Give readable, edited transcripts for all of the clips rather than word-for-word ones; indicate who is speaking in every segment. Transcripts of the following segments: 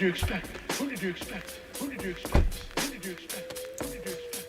Speaker 1: did you expect? Who did you expect? Who did you expect? Who did you expect? Who did you expect?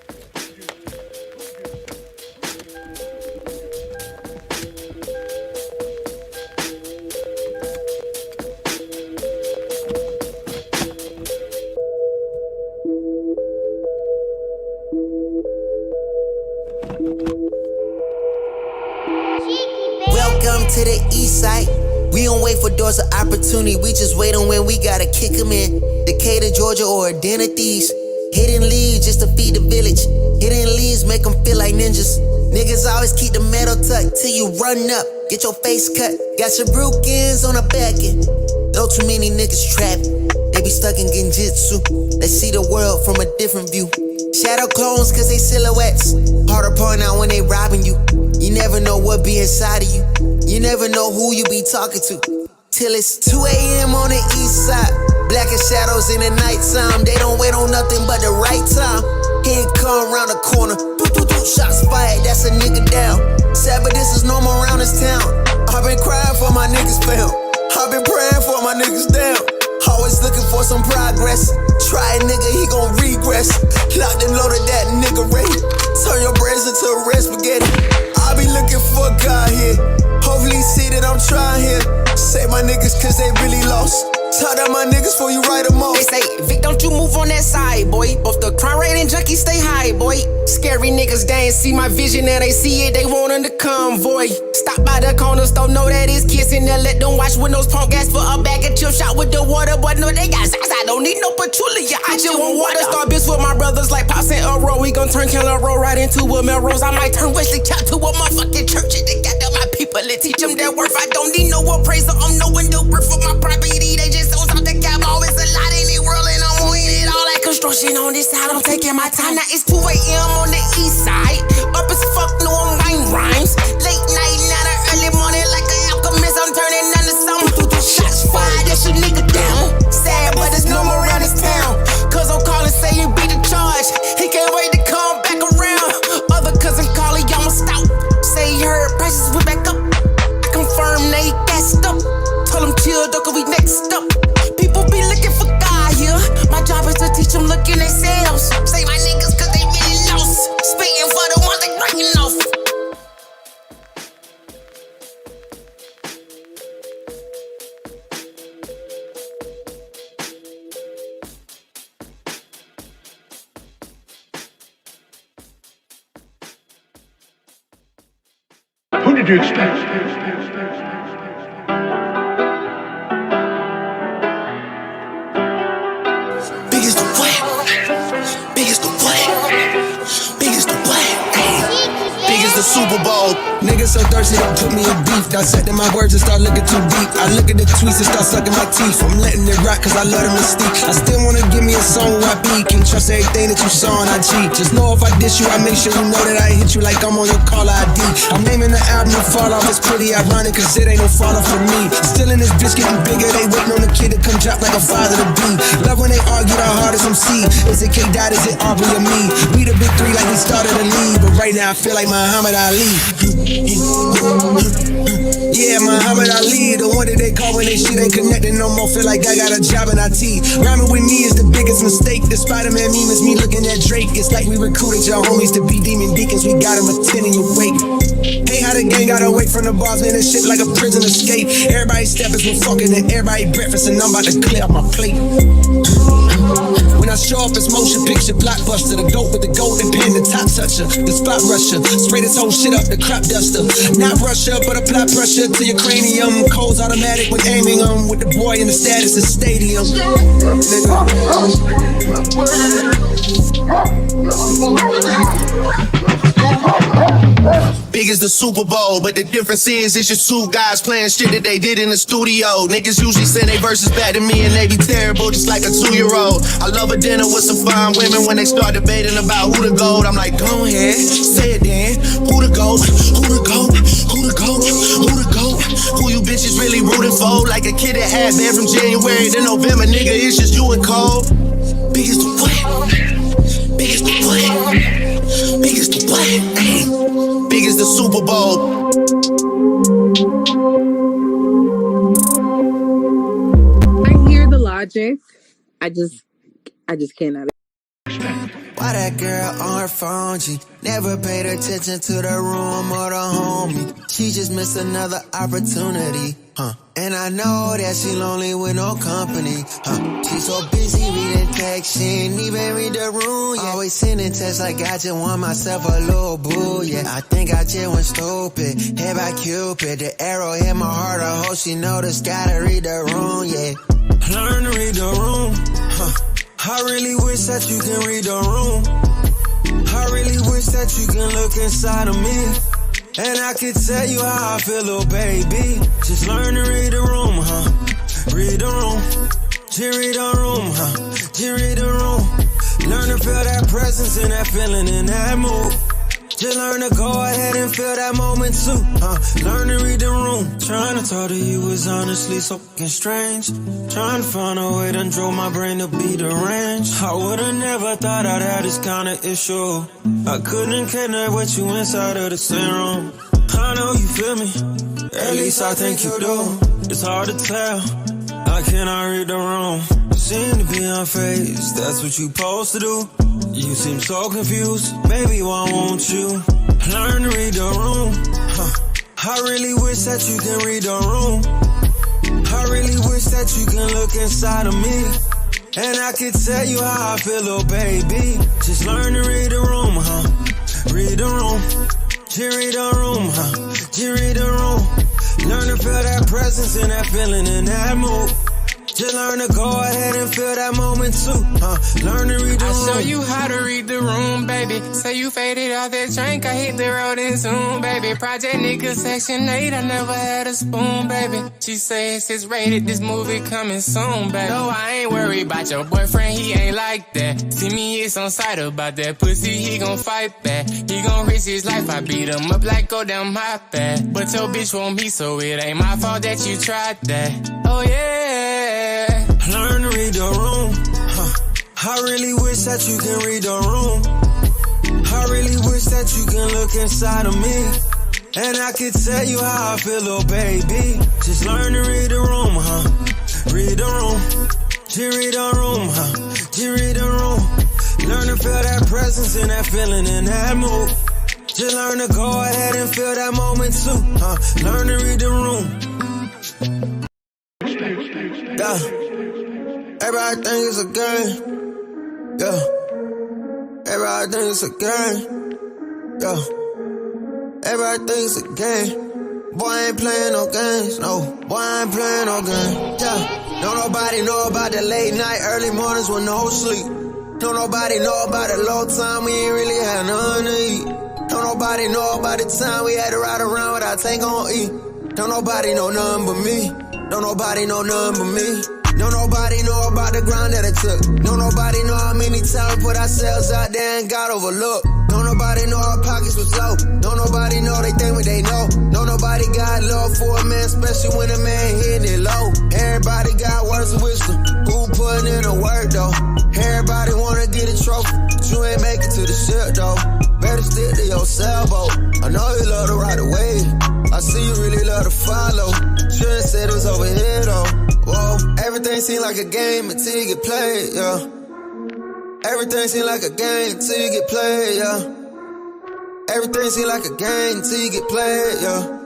Speaker 2: Welcome to the east side. We don't wait for doors of opportunity, we just wait on when we gotta kick them in. Decatur, Georgia, or a den of thieves. Hidden leaves just to feed the village. Hidden leaves make them feel like ninjas. Niggas always keep the metal tucked till you run up, get your face cut. Got your brukins on the back end. Know too many niggas trapped. They be stuck in genjutsu. They see the world from a different view. Shadow clones cause they silhouettes. Hard to point out when they robbing you. You never know what be inside of you. You never know who you be talking to. Till it's 2 a.m. on the east side. Black as shadows in the nighttime. They don't wait on nothing but the right time. He ain't come around the corner. Shots fired, that's a nigga down. Sad but this is normal around this town. I've been crying for my niggas found. I've been praying for my niggas down. Always looking for some progress. Try a nigga, he gon' regress. Locked and loaded that nigga ready. Turn your brains into red spaghetti. I be looking for God here. Hopefully see that I'm trying here. Save my niggas cause they really lost. Talk to my niggas before you write them off.
Speaker 3: They say, Vic, don't you move on that side, boy. Both the crime rate and junkies stay high, boy. Scary niggas, they ain't see my vision and they see it, they want in the convoy. Stop by the corner store, know that it's kids in there. Let them watch windows, pump gas for a bag of chip shot with the water. But no, they got shots, I don't need no patchouli. I just want water. Start bitch with my brothers like Pops and Earl. We gon' turn Keller Roll right into a Melrose. I might turn Wesley Chop to a motherfucking church. And they got them my people and teach them their worth. I don't need no appraiser, I'm knowing the worth of my property. They just sold out the cap, always a lot in the world. And I'm on it all that construction on this side. I'm taking my time, now it's 2 a.m. on the east side. Up as fuck, no I'm writing rhymes. Late night, not an early morning like an alchemist. I'm turning into something. Shots fired, that's your nigga down. Sad, but it's normal around this town. Cause I'm calling, say you beat the charge. He can't wait to come back around. Other cousin calling, almost out. Say he heard prices went back up. I confirm they gassed up. Told him chill, though, cause we next up. People be looking for God here. My job is to teach them looking themselves. Say my niggas cause they really lost. Spitting for the ones they breaking off.
Speaker 1: Who did you expect?
Speaker 2: Biggest the what? Biggest the what? Biggest the what? Biggest the Super Bowl. Niggas so thirsty, don't put me in beef. Dissecting my words and start looking too deep. I look at the tweets and start sucking my teeth. I'm letting it rock cause I love the mystique. I still wanna give me a song where I be. Can't trust everything that you saw on IG. Just know if I diss you, I make sure you know that I hit you like I'm on your call ID. I'm naming the album to fall off. It's pretty ironic cause it ain't no fall off for me. Still in this bitch getting bigger. They waiting on the kid to come drop like a father to be. Love when they argue the hardest MC. Is it K-Dot, is it Aubrey or me? We the big three like we started the league. But right now I feel like Muhammad Ali. Yeah, Muhammad Ali, the one that they call when they shit ain't connected no more. Feel like I got a job in IT. Rhyming with me is the biggest mistake. The Spider-Man meme is me looking at Drake. It's like we recruited your homies to be demon deacons. We got them attending your wake. Hey, how the gang got away from the bars, man, this shit like a prison escape. Everybody steppers with fucking and everybody breakfast, and I'm about to clear up my plate. When I show up, it's motion picture blockbuster. The goat with the golden pen, the top toucher, the spot rusher. Spray this whole shit up, the crop duster. Not Russia, but apply pressure to your cranium. Cold's automatic when aiming with the boy in the status of stadium. Big as the Super Bowl, but the difference is it's just two guys playing shit that they did in the studio. Niggas usually send their verses back to me and they be terrible, just like a 2-year-old. I love a dinner with some fine women. When they start debating about who the GOAT, I'm like, go ahead, say it then. Who the GOAT? Who the GOAT? Who the GOAT? Who the GOAT? Who you bitches really rooting for? Like a kid that had been from January to November, nigga, it's just you and Cole. Big as the what? Big as the what? Big as the what? Big as the Super Bowl.
Speaker 4: I hear the logic. I just cannot.
Speaker 2: Why that girl on her phone? She never paid attention to the room or the homie. She just missed another opportunity, And I know that she lonely with no company, She's so busy reading text, she ain't even read the room, yeah. Always sending texts like I just want myself a little boo, yeah. I think I just went stupid, hit by Cupid. The arrow hit my heart, I hope she noticed. Gotta read the room, yeah. Learn to read the room, I really wish that you can read the room. I really wish that you can look inside of me, and I could tell you how I feel, little baby. Just learn to read the room, Read the room. Just read the room, Just read the room. Learn to feel that presence and that feeling in that mood. Just learn to go ahead and feel that moment too, Learn to read the room. Trying to talk to you was honestly so fucking strange. Trying to find a way to drove my brain to be deranged. I would've never thought I'd have this kind of issue. I couldn't connect with you inside of the same room. I know you feel me, at least I think you do. It's hard to tell, I cannot read the room. You seem to be unfazed, that's what you supposed to do. You seem so confused, baby, why won't you learn to read the room? I really wish that you can read the room. I really wish that you can look inside of me, and I could tell you how I feel, little baby. Just learn to read the room, Read the room. Just read the room, Just read the room. Learn to feel that presence and that feeling in that mood. Just learn to go ahead and feel that moment too, Learn to read the room.
Speaker 3: I'll show you how to read the room, baby. Say you faded off that drink, I hit the road in soon, baby. Project nigga section 8, I never had a spoon, baby. She says it's rated, this movie coming soon, baby. No, I ain't worried about your boyfriend, he ain't like that. See me, it's on sight about that pussy, he gon' fight back. He gon' risk his life, I beat him up like go down my path. But your bitch want me, so it ain't my fault that you tried that. Oh yeah.
Speaker 2: Learn to read the room, I really wish that you can read the room. I really wish that you can look inside of me, and I could tell you how I feel, little baby. Just learn to read the room, Read the room. Just read the room, Just read the room. Learn to feel that presence and that feeling in that mood. Just learn to go ahead and feel that moment too, Learn to read the room. Yeah. Everybody think it's a game. Yeah. Everybody think it's a game. Yeah. Everybody think it's a game. Boy, I ain't playing no games. No. Boy, I ain't playing no games. Yeah. Don't nobody know about the late night, early mornings with no sleep. Don't nobody know about the low time we ain't really had nothing to eat. Don't nobody know about the time we had to ride around without tank on E. Don't nobody know nothing but me. Don't nobody know nothing but me. Don't nobody know about the grind that it took. Don't nobody know how many times we put ourselves out there and got overlooked. Don't nobody know our pockets was low. Don't nobody know they think what they know. Don't nobody got love for a man, especially when a man hitting it low. Everybody got words of wisdom. Who putting in the work though? Everybody wanna get a trophy, but you ain't make it to the ship though. Better stick to your sailboat. I know you love to ride the wave. I see you really love to follow. Should've said it was over here though. Whoa, everything seem like a game until you get played, yeah. Everything seem like a game until you get played, yeah. Everything seem like a game until you get played, yeah.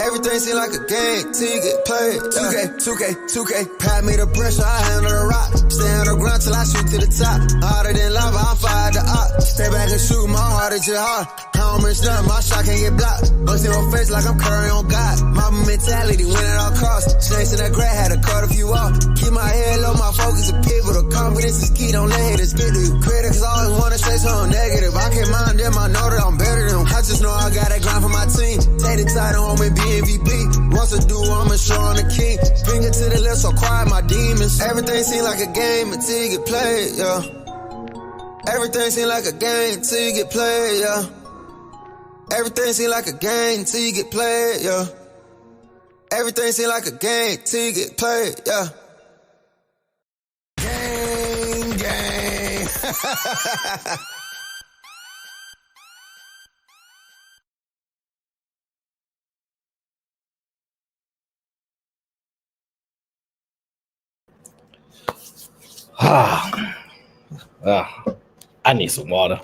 Speaker 2: Everything seem like a game till you get played. 2K, pat me the pressure, I handle the rock. Stay on the ground till I shoot to the top. Harder than lava, I fired the op. Stay back and shoot, my heart is just hard. I don't miss nothing, my shot can't get blocked. Bust in my face like I'm Curry on God. My mentality, win at all costs. Snakes in the grass, had to cut a few off. Keep my head low, my focus is pivot. The confidence is key, don't let haters get to you. Critics always wanna say something negative. I can't mind them, I know that I'm better than them. I just know I gotta grind for my team. Take the title home and be MVP. Once I do, I'ma show on the king. Finger to the left, so quiet my demons. Everything seem like a game until you get played, yeah. Everything seem like a game until you get played, yeah. Everything seem like a game until you get played, yeah. Everything seem like a game till you get played, yeah. Gang.
Speaker 5: I need some water.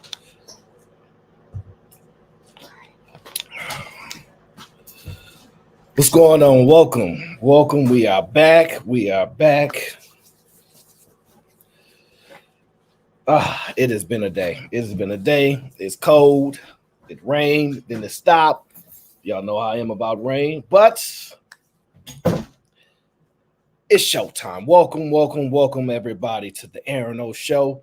Speaker 5: What's going on? Welcome. We are back. It has been a day. It's cold. It rained. Then it stopped. Y'all know how I am about rain, but it's showtime. Welcome everybody to the Aaron O Show.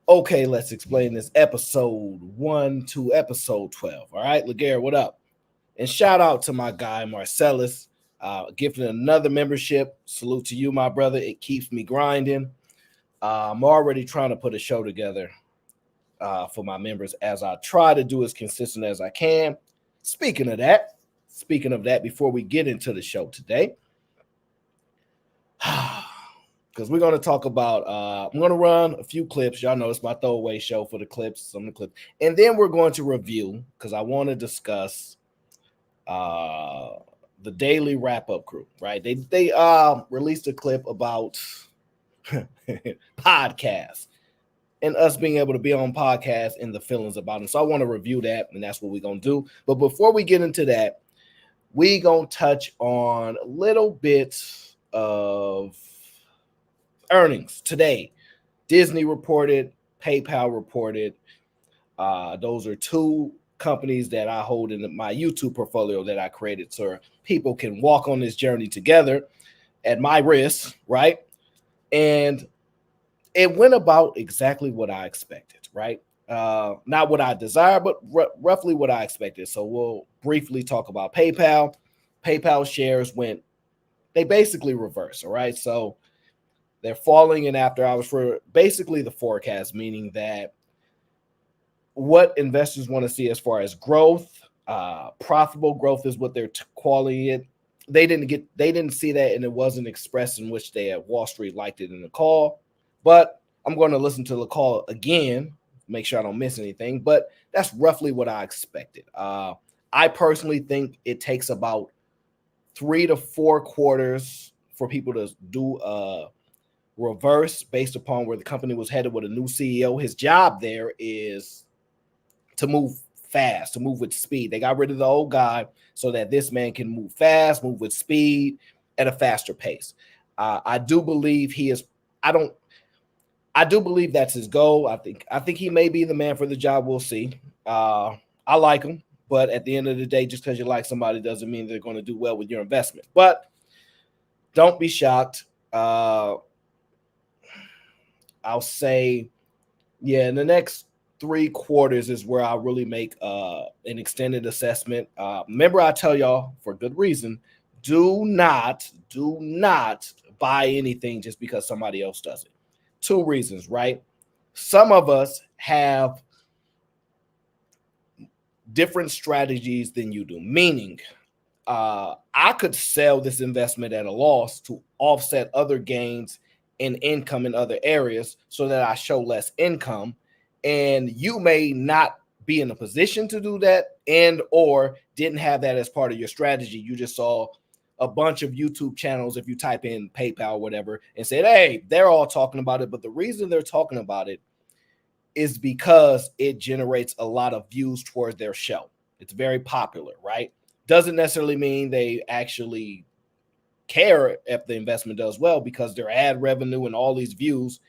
Speaker 5: Okay, let's explain this episode 1 to episode 12. All right, Laguerre, what up? And shout out to my guy Marcellus, gifting another membership. Salute to you, my brother. It keeps me grinding. I'm already trying to put a show together for my members as I try to do as consistent as I can. Speaking of that, before we get into the show today, because we're going to talk about, I'm going to run a few clips. Y'all know it's my throwaway show for the clips, some of the clips. And then we're going to review, because I want to discuss the daily wrap-up crew, right? They released a clip about podcasts and us being able to be on podcasts and the feelings about them. So I want to review that, and that's what we're going to do. But before we get into that, we going to touch on a little bit of earnings today. Disney reported, PayPal reported. Those are two companies that I hold in my YouTube portfolio that I created so people can walk on this journey together at my risk, right? And it went about exactly what I expected, right? Not what I desire, but roughly what I expected. So we'll briefly talk about PayPal. PayPal shares they basically reverse, all right? So they're falling in after hours for basically the forecast, meaning that what investors want to see as far as growth, profitable growth is what they're calling it. They didn't see that, and it wasn't expressed in which they at Wall Street liked it in the call. But I'm going to listen to the call again, make sure I don't miss anything. But that's roughly what I expected. I personally think it takes about 3 to 4 quarters for people to do a reverse based upon where the company was headed with a new CEO. His job there is to move fast, to move with speed. They got rid of the old guy so that this man can move fast, move with speed at a faster pace. I do believe he is. I do believe that's his goal. I think he may be the man for the job. We'll see. I like him, but at the end of the day, just because you like somebody doesn't mean they're going to do well with your investment. But don't be shocked. I'll say, yeah, in the next 3 quarters is where I really make an extended assessment. Remember, I tell y'all for good reason, do not buy anything just because somebody else does it. 2 reasons, right? Some of us have different strategies than you do, meaning I could sell this investment at a loss to offset other gains in income in other areas so that I show less income. And you may not be in a position to do that and or didn't have that as part of your strategy. You just saw a bunch of YouTube channels, if you type in PayPal or whatever, and said, hey, they're all talking about it. But the reason they're talking about it is because it generates a lot of views towards their show. It's very popular, right? Doesn't necessarily mean they actually care if the investment does well, because their ad revenue and all these views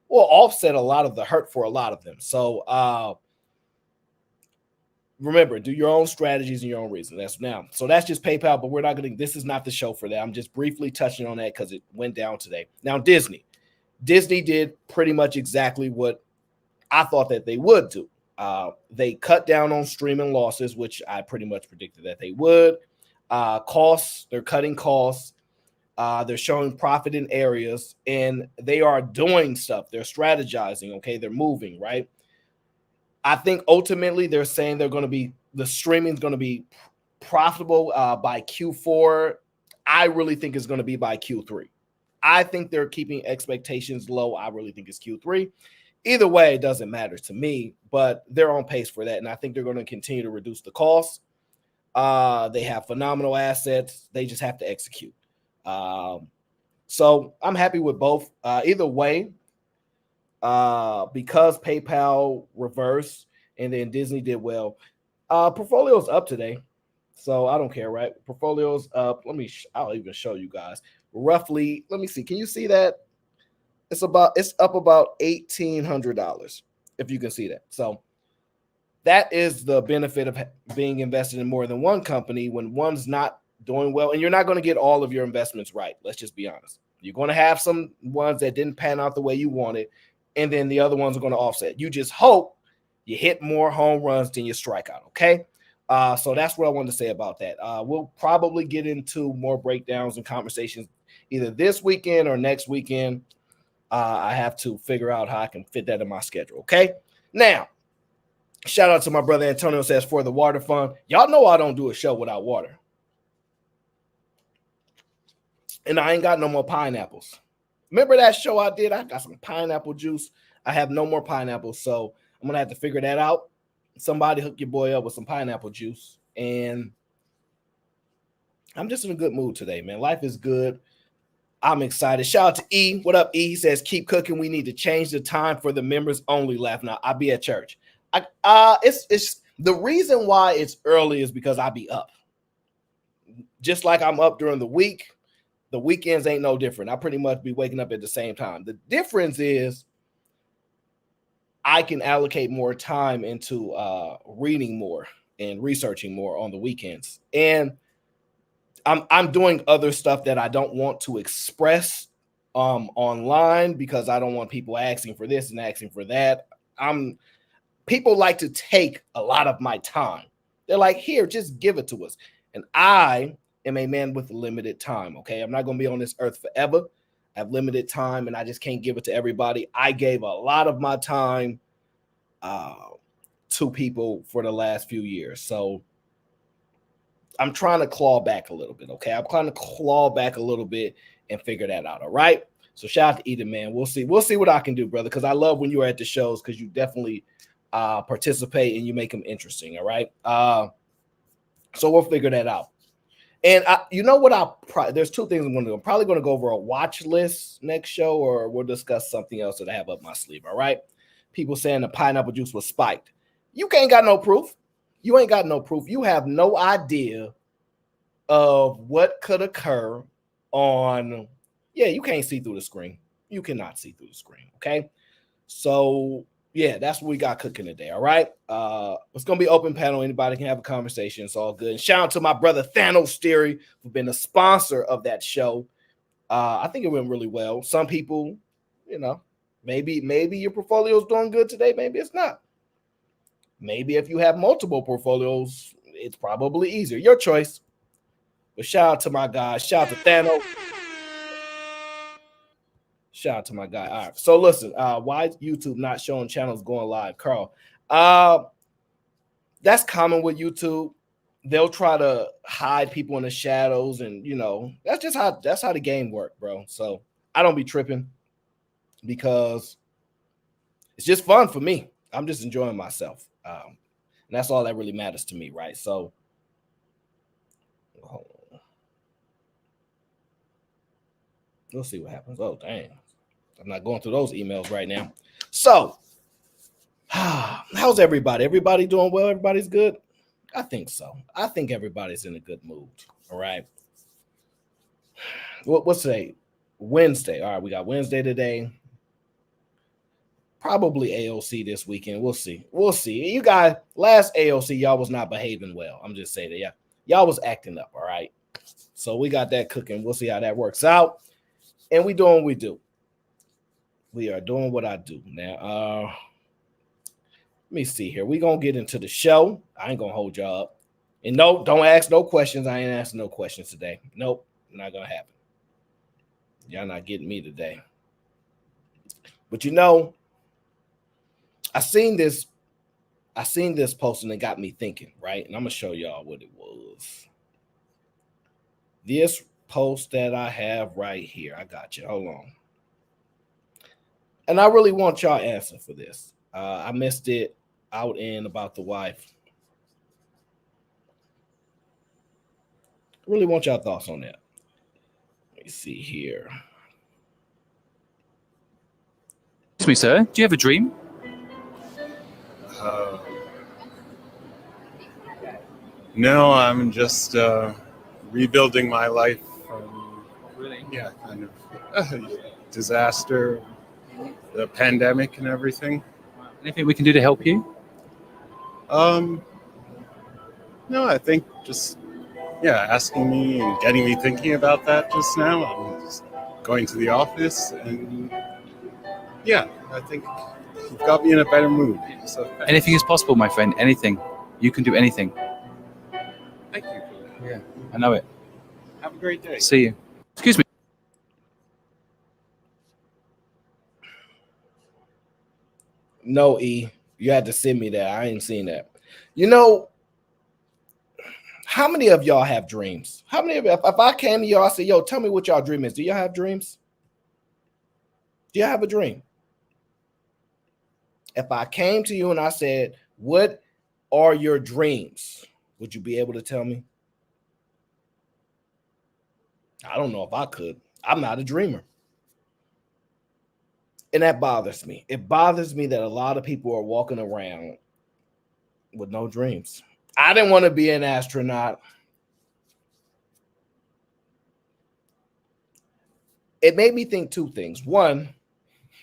Speaker 5: will offset a lot of the hurt for a lot of them. So remember, do your own strategies and your own reasons. So that's just PayPal, but we're not going to, this is not the show for that. I'm just briefly touching on that because it went down today. Now, Disney did pretty much exactly what I thought that they would do. They cut down on streaming losses, which I pretty much predicted that they would. Costs, they're cutting costs. They're showing profit in areas, and they are doing stuff. They're strategizing, okay? They're moving, right? I think ultimately they're saying the streaming is going to be profitable by Q4. I really think it's going to be by Q3. I think they're keeping expectations low. I really think it's Q3. Either way, it doesn't matter to me, but they're on pace for that, and I think they're going to continue to reduce the costs. They have phenomenal assets. They just have to execute. So I'm happy with both. Either way, because PayPal reversed and then Disney did well, portfolio's up today. So I don't care, right? Portfolio's up. I'll even show you guys. Roughly, let me see. Can you see that? It's up about $1,800, if you can see that. So that is the benefit of being invested in more than one company when one's not doing well, and you're not going to get all of your investments right. Let's just be honest. You're going to have some ones that didn't pan out the way you wanted, and then the other ones are going to offset. You just hope you hit more home runs than you strike out, okay? So that's what I wanted to say about that. We'll probably get into more breakdowns and conversations either this weekend or next weekend. I have to figure out how I can fit that in my schedule, okay? Now, shout out to my brother Antonio says for the water fund. Y'all know I don't do a show without water. And I ain't got no more pineapples. Remember that show I did? I got some pineapple juice. I have no more pineapples, so I'm going to have to figure that out. Somebody hook your boy up with some pineapple juice. And I'm just in a good mood today, man. Life is good. I'm excited. Shout out to E. What up, E? He says, keep cooking. We need to change the time for the members only. Laugh now. I'll be at church. It's the reason why it's early is because I be up. Just like I'm up during the week, the weekends ain't no different. I pretty much be waking up at the same time. The difference is I can allocate more time into reading more and researching more on the weekends. And I'm doing other stuff that I don't want to express online because I don't want people asking for this and asking for that. People like to take a lot of my time. They're like, here, just give it to us. And I am a man with limited time, okay? I'm not going to be on this earth forever. I have limited time, and I just can't give it to everybody. I gave a lot of my time to people for the last few years. So I'm trying to claw back a little bit, okay? I'm trying to claw back a little bit and figure that out, all right? So shout out to Eden, man. We'll see what I can do, brother, because I love when you're at the shows because you definitely participate and you make them interesting, all right? So we'll figure that out. And you know what? There's two things I'm going to do. I'm probably going to go over a watch list next show, or we'll discuss something else that I have up my sleeve, all right? People saying the pineapple juice was spiked. You ain't got no proof. You ain't got no proof. You have no idea of what could occur on. Yeah, you can't see through the screen. You cannot see through the screen, okay? So, yeah, that's what we got cooking today, all right? It's going to be open panel. Anybody can have a conversation. It's all good. And shout out to my brother Thanos Theory, who's been a sponsor of that show. I think it went really well. Some people, maybe your portfolio is doing good today. Maybe it's not. Maybe if you have multiple portfolios, it's probably easier. Your choice. But shout out to my guy. Shout out to Thanos. Shout out to my guy. All right. So listen, why is YouTube not showing channels going live, Carl? That's common with YouTube. They'll try to hide people in the shadows, and that's how the game works, bro. So I don't be tripping because it's just fun for me. I'm just enjoying myself. And that's all that really matters to me, right? So we'll see what happens. Oh, dang. I'm not going through those emails right now. So, how's everybody? Everybody doing well? Everybody's good? I think so. I think everybody's in a good mood. All right. What's today? Wednesday. All right, we got Wednesday today. Probably AOC this weekend. We'll see. You guys, last AOC, y'all was not behaving well. I'm just saying that. Yeah, y'all was acting up. All right. So we got that cooking. We'll see how that works out. And we doing what we do. We are doing what I do. Now, let me see here. We're going to get into the show. I ain't going to hold y'all up. And no, don't ask no questions. I ain't asking no questions today. Nope, not going to happen. Y'all not getting me today. But I seen this post and it got me thinking, right? And I'm going to show y'all what it was. This post that I have right here. I got you. Hold on. And I really want y'all answer for this. I missed it out in about the wife. Really want y'all thoughts on that. Let me see here.
Speaker 6: Excuse me, sir. Do you have a dream?
Speaker 7: No, I'm just rebuilding my life from kind of disaster, the pandemic and everything.
Speaker 6: Anything we can do to help you?
Speaker 7: No, I think just asking me and getting me thinking about that just now. I'm just going to the office, and I think you've got me in a better mood. So thanks.
Speaker 6: Anything is possible, my friend. Anything. You can do anything.
Speaker 7: Thank you.
Speaker 6: Yeah, I know it.
Speaker 7: Have a great day.
Speaker 6: See you. Excuse me.
Speaker 5: No, E, you had to send me that. I ain't seen that. You know, how many of y'all have dreams? How many of you, if I came to y'all, I said, yo, tell me what y'all dream is. Do y'all have dreams? Do y'all have a dream? If I came to you and I said, what are your dreams? Would you be able to tell me? I don't know if I could. I'm not a dreamer. And that bothers me. It bothers me that a lot of people are walking around with no dreams. I didn't want to be an astronaut. It made me think two things. One,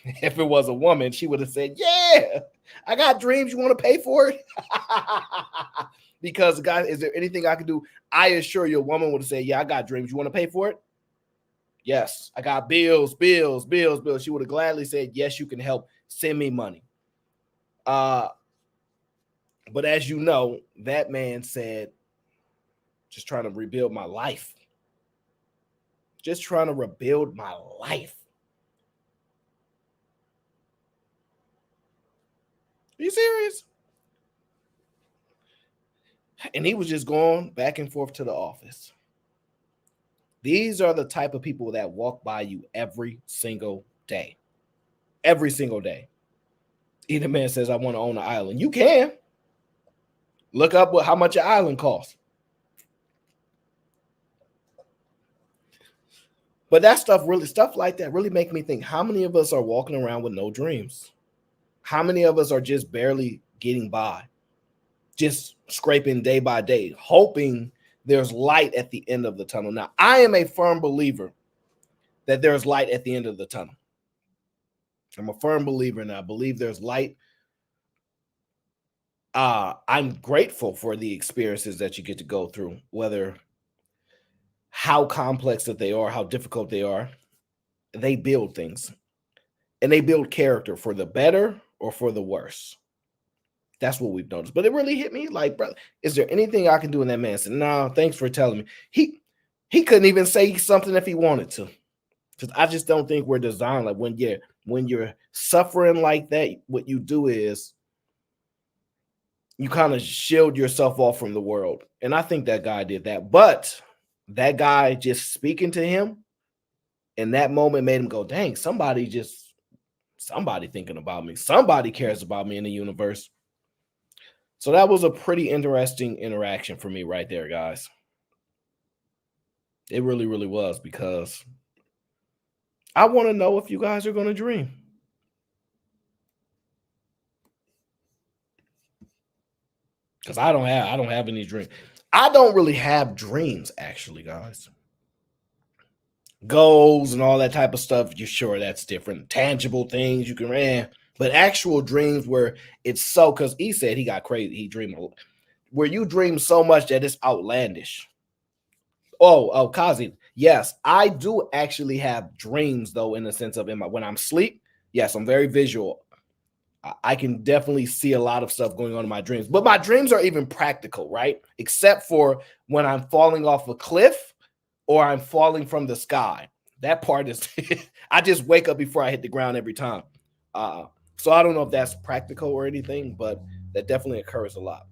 Speaker 5: if it was a woman, she would have said, yeah, I got dreams. You want to pay for it? Because, guys, is there anything I can do? I assure you a woman would have said, yeah, I got dreams. You want to pay for it? Yes, I got bills. She would have gladly said, yes, you can help. Send me money. But as you know, that man said, just trying to rebuild my life. Just trying to rebuild my life. Are you serious? And he was just going back and forth to the office. These are the type of people that walk by you every single day. Every single day. Either man says, I want to own an island. You can. Look up how much your island costs. But that stuff like that really make me think, how many of us are walking around with no dreams? How many of us are just barely getting by? Just scraping day by day, hoping there's light at the end of the tunnel. Now, I am a firm believer that there's light at the end of the tunnel. I'm a firm believer, and I believe there's light. I'm grateful for the experiences that you get to go through, whether how complex that they are, how difficult they are. They build things, and they build character for the better or for the worse. That's what we've noticed. But it really hit me like, brother, is there anything I can do? And that man said, no, thanks for telling me. He couldn't even say something if he wanted to. Because I just don't think we're designed like when you're suffering like that, what you do is you kind of shield yourself off from the world. And I think that guy did that. But that guy just speaking to him in that moment made him go, dang, somebody thinking about me. Somebody cares about me in the universe. So that was a pretty interesting interaction for me right there, guys. It really, really was, because I want to know if you guys are going to dream. Because I don't have any dreams. I don't really have dreams, actually, guys. Goals and all that type of stuff, you're sure that's different. Tangible things you can but actual dreams where it's so, because he said he got crazy. He dreamed where you dream so much that it's outlandish. Oh, Kazi. Yes, I do actually have dreams, though, in the sense of when I'm asleep. Yes, I'm very visual. I can definitely see a lot of stuff going on in my dreams, but my dreams are even practical, right? Except for when I'm falling off a cliff or I'm falling from the sky. That part is, I just wake up before I hit the ground every time. So I don't know if that's practical or anything, but that definitely occurs a lot.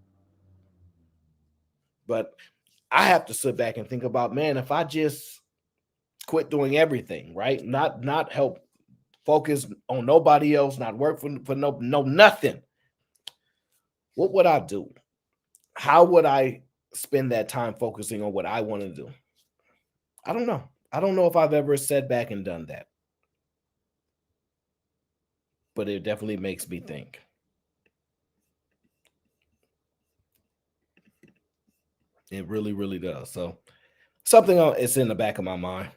Speaker 5: But I have to sit back and think about, man, if I just quit doing everything, right? Not help focus on nobody else, not work for no nothing. What would I do? How would I spend that time focusing on what I want to do? I don't know. I don't know if I've ever sat back and done that. but it definitely makes me think. It really, really does. So something it's in the back of my mind.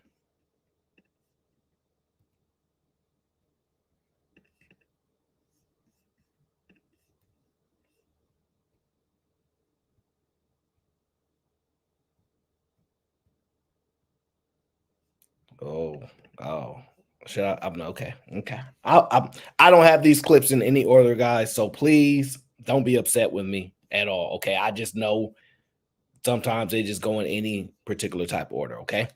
Speaker 5: Oh, should I'm okay. Okay. I don't have these clips in any order, guys. So please don't be upset with me at all. Okay. I just know sometimes they just go in any particular type of order. Okay.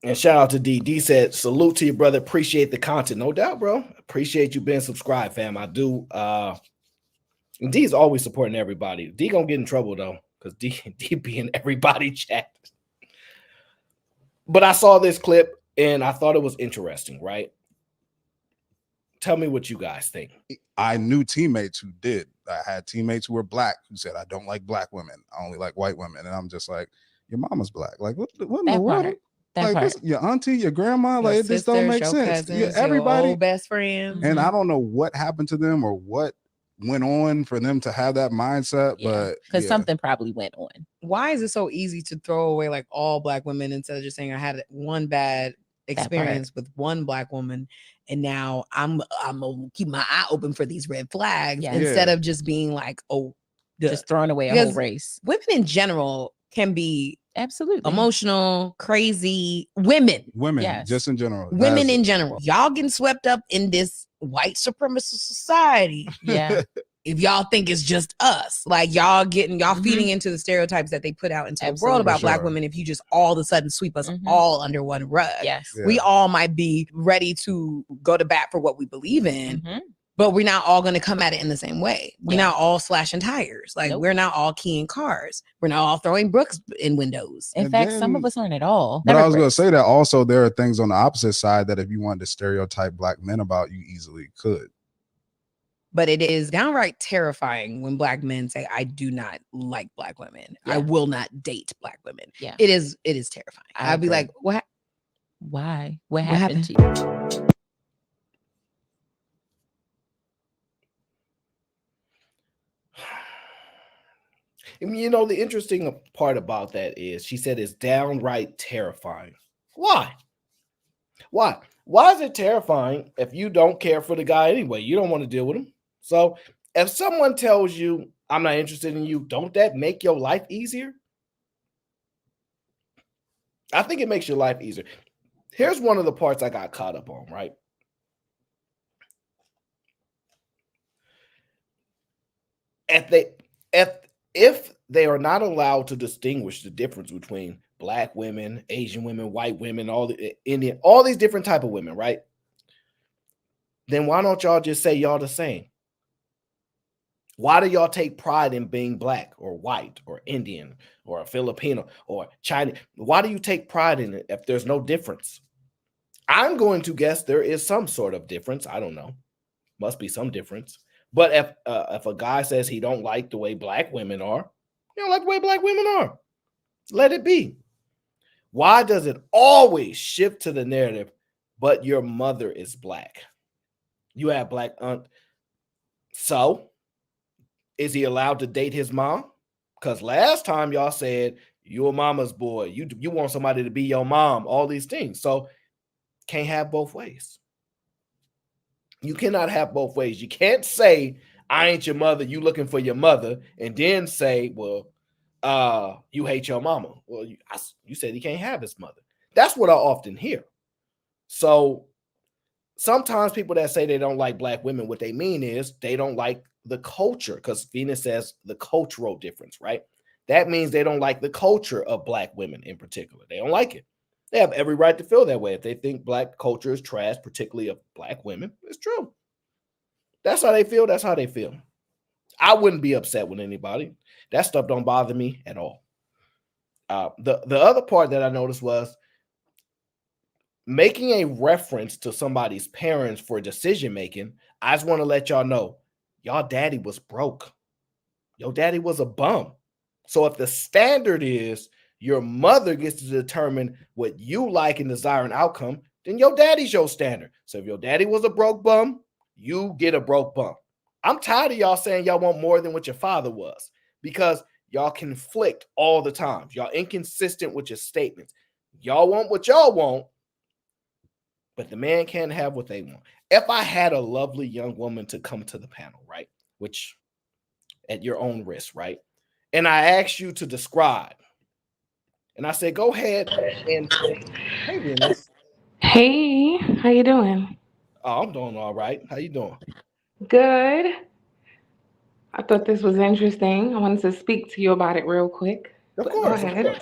Speaker 5: And shout out to D. D said, salute to you, brother. Appreciate the content. No doubt, bro. Appreciate you being subscribed, fam. I do. And D's always supporting everybody. D gonna get in trouble though, because D be in everybody chat. But I saw this clip and I thought it was interesting, right? Tell me what you guys think.
Speaker 8: I knew teammates who did. I had teammates who were black who said, I don't like black women. I only like white women. And I'm just like, your mama's black. Like, what in the world? Like, this, your auntie, your grandma, like, it just don't make sense.
Speaker 4: Cousins,
Speaker 8: everybody,
Speaker 4: your best friends.
Speaker 8: And I don't know what happened to them or what went on for them to have that mindset, but
Speaker 9: because something probably went on.
Speaker 4: Why is it so easy to throw away like all black women instead of just saying I had one bad experience with one black woman and now I'm gonna keep my eye open for these red flags instead of just being like, oh,
Speaker 9: just throwing away a whole race.
Speaker 4: Women in general can be
Speaker 9: absolutely
Speaker 4: emotional, crazy. Women,
Speaker 8: just in general.
Speaker 4: Women in general. Y'all getting swept up in this white supremacist society.
Speaker 9: Yeah.
Speaker 4: If y'all think it's just us, like y'all feeding into the stereotypes that they put out into the world about black women. If you just all of a sudden sweep us all under one rug, we all might be ready to go to bat for what we believe in, but we're not all going to come at it in the same way. We're not all slashing tires. Like we're not all keying cars. We're not all throwing brooks in windows.
Speaker 9: In fact, some of us aren't at all.
Speaker 8: But I was going to say that also there are things on the opposite side that if you wanted to stereotype black men about, you easily could.
Speaker 4: But it is downright terrifying when black men say, I do not like black women. I will not date black women.
Speaker 9: Yeah.
Speaker 4: It is terrifying. I'd be like, what?
Speaker 9: Why? What happened to you?
Speaker 5: You know, the interesting part about that is she said it's downright terrifying. Why? Why is it terrifying if you don't care for the guy anyway? You don't want to deal with him. So if someone tells you, I'm not interested in you, don't that make your life easier? I think it makes your life easier. Here's one of the parts I got caught up on, right? If they are not allowed to distinguish the difference between black women, Asian women, white women, all these different type of women, right? Then why don't y'all just say y'all the same? Why do y'all take pride in being black or white or Indian or a Filipino or Chinese? Why do you take pride in it if there's no difference? I'm going to guess there is some sort of difference. I don't know. Must be some difference. But if a guy says he don't like the way black women are, you don't like the way black women are, let it be. Why does it always shift to the narrative, but your mother is black? You have black aunt. So is he allowed to date his mom? Because last time y'all said you're mama's boy. You want somebody to be your mom, all these things. So can't have both ways. You cannot have both ways. You can't say, I ain't your mother, you looking for your mother, and then say, well, you hate your mama. Well, you said he can't have his mother. That's what I often hear. So sometimes people that say they don't like black women, what they mean is they don't like the culture, because Venus says the cultural difference, right? That means they don't like the culture of black women in particular. They don't like it. They have every right to feel that way. If they think black culture is trash, particularly of black women, it's true. That's how they feel. That's how they feel. I wouldn't be upset with anybody. That stuff don't bother me at all. The other part that I noticed was making a reference to somebody's parents for decision making. I just want to let y'all know, y'all daddy was broke. Your daddy was a bum. So if the standard is your mother gets to determine what you like and desire an outcome, then your daddy's your standard. So if your daddy was a broke bum, you get a broke bum. I'm tired of y'all saying y'all want more than what your father was, because y'all conflict all the time. Y'all inconsistent with your statements. Y'all want what y'all want, but the man can't have what they want. If I had a lovely young woman to come to the panel, right, which at your own risk, right, and I asked you to describe, and I said, go ahead and, hey, Venus.
Speaker 10: Hey, how you doing?
Speaker 5: Oh, I'm doing all right. How you doing?
Speaker 10: Good. I thought this was interesting. I wanted to speak to you about it real quick.
Speaker 5: Of
Speaker 10: But go
Speaker 5: course,
Speaker 10: ahead.
Speaker 5: of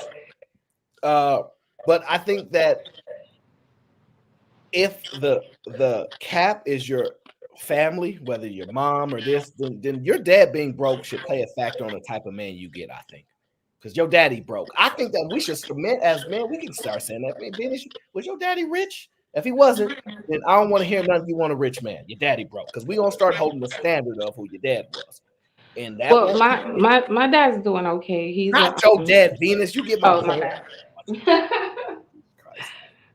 Speaker 5: course. But I think that if the cap is your family, whether your mom or this, then your dad being broke should play a factor on the type of man you get, I think. Because your daddy broke. I think that we should, as men, we can start saying that. Man, was your daddy rich? If he wasn't, then I don't want to hear nothing. You want a rich man. Your daddy broke. Because we're going to start holding the standard of who your dad was. And that
Speaker 10: Well,
Speaker 5: was
Speaker 10: my dad's doing okay. He's
Speaker 5: not your dad, Venus. You get my
Speaker 10: oh, my
Speaker 5: point.
Speaker 10: bad.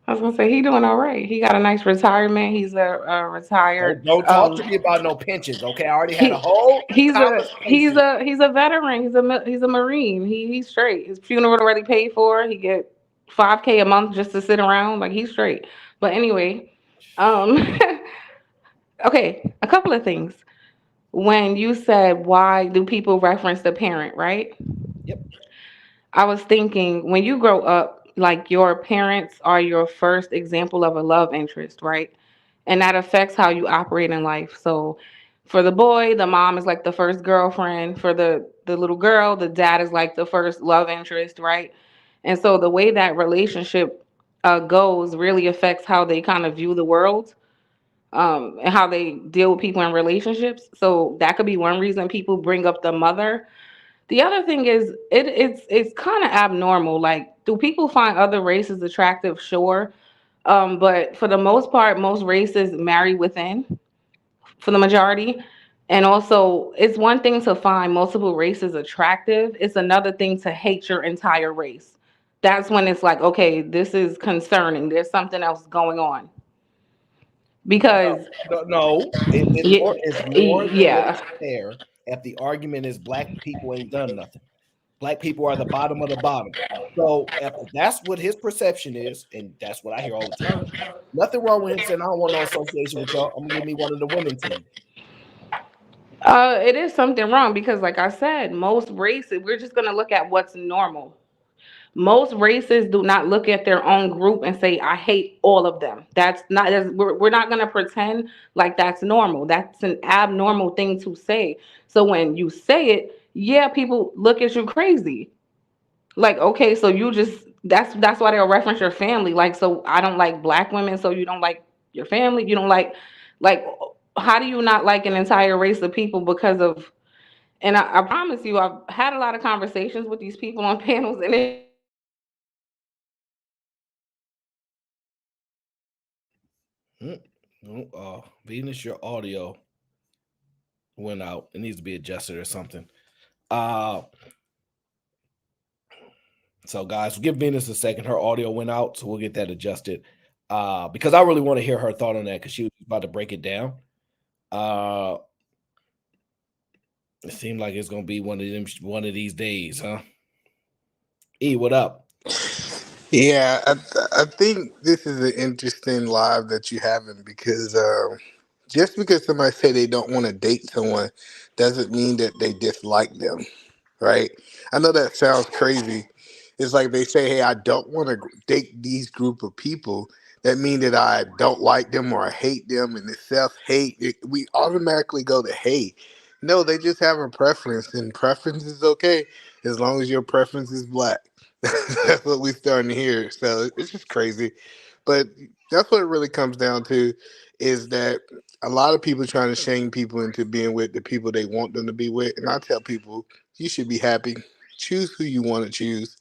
Speaker 10: I was gonna say he doing all right. He got a nice retirement. He's a retired.
Speaker 5: Don't talk to me about no pensions, okay? I already had a whole
Speaker 10: He's
Speaker 5: conversation.
Speaker 10: a veteran. He's a Marine. He's straight. His funeral already paid for. He get $5K a month just to sit around. Like he's straight. But anyway, um, okay, a couple of things. When you said why do people reference the parent, right?
Speaker 5: Yep.
Speaker 10: I was thinking when you grow up, like your parents are your first example of a love interest, right? And that affects how you operate in life. So for the boy, the mom is like the first girlfriend. For the little girl, the dad is like the first love interest, right? And so the way that relationship goes really affects how they kind of view the world, and how they deal with people in relationships. So that could be one reason people bring up the mother. The other thing is it's kind of abnormal. Like, do people find other races attractive? Sure. But for the most part, most races marry within for the majority. And also, it's one thing to find multiple races attractive. It's another thing to hate your entire race. That's when it's like, okay, this is concerning. There's something else going on. Because
Speaker 5: No, it's more than
Speaker 10: yeah.
Speaker 5: what's fair. If the argument is black people ain't done nothing, black people are the bottom of the bottom. So if that's what his perception is, and that's what I hear all the time, nothing wrong with him saying I don't want no association with y'all. I'm gonna give me one of the women team.
Speaker 10: It is something wrong because, like I said, most races, we're just going to look at what's normal. Most races do not look at their own group and say, I hate all of them. We're not going to pretend like that's normal. That's an abnormal thing to say. So when you say it, yeah, people look at you crazy. Like, okay, so you just, that's why they'll reference your family. Like, so I don't like black women, so you don't like your family. You don't like, how do you not like an entire race of people because of, and I promise you, I've had a lot of conversations with these people on panels, and
Speaker 5: Venus, your audio went out. It needs to be adjusted or something. So guys, give Venus a second. Her audio went out, so we'll get that adjusted. Because I really want to hear her thought on that because she was about to break it down. It seemed like it's gonna be one of these days, huh? E, what up?
Speaker 11: Yeah, I think this is an interesting live that you're having because just because somebody say they don't want to date someone doesn't mean that they dislike them, right? I know that sounds crazy. It's like they say, hey, I don't want to date these group of people. That mean that I don't like them or I hate them, and it's self-hate. We automatically go to hate. No, they just have a preference, and preference is okay as long as your preference is black. That's what we starting to hear. So it's just crazy. But that's what it really comes down to is that a lot of people trying to shame people into being with the people they want them to be with. And I tell people, you should be happy. Choose who you want to choose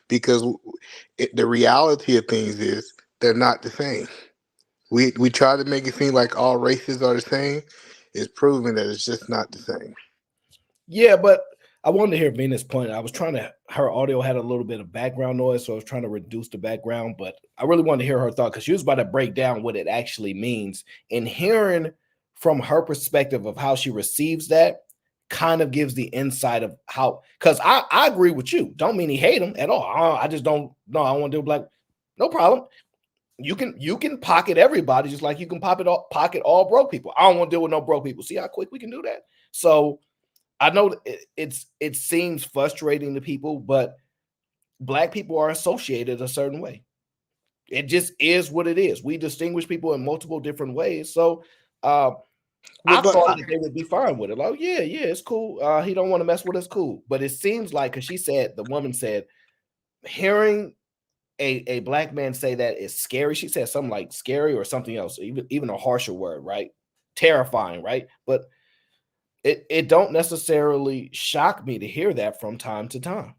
Speaker 11: because the reality of things is they're not the same. We try to make it seem like all races are the same. It's proven that it's just not the same.
Speaker 5: Yeah, but I wanted to hear Venus' point. I was trying to, her audio had a little bit of background noise, so I was trying to reduce the background, but I really wanted to hear her thought because she was about to break down what it actually means. And hearing from her perspective of how she receives that kind of gives the insight of how, because I agree with you. Don't mean he hate him at all. I just don't, no, I don't want to do black. No problem. You can pocket everybody just like you can pocket all broke people. I don't want to deal with no broke people. See how quick we can do that? So I know it seems frustrating to people, but black people are associated a certain way. It just is what it is. We distinguish people in multiple different ways. So I thought that they would be fine with it. Like, yeah, it's cool. He don't want to mess with us, cool. But it seems like, because the woman said, hearing a black man say that is scary. She said something like scary or something else, even a harsher word, right? Terrifying, right? But it don't necessarily shock me to hear that from time to time.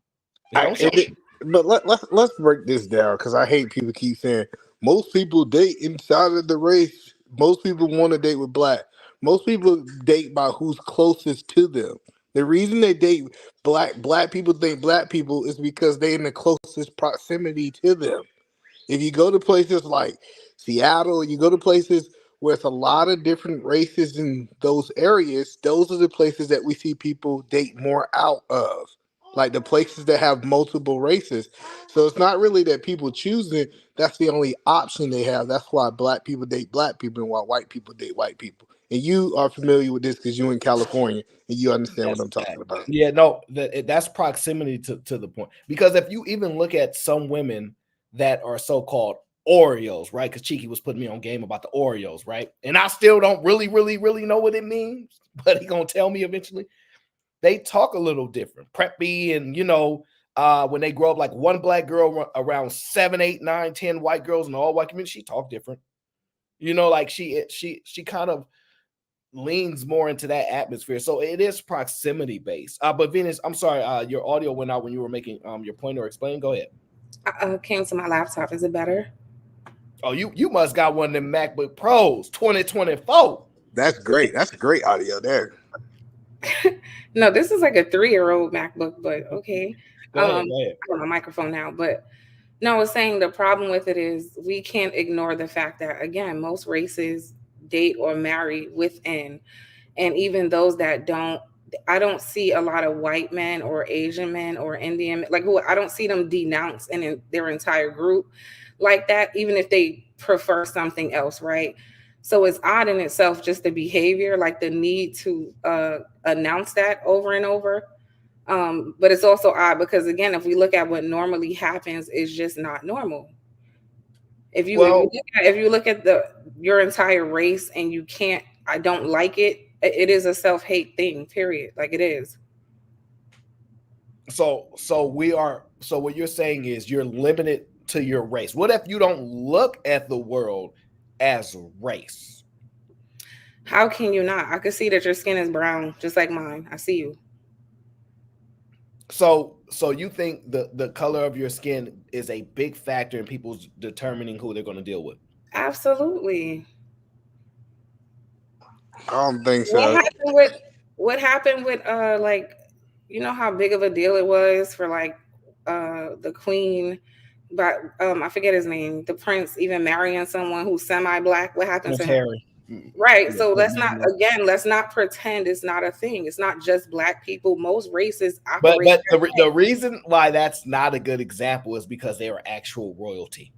Speaker 11: But let's break this down, because I hate people keep saying most people date inside of the race. Most people want to date with black. Most people date by who's closest to them. The reason they date black people think black people is because they in the closest proximity to them. If you go to places like Seattle, you go to places where it's a lot of different races in those areas, those are the places that we see people date more out of. Like the places that have multiple races. So it's not really that people choose it. That's the only option they have. That's why black people date black people and why white people date white people. And you are familiar with this because you're in California and you understand what I'm talking about.
Speaker 5: Yeah, no, that's proximity to the point. Because if you even look at some women that are so-called Oreos, right? Because Cheeky was putting me on game about the Oreos, right? And I still don't really know what it means, but he gonna tell me eventually. They talk a little different, preppy, and when they grow up, like one black girl around 7, 8, 9, 10 white girls in the all white community, she talk different. Like she kind of leans more into that atmosphere. So it is proximity based. But Venus, I'm sorry, your audio went out when you were making your point or explain. Go ahead.
Speaker 10: I came to my laptop. Is it better?
Speaker 5: Oh, you must got one of them MacBook Pros 2024.
Speaker 11: That's great. That's great audio there.
Speaker 10: No, this is like a 3-year-old MacBook, but okay.
Speaker 5: Go ahead.
Speaker 10: I have my microphone now, but no, I was saying the problem with it is we can't ignore the fact that, again, most races date or marry within, and even those that don't, I don't see a lot of white men or Asian men or Indian, like who I don't see them denounce in their entire group like that, even if they prefer something else, right? So it's odd in itself, just the behavior, like the need to announce that over and over. But it's also odd because, again, if we look at what normally happens, it's just not normal. If you look at your entire race and you can't, I don't like it. It is a self-hate thing, period. Like it is.
Speaker 5: So what you're saying is you're limited to your race. What if you don't look at the world as race?
Speaker 10: How can you not? I can see that your skin is brown, just like mine. I see you.
Speaker 5: So you think the color of your skin is a big factor in people's determining who they're going to deal with?
Speaker 10: Absolutely.
Speaker 11: I don't think so.
Speaker 10: What happened with like, you know how big of a deal it was for like the queen, but I forget his name, the prince even marrying someone who's semi-black. What happened to him?
Speaker 5: Harry.
Speaker 10: Right. So let's not pretend it's not a thing. It's not just black people. Most races operate.
Speaker 5: But the reason why that's not a good example is because they are actual royalty.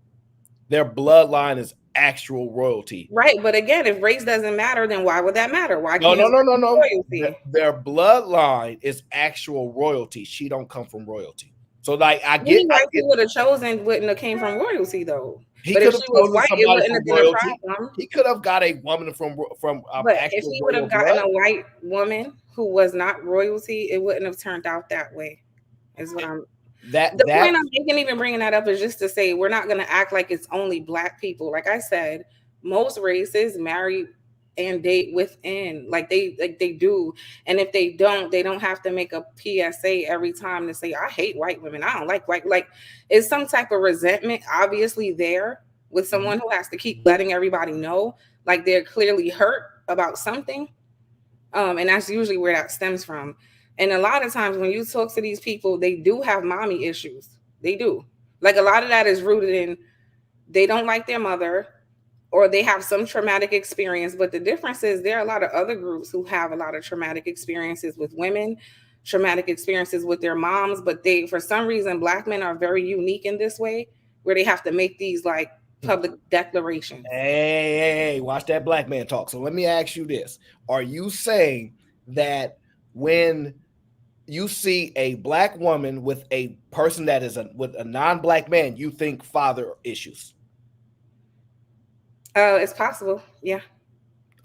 Speaker 5: Their bloodline is actual royalty.
Speaker 10: Right. But again, if race doesn't matter, then why would that matter? Why
Speaker 5: can't no. Their bloodline is actual royalty. She don't come from royalty. So like
Speaker 10: he would have chosen wouldn't have came from royalty though.
Speaker 5: But if she was white, it wouldn't have been a problem. He could have got a woman from
Speaker 10: but if he would have gotten a white woman who was not royalty, it wouldn't have turned out that way. Is what I'm the point I'm making, even bringing that up, is just to say we're not going to act like it's only black people. Like I said, most races marry and date within, like they do. And if they don't have to make a PSA every time to say, I hate white women, I don't like white. Like it's some type of resentment obviously there with someone who has to keep letting everybody know, like they're clearly hurt about something. And that's usually where that stems from. And a lot of times when you talk to these people, they do have mommy issues. They do. Like a lot of that is rooted in they don't like their mother or they have some traumatic experience. But the difference is there are a lot of other groups who have a lot of traumatic experiences with women, traumatic experiences with their moms. But they, for some reason, Black men are very unique in this way where they have to make these like public declarations.
Speaker 5: Hey, watch that Black man talk. So let me ask you this. Are you saying that when you see a Black woman with a person that is with a non-Black man, you think father issues?
Speaker 10: It's possible, yeah.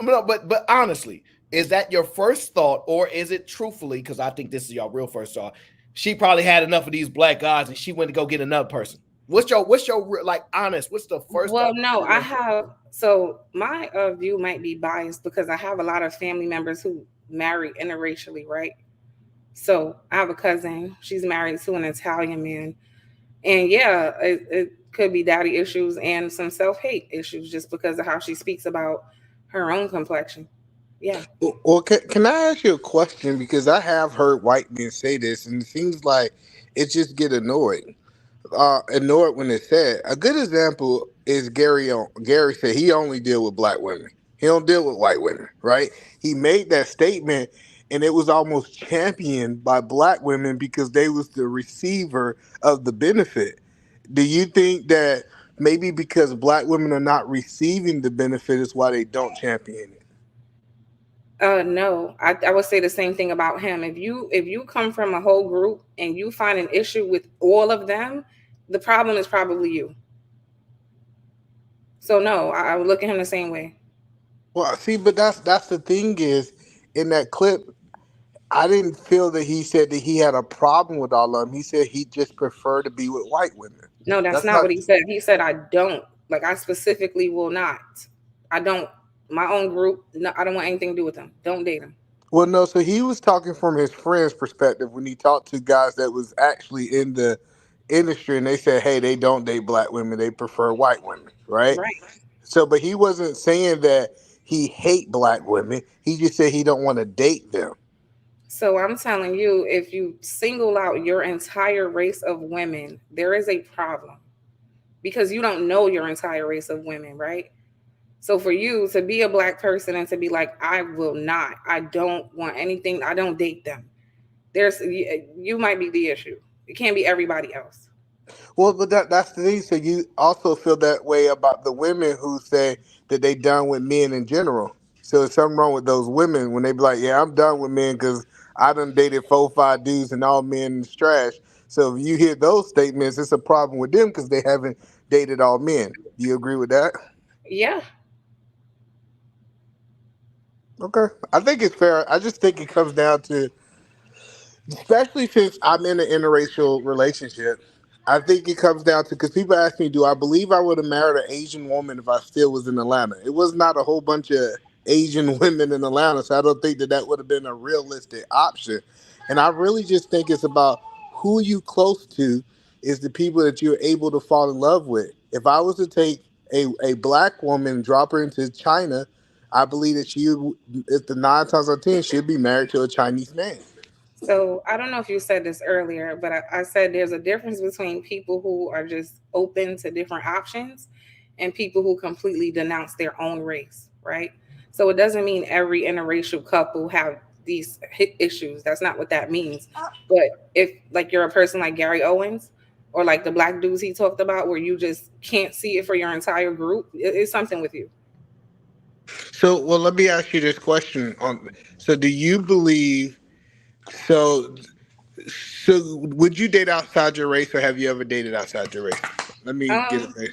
Speaker 5: No, but honestly, is that your first thought, or is it truthfully? Because I think this is your real first thought. She probably had enough of these Black guys, and she went to go get another person. What's your like honest? What's the first?
Speaker 10: Well, no, I have. So my view might be biased because I have a lot of family members who marry interracially, right? So I have a cousin. She's married to an Italian man, and yeah, it could be daddy issues and some self-hate issues just because of how she speaks about her own complexion. Yeah.
Speaker 11: Well, can I ask you a question? Because I have heard white men say this, and it seems like it just get annoyed when it's said. A good example is Gary. Gary said he only deal with Black women. He don't deal with white women, right? He made that statement, and it was almost championed by Black women because they was the receiver of the benefit. Do you think that maybe because Black women are not receiving the benefit is why they don't champion it?
Speaker 10: No, I would say the same thing about him. If you come from a whole group and you find an issue with all of them, the problem is probably you. So no, I would look at him the same way.
Speaker 11: Well, see, but that's the thing is, in that clip, I didn't feel that he said that he had a problem with all of them. He said he just preferred to be with white women.
Speaker 10: No, that's not what he said. He said I don't. Like I specifically will not. I don't. My own group. No, I don't want anything to do with them. Don't date them.
Speaker 11: Well, no, so he was talking from his friend's perspective when he talked to guys that was actually in the industry, and they said, hey, they don't date Black women, they prefer white women, right?
Speaker 10: Right.
Speaker 11: So, but he wasn't saying that he hate Black women. He just said he don't want to date them.
Speaker 10: So I'm telling you, if you single out your entire race of women, there is a problem because you don't know your entire race of women, right? So for you to be a Black person and to be like, I will not, I don't want anything, I don't date them. You might be the issue. It can't be everybody else.
Speaker 11: Well, but that's the thing. So you also feel that way about the women who say that they done with men in general. So there's something wrong with those women when they be like, yeah, I'm done with men because I done dated 4, 5 dudes and all men is trash. So if you hear those statements, it's a problem with them because they haven't dated all men. Do you agree with that?
Speaker 10: Yeah.
Speaker 11: Okay. I think it's fair. I just think it comes down to, especially since I'm in an interracial relationship, I think it comes down to, because people ask me, do I believe I would have married an Asian woman if I still was in Atlanta? It was not a whole bunch of Asian women in Atlanta, so I don't think that would have been a realistic option. And I really just think it's about who you close to is the people that you're able to fall in love with. If I was to take a Black woman and drop her into China, I believe that if the 9 times out of 10, she'd be married to a Chinese man.
Speaker 10: So I don't know if you said this earlier, but I said there's a difference between people who are just open to different options and people who completely denounce their own race, right? So it doesn't mean every interracial couple have these issues. That's not what that means. But if like you're a person like Gary Owens or like the Black dudes he talked about where you just can't see it for your entire group, it's something with you.
Speaker 11: So, well, let me ask you this question. So do you believe, so would you date outside your race, or have you ever dated outside your race? Let me get it there.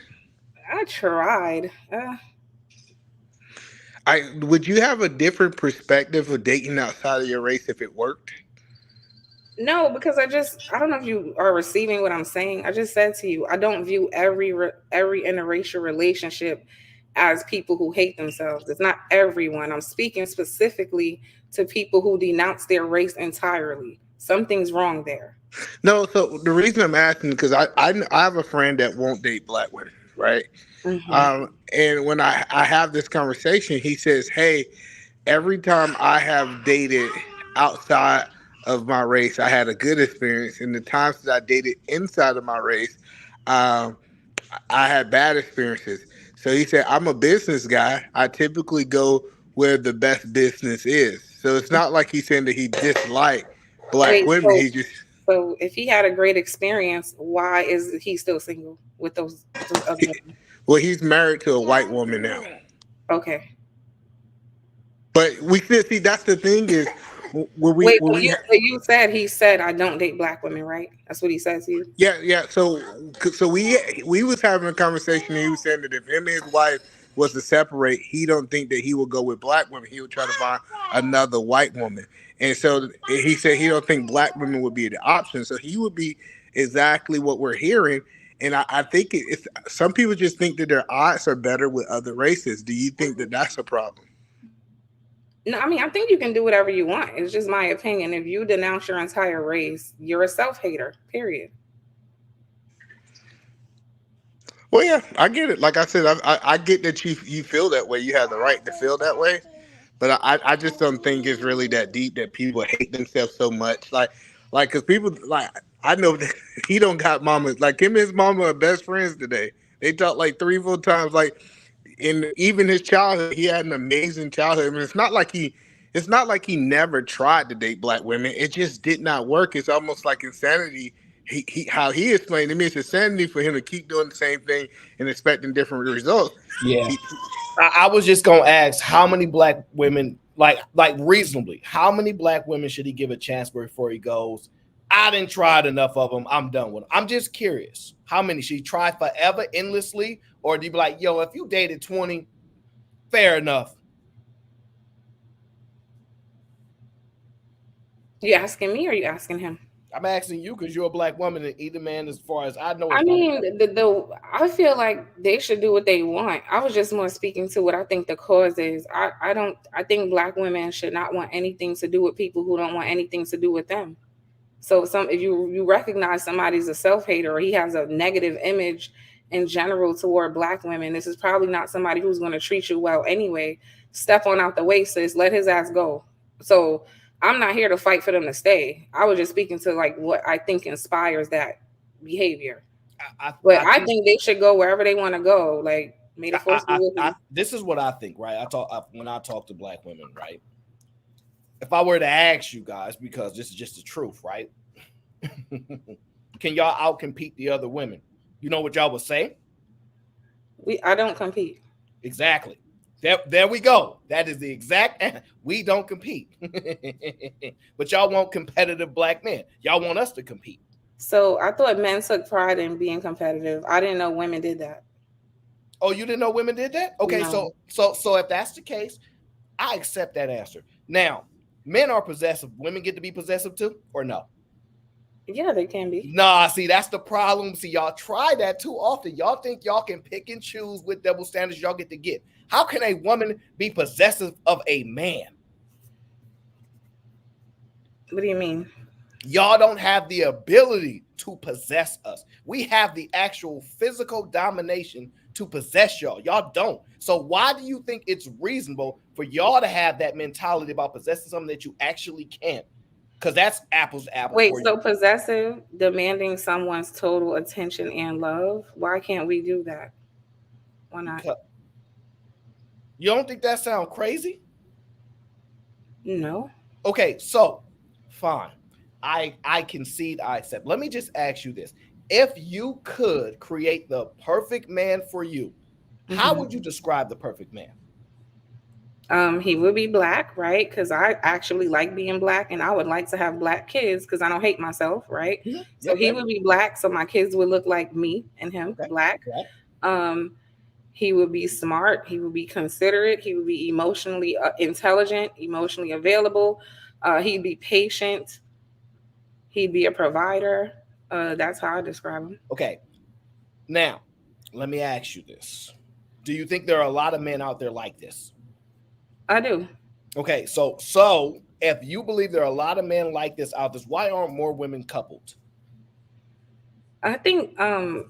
Speaker 10: I tried.
Speaker 11: Would you have a different perspective of dating outside of your race if it worked?
Speaker 10: No, because I don't know if you are receiving what I'm saying. I just said to you, I don't view every interracial relationship as people who hate themselves. It's not everyone. I'm speaking specifically to people who denounce their race entirely. Something's wrong there.
Speaker 11: No, so the reason I'm asking, because I have a friend that won't date Black women, right? Mm-hmm. And when I have this conversation, he says, hey, every time I have dated outside of my race, I had a good experience. In the times that I dated inside of my race, um, I had bad experiences. So he said, I'm a business guy. I typically go where the best business is. So it's not like he's saying that he disliked black
Speaker 10: Wait,
Speaker 11: women.
Speaker 10: so
Speaker 11: He just
Speaker 10: so if he had a great experience, why is he still single with those other women?
Speaker 11: well, he's married to a white woman now.
Speaker 10: Okay.
Speaker 11: But we still see that's the thing is when we
Speaker 10: Wait,
Speaker 11: when we
Speaker 10: but you said he said I don't date black women, right? That's what he says to you.
Speaker 11: yeah. So we was having a conversation. And he was saying that if him and his wife was to separate, he don't think that he would go with black women. He would try to find another white woman. And so he said he don't think black women would be the option. So he would be exactly what we're hearing. And I think it's some people just think that their odds are better with other races. Do you think that that's a problem?
Speaker 10: No, I mean, I think you can do whatever you want. It's just my opinion. If you denounce your entire race, you're a self-hater, period.
Speaker 11: Well, yeah, I get it. Like I said, I get that you feel that way. You have the right to feel that way. But I just don't think it's really that deep that people hate themselves so much. Like, cause people like I know that he don't got mamas. Like him and his mama are best friends today. They talk like 3-4 times. Like in even his childhood, he had an amazing childhood. I mean, it's not like he never tried to date black women. It just did not work. It's almost like insanity. How he explained to me, it's insanity for him to keep doing the same thing and expecting different results.
Speaker 5: Yeah. I was just gonna ask how many black women, like reasonably, how many black women should he give a chance before he goes, I didn't try enough of them, I'm done with them. I'm just curious. How many? Should he try forever, endlessly? Or do you be like, yo, if you dated 20, fair enough?
Speaker 10: You asking me or you asking him?
Speaker 5: I'm asking you because you're a black woman, and either man, as far as I know.
Speaker 10: I mean, I feel like they should do what they want. I was just more speaking to what I think the cause is. I think black women should not want anything to do with people who don't want anything to do with them. So if you recognize somebody's a self-hater or he has a negative image in general toward black women, this is probably not somebody who's going to treat you well anyway. Step on out the way, sis. Let his ass go. So I'm not here to fight for them to stay. I was just speaking to like what I think inspires that behavior. I think they should go wherever they want to go. Like, may the force be with them.
Speaker 5: This is what I think, right? When I talk to black women, right? If I were to ask you guys, because this is just the truth, right? Can y'all outcompete the other women? You know what y'all would say?
Speaker 10: I don't compete.
Speaker 5: Exactly. There we go. That is the exact. We don't compete. But y'all want competitive black men. Y'all want us to compete.
Speaker 10: So I thought men took pride in being competitive. I didn't know women did that.
Speaker 5: Oh, you didn't know women did that? Okay, no. So if that's the case, I accept that answer. Now, men are possessive. Women get to be possessive too, or no?
Speaker 10: Yeah, they can be.
Speaker 5: Nah, see, that's the problem. See, y'all try that too often. Y'all think y'all can pick and choose with double standards y'all get to get. How can a woman be possessive of a man?
Speaker 10: What do you mean?
Speaker 5: Y'all don't have the ability to possess us. We have the actual physical domination to possess y'all. Y'all don't. So why do you think it's reasonable for y'all to have that mentality about possessing something that you actually can't? Because that's apples to apples.
Speaker 10: Wait, so possessive, demanding someone's total attention and love. Why can't we do that? Why not?
Speaker 5: You don't think that sounds crazy?
Speaker 10: No.
Speaker 5: Okay, so fine. I concede, I accept. Let me just ask you this. If you could create the perfect man for you, how would you describe the perfect man?
Speaker 10: He would be black, right? Because I actually like being black and I would like to have black kids because I don't hate myself, right? Mm-hmm. So he would be black, so my kids would look like me and him, black. Okay. He would be smart. He would be considerate. He would be emotionally intelligent, emotionally available. He'd be patient. He'd be a provider. That's how I describe him.
Speaker 5: Okay. Now, let me ask you this. Do you think there are a lot of men out there like this?
Speaker 10: I do.
Speaker 5: Okay, so if you believe there are a lot of men like this out there, why aren't more women coupled?
Speaker 10: I think you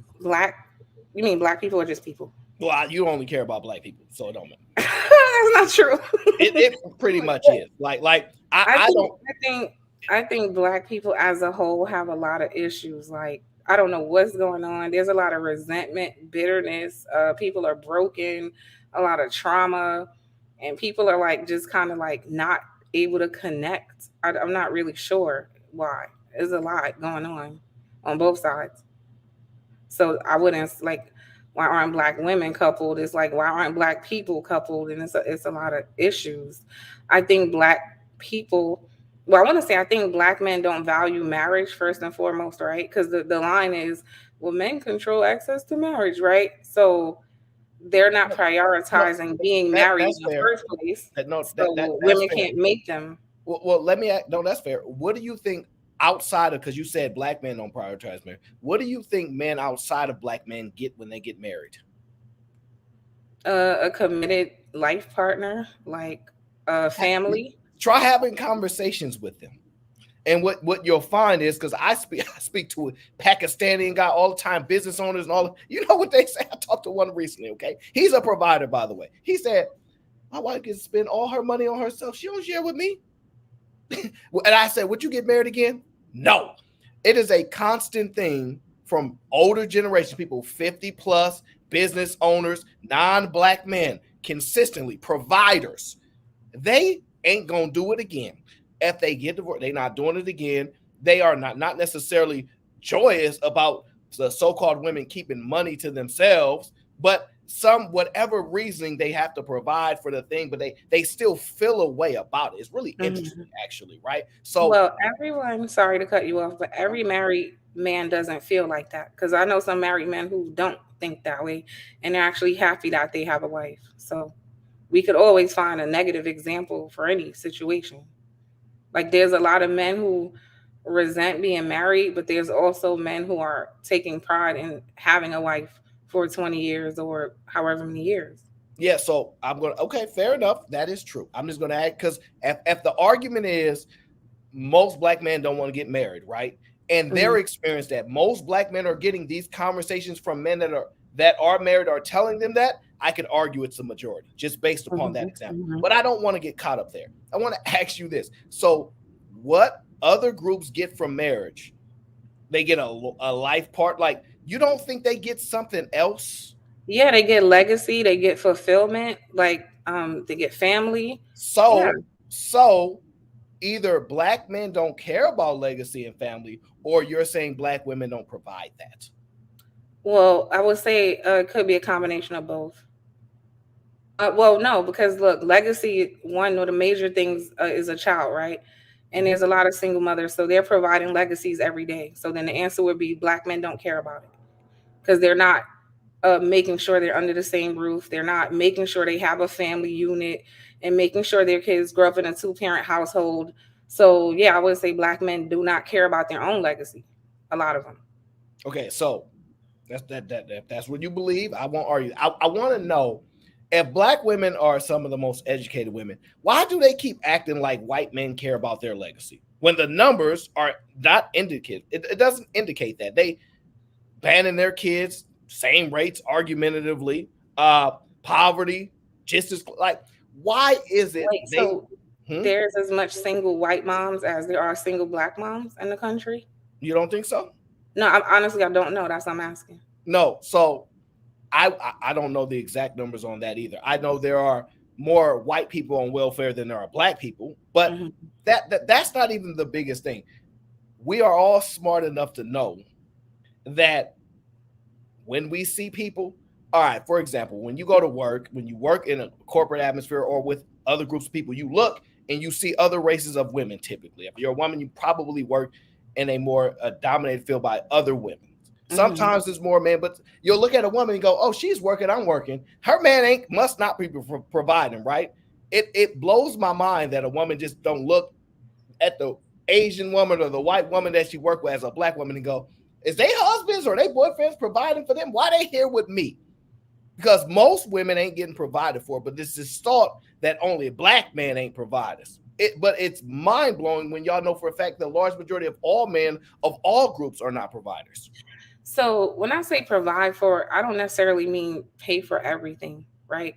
Speaker 10: mean black people or just people?
Speaker 5: Well, you only care about black people, so it don't matter.
Speaker 10: That's not true.
Speaker 5: It pretty much is. I think
Speaker 10: I think black people as a whole have a lot of issues. Like, I don't know what's going on. There's a lot of resentment, bitterness. People are broken, a lot of trauma, and people are like just kind of like not able to connect. I'm not really sure why. There's a lot going on both sides. So I wouldn't like why aren't black women coupled? It's like why aren't black people coupled? And it's a lot of issues. I think black people. Well, I want to say I think black men don't value marriage first and foremost, right? Because the line is, well, men control access to marriage, right? So they're not
Speaker 5: No,
Speaker 10: prioritizing being married
Speaker 5: that's
Speaker 10: in the
Speaker 5: fair.
Speaker 10: first place.
Speaker 5: No,
Speaker 10: So
Speaker 5: that's
Speaker 10: women
Speaker 5: fair.
Speaker 10: can't make them.
Speaker 5: Well, let me ask, no, that's fair. What do you think outside of, because you said black men don't prioritize marriage? What do you think men outside of black men get when they get married?
Speaker 10: A committed life partner, like a family.
Speaker 5: Try having conversations with them. And what you'll find is, because I speak to a Pakistani guy all the time, business owners and all. You know what they say? I talked to one recently. Okay, he's a provider, by the way. He said, "My wife can spend all her money on herself. She don't share with me." And I said, "Would you get married again?" No. It is a constant thing from older generation people, 50 plus, business owners, non-black men, consistently providers. They ain't gonna do it again. If they get divorced, they're not doing it again. They are not necessarily joyous about the so-called women keeping money to themselves, but some whatever reasoning they have to provide for the thing, but they still feel a way about it. It's really interesting, actually, right? So,
Speaker 10: well, everyone, sorry to cut you off, but every married man doesn't feel like that. Because I know some married men who don't think that way, and they're actually happy that they have a wife. So we could always find a negative example for any situation. Like there's a lot of men who resent being married, but there's also men who are taking pride in having a wife for 20 years or however many years.
Speaker 5: yeah, so I'm going to, okay, fair enough. That is true. I'm just going to add, because if the argument is most black men don't want to get married, right? And their experience that most black men are getting these conversations from men that are married are telling them that, I could argue it's the majority just based upon that example. But I don't want to get caught up there. I want to ask you this. So what other groups get from marriage? They get a life part. Like, you don't think they get something else?
Speaker 10: Yeah, they get legacy, they get fulfillment, like they get family. Yeah.
Speaker 5: So either black men don't care about legacy and family, or you're saying black women don't provide that.
Speaker 10: Well, I would say it could be a combination of both. Well, no, because look, legacy, one of the major things is a child, right? And there's a lot of single mothers, so they're providing legacies every day. So then the answer would be black men don't care about it because they're not making sure they're under the same roof. They're not making sure they have a family unit and making sure their kids grow up in a two-parent household. So yeah, I would say black men do not care about their own legacy. A lot of them.
Speaker 5: Okay, so that's what you believe. I won't argue. I want to know, if black women are some of the most educated women, why do they keep acting like white men care about their legacy when the numbers are not indicate? It doesn't indicate that they banning their kids, same rates, argumentatively, poverty, just as like. Why is it?
Speaker 10: Wait, so there's as much single white moms as there are single black moms in the country?
Speaker 5: You don't think so?
Speaker 10: No, honestly, I don't know. That's what I'm asking.
Speaker 5: No, so I don't know the exact numbers on that either. I know there are more white people on welfare than there are black people, but that's not even the biggest thing. We are all smart enough to know that when we see people, all right, for example, when you go to work, when you work in a corporate atmosphere or with other groups of people, you look and you see other races of women. Typically, if you're a woman, you probably work in a more dominated field by other women. Sometimes there's more men, but you'll look at a woman and go, "Oh, she's working, I'm working. Her man must not be providing, right?" It blows my mind that a woman just don't look at the Asian woman or the white woman that she worked with as a black woman and go, "Is they husbands or they boyfriends providing for them? Why they here with me?" Because most women ain't getting provided for, but this is thought that only black men ain't providers. But it's mind blowing when y'all know for a fact the large majority of all men of all groups are not providers.
Speaker 10: So when I say provide for, I don't necessarily mean pay for everything, right?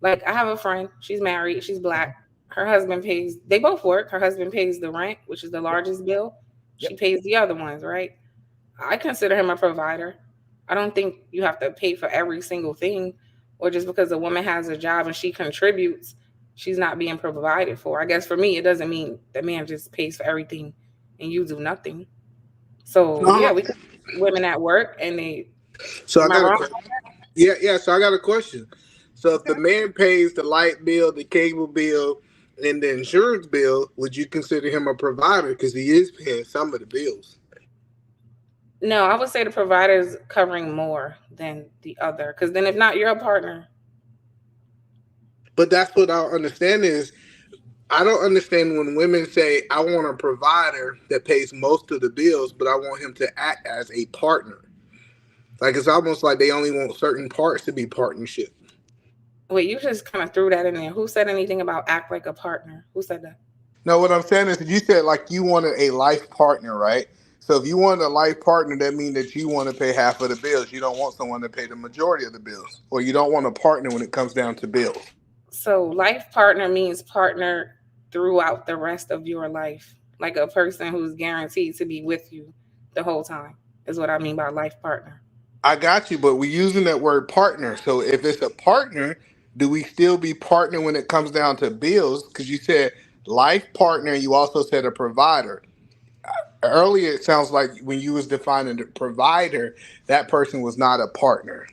Speaker 10: Like I have a friend, she's married, she's black. Her husband pays. They both work. Her husband pays the rent, which is the largest bill. She pays the other ones, right? I consider him a provider. I don't think you have to pay for every single thing, or just because a woman has a job and she contributes, she's not being provided for. I guess for me, it doesn't mean the man just pays for everything and you do nothing. So yeah, we could women at work and they.
Speaker 11: So I
Speaker 10: Am I
Speaker 11: got a
Speaker 10: wrong?
Speaker 11: question. Yeah. So I got a question. So if the man pays the light bill, the cable bill, and the insurance bill, would you consider him a provider because he is paying some of the bills?
Speaker 10: No, I would say the provider is covering more than the other. Because then, if not, you're a partner.
Speaker 11: But that's what I understand is I don't understand when women say I want a provider that pays most of the bills, but I want him to act as a partner. Like it's almost like they only want certain parts to be partnership.
Speaker 10: Wait, you just kind of threw that in there. Who said anything about act like a partner? Who said that?
Speaker 11: No, what I'm saying is you said like you wanted a life partner, right? So if you want a life partner, that means that you want to pay half of the bills. You don't want someone to pay the majority of the bills. Or you don't want a partner when it comes down to bills.
Speaker 10: So, life partner means partner throughout the rest of your life, like a person who's guaranteed to be with you the whole time, is what I mean by life partner.
Speaker 11: I got you, but we're using that word partner. So if it's a partner, do we still be partner when it comes down to bills? Because you said life partner, you also said a provider. Earlier, it sounds like when you was defining the provider, that person was not a partner.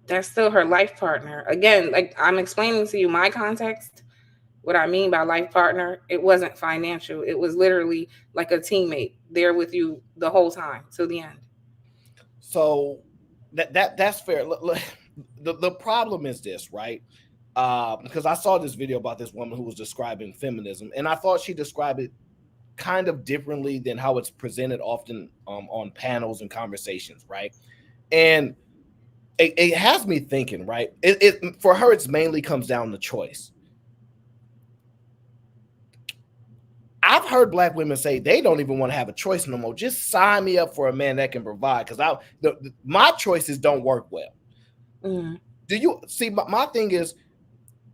Speaker 10: That's still her life partner. Again, like I'm explaining to you my context, what I mean by life partner, it wasn't financial. It was literally like a teammate there with you the whole time till the end.
Speaker 5: So that's fair. The problem is this, right? Because I saw this video about this woman who was describing feminism, and I thought she described it kind of differently than how it's presented often on panels and conversations, right? And it has me thinking, right? It for her, it's mainly comes down to choice. I've heard Black women say they don't even want to have a choice no more. Just sign me up for a man that can provide, because my choices don't work well.
Speaker 10: Mm-hmm.
Speaker 5: Do you see? My thing is,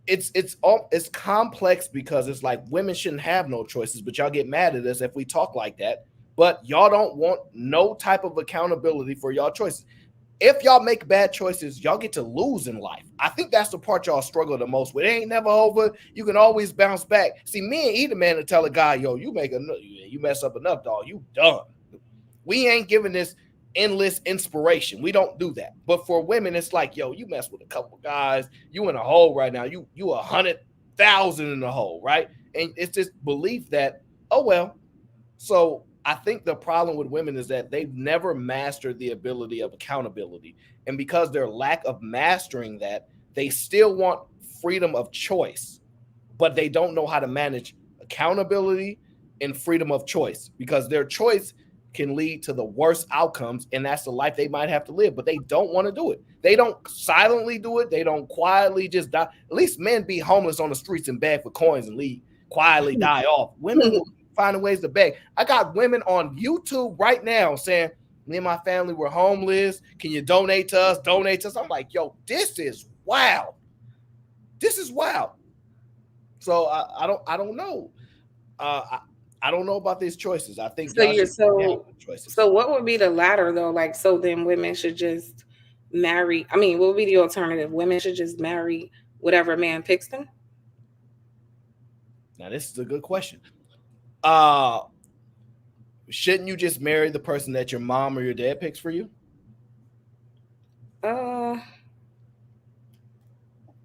Speaker 5: it's complex because it's like women shouldn't have no choices, but y'all get mad at us if we talk like that. But y'all don't want no type of accountability for y'all choices. If y'all make bad choices, y'all get to lose in life. I think that's the part y'all struggle the most with. It ain't never over. You can always bounce back. See, me and Eda Man to tell a guy, yo, you mess up enough, dog. You done. We ain't giving this endless inspiration. We don't do that. But for women, it's like, yo, you mess with a couple guys, you in a hole right now. You 100,000 in the hole, right? And it's this belief that, oh well. So I think the problem with women is that they've never mastered the ability of accountability. And because their lack of mastering that, they still want freedom of choice, but they don't know how to manage accountability and freedom of choice, because their choice can lead to the worst outcomes, and that's the life they might have to live, but they don't want to do it. They don't silently do it. They don't quietly just die. At least men be homeless on the streets and beg for coins and quietly die off. Women will finding ways to beg. I got women on YouTube right now saying, me and my family were homeless. Can you donate to us? Donate to us. I'm like, yo, this is wild. This is wild. So I don't know. I don't know about these choices. I think
Speaker 10: so what would be the latter though? Like, so then women should just marry. I mean, what would be the alternative? Women should just marry whatever man picks them.
Speaker 5: Now this is a good question. Shouldn't you just marry the person that your mom or your dad picks for you?
Speaker 10: I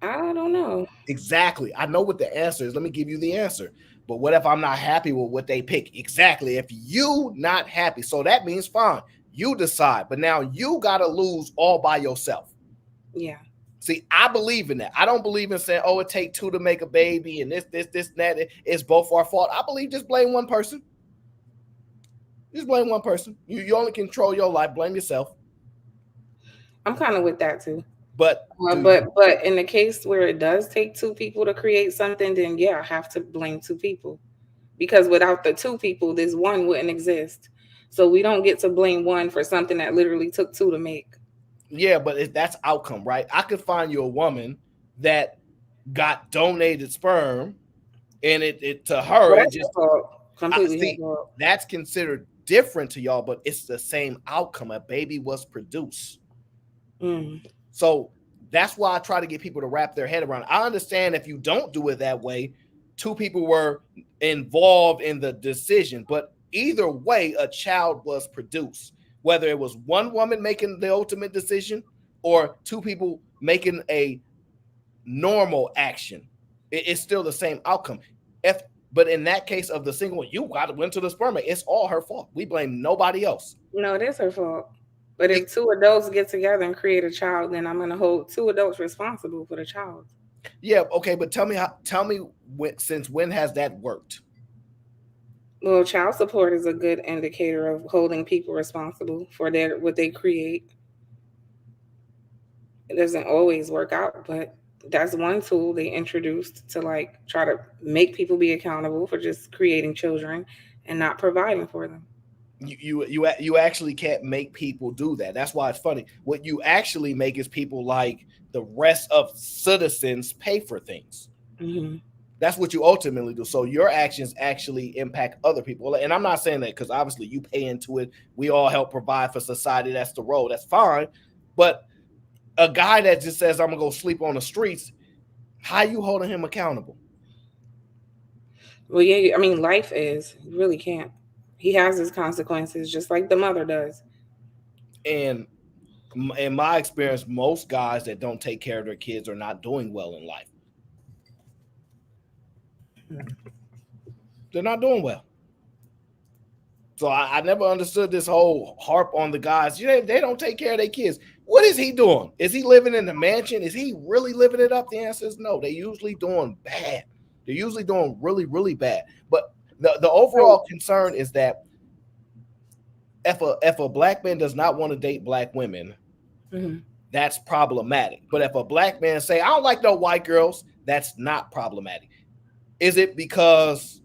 Speaker 10: don't know.
Speaker 5: Exactly. I know what the answer is. Let me give you the answer. But what if I'm not happy with what they pick? Exactly. If you not happy, so that means fine. You decide. But now you got to lose all by yourself.
Speaker 10: Yeah.
Speaker 5: See, I believe in that. I don't believe in saying, oh, it take two to make a baby and this, and that. It's both our fault. I believe just blame one person. Just blame one person. You only control your life. Blame yourself.
Speaker 10: I'm kind of with that too.
Speaker 5: But
Speaker 10: in the case where it does take two people to create something, then yeah, I have to blame two people, because without the two people, this one wouldn't exist. So we don't get to blame one for something that literally took two to make.
Speaker 5: Yeah, but that's outcome, right? I could find you a woman that got donated sperm, and it to her,
Speaker 10: Well,
Speaker 5: it
Speaker 10: that's
Speaker 5: just
Speaker 10: her fault.
Speaker 5: I
Speaker 10: Completely her
Speaker 5: see
Speaker 10: fault.
Speaker 5: that's considered different to y'all, but it's the same outcome. A baby was produced. So that's why I try to get people to wrap their head around. I understand if you don't do it that way, two people were involved in the decision, but either way, a child was produced. Whether it was one woman making the ultimate decision or two people making a normal action, it's still the same outcome. But in that case of the single one, you went to the sperm bank. It's all her fault. We blame nobody else.
Speaker 10: No, it is her fault. But if two adults get together and create a child, then I'm going to hold two adults responsible for the child.
Speaker 5: Yeah, okay, but tell me since when has that worked?
Speaker 10: Well, child support is a good indicator of holding people responsible for what they create. It doesn't always work out, but that's one tool they introduced to like try to make people be accountable for just creating children and not providing for them.
Speaker 5: You actually can't make people do that. That's why it's funny. What you actually make is people like the rest of citizens pay for things.
Speaker 10: Mm-hmm.
Speaker 5: That's what you ultimately do. So your actions actually impact other people. And I'm not saying that because obviously you pay into it. We all help provide for society. That's the role. That's fine. But a guy that just says, I'm going to go sleep on the streets, how you holding him accountable?
Speaker 10: Well, yeah, I mean, life is. You really can't. He has his consequences just like the mother does.
Speaker 5: And in my experience, most guys that don't take care of their kids are not doing well in life. They're not doing well. So I never understood this whole harp on the guys. They don't take care of their kids. What is he doing? Is he living in the mansion? Is he really living it up? The answer is no. They're usually doing bad. They're usually doing really, really bad. But the overall concern is that if a black man does not want to date black women, that's problematic. But if a black man say, I don't like no white girls, that's not problematic. Is it because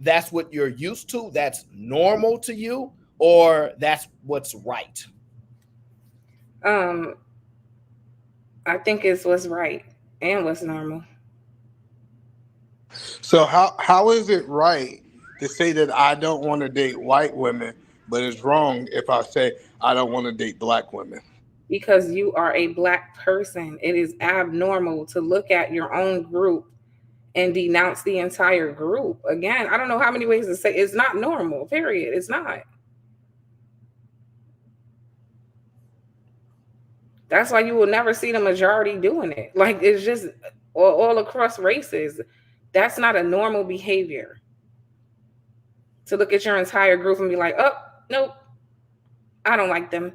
Speaker 5: that's what you're used to, that's normal to you, or that's what's right?
Speaker 10: I think it's what's right and what's normal.
Speaker 11: So how is it right to say that I don't want to date white women, but it's wrong if I say I don't want to date black women?
Speaker 10: Because you are a black person. It is abnormal to look at your own group and denounce the entire group. Again, I don't know how many ways to say it's not normal, period. It's not. That's why you will never see the majority doing it. Like, it's just all across races. That's not a normal behavior. To look at your entire group and be like, oh, nope, I don't like them.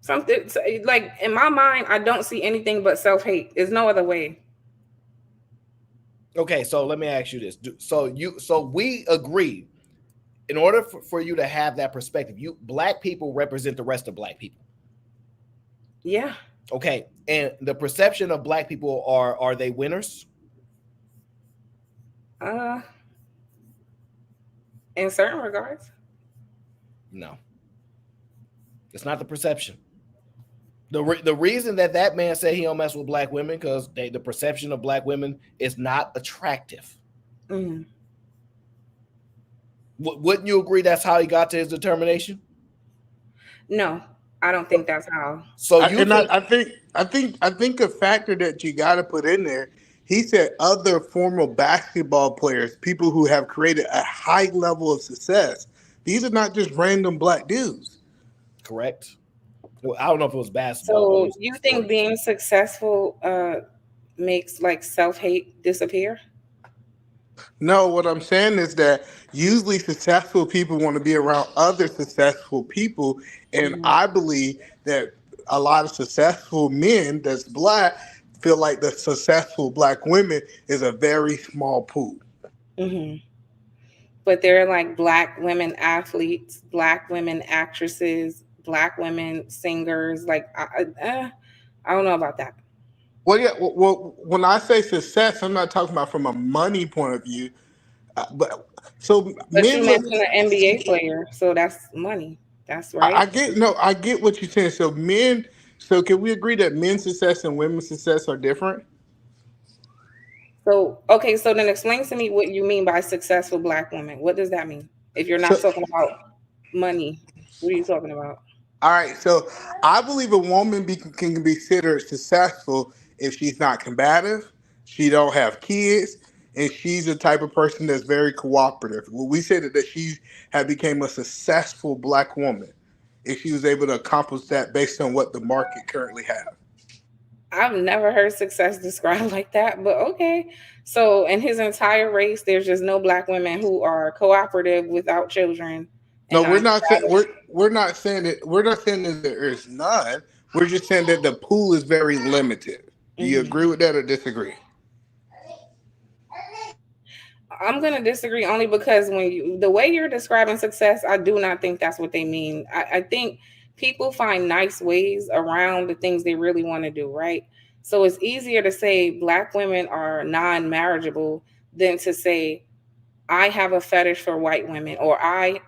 Speaker 10: Something like in my mind, I don't see anything but self-hate. There's no other way.
Speaker 5: Okay, so let me ask you this. So we agree, in order for you to have that perspective, black people represent the rest of black people.
Speaker 10: Yeah.
Speaker 5: Okay, and the perception of black people are they winners?
Speaker 10: In certain regards.
Speaker 5: No. It's not the perception. The reason that man said he don't mess with black women because the perception of black women is not attractive.
Speaker 10: Mm-hmm.
Speaker 5: Wouldn't you agree that's how he got to his determination?
Speaker 10: No, I don't think that's how.
Speaker 11: So I think a factor that you got to put in there. He said other former basketball players, people who have created a high level of success. These are not just random black dudes.
Speaker 5: Correct. Well, I don't know if it was basketball.
Speaker 10: So you think being successful makes like self-hate disappear?
Speaker 11: No, what I'm saying is that usually successful people want to be around other successful people. And I believe that a lot of successful men that's black feel like the successful black women is a very small pool.
Speaker 10: Mm-hmm. But there are like black women athletes, black women actresses, black women singers. Like, I don't know about that.
Speaker 11: Well, yeah. Well, when I say success, I'm not talking about from a money point of view. But you
Speaker 10: mentioned an NBA player, so that's money. That's right.
Speaker 11: I get what you're saying. So men. So can we agree that men's success and women's success are different?
Speaker 10: So, okay, so then explain to me what you mean by successful black woman. What does that mean? If you're not talking about money, what are you talking about?
Speaker 11: All right, so I believe a woman can be considered successful if she's not combative, she don't have kids, and she's the type of person that's very cooperative. Well, we said that she had became a successful black woman if she was able to accomplish that based on what the market currently has.
Speaker 10: I've never heard success described like that, but okay. So in his entire race, there's just no black women who are cooperative without children.
Speaker 11: No, we're not saying we're not saying that there is none. We're just saying that the pool is very limited. Do you agree with that or disagree?
Speaker 10: I'm gonna disagree only because the way you're describing success, I do not think that's what they mean. I think people find nice ways around the things they really want to do, right? So it's easier to say black women are non-marriageable than to say I have a fetish for white women or I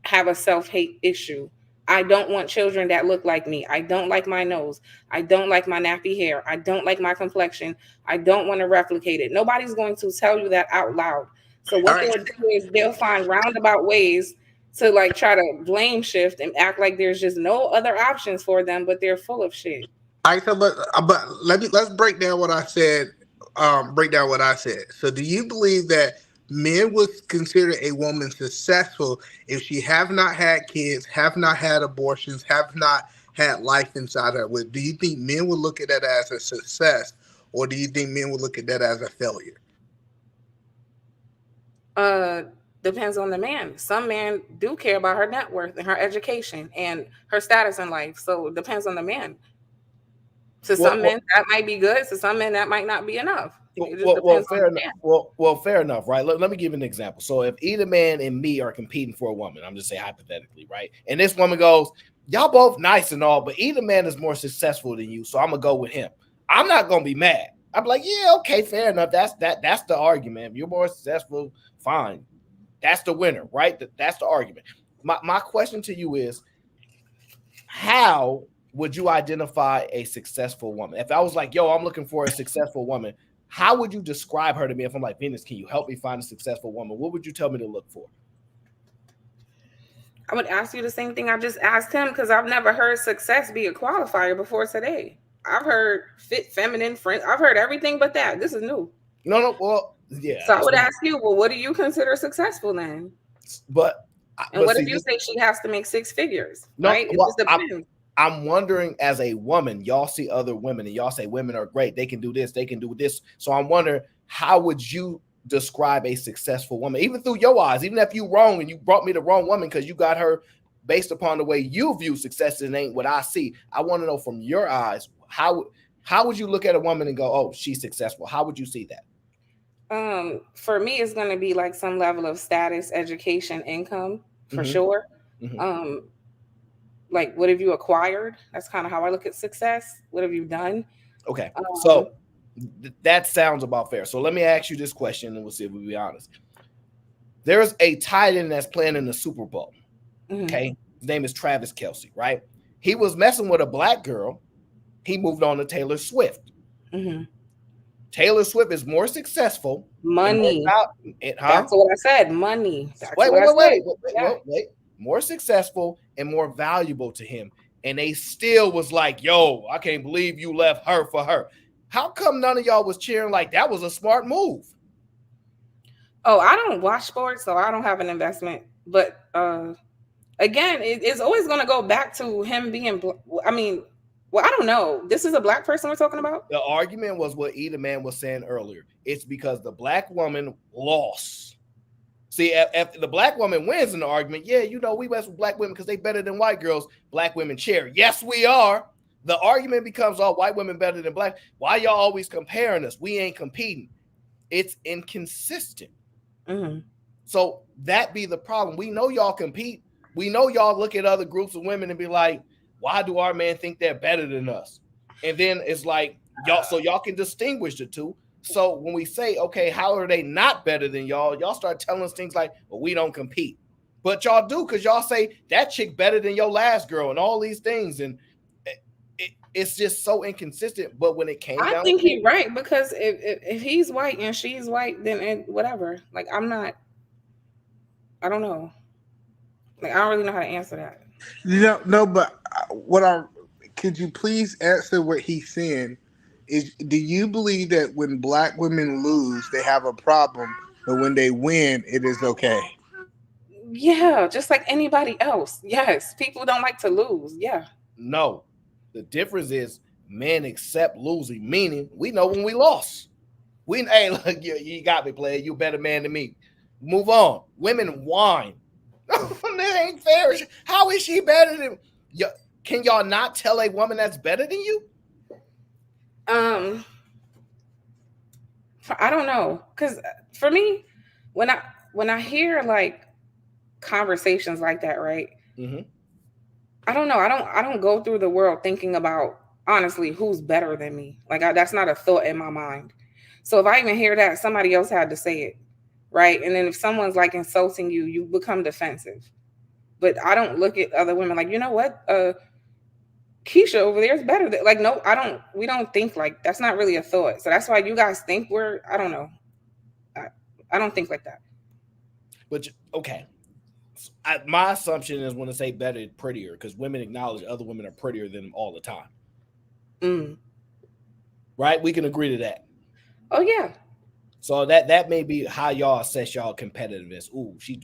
Speaker 10: have a self-hate issue. I don't want children that look like me. I don't like my nose. I don't like my nappy hair. I don't like my complexion. I don't want to replicate it. Nobody's going to tell you that out loud. So what they'll do is they'll find roundabout ways to like try to blame shift and act like there's just no other options for them, but they're full of shit.
Speaker 11: All right, so but let's break down what I said. So do you believe that men would consider a woman successful if she have not had kids, have not had abortions, have not had life inside her? Do you think men would look at that as a success, or do you think men would look at that as a failure?
Speaker 10: Depends on the man. Some men do care about her net worth and her education and her status in life. So it depends on the man. To some men, that might be good. To some men, that might not be enough.
Speaker 5: Fair enough, right? Let me give you an example. So if either man and me are competing for a woman, I'm just saying hypothetically, right? And this woman goes, y'all both nice and all, but either man is more successful than you, so I'm gonna go with him. I'm not gonna be mad. I'm like, yeah, okay, fair enough. That's the argument. If you're more successful, fine. That's the winner, right? That's the argument. My question to you is, how would you identify a successful woman? If I was like, yo, I'm looking for a successful woman, how would you describe her to me? If I'm like, Venus, can you help me find a successful woman? What would you tell me to look for?
Speaker 10: I would ask you the same thing I just asked him, because I've never heard success be a qualifier before today. I've heard fit, feminine, friend. I've heard everything but that. This is new.
Speaker 5: No, well, yeah.
Speaker 10: So I would ask you, well, what do you consider successful then?
Speaker 5: What
Speaker 10: if you say she has to make six figures? No, right? It just depends.
Speaker 5: I'm wondering, as a woman, y'all see other women and y'all say women are great. They can do this. They can do this. So I'm wondering, how would you describe a successful woman, even through your eyes, even if you wrong and you brought me the wrong woman because you got her based upon the way you view success and ain't what I see. I want to know from your eyes, how would you look at a woman and go, oh, she's successful? How would you see that?
Speaker 10: For me, it's going to be like some level of status, education, income, for sure. Mm-hmm. Like, what have you acquired? That's kind of how I look at success. What have you done?
Speaker 5: Okay. So that sounds about fair. So let me ask you this question and we'll see if we'll be honest. There's a tight end that's playing in the Super Bowl. Mm-hmm. Okay. His name is Travis Kelce, right? He was messing with a black girl. He moved on to Taylor Swift. Mm-hmm. Taylor Swift is more successful.
Speaker 10: Money. That's what I said. Money.
Speaker 5: Wait. More successful and more valuable to him. And they still was like, yo, I can't believe you left her for her. How come none of y'all was cheering like that was a smart move?
Speaker 10: Oh, I don't watch sports, so I don't have an investment. But again, it's always going to go back to him being, I don't know. This is a black person we're talking about?
Speaker 5: The argument was what either man was saying earlier. It's because the black woman lost. See, if the black woman wins in the argument, yeah, we mess with black women because they better than white girls. Black women cheer. Yes, we are. The argument becomes, oh, white women better than black. Why y'all always comparing us? We ain't competing. It's inconsistent. Mm-hmm. So that be the problem. We know y'all compete. We know y'all look at other groups of women and be like, why do our men think they're better than us? And then it's like, y'all can distinguish the two. So when we say, okay, how are they not better than y'all? Y'all start telling us things like, well, we don't compete. But y'all do, because y'all say that chick better than your last girl and all these things. And it's just so inconsistent. But when it came
Speaker 10: I
Speaker 5: down,
Speaker 10: think he's right, because if he's white and she's white, then whatever. Like, I don't know. Like, I don't really know how to answer that.
Speaker 11: No, but could you please answer what he's saying? Do you believe that when black women lose, they have a problem, but when they win, it is okay?
Speaker 10: Yeah, just like anybody else. Yes, people don't like to lose. Yeah.
Speaker 5: No, the difference is men accept losing, meaning we know when we lost. Hey, look, you got me, player. You a better man than me. Move on. Women whine. That ain't fair. How is she better than you? Can y'all not tell a woman that's better than you?
Speaker 10: I don't know, because for me, when I hear like conversations like that, right?
Speaker 5: Mm-hmm.
Speaker 10: I don't know. I don't go through the world thinking about, honestly, who's better than me. Like, that's not a thought in my mind. So if I even hear that, somebody else had to say it, right? And then if someone's like insulting you, you become defensive. But I don't look at other women like, you know what? Keisha over there is better than, like, no, we don't think like, that's not really a thought. So that's why you guys think I don't know. I don't think like that.
Speaker 5: But okay. My assumption is when I say better, prettier, because women acknowledge other women are prettier than them all the time.
Speaker 10: Mm.
Speaker 5: Right? We can agree to that.
Speaker 10: Oh yeah.
Speaker 5: So that may be how y'all assess y'all competitiveness. Ooh, she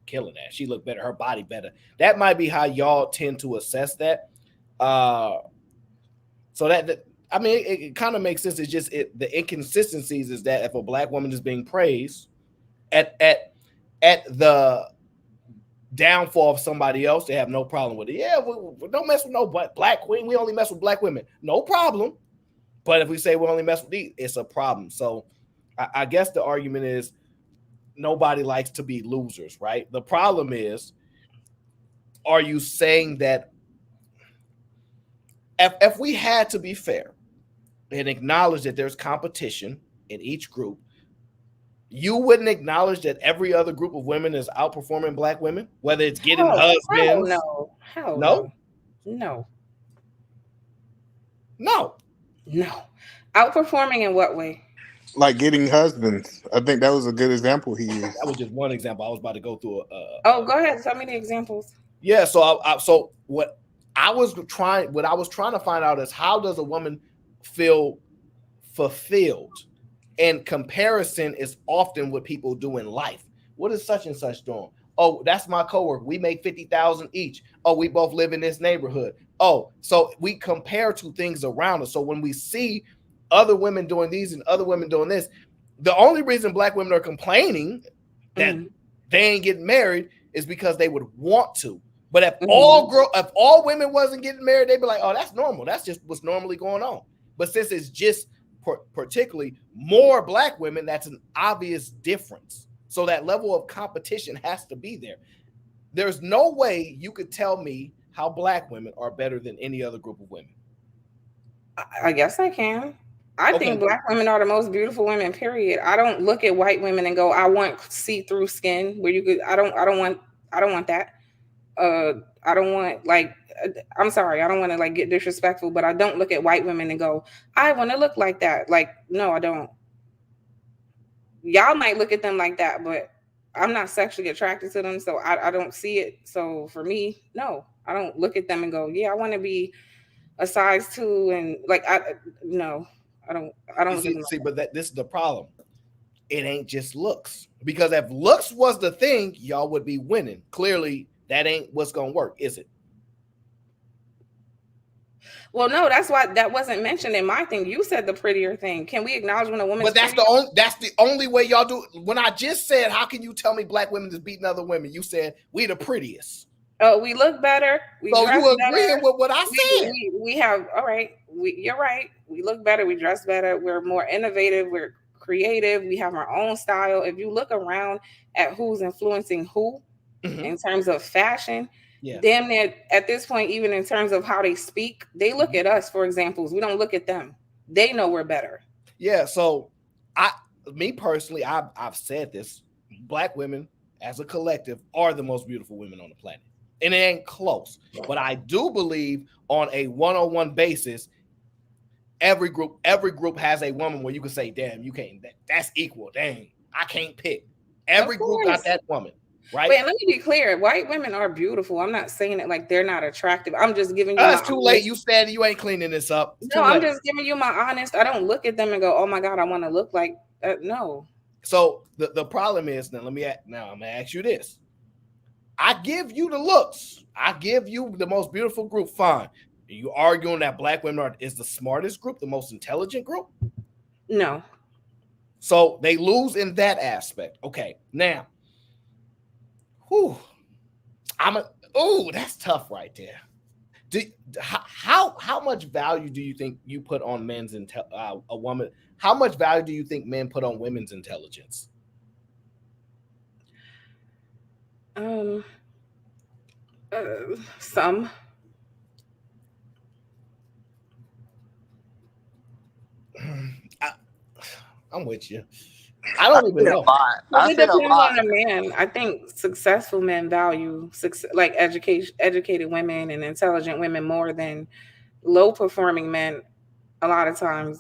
Speaker 5: killing that. She look better. Her body better. That might be how y'all tend to assess that. So that I mean, it kind of makes sense. It's just the inconsistencies is that if a black woman is being praised at the downfall of somebody else, they have no problem with it. Yeah, we don't mess with no black queen. We only mess with black women. No problem. But if we say we only mess with these, it's a problem. So I guess the argument is nobody likes to be losers, right? The problem is, are you saying that if we had to be fair and acknowledge that there's competition in each group, you wouldn't acknowledge that every other group of women is outperforming black women, whether it's getting husbands?
Speaker 10: No. Outperforming in what way?
Speaker 11: Like getting husbands. I think that was a good example he used.
Speaker 5: That was just one example. I was about to go through
Speaker 10: go ahead. Tell me the examples.
Speaker 5: Yeah. So what I was trying to find out is, how does a woman feel fulfilled? And comparison is often what people do in life. What is such and such doing? Oh, that's my coworker. We make $50,000 each. Oh, we both live in this neighborhood. Oh, so we compare to things around us. So when we see other women doing these and other women doing this, the only reason black women are complaining that they ain't getting married is because they would want to. But if all women wasn't getting married, they'd be like, oh, that's normal. That's just what's normally going on. But since it's just particularly more black women, that's an obvious difference. So that level of competition has to be there. There's no way you could tell me how black women are better than any other group of women.
Speaker 10: I guess I can. I think black women are the most beautiful women, period. I don't look at white women and go, I want see-through skin where you could, I don't want that. I don't want, like, I'm sorry, I don't want to like get disrespectful, but I don't look at white women and go, I want to look like that. Like, no, I don't. Y'all might look at them like that, but I'm not sexually attracted to them, so I don't see it. So for me, no, I don't look at them and go, yeah, I want to be a size 2, and like, I don't
Speaker 5: see, but this is the problem. It ain't just looks, because if looks was the thing, y'all would be winning. Clearly, that ain't what's gonna work, is it?
Speaker 10: Well, no, that's why that wasn't mentioned in my thing. You said the prettier thing. Can we acknowledge when a woman?
Speaker 5: But that's the only way y'all do. When I just said, how can you tell me black women is beating other women? You said we the prettiest.
Speaker 10: Oh, we look better.
Speaker 5: So you agreeing with what I said?
Speaker 10: We have, all right. You're right. We look better. We dress better. We're more innovative. We're creative. We have our own style. If you look around at who's influencing who in terms of fashion, damn near at this point, even in terms of how they speak, they look at us for examples. We don't look at them. They know we're better.
Speaker 5: Yeah. So me personally, I've said this: black women as a collective are the most beautiful women on the planet. And it ain't close. But I do believe on a one-on-one basis, every group has a woman where you can say, damn, you can't, that's equal. Dang, I can't pick. Every group got that woman, right?
Speaker 10: Wait, let me be clear. White women are beautiful. I'm not saying it like they're not attractive. I'm just giving you
Speaker 5: It's too late. You said you ain't cleaning this up.
Speaker 10: No, I'm just giving you my honest. I don't look at them and go, oh my God, I want to look like no.
Speaker 5: So the problem is, now I'm gonna ask you this. I give you the looks. I give you the most beautiful group. Fine. Are you arguing that black women is the smartest group, the most intelligent group?
Speaker 10: No.
Speaker 5: So they lose in that aspect. Okay. Now, that's tough right there. How much value do you think you put on men's a woman? How much value do you think men put on women's intelligence?
Speaker 10: Some.
Speaker 5: I'm with you. I don't even know.
Speaker 10: It depends on the man. I think successful men value like educated women and intelligent women more than low performing men. A lot of times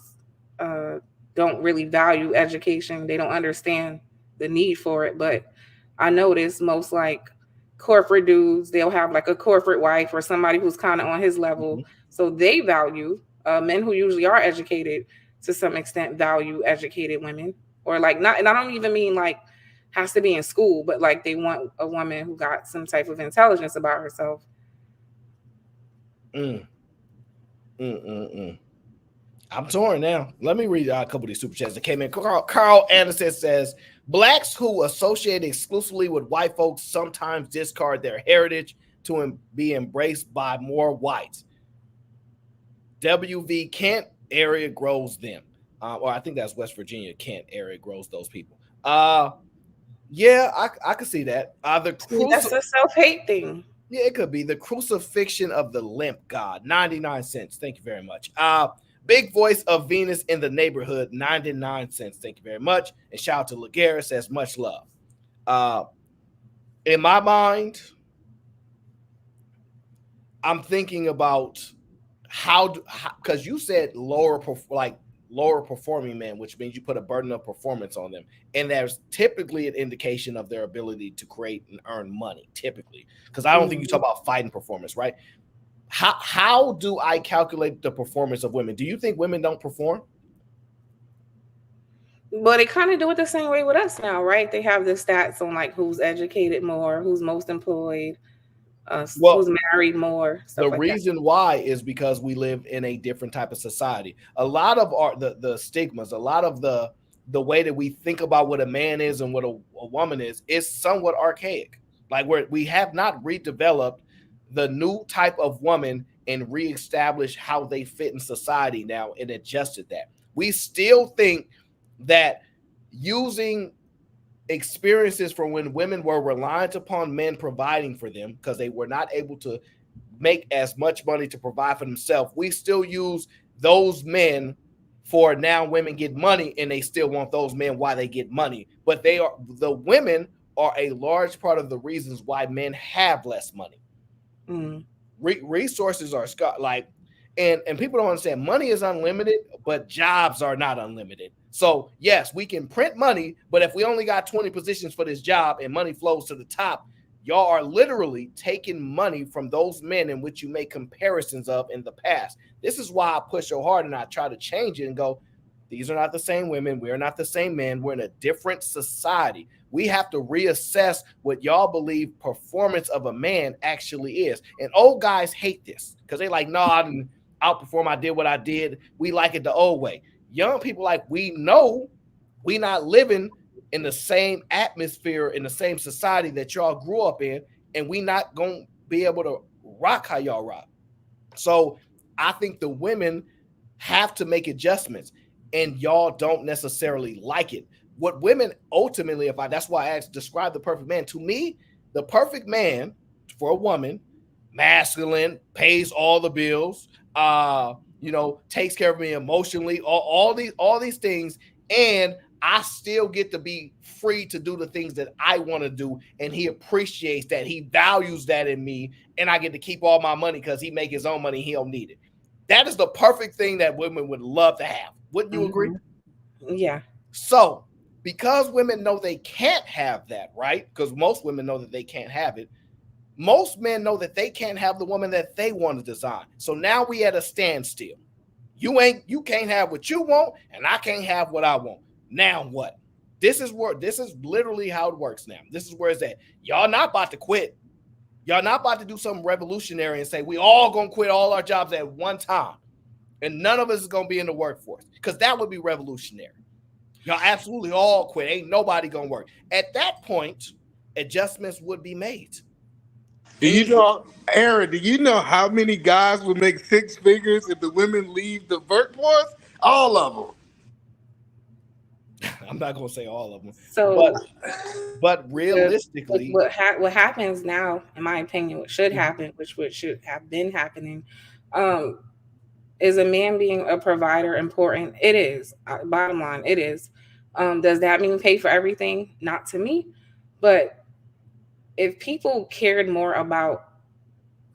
Speaker 10: don't really value education. They don't understand the need for it. But I notice most like corporate dudes, they'll have like a corporate wife or somebody who's kind of on his level. Mm-hmm. So they value men who usually are educated to some extent value educated women. Or like not, and I don't even mean like has to be in school, but like they want a woman who got some type of intelligence about herself.
Speaker 5: I'm torn now. Let me read a couple of these super chats that came in. Carl Anderson says, blacks who associate exclusively with white folks sometimes discard their heritage to be embraced by more whites. WV Kent area grows them. Or I think that's West Virginia. Kent area grows those people. Yeah, I could see that.
Speaker 10: That's a self-hate thing.
Speaker 5: Yeah, it could be the crucifixion of the limp god. 99 cents. Thank you very much. Big voice of Venus in the neighborhood. 99 cents. Thank you very much. And shout out to Laguerre, says much love. In my mind, I'm thinking about how because you said lower performing men, which means you put a burden of performance on them. And there's typically an indication of their ability to create and earn money, typically. Because I don't think you talk about fighting performance, right? How do I calculate the performance of women? Do you think women don't perform?
Speaker 10: But they kind of do it the same way with us now, right? They have the stats on like who's educated more, who's most employed, who's married more.
Speaker 5: The reason why is because we live in a different type of society. A lot of the stigmas, a lot of the way that we think about what a man is and what a woman is somewhat archaic. Like we have not redeveloped the new type of woman and reestablished how they fit in society now and adjusted that. We still think that using experiences from when women were reliant upon men providing for them because they were not able to make as much money to provide for themselves. We still use those men for now women get money and they still want those men while they get money. But the women are a large part of the reasons why men have less money. Resources are like, and people don't understand money is unlimited, but jobs are not unlimited. So yes, we can print money, but if we only got 20 positions for this job and money flows to the top, y'all are literally taking money from those men in which you make comparisons of in the past. This is why I push so hard and I try to change it and go, these are not the same women. We're not the same men. We're in a different society. We have to reassess what y'all believe performance of a man actually is. And old guys hate this because they like, no, I didn't outperform. I did what I did. We like it the old way. Young people like, we know we not living in the same atmosphere, in the same society that y'all grew up in, and we not going to be able to rock how y'all rock. So I think the women have to make adjustments, and y'all don't necessarily like it. What women ultimately, that's why I asked, describe the perfect man. To me, the perfect man for a woman, masculine, pays all the bills, takes care of me emotionally, all these things, and I still get to be free to do the things that I want to do, and he appreciates that. He values that in me, and I get to keep all my money because he make his own money. He don't need it. That is the perfect thing that women would love to have. Wouldn't you agree?
Speaker 10: Yeah.
Speaker 5: So, because women know they can't have that, right? Because most women know that they can't have it. Most men know that they can't have the woman that they want to design. So now we at a standstill. You can't have what you want, and I can't have what I want. Now what? This is literally how it works now. This is where it's at. Y'all not about to quit. Y'all not about to do something revolutionary and say we all gonna quit all our jobs at one time, and none of us is gonna be in the workforce, because that would be revolutionary. Y'all absolutely all quit. Ain't nobody gonna work. At that point, adjustments would be made.
Speaker 11: Do you know, Aaron, do you know how many guys would make 6 figures if the women leave the workforce? All of them.
Speaker 5: I'm not gonna say all of them.
Speaker 10: So,
Speaker 5: but realistically,
Speaker 10: what happens now, in my opinion, what should happen, which should have been happening, is a man being a provider important? It is. Bottom line, it is. Does that mean pay for everything? Not to me, but if people cared more about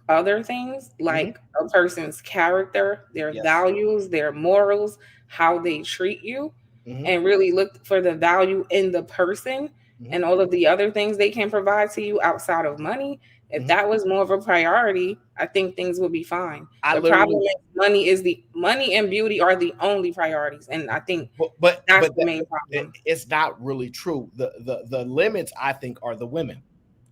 Speaker 10: other things, like a person's character, their values, their morals, how they treat you, and really look for the value in the person and all of the other things they can provide to you outside of money, if that was more of a priority, I think things would be fine. The problem is money and beauty are the only priorities, and I think that's the main problem.
Speaker 5: It's not really true. The limits, I think, are the women.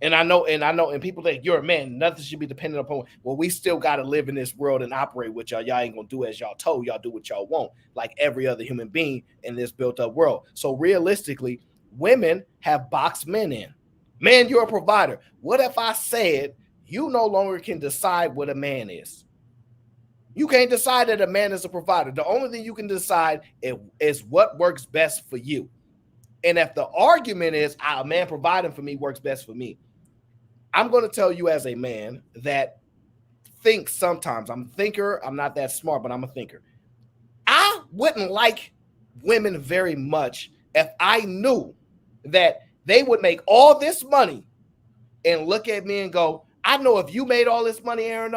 Speaker 5: And I know, and people think you're a man, nothing should be dependent upon. Well, we still got to live in this world and operate with y'all. Y'all ain't gonna do as y'all told. Y'all do what y'all want, like every other human being in this built-up world. So realistically, women have boxed men in. Man, you're a provider. What if I said you no longer can decide what a man is? You can't decide that a man is a provider. The only thing you can decide is what works best for you. And if the argument is a man providing for me works best for me, I'm going to tell you as a man that thinks sometimes. I'm a thinker. I'm not that smart, but I'm a thinker. I wouldn't like women very much if I knew that they would make all this money and look at me and go, I know if you made all this money, Aaron,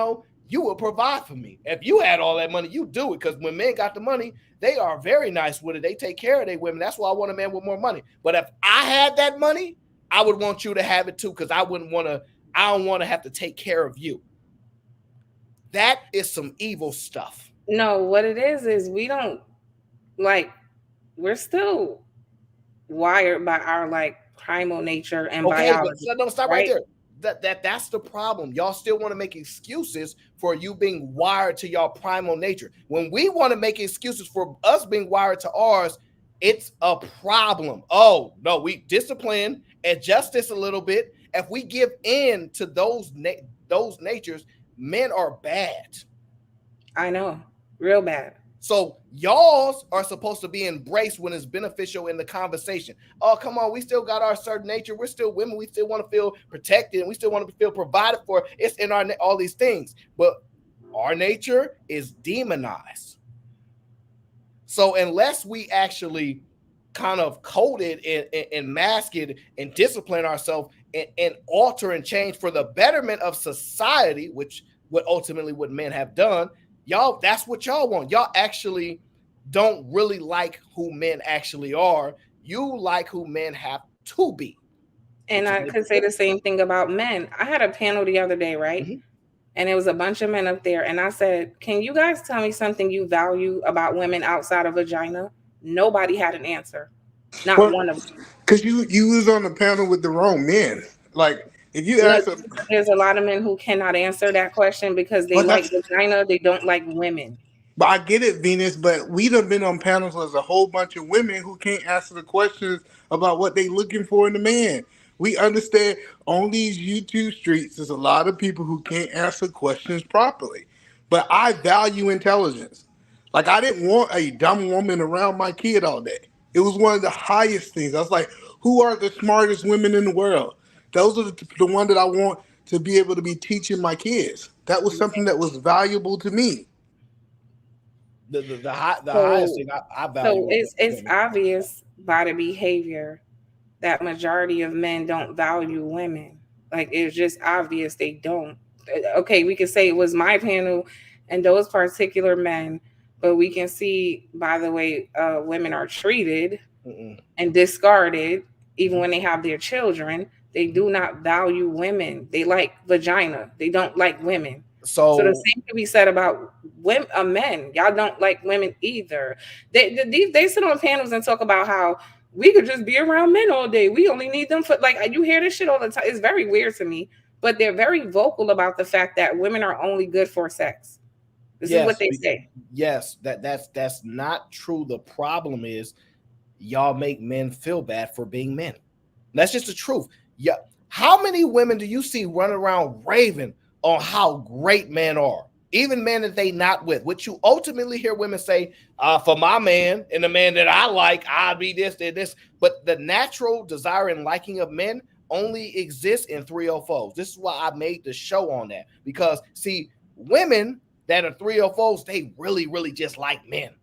Speaker 5: you would provide for me. If you had all that money, you do it. Because when men got the money, they are very nice with it. They take care of their women. That's why I want a man with more money. But if I had that money, I would want you to have it too, because I don't want to have to take care of you. That is some evil stuff.
Speaker 10: No, what it is we don't, we're still wired by our primal nature and biology.
Speaker 5: But don't stop right there. That's the problem. Y'all still want to make excuses for you being wired to your primal nature. When we want to make excuses for us being wired to ours, it's a problem. Oh, no, we discipline, adjust this a little bit. If we give in to those natures, men are bad.
Speaker 10: I know, real bad.
Speaker 5: So y'all's are supposed to be embraced when it's beneficial in the conversation. Oh, come on. We still got our certain nature. We're still women. We still want to feel protected. And we still want to feel provided for. It's in our all these things. But our nature is demonized. So unless we actually kind of code it and mask it and discipline ourselves and alter and change for the betterment of society, which ultimately what men have done, y'all, that's what y'all want. Y'all actually don't really like who men actually are. You like who men have to be.
Speaker 10: And I could say the same thing about men. I had a panel the other day, right? Mm-hmm. And it was a bunch of men up there. And I said, can you guys tell me something you value about women outside of vagina? Nobody had an answer. Not one of them.
Speaker 11: Because you was on the panel with the wrong men. Like, if you ask them,
Speaker 10: there's a lot of men who cannot answer that question because they like vagina, they don't like women.
Speaker 11: But I get it, Venus, but we done been on panels with a whole bunch of women who can't answer the questions about what they looking for in a man. We understand on these YouTube streets, there's a lot of people who can't answer questions properly. But I value intelligence. Like, I didn't want a dumb woman around my kid all day. It was one of the highest things. I was like, who are the smartest women in the world? Those are the one that I want to be able to be teaching my kids. That was something that was valuable to me.
Speaker 5: The highest thing I value.
Speaker 10: So it's obvious by the behavior that majority of men don't value women. Like it's just obvious they don't. Okay, we could say it was my panel and those particular men, but we can see by the way women are treated and discarded, even when they have their children. They do not value women. They like vagina. They don't like women. So the
Speaker 5: So
Speaker 10: same can be said about women, men. Y'all don't like women either. They sit on panels and talk about how we could just be around men all day. We only need them for like you hear this shit all the time. It's very weird to me, but they're very vocal about the fact that women are only good for sex. This is what they say.
Speaker 5: Yes, that's not true. The problem is y'all make men feel bad for being men. That's just the truth. Yeah. How many women do you see running around raving on how great men are? Even men that they not with, which you ultimately hear women say, for my man and the man that I like, I'll be this, this. But the natural desire and liking of men only exists in 304s. This is why I made the show on that. Because see, women that are 304s, they really, really just like men.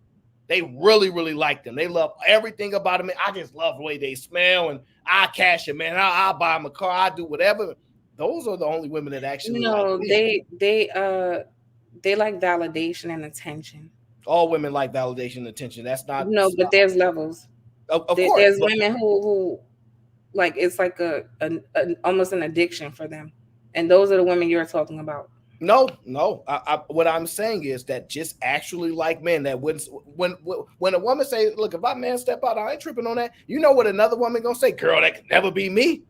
Speaker 5: They really, really like them. They love everything about them. I just love the way they smell, and I cash it, man. I'll buy them a car. I do whatever. Those are the only women that actually like men.
Speaker 10: They like validation and attention.
Speaker 5: All women like validation and attention. That's not
Speaker 10: but there's levels.
Speaker 5: Of course,
Speaker 10: there's women who like it's like a almost an addiction for them, and those are the women you're talking about.
Speaker 5: No. What I'm saying is that just actually like men. That when a woman say, "Look, if my man step out, I ain't tripping on that." You know what another woman gonna say? "Girl, that could never be me."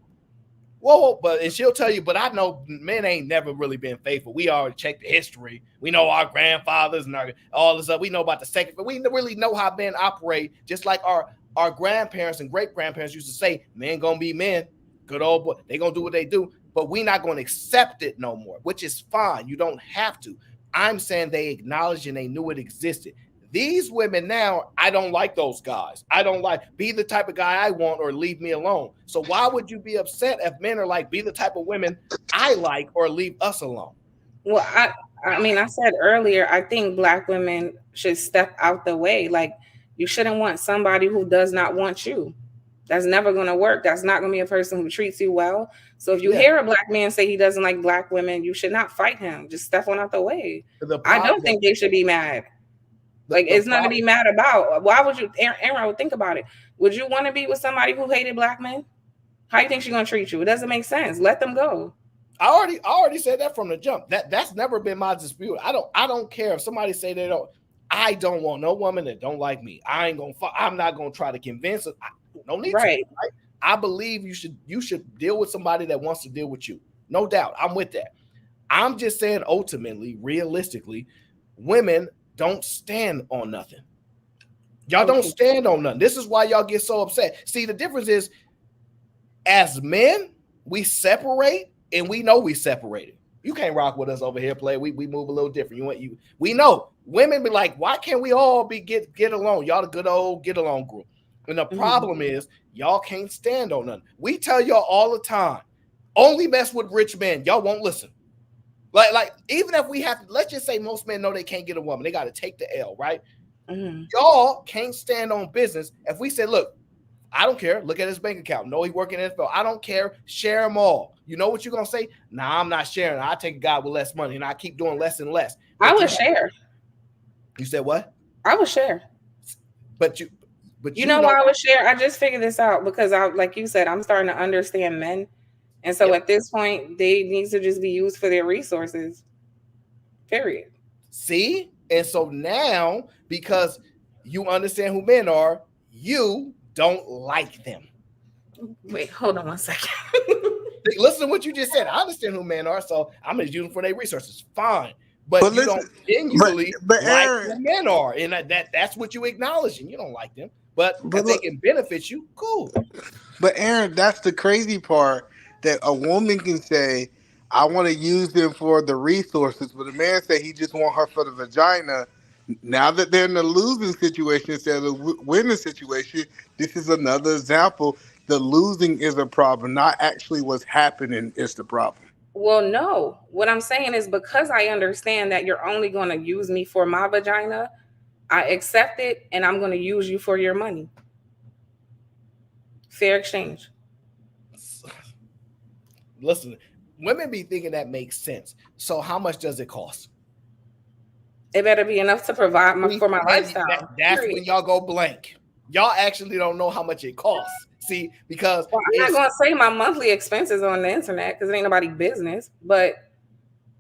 Speaker 5: Whoa, and she'll tell you, but I know men ain't never really been faithful. We already checked the history. We know our grandfathers and all this stuff. We know about the second, but we really know how men operate. Just like our grandparents and great grandparents used to say, "Men gonna be men." Good old boy, they gonna do what they do. But we're not going to accept it no more, which is fine. You don't have to. I'm saying they acknowledged and they knew it existed. These women now, I don't like those guys. I don't like, be the type of guy I want or leave me alone. So why would you be upset if men are like, be the type of women I like or leave us alone?
Speaker 10: Well, I mean, I said earlier, I think Black women should step out the way. Like, you shouldn't want somebody who does not want you. That's never going to work. That's not going to be a person who treats you well. So if you hear a Black man say he doesn't like Black women, you should not fight him. Just step on out the way. I don't think they should be mad. Like, it's nothing to be mad about. Why would you, Aaron, would think about it. Would you want to be with somebody who hated Black men? How do you think she's going to treat you? It doesn't make sense. Let them go.
Speaker 5: I already said that from the jump. That's never been my dispute. I don't care if somebody say they don't. I don't want no woman that don't like me. I'm not gonna try to convince her. No need to. Right? I believe you should deal with somebody that wants to deal with you. No doubt. I'm with that. I'm just saying ultimately, realistically, women don't stand on nothing. Y'all don't stand on nothing. This is why y'all get so upset. See, the difference is as men, we separate and we know we separated. You can't rock with us over here, play. We move a little different. We know. Women be like, why can't we all get along? Y'all the good old get along group. And the problem is y'all can't stand on nothing. We tell y'all all the time, only mess with rich men. Y'all won't listen. Like even if we have to, let's just say most men know they can't get a woman. They got to take the L, right? Y'all can't stand on business. If we say, look, I don't care. Look at his bank account. No, he working in NFL. I don't care. Share them all. You know what you're going to say? Nah, I'm not sharing. I take a guy with less money and I keep doing less and less. But
Speaker 10: I would share.
Speaker 5: You said what?
Speaker 10: I would share.
Speaker 5: But you
Speaker 10: know why I would share? I just figured this out because like you said, I'm starting to understand men. And so at this point, they need to just be used for their resources. Period.
Speaker 5: See? And so now, because you understand who men are, you don't like them.
Speaker 10: Wait, hold on one second.
Speaker 5: Listen to what you just said. I understand who men are, so I'm going to use them for their resources. Fine. But you don't genuinely like who men are. And that's what you acknowledge. And you don't like them. But if they can benefit you, cool.
Speaker 11: But Aaron, that's the crazy part, that a woman can say, I want to use them for the resources, but a man say he just want her for the vagina. Now that they're in a losing situation instead of a winning situation, this is another example. The losing is a problem, not actually what's happening is the problem.
Speaker 10: Well, no. What I'm saying is because I understand that you're only going to use me for my vagina, I accept it and I'm going to use you for your money. Fair exchange.
Speaker 5: Listen, women be thinking that makes sense. So how much does it cost?
Speaker 10: It better be enough to provide for my lifestyle.
Speaker 5: That's when y'all go blank. Y'all actually don't know how much it costs. See, because
Speaker 10: I'm not gonna say my monthly expenses on the internet because it ain't nobody's business. But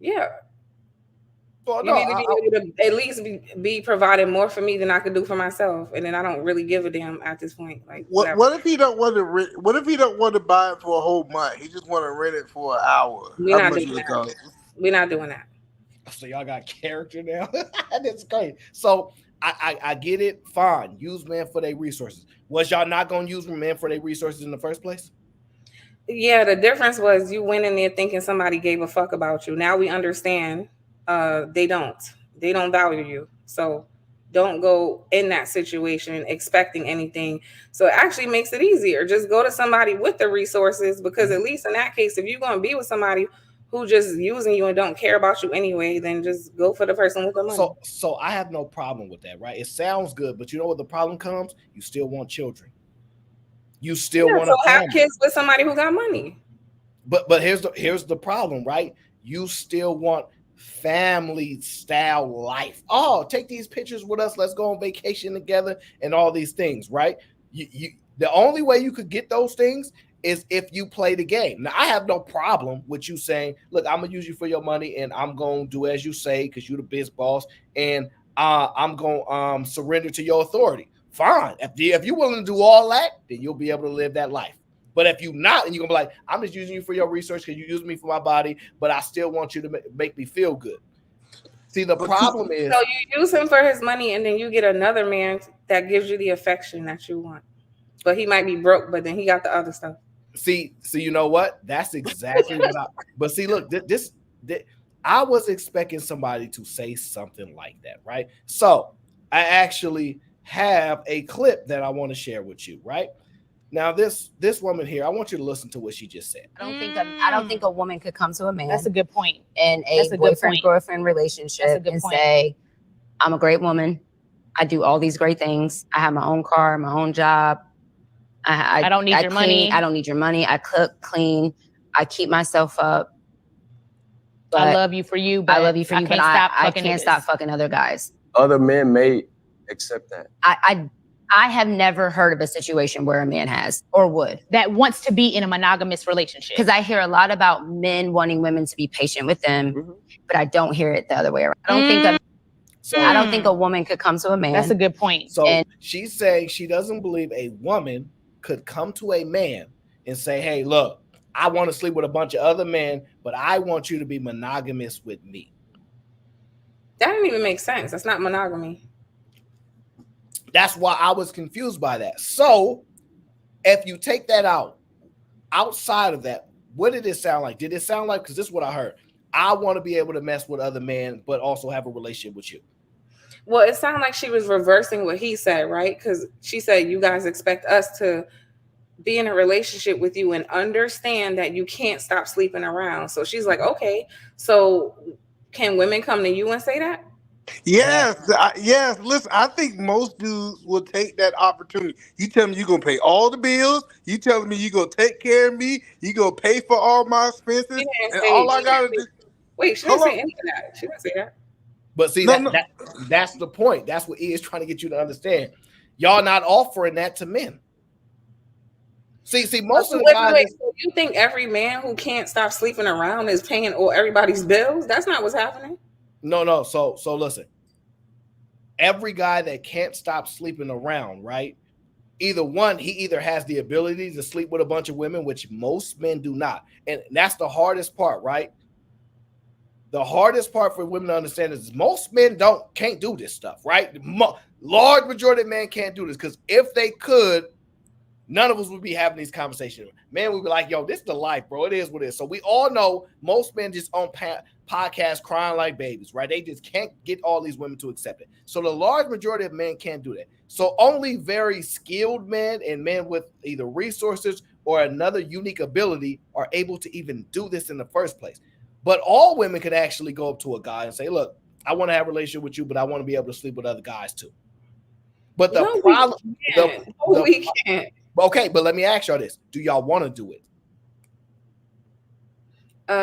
Speaker 10: yeah, you need to be able to at least be providing more for me than I could do for myself, and then I don't really give a damn at this point. Like,
Speaker 11: what if he don't want to rent? What if he don't want to buy it for a whole month? He just want to rent it for an hour.
Speaker 10: We're not doing that. We're not doing that.
Speaker 5: So y'all got character now. That's great. So I get it. Fine. Use men for their resources. Was y'all not gonna use men for their resources in the first place?
Speaker 10: Yeah, the difference was you went in there thinking somebody gave a fuck about you. Now we understand they don't value you. So don't go in that situation expecting anything. So it actually makes it easier. Just go to somebody with the resources, because at least in that case, if you're going to be with somebody who just using you and don't care about you anyway, then just go for the person with the money.
Speaker 5: So I have no problem with that, right? It sounds good, but you know what the problem comes? You still want children. You still want to
Speaker 10: have kids with somebody who got money.
Speaker 5: But here's the problem, right? You still want family style life. Oh, take these pictures with us. Let's go on vacation together and all these things, right? You the only way you could get those things is if you play the game. Now, I have no problem with you saying, look, I'm gonna use you for your money and I'm gonna do as you say because you're the biz boss, and I'm gonna surrender to your authority. Fine. If you're willing to do all that, then you'll be able to live that life. But if you're not, and you're gonna be like, I'm just using you for your research because you use me for my body, but I still want you to make me feel good. See, the problem is,
Speaker 10: so you use him for his money, and then you get another man that gives you the affection that you want. But he might be broke, but then he got the other stuff.
Speaker 5: See, you know what? That's exactly what I. But see, look, this I was expecting somebody to say something like that, right? So I actually have a clip that I want to share with you, right? Now, this woman here, I want you to listen to what she just said.
Speaker 12: I don't think a woman could come to a man.
Speaker 9: That's a good point.
Speaker 12: In a boyfriend-girlfriend relationship and say, I'm a great woman. I do all these great things. I have my own car, my own job. I
Speaker 9: don't need your money.
Speaker 12: I don't need your money. I cook, clean. I keep myself up.
Speaker 9: I love you for you, but I can't stop fucking
Speaker 12: other guys.
Speaker 13: Other men may accept that.
Speaker 12: I have never heard of a situation where a man has or would
Speaker 9: that wants to be in a monogamous relationship.
Speaker 12: Because I hear a lot about men wanting women to be patient with them, but I don't hear it the other way around. I don't think a woman could come to a man.
Speaker 9: That's a good point.
Speaker 5: So she's saying she doesn't believe a woman could come to a man and say, hey, look, I want to sleep with a bunch of other men, but I want you to be monogamous with me.
Speaker 10: That didn't even make sense. That's not monogamy.
Speaker 5: That's why I was confused by that. So if you take that out, outside of that, what did it sound like? Did it sound like, because this is what I heard, I want to be able to mess with other men, but also have a relationship with you?
Speaker 10: Well, it sounded like she was reversing what he said, right? Because she said, you guys expect us to be in a relationship with you and understand that you can't stop sleeping around. So she's like, okay, so can women come to you and say that?
Speaker 11: Yes, yes. Listen, I think most dudes will take that opportunity. You tell me you're going to pay all the bills. You telling me you're going to take care of me. You're going to pay for all my expenses. And all I got to do...
Speaker 10: Wait, she didn't say any of that. She didn't say that.
Speaker 5: But see, that's the point. That's what E is trying to get you to understand. Y'all not offering that to men. See, most of the guys...
Speaker 10: So you think every man who can't stop sleeping around is paying all everybody's bills? That's not what's happening.
Speaker 5: No. So listen. Every guy that can't stop sleeping around, right? He either has the ability to sleep with a bunch of women, which most men do not. And that's the hardest part, right? The hardest part for women to understand is most men can't do this stuff, right? Large majority of men can't do this, because if they could, none of us would be having these conversations. Man, we'd be like, yo, this is the life, bro. It is what it is. So we all know most men just on podcasts crying like babies, right? They just can't get all these women to accept it. So the large majority of men can't do that. So only very skilled men and men with either resources or another unique ability are able to even do this in the first place. But all women could actually go up to a guy and say, look, I want to have a relationship with you, but I want to be able to sleep with other guys too. But the problem...
Speaker 10: we can't.
Speaker 5: Okay, but let me ask y'all this: do y'all want to do it?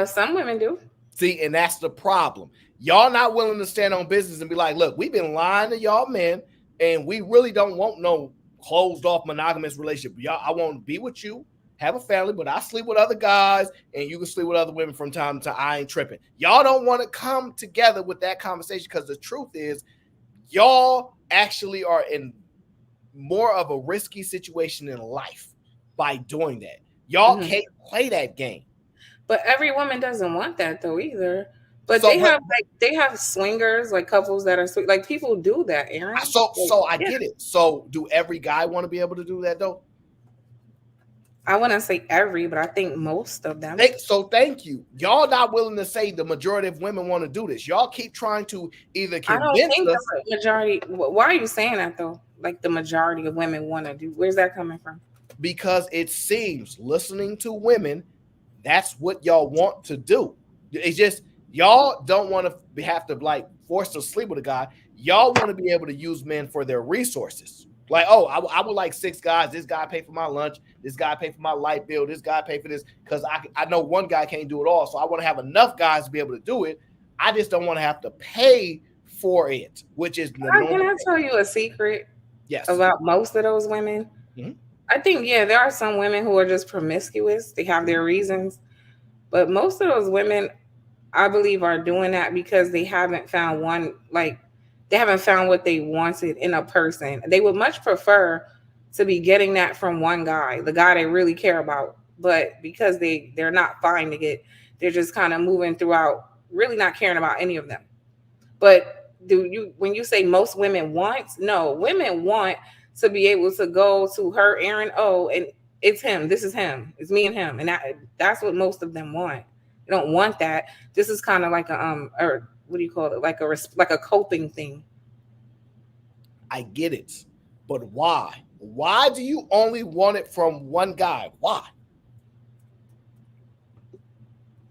Speaker 10: Some women do.
Speaker 5: See, and that's the problem. Y'all not willing to stand on business and be like, look, we've been lying to y'all men, and we really don't want no closed off monogamous relationship. Y'all, I want to be with you, have a family, but I sleep with other guys, and you can sleep with other women from time to time. I ain't tripping. Y'all don't want to come together with that conversation, because the truth is, y'all actually are in more of a risky situation in life by doing that. Y'all can't play that game.
Speaker 10: But every woman doesn't want that though either. But so, they have swingers, like couples that are like, people do that, Aaron.
Speaker 5: So I get it. So do every guy want to be able to do that though?
Speaker 10: I wouldn't say every, but I think most of them.
Speaker 5: So thank you. Y'all not willing to say the majority of women want to do this. Y'all keep trying to either convince
Speaker 10: I don't think
Speaker 5: us.
Speaker 10: The majority. Why are you saying that though? Like the majority of women want to do. Where's that coming from?
Speaker 5: Because it seems, listening to women, that's what y'all want to do. It's just y'all don't want to have to like force to sleep with a guy. Y'all want to be able to use men for their resources. Like, oh, I would like 6 guys. This guy pay for my lunch. This guy pay for my light bill. This guy pay for this, because I know one guy can't do it all. So I want to have enough guys to be able to do it. I just don't want to have to pay for it, which is the
Speaker 10: Can I tell you a secret?
Speaker 5: Yes.
Speaker 10: About most of those women. Mm-hmm. I think, there are some women who are just promiscuous. They have their reasons. But most of those women, I believe, are doing that because they haven't found they haven't found what they wanted in a person. They would much prefer to be getting that from one guy, the guy they really care about. But because they're not finding it, they're just kind of moving throughout, really not caring about any of them. But when you say most women want, no, women want to be able to go to her, Aaron, and it's him. This is him. It's me and him. And that's what most of them want. They don't want that. This is kind of like or what do you call it? Like a coping thing.
Speaker 5: I get it. But why? Why do you only want it from one guy? Why?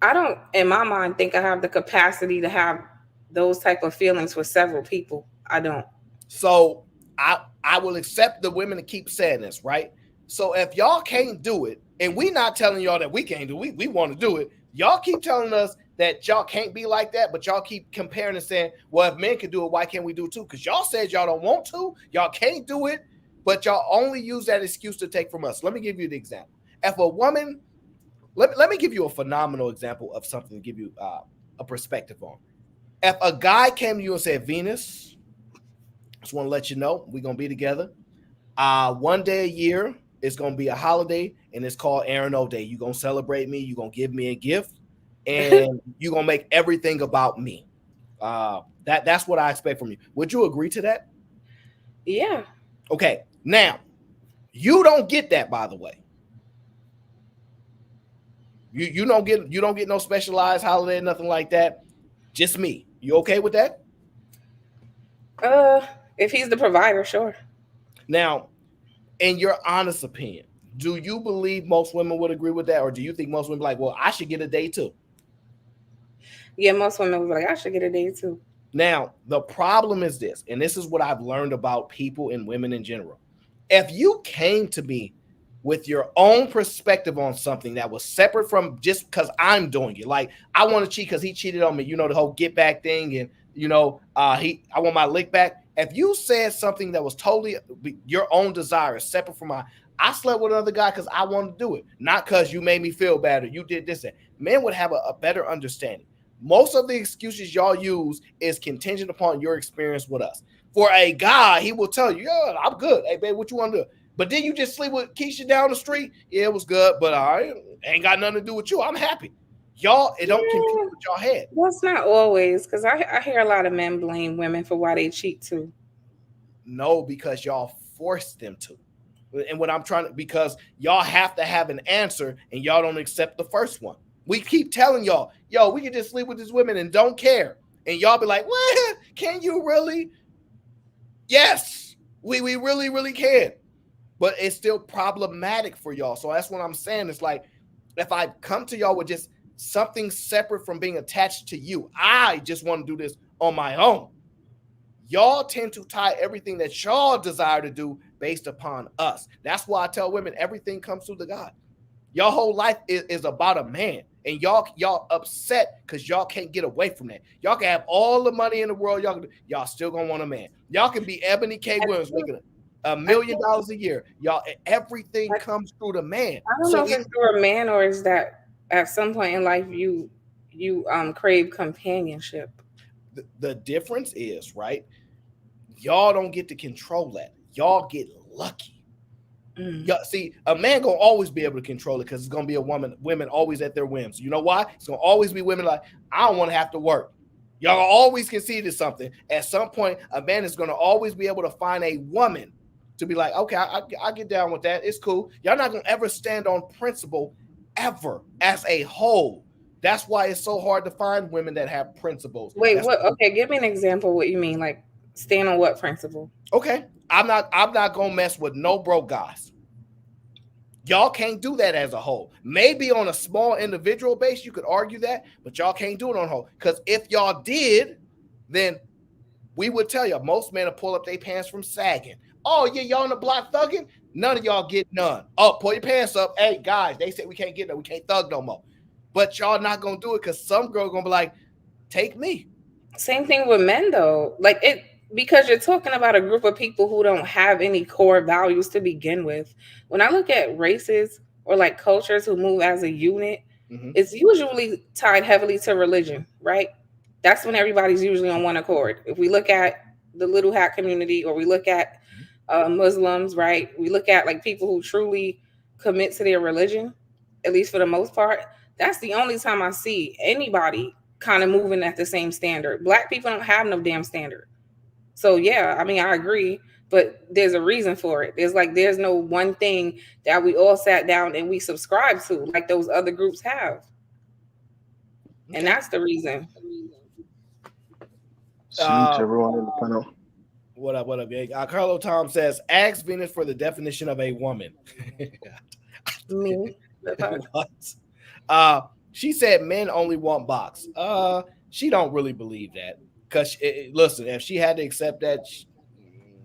Speaker 10: I don't, in my mind, think I have the capacity to have those type of feelings for several people. I don't.
Speaker 5: So I will accept the women to keep saying this, right? So if y'all can't do it, and we not telling y'all that we can't do it, we want to do it. Y'all keep telling us that y'all can't be like that, but y'all keep comparing and saying, well, if men can do it, why can't we do it too? Because y'all said y'all don't want to, y'all can't do it, but y'all only use that excuse to take from us. Let me give you the example. If a woman, let me give you a phenomenal example of something to give you a perspective on. If a guy came to you and said, Venus, just want to let you know, we're going to be together. One day a year, it's going to be a holiday, and it's called Aaron O Day. You're going to celebrate me. You're going to give me a gift, and you're going to make everything about me. That's what I expect from you. Would you agree to that?
Speaker 10: Yeah.
Speaker 5: Okay. Now, you don't get that, by the way. You don't get no specialized holiday, nothing like that. Just me. You okay with that?
Speaker 10: If he's the provider, sure.
Speaker 5: Now, in your honest opinion, do you believe most women would agree with that, or do you think most women be like, well, I should get a day too?
Speaker 10: Yeah, most women would be like, I should get a day too.
Speaker 5: Now, the problem is this, and this is what I've learned about people and women in general. If you came to me with your own perspective on something that was separate from just because I'm doing it, like I want to cheat because he cheated on me, the whole get back thing, and I want my lick back. If you said something that was totally your own desire, separate from mine, I slept with another guy because I wanted to do it, not because you made me feel bad or you did this. Men would have a better understanding. Most of the excuses y'all use is contingent upon your experience with us. For a guy, he will tell you, yeah, I'm good. Hey, babe, what you want to do? But then you just sleep with Keisha down the street. Yeah, it was good, but I ain't got nothing to do with you. I'm happy. Y'all, it don't compute with y'all head.
Speaker 10: That's not always, because I hear a lot of men blame women for why they cheat too.
Speaker 5: No, because y'all force them to. And what I'm trying to, because y'all have to have an answer and y'all don't accept the first one. We keep telling y'all, yo, we can just sleep with these women and don't care. And y'all be like, what? Can you really? Yes, we really, really can. But it's still problematic for y'all. So that's what I'm saying. It's like, if I come to y'all with just something separate from being attached to you, I just want to do this on my own. Y'all tend to tie everything that y'all desire to do based upon us. That's why I tell women everything comes through the God. Your whole life is about a man, and y'all upset because y'all can't get away from that. Y'all can have all the money in the world, y'all still gonna want a man. Y'all can be Ebony K. Williams making $1 million a year. Y'all, everything comes through the man.
Speaker 10: I don't know if it's through a man or is that at some point in life you crave companionship.
Speaker 5: The difference is, right, y'all don't get to control that. Y'all get lucky. Y'all, see, a man gonna always be able to control it because it's gonna be a women always at their whims. You know why? It's gonna always be women like, I don't want to have to work. Y'all always concede to something. At some point, a man is gonna always be able to find a woman to be like, okay, I get down with that. It's cool. Y'all not gonna ever stand on principle ever as a whole. That's why it's so hard to find women that have principles.
Speaker 10: Wait, what? Okay, give me an example. What you mean? Like, stand on what principle?
Speaker 5: Okay, I'm not gonna mess with no broke guys. Y'all can't do that as a whole. Maybe on a small individual base, you could argue that, but y'all can't do it on a whole. Because if y'all did, then we would tell you most men will pull up their pants from sagging. Oh, yeah, y'all on the block thugging? None of y'all get none. Oh, pull your pants up. Hey, guys, they said we can't get no, we can't thug no more. But y'all not gonna do it because some girl gonna be like, take me.
Speaker 10: Same thing with men though. Like it, because you're talking about a group of people who don't have any core values to begin with. When I look at races or like cultures who move as a unit, it's usually tied heavily to religion, right? That's when everybody's usually on one accord. If we look at the little hat community or we look at Muslims, right? We look at like people who truly commit to their religion, at least for the most part. That's the only time I see anybody kind of moving at the same standard. Black people don't have no damn standard. So yeah, I mean, I agree, but there's a reason for it. There's no one thing that we all sat down and we subscribe to like those other groups have. And that's the reason.
Speaker 11: Salute to everyone in the panel.
Speaker 5: What up, gang? Carlo Tom says, ask Venus for the definition of a woman.
Speaker 10: Me?
Speaker 5: What? She said men only want box. She don't really believe that. Because, listen, if she had to accept that,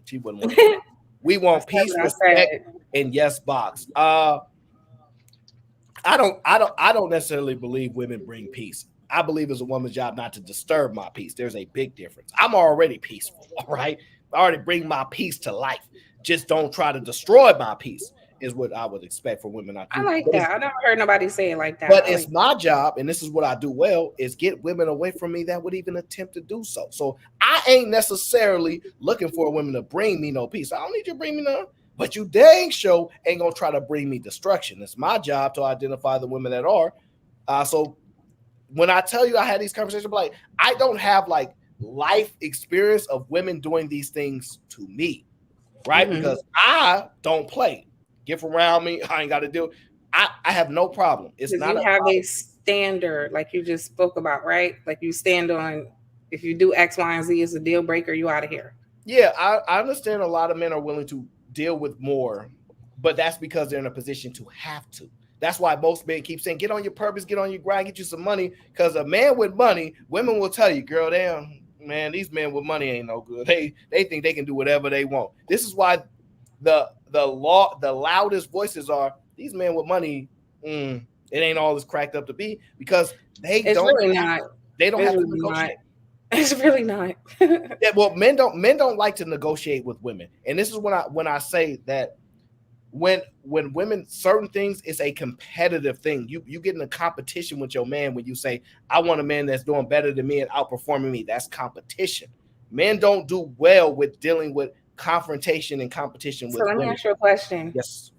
Speaker 5: she wouldn't want it. We want peace, respect, and yes, box. I don't necessarily believe women bring peace. I believe it's a woman's job not to disturb my peace. There's a big difference. I'm already peaceful, all right? I already bring my peace to life. Just don't try to destroy my peace is what I would expect for women.
Speaker 10: I like that. I never heard nobody say it like that.
Speaker 5: But it's my job, and this is what I do well, is get women away from me that would even attempt to do so. So I ain't necessarily looking for women to bring me no peace. I don't need you to bring me none, but you dang sure ain't gonna try to bring me destruction. It's my job to identify the women that are. So when I tell you I had these conversations, like I don't have like life experience of women doing these things to me, right? Because I don't play. Get around me, I ain't got to do it. I have no problem. It's not.
Speaker 10: You have a standard, like you just spoke about, right? Like you stand on, if you do X, Y, and Z, it's a deal breaker. You out of here.
Speaker 5: Yeah, I understand. A lot of men are willing to deal with more, but that's because they're in a position to have to. That's why most men keep saying, "Get on your purpose, get on your grind, get you some money." Because a man with money, women will tell you, "Girl, damn, man, these men with money ain't no good. They think they can do whatever they want." This is why the loudest voices are these men with money. It ain't all as cracked up to be because they don't have to negotiate.
Speaker 10: It's really not.
Speaker 5: Yeah, well, men don't like to negotiate with women, and this is when I say that when women, certain things, it's a competitive thing. You get in a competition with your man when you say, I want a man that's doing better than me and outperforming me. That's competition. Men don't do well with dealing with confrontation and competition with women.
Speaker 10: So let me ask you a question.
Speaker 5: Yes.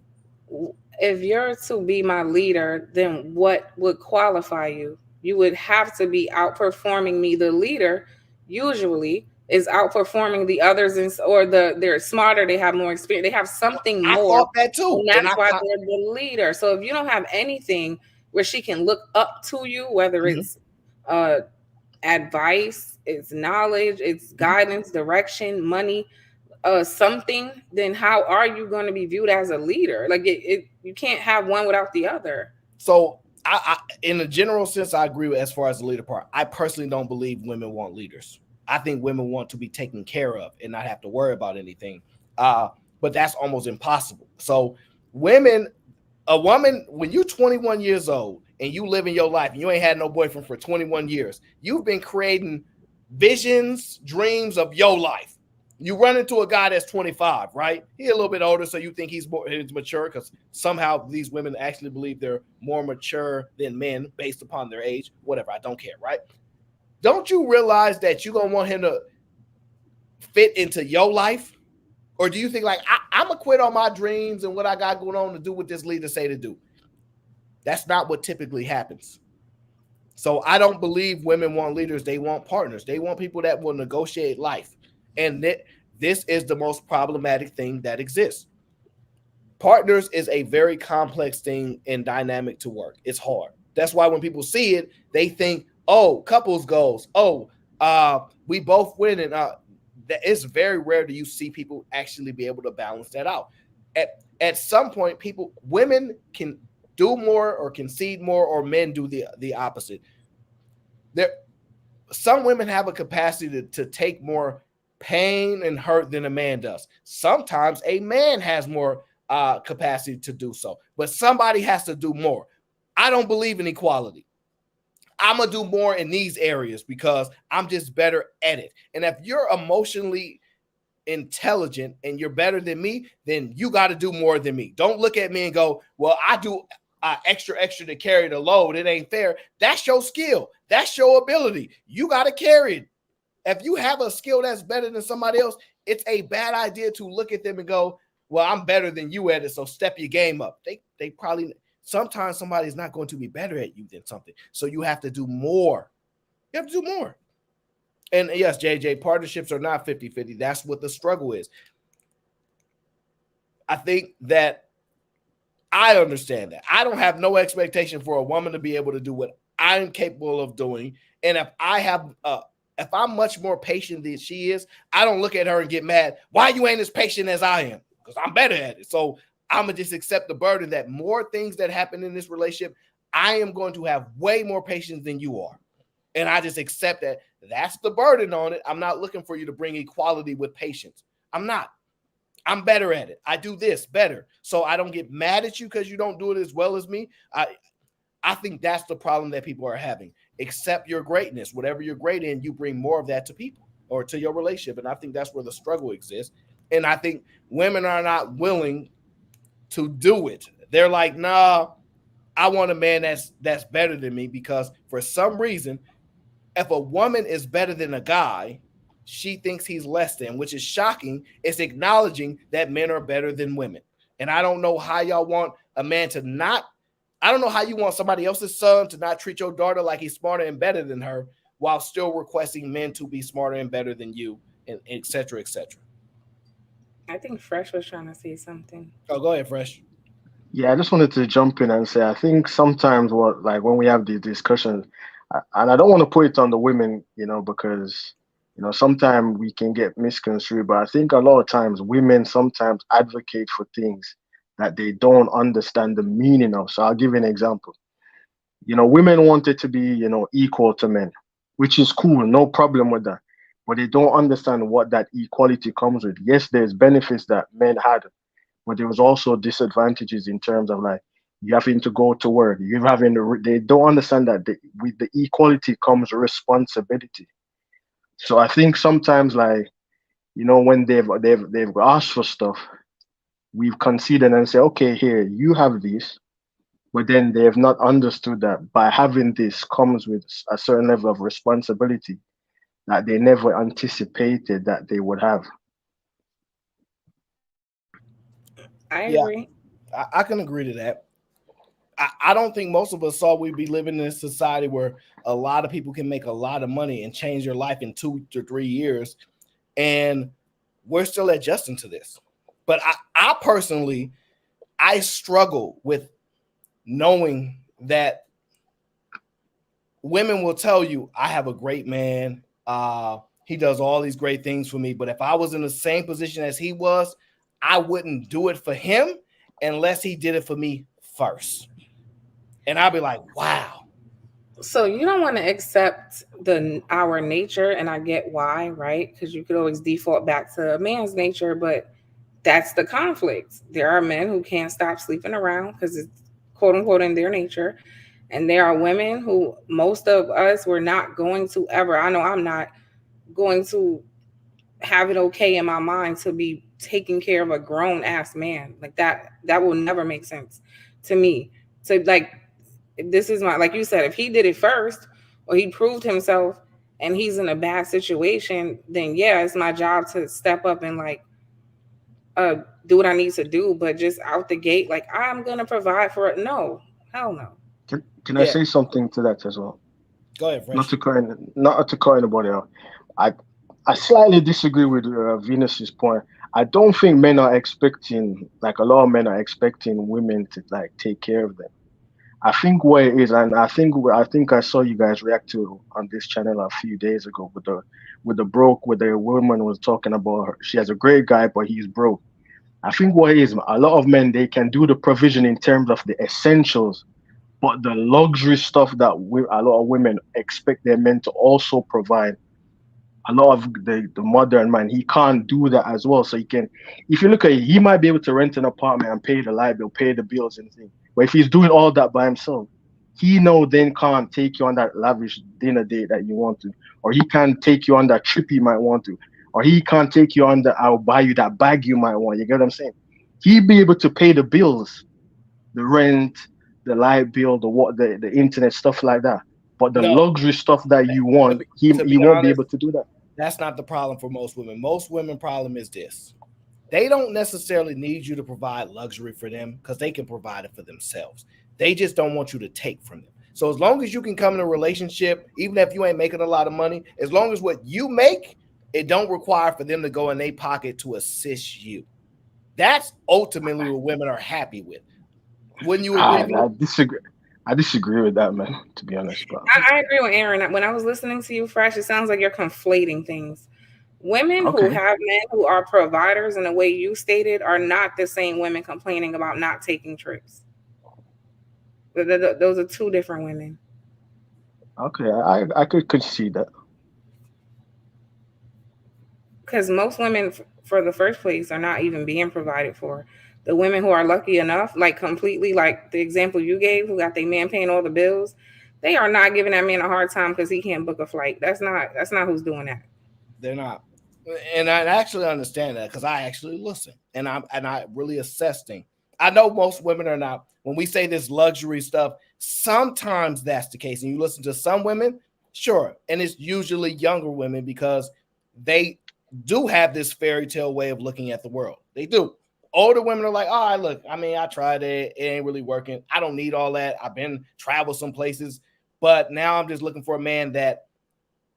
Speaker 10: If you're to be my leader, then what would qualify you? You would have to be outperforming me. The leader usually is outperforming the others, they're smarter, they have more experience, they have something more. I
Speaker 5: thought that too.
Speaker 10: And that's why they're the leader. So if you don't have anything where she can look up to you, whether it's advice, it's knowledge, it's guidance, direction, money, something, then how are you going to be viewed as a leader? Like you can't have one without the other.
Speaker 5: So I in a general sense, I agree with as far as the leader part. I personally don't believe women want leaders. I think women want to be taken care of and not have to worry about anything. But that's almost impossible. So a woman, when you're 21 years old and you live in your life and you ain't had no boyfriend for 21 years, you've been creating visions, dreams of your life. You run into a guy that's 25, right? He's a little bit older, so you think he's mature because somehow these women actually believe they're more mature than men based upon their age. Whatever, I don't care, right? Don't you realize that you're going to want him to fit into your life? Or do you think like, I'm going to quit on my dreams and what I got going on to do what this leader say to do? That's not what typically happens. So I don't believe women want leaders. They want partners. They want people that will negotiate life. And this is the most problematic thing that exists. Partners is a very complex thing and dynamic to work. It's hard. That's why when people see it, they think, oh, couples goals. Oh, we both win. And it's very rare that you see people actually be able to balance that out. At some point, women can do more or concede more, or men do the opposite. Some women have a capacity to take more pain and hurt than a man does. Sometimes a man has more capacity to do so, but somebody has to do more. I don't believe in equality. I'm going to do more in these areas because I'm just better at it. And if you're emotionally intelligent and you're better than me, then you got to do more than me. Don't look at me and go, well, I do extra to carry the load. It ain't fair. That's your skill. That's your ability. You got to carry it. If you have a skill that's better than somebody else, it's a bad idea to look at them and go, well, I'm better than you at it, so step your game up. They probably, sometimes somebody's not going to be better at you than something. So you have to do more. You have to do more. And yes, JJ, partnerships are not 50-50. That's what the struggle is. I think that I understand that. I don't have no expectation for a woman to be able to do what I'm capable of doing. And if I'm much more patient than she is, I don't look at her and get mad. Why you ain't as patient as I am? Because I'm better at it. So I'm going to just accept the burden that more things that happen in this relationship, I am going to have way more patience than you are. And I just accept that that's the burden on it. I'm not looking for you to bring equality with patience. I'm not. I'm better at it. I do this better. So I don't get mad at you because you don't do it as well as me. I think that's the problem that people are having. Accept your greatness. Whatever you're great in, you bring more of that to people or to your relationship. And I think that's where the struggle exists. And I think women are not willing to do it. They're like, nah, I want a man that's better than me, because for some reason, if a woman is better than a guy, she thinks he's less than, which is shocking. It's acknowledging that men are better than women. And I don't know how y'all want a man to not, I don't know how you want somebody else's son to not treat your daughter like he's smarter and better than her while still requesting men to be smarter and better than you, and et cetera, et cetera.
Speaker 10: I think Fresh was trying to say something.
Speaker 5: Oh, go ahead, Fresh.
Speaker 14: Yeah, I just wanted to jump in and say I think sometimes when we have these discussions, and I don't want to put it on the women, because sometimes we can get misconstrued, but I think a lot of times women sometimes advocate for things that they don't understand the meaning of. So I'll give you an example. Women want it to be, equal to men, which is cool, no problem with that. But they don't understand what that equality comes with. Yes, there's benefits that men had, but there was also disadvantages in terms of like you having to go to work. They don't understand that with the equality comes responsibility. So I think sometimes when they've asked for stuff, we've conceded and say, okay, here you have this, but then they have not understood that by having this comes with a certain level of responsibility that they never anticipated that they would have.
Speaker 10: I agree.
Speaker 5: I can agree to that. I don't think most of us saw we'd be living in a society where a lot of people can make a lot of money and change their life in 2 to 3 years. And we're still adjusting to this. But I personally, I struggle with knowing that women will tell you, I have a great man. He does all these great things for me. But if I was in the same position as he was, I wouldn't do it for him unless he did it for me first. And I'd be like, wow,
Speaker 10: So you don't want to accept our nature, and I get why, right? Because you could always default back to a man's nature, but that's the conflict. There are men who can't stop sleeping around because it's quote unquote in their nature. And there are women who most of us were not going to ever, I know I'm not going to have it okay in my mind to be taking care of a grown ass man. Like that will never make sense to me. So like this is my, like you said, if he did it first or he proved himself and he's in a bad situation, then yeah, it's my job to step up and like uh do what I need to do. But just out the gate, like I'm gonna provide for it. No, hell no.
Speaker 14: Can I say something to that as well?
Speaker 5: Go ahead, Fresh.
Speaker 14: Not to call anybody out. I slightly disagree with Venus's point. I don't think men are expecting, like a lot of men are expecting women to like take care of them. I think what it is, and I think I saw you guys react to on this channel a few days ago with the broke, where the woman was talking about her. She has a great guy, but he's broke. I think what it is, a lot of men, they can do the provision in terms of the essentials, but the luxury stuff that a lot of women expect their men to also provide, a lot of the modern man, he can't do that as well. So he can, if you look at it, he might be able to rent an apartment and pay the light bill, pay the bills and things. But if he's doing all that by himself, he then can't take you on that lavish dinner date that you want to, or he can't take you on that trip you might want to, or he can't take you on the I'll buy you that bag you might want. You get what I'm saying? He'd be able to pay the bills, the rent, the light bill, the internet, stuff like that. But the luxury stuff that you want, he won't be able to do that.
Speaker 5: That's not the problem for most women. Most women problem is this. They don't necessarily need you to provide luxury for them because they can provide it for themselves. They just don't want you to take from them. So as long as you can come in a relationship, even if you ain't making a lot of money, as long as what you make, it don't require for them to go in their pocket to assist you. That's ultimately what women are happy with. Wouldn't you agree?
Speaker 14: I disagree with that, man, to be honest. But
Speaker 10: I agree with Aaron. When I was listening to you, Fresh, it sounds like you're conflating things. Women who have men who are providers in the way you stated are not the same women complaining about not taking trips. Those are two different women.
Speaker 14: Okay, I could concede that.
Speaker 10: Because most women, for the first place, are not even being provided for. The women who are lucky enough, like completely, like the example you gave, who got their man paying all the bills, they are not giving that man a hard time because he can't book a flight. That's not who's doing that.
Speaker 5: They're not. And I actually understand that because I actually listen and I really assess things. I know most women are not. When we say this luxury stuff, sometimes that's the case. And you listen to some women, sure. And it's usually younger women because they do have this fairy tale way of looking at the world. They do. Older women are like, all right, look, I mean, I tried it. It ain't really working. I don't need all that. I've been traveled some places, but now I'm just looking for a man that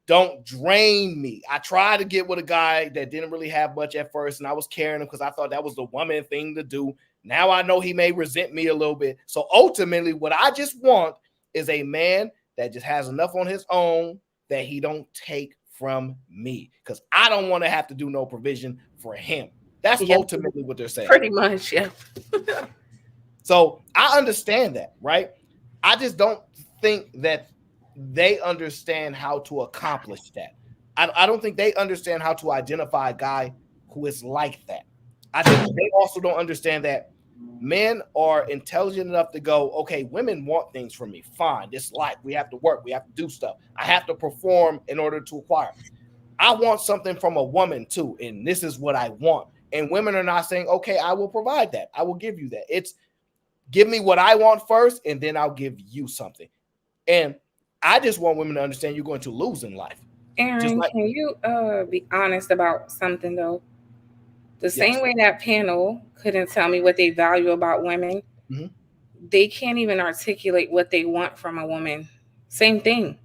Speaker 5: don't drain me. I tried to get with a guy that didn't really have much at first, and I was carrying him because I thought that was the woman thing to do. Now I know he may resent me a little bit. So ultimately, what I just want is a man that just has enough on his own that he don't take from me because I don't want to have to do no provision for him. That's ultimately what they're saying.
Speaker 10: Pretty much, yeah.
Speaker 5: So I understand that, right? I just don't think that they understand how to accomplish that. I don't think they understand how to identify a guy who is like that. I think they also don't understand that men are intelligent enough to go, okay, women want things from me. Fine, this life. We have to work. We have to do stuff. I have to perform in order to acquire. I want something from a woman too, and this is what I want. And women are not saying, okay, I will provide that. I will give you that. It's give me what I want first, and then I'll give you something. And I just want women to understand you're going to lose in life.
Speaker 10: Aaron, can you be honest about something though? The same way that panel couldn't tell me what they value about women, they can't even articulate what they want from a woman. Same thing.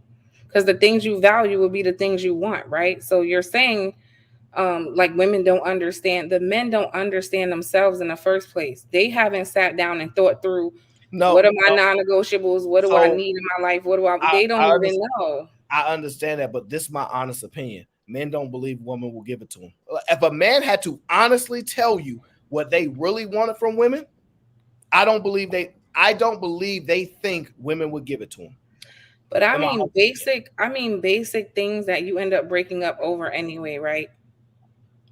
Speaker 10: Because the things you value will be the things you want, right? So you're saying like women don't understand, the men don't understand themselves in the first place. They haven't sat down and thought through what are my non-negotiables? What do I need in my life? What do they don't even know.
Speaker 5: I understand that, but this is my honest opinion. Men don't believe women will give it to them. If a man had to honestly tell you what they really wanted from women, I don't believe they think women would give it to them.
Speaker 10: But I mean basic things that you end up breaking up over anyway, right?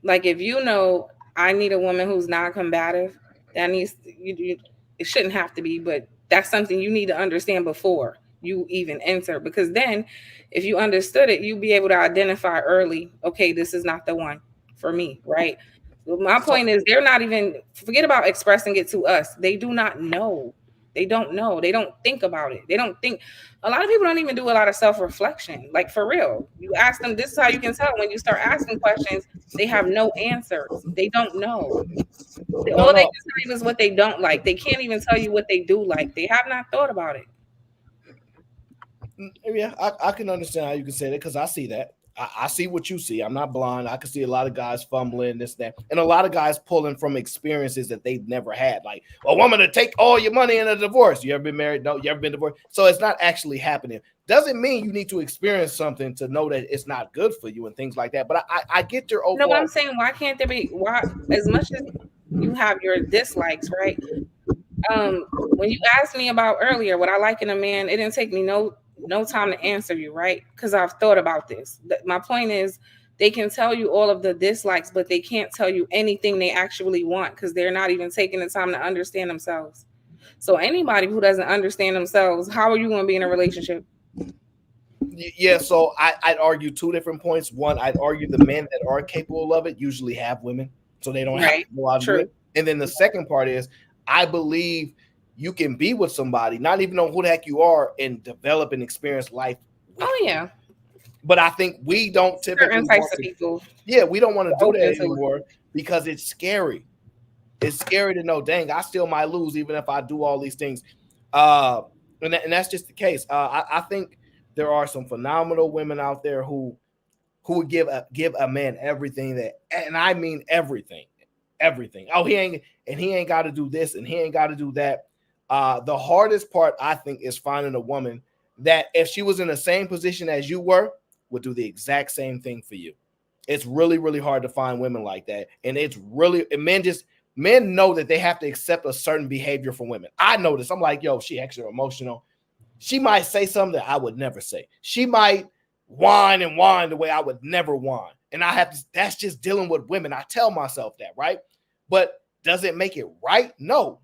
Speaker 10: Like if you know I need a woman who's non-combative, that needs you it shouldn't have to be, but that's something you need to understand before you even enter, because then if you understood it, you'd be able to identify early, okay, this is not the one for me, right? My point is they're not even, forget about expressing it to us. They do not know. They don't know. They don't think about it. They don't think. A lot of people don't even do a lot of self-reflection. Like for real. You ask them, this is how you can tell when you start asking questions, they have no answers. They don't know. All they can tell you is what they don't like. They can't even tell you what they do like. They have not thought about it.
Speaker 5: Yeah, I can understand how you can say that, because I see that. I see what you see. I'm not blind. I can see a lot of guys fumbling this, that, and a lot of guys pulling from experiences that they've never had. Like a woman to take all your money in a divorce. You ever been married? No. You ever been divorced? So it's not actually happening. Doesn't mean you need to experience something to know that it's not good for you and things like that. But I get your overall.
Speaker 10: No, but I'm saying, why can't there be, why, as much as you have your dislikes, right? When you asked me about earlier what I like in a man, it didn't take me no time to answer you, right? Because I've thought about this. My point is, they can tell you all of the dislikes, but they can't tell you anything they actually want, because they're not even taking the time to understand themselves. So anybody who doesn't understand themselves, how are you going to be in a relationship?
Speaker 5: Yeah, so I'd argue two different points. One, I'd argue the men that are capable of it usually have women, so they don't have to go out and do it. And then the second part is, I believe you can be with somebody, not even know who the heck you are, and develop and experience life.
Speaker 10: Oh yeah.
Speaker 5: But I think we don't typically want to, people. Yeah, we don't want to do that anymore because it's scary. It's scary to know, dang, I still might lose even if I do all these things. And that's just the case. I think there are some phenomenal women out there who would give a man everything that, and I mean everything. Oh, he ain't got to do this and he ain't got to do that. The hardest part, I think, is finding a woman that, if she was in the same position as you were, would do the exact same thing for you. It's really, really hard to find women like that. And it's really, men know that they have to accept a certain behavior from women. I know this. I'm like, yo, she extra emotional. She might say something that I would never say. She might whine the way I would never whine. And that's just dealing with women. I tell myself that, right? But does it make it right? No.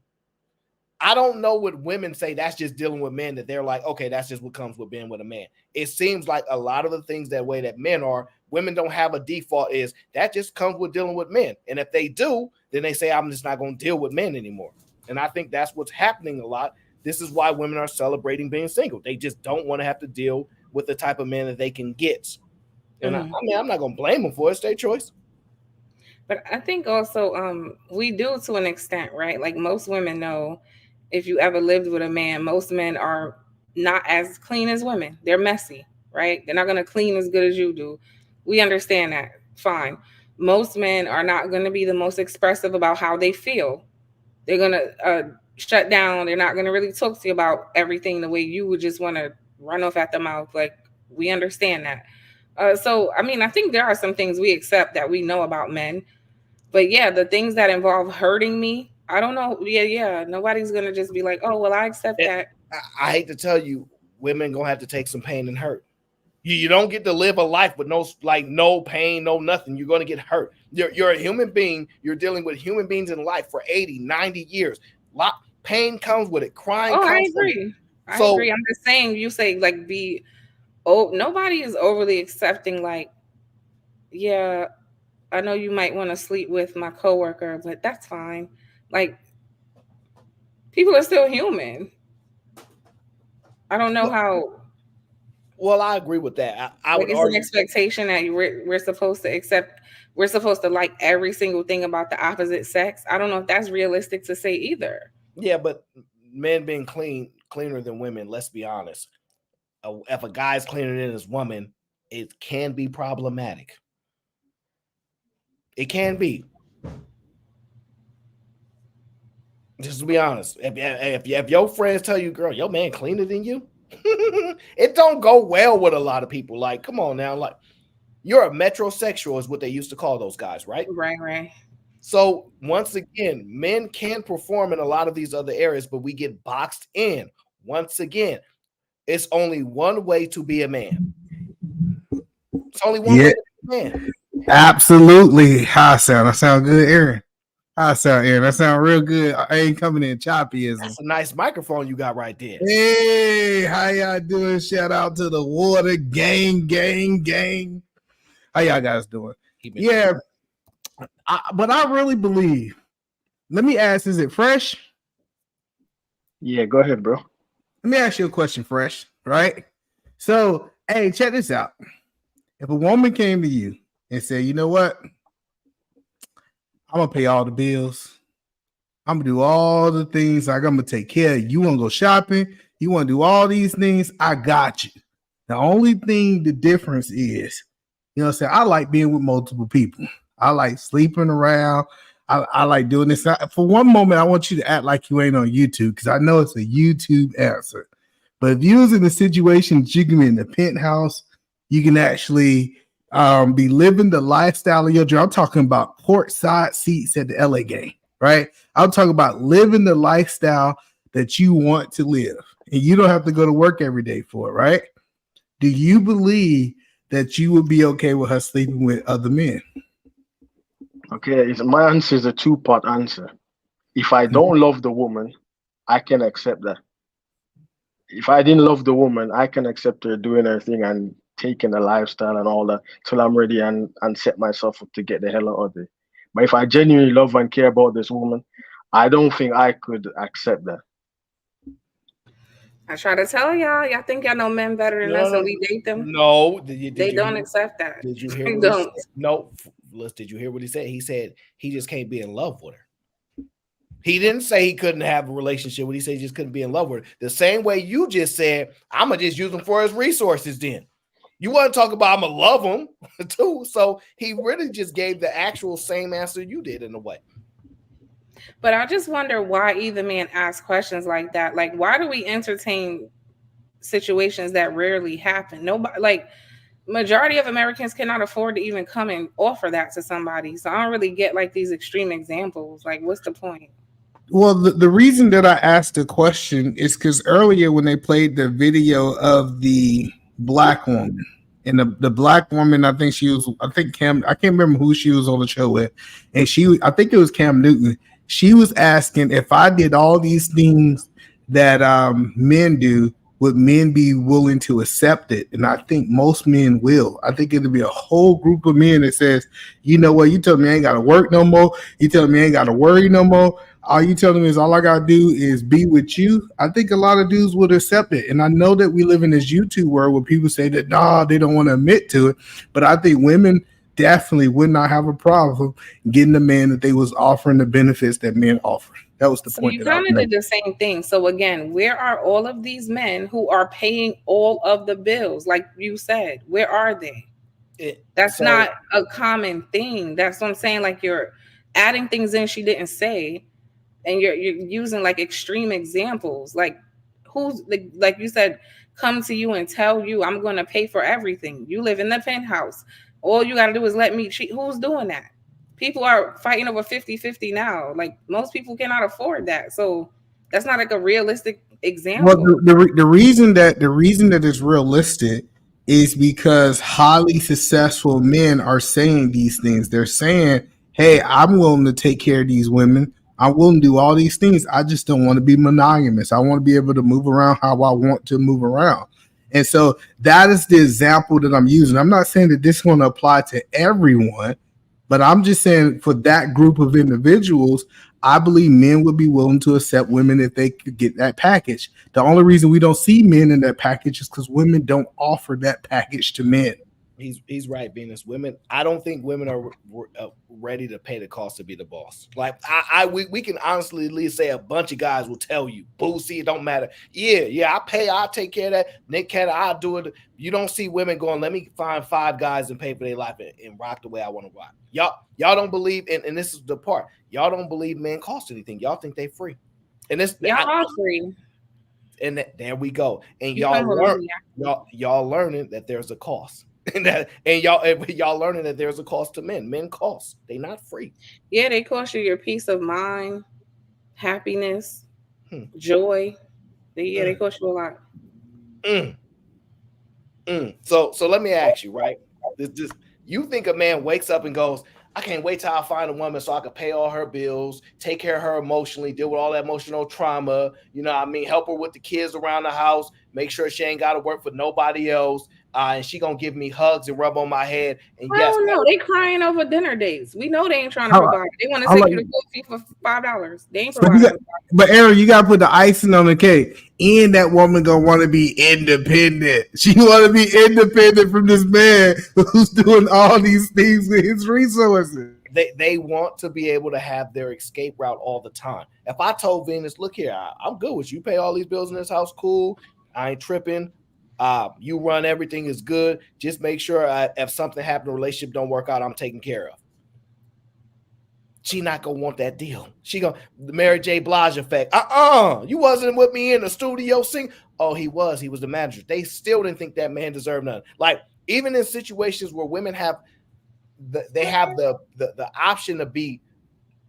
Speaker 5: I don't know what women say. That's just dealing with men, that they're like, okay, that's just what comes with being with a man. It seems like a lot of the things that way that men are, women don't have a default, is that just comes with dealing with men. And if they do, then they say, I'm just not going to deal with men anymore. And I think that's what's happening a lot. This is why women are celebrating being single. They just don't want to have to deal with the type of men that they can get. And I mean, I'm not going to blame them for it. It's their choice.
Speaker 10: But I think also we do to an extent, right? Like most women know, if you ever lived with a man, most men are not as clean as women. They're messy, right? They're not going to clean as good as you do. We understand that. Fine. Most men are not going to be the most expressive about how they feel. They're going to shut down. They're not going to really talk to you about everything the way you would just want to run off at the mouth. Like, we understand that. So, I mean, I think there are some things we accept that we know about men. But yeah, the things that involve hurting me, I don't know. Yeah. Nobody's going to just be like, oh, well, I accept that.
Speaker 5: I hate to tell you, women going to have to take some pain and hurt. You don't get to live a life with no pain, no nothing. You're going to get hurt. You're a human being. You're dealing with human beings in life for 80, 90 years. Pain comes with it. Crying comes
Speaker 10: I agree. I agree. I'm just saying, you say like nobody is overly accepting, like, yeah, I know you might want to sleep with my coworker, but that's fine. Like, people are still human. I don't know how.
Speaker 5: Well, I agree with that. I would
Speaker 10: it's an expectation that we're supposed to accept. We're supposed to like every single thing about the opposite sex. I don't know if that's realistic to say either.
Speaker 5: Yeah, but men being cleaner than women, let's be honest. If a guy's cleaner than his woman, it can be problematic. It can be. Just to be honest, if your friends tell you, girl, your man cleaner than you, it don't go well with a lot of people. Like, come on now, like, you're a metrosexual is what they used to call those guys, right?
Speaker 10: Right.
Speaker 5: So once again, men can perform in a lot of these other areas, but we get boxed in. Once again, It's only one way to be a man. It's only one way to be a man.
Speaker 15: Absolutely. How I sound? I sound good, Aaron. How I sound, Aaron? I sound real good. I ain't coming in choppy.
Speaker 5: That's a nice microphone you got right there.
Speaker 15: Hey, how y'all doing? Shout out to the Water gang. How y'all guys doing? Yeah, but I really believe. Let me ask: is it Fresh?
Speaker 14: Yeah, go ahead, bro.
Speaker 15: Let me ask you a question, Fresh. Right? So, hey, check this out. If a woman came to you and said, "You know what? I'm gonna pay all the bills. I'm gonna do all the things. Like I'm gonna take care of you. You wanna go shopping? You wanna do all these things? I got you." The only thing, the difference is, you know what I'm saying? I like being with multiple people. I like sleeping around. I like doing this. For one moment, I want you to act like you ain't on YouTube because I know it's a YouTube answer. But if you was in a situation that you can be in the penthouse, you can actually be living the lifestyle of your dream. I'm talking about courtside seats at the LA game, right? I'm talking about living the lifestyle that you want to live. And you don't have to go to work every day for it, right? Do you believe that you would be okay with her sleeping with other men?
Speaker 14: Okay, my answer is a two-part answer. If I don't love the woman, I can accept that. If I didn't love the woman, I can accept her doing her thing and taking the lifestyle and all that till I'm ready and set myself up to get the hell out of it. But if I genuinely love and care about this woman, I don't think I could accept that.
Speaker 10: I try to tell y'all think y'all know men better than us and we date them.
Speaker 5: No,
Speaker 10: they don't accept that.
Speaker 5: Did you hear what he said? No, did you hear what he said? He said he just can't be in love with her. He didn't say he couldn't have a relationship with her. He said he just couldn't be in love with her. The same way you just said, I'm going to just use him for his resources then. You want to talk about I'm going to love him too. So he really just gave the actual same answer you did in a way.
Speaker 10: But I just wonder why either man asks questions like that. Like, why do we entertain situations that rarely happen? Nobody, like, majority of Americans cannot afford to even come and offer that to somebody. So I don't really get like these extreme examples. Like, what's the point?
Speaker 15: Well, the reason that I asked the question is because earlier when they played the video of the black woman, and the black woman, I think Cam, I can't remember who she was on the show with, and I think it was Cam Newton. She was asking, if I did all these things that men do, would men be willing to accept it? And I think most men will. I think it'll be a whole group of men that says, you know what, you tell me I ain't got to work no more. You tell me I ain't got to worry no more. All you telling me is all I got to do is be with you. I think a lot of dudes would accept it. And I know that we live in this YouTube world where people say that, they don't want to admit to it. But I think women definitely would not have a problem getting a man that they was offering the benefits that men offer. That was the point.
Speaker 10: You kind of did the same thing. So again, where are all of these men who are paying all of the bills? Like you said, where are they? That's not a common thing. That's what I'm saying. Like, you're adding things in she didn't say, and you're using like extreme examples. Like, who's like you said, come to you and tell you I'm going to pay for everything. You live in the penthouse. All you got to do is let me cheat. Who's doing that? People are fighting over 50-50 now. Like, most people cannot afford that. So that's not like a realistic example.
Speaker 15: Well, the reason that it's realistic is because highly successful men are saying these things. They're saying, hey, I'm willing to take care of these women. I'm willing to do all these things. I just don't want to be monogamous. I want to be able to move around how I want to move around. And so that is the example that I'm using. I'm not saying that this is going to apply to everyone, but I'm just saying for that group of individuals, I believe men would be willing to accept women if they could get that package. The only reason we don't see men in that package is because women don't offer that package to men.
Speaker 5: He's right, Venus. Women, I don't think women are ready to pay the cost to be the boss. Like, we can honestly at least say a bunch of guys will tell you, Boosie, it don't matter. Yeah, I'll take care of that. Nick Cannon, I'll do it. You don't see women going, let me find 5 guys and pay for their life and rock the way I want to rock. Y'all don't believe, and this is the part, y'all don't believe men cost anything. Y'all think they free. And this
Speaker 10: y'all are free.
Speaker 5: And there we go. And y'all learning that there's a cost. And y'all learning that there's a cost to men. Men cost. They not free.
Speaker 10: Yeah, they cost you your peace of mind, happiness, joy. They cost you a lot.
Speaker 5: So let me ask you, right? This you think a man wakes up and goes, I can't wait till I find a woman so I can pay all her bills, take care of her emotionally, deal with all that emotional trauma, you know what I mean, help her with the kids around the house, make sure she ain't got to work for nobody else, and she gonna give me hugs and rub on my head. And
Speaker 10: I
Speaker 5: yes,
Speaker 10: don't know. They crying over dinner dates. We know they ain't trying to provide. They want to take you to coffee for $5. They ain't providing.
Speaker 15: But Aaron, you gotta put the icing on the cake. And that woman gonna want to be independent. She want to be independent from this man who's doing all these things with his resources.
Speaker 5: They want to be able to have their escape route all the time. If I told Venus, look here, I'm good with you, pay all these bills in this house, cool, I ain't tripping. You run everything is good. Just make sure if something happened, the relationship don't work out, I'm taken care of. She not gonna want that deal. She gonna the Mary J. Blige effect. You wasn't with me in the studio sing. Oh, he was the manager. They still didn't think that man deserved nothing. Like even in situations where women have the option to be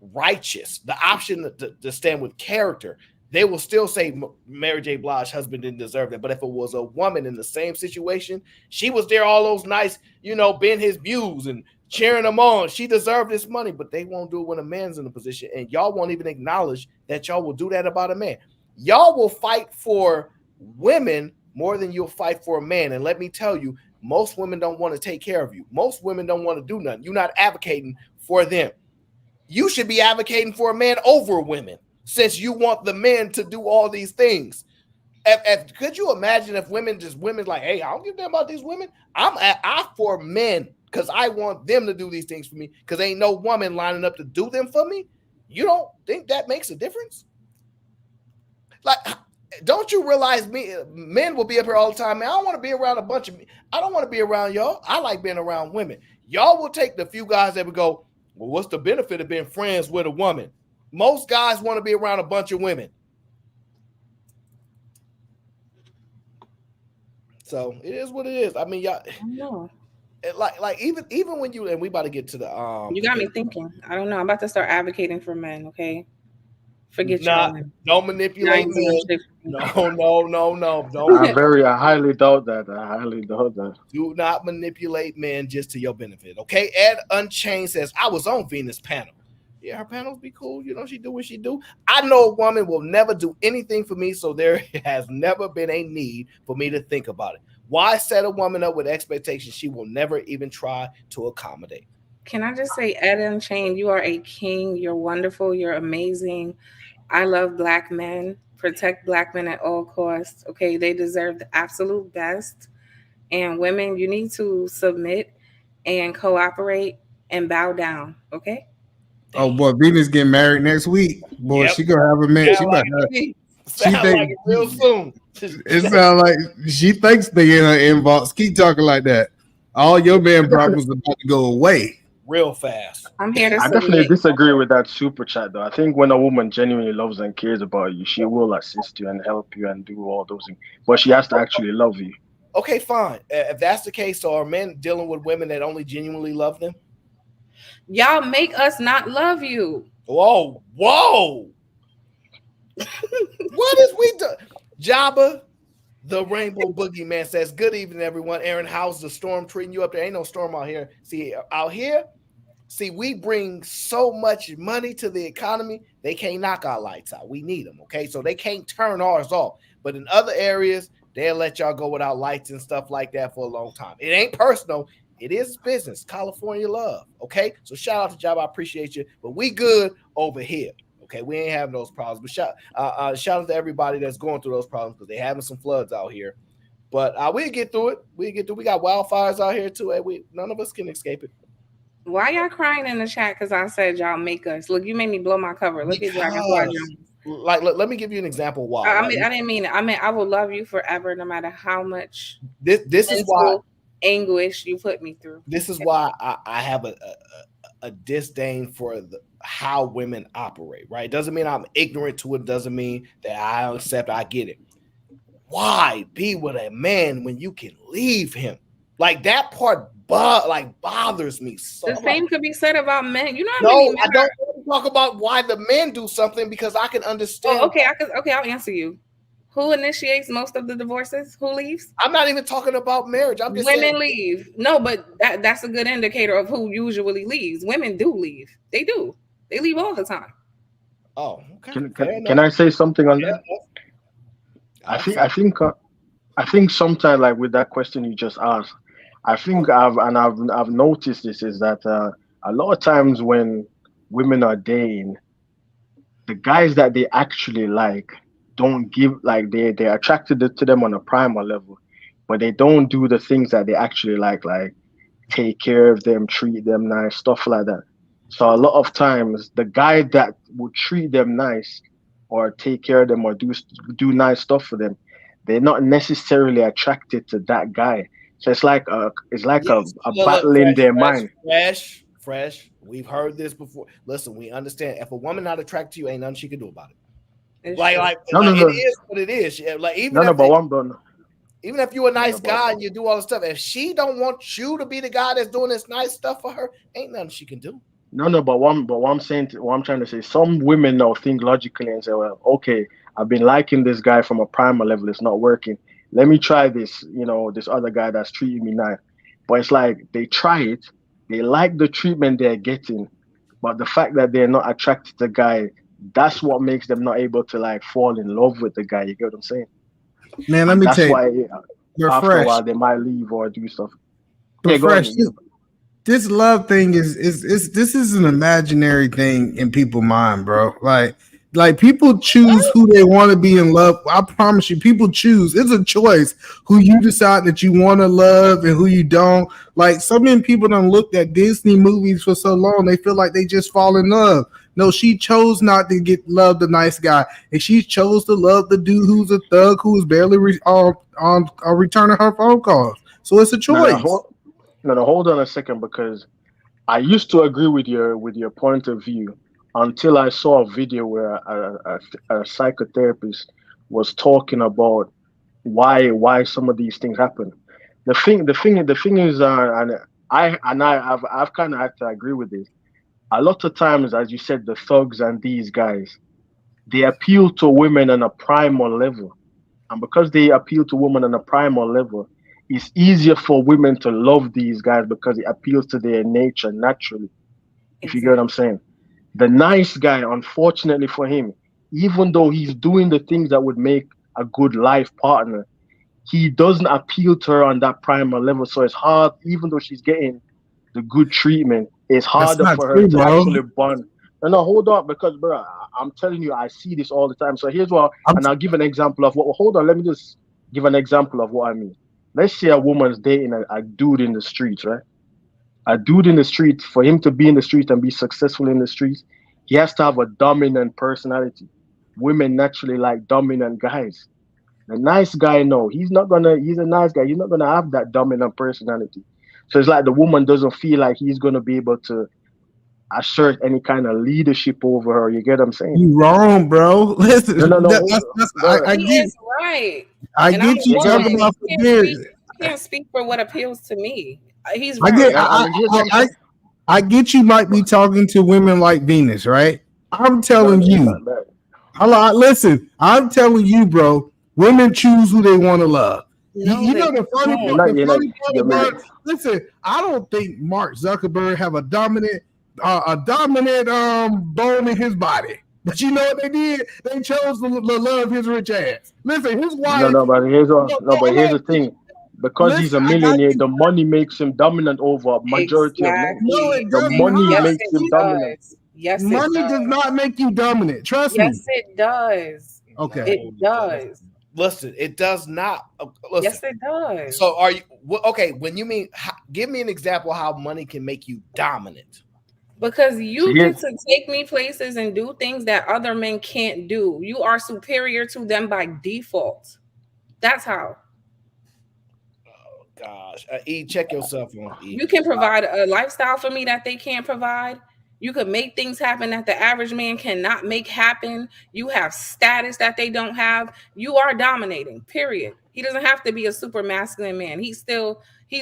Speaker 5: righteous, the option to stand with character, they will still say Mary J. Blige's husband didn't deserve that. But if it was a woman in the same situation, she was there all those nights, bend his views and cheering him on. She deserved this money, but they won't do it when a man's in a position. And y'all won't even acknowledge that y'all will do that about a man. Y'all will fight for women more than you'll fight for a man. And let me tell you, most women don't want to take care of you. Most women don't want to do nothing. You're not advocating for them. You should be advocating for a man over women, since you want the men to do all these things. Could you imagine if women's like, hey, I don't give a damn about these women. I'm for men because I want them to do these things for me because ain't no woman lining up to do them for me. You don't think that makes a difference? Like, don't you realize men will be up here all the time, man? I don't want to be around I don't want to be around y'all. I like being around women. Y'all will take the few guys that would go, well, what's the benefit of being friends with a woman? Most guys want to be around a bunch of women. So it is what it is. I mean, y'all, I know. Like even when you, and we about to get to the
Speaker 10: you got me thinking. I don't know. I'm about to start advocating for men, okay? Forget
Speaker 5: y'all. Don't manipulate men. No.
Speaker 14: I highly doubt that.
Speaker 5: Do not manipulate men just to your benefit, okay? Ed Unchained says, I was on Venus' panel. Yeah, her panels be cool. She do what she do. I know a woman will never do anything for me, so there has never been a need for me to think about it. Why set a woman up with expectations she will never even try to accommodate?
Speaker 10: Can I just say, Ed Unchained, you are a king. You're wonderful. You're amazing. I love Black men. Protect Black men at all costs. Okay, they deserve the absolute best. And women, you need to submit and cooperate and bow down. Okay.
Speaker 15: Oh boy, Venus getting married next week. Boy, yep. She gonna have a man. She
Speaker 5: like it real soon.
Speaker 15: It sounds like she thinks they in her inbox. Keep talking like that. All your man problems about to go away
Speaker 5: real fast.
Speaker 10: I'm here to
Speaker 14: I definitely disagree with that super chat though. I think when a woman genuinely loves and cares about you, she will assist you and help you and do all those things. But she has to actually love you.
Speaker 5: Okay, fine. If that's the case, so are men dealing with women that only genuinely love them?
Speaker 10: Y'all make us not love you.
Speaker 5: Whoa. What is we do? Jabba, the Rainbow Boogeyman says, good evening, everyone. Aaron, how's the storm treating you up there? Ain't no storm out here. See, we bring so much money to the economy, they can't knock our lights out. We need them, okay? So they can't turn ours off. But in other areas, they'll let y'all go without lights and stuff like that for a long time. It ain't personal. It is business. California love, okay? So shout out to Jabba. I appreciate you. But we good over here, okay? We ain't having those problems. But shout out to everybody that's going through those problems because they're having some floods out here. But we'll get through it. We got wildfires out here too. None of us can escape it.
Speaker 10: Why y'all crying in the chat? Because I said y'all make us. Look, you made me blow my cover. Look at Dragonfly Jones.
Speaker 5: Like, let me give you an example why.
Speaker 10: I didn't mean it. I meant I will love you forever, no matter how much
Speaker 5: this is why
Speaker 10: anguish you put me through.
Speaker 5: This is why I have a disdain for how women operate. Right? It doesn't mean I'm ignorant to it. Doesn't mean that I don't accept. I get it. Why be with a man when you can leave him? Like that part bothers me. So
Speaker 10: the same could be said about men. You know how
Speaker 5: many men I don't want to talk about why the men do something because I can understand.
Speaker 10: Oh, okay, I'll answer you. Who initiates most of the divorces? Who leaves?
Speaker 5: I'm not even talking about marriage. I'm just
Speaker 10: women
Speaker 5: saying.
Speaker 10: leave. No, but that's a good indicator of who usually leaves. Women do leave. They do. They leave all the time.
Speaker 5: Oh, okay.
Speaker 14: Can I say something on that? I think sometimes, like with that question you just asked, I think I've noticed this is that a lot of times when women are dating, the guys that they actually like don't give, like they're attracted to them on a primal level, but they don't do the things that they actually like take care of them, treat them nice, stuff like that. So a lot of times the guy that would treat them nice or take care of them or do nice stuff for them, they're not necessarily attracted to that guy. So it's like a battle in their mind.
Speaker 5: Fresh. We've heard this before. Listen, we understand. If a woman not attracted to you, ain't nothing she can do about it.
Speaker 10: It's
Speaker 5: It is what it is. Like even if you're a nice guy and you do all this stuff, if she don't want you to be the guy that's doing this nice stuff for her, ain't nothing she can do.
Speaker 14: But what I'm trying to say, some women now think logically and say, well, okay, I've been liking this guy from a primal level, it's not working. Let me try this, this other guy that's treating me nice. But it's like they try it, they like the treatment they're getting, but the fact that they're not attracted to the guy, that's what makes them not able to like fall in love with the guy. You get what I'm saying?
Speaker 15: Man, let me tell
Speaker 14: you. That's why after a while they might leave or do stuff.
Speaker 15: But Fresh, this love thing is this is an imaginary thing in people's mind, bro. Like people choose who they want to be in love. I promise you, people choose. It's a choice who you decide that you want to love and who you don't. Like so many people done looked at Disney movies for so long, they feel like they just fall in love. No, she chose not to love the nice guy, and she chose to love the dude who's a thug who's barely returning her phone calls. So it's a choice.
Speaker 14: Hold on a second, because I used to agree with your point of view until I saw a video where a psychotherapist was talking about why some of these things happen. The thing is, and I've kind of had to agree with this. A lot of times, as you said, the thugs and these guys, they appeal to women on a primal level, and because they appeal to women on a primal level, it's easier for women to love these guys because it appeals to their nature naturally. If you get what I'm saying. The nice guy, unfortunately for him, even though he's doing the things that would make a good life partner, he doesn't appeal to her on that primal level. So it's hard, even though she's getting the good treatment, it's harder for her to actually bond. No, hold on, because bro, I'm telling you, I see this all the time. So here's what, and I'll give an example of what. Hold on, let me just give an example of what I mean. Let's say a woman's dating a dude in the streets, right? A dude in the street, for him to be in the street and be successful in the streets, he has to have a dominant personality. Women naturally like dominant guys. The nice guy, no, he's a nice guy. He's not gonna have that dominant personality. So it's like the woman doesn't feel like he's gonna be able to assert any kind of leadership over her. You get what I'm saying?
Speaker 15: You wrong, bro. Listen,
Speaker 10: I get right.
Speaker 15: I get you talking about
Speaker 10: I can't speak for what appeals to me. He's right.
Speaker 15: I get you might be talking to women like Venus, right? I'm telling you. Listen, I'm telling you, bro. Women choose who they want to love. No, you know the funny part about it. Listen, I don't think Mark Zuckerberg have a dominant bone in his body. But you know what they did? They chose to love his rich ass. Listen, his wife.
Speaker 14: But here's the thing. Because he's a millionaire, the money makes him dominant over a majority of men.
Speaker 15: No, it does
Speaker 14: the money makes him dominant.
Speaker 10: Yes,
Speaker 15: money does not make you dominant. Trust me.
Speaker 10: Yes, it does.
Speaker 15: Okay,
Speaker 10: it does.
Speaker 5: Listen, it does not. Listen.
Speaker 10: Yes, it does.
Speaker 5: So are you okay? When you mean, give me an example how money can make you dominant.
Speaker 10: Because you get to take me places and do things that other men can't do. You are superior to them by default. That's how.
Speaker 5: Oh gosh, E, check yourself on E.
Speaker 10: You can provide a lifestyle for me that they can't provide. You could make things happen that the average man cannot make happen. You have status that they don't have. You are dominating, period. He doesn't have to be a super masculine man. He's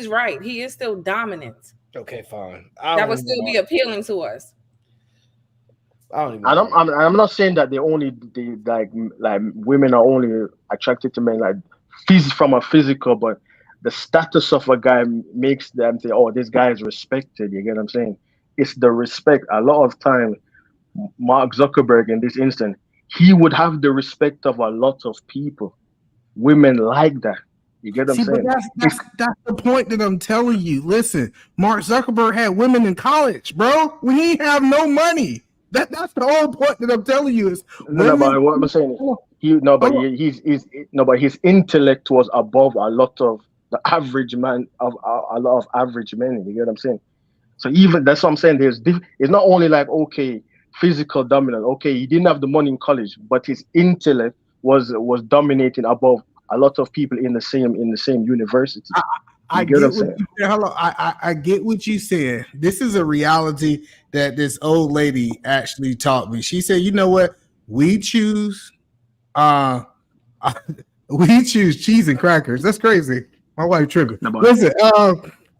Speaker 10: right. He is still dominant.
Speaker 5: Okay, fine.
Speaker 10: That would still be appealing to us.
Speaker 14: I'm not saying that they like women are only attracted to men like from a physical, but the status of a guy makes them say, "Oh, this guy is respected." You get what I'm saying? It's the respect. A lot of time, Mark Zuckerberg in this instance, he would have the respect of a lot of people. Women like that. You get what I'm saying?
Speaker 15: But that's the point that I'm telling you. Listen, Mark Zuckerberg had women in college, bro. When he have no money. That's the whole point that I'm telling you is
Speaker 14: no, but what I'm saying is but his intellect was above a lot of the average man of a lot of average men. You get what I'm saying? So even that's what I'm saying. It's not only like physical dominant. Okay, he didn't have the money in college, but his intellect was dominating above a lot of people in the same university.
Speaker 15: I get what you said. This is a reality that this old lady actually taught me. She said, "You know what? We choose cheese and crackers." That's crazy. My wife tripping. Listen,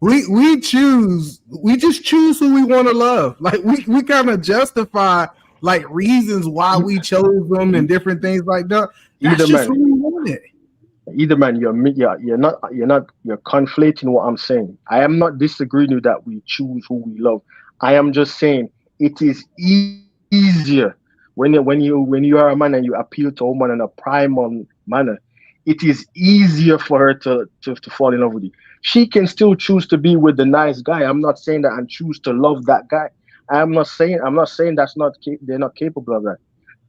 Speaker 15: we just choose who we want to love. Like we kind of justify like reasons why we chose them and different things like that. That's just who we wanted.
Speaker 14: Either man, you're conflating what I'm saying. I am not disagreeing with that. We choose who we love. I am just saying it is easier when you are a man and you appeal to a woman in a primal manner. It is easier for her to fall in love with you. She can still choose to be with the nice guy. I'm not saying that and choose to love that guy. I'm not saying they're not capable of that,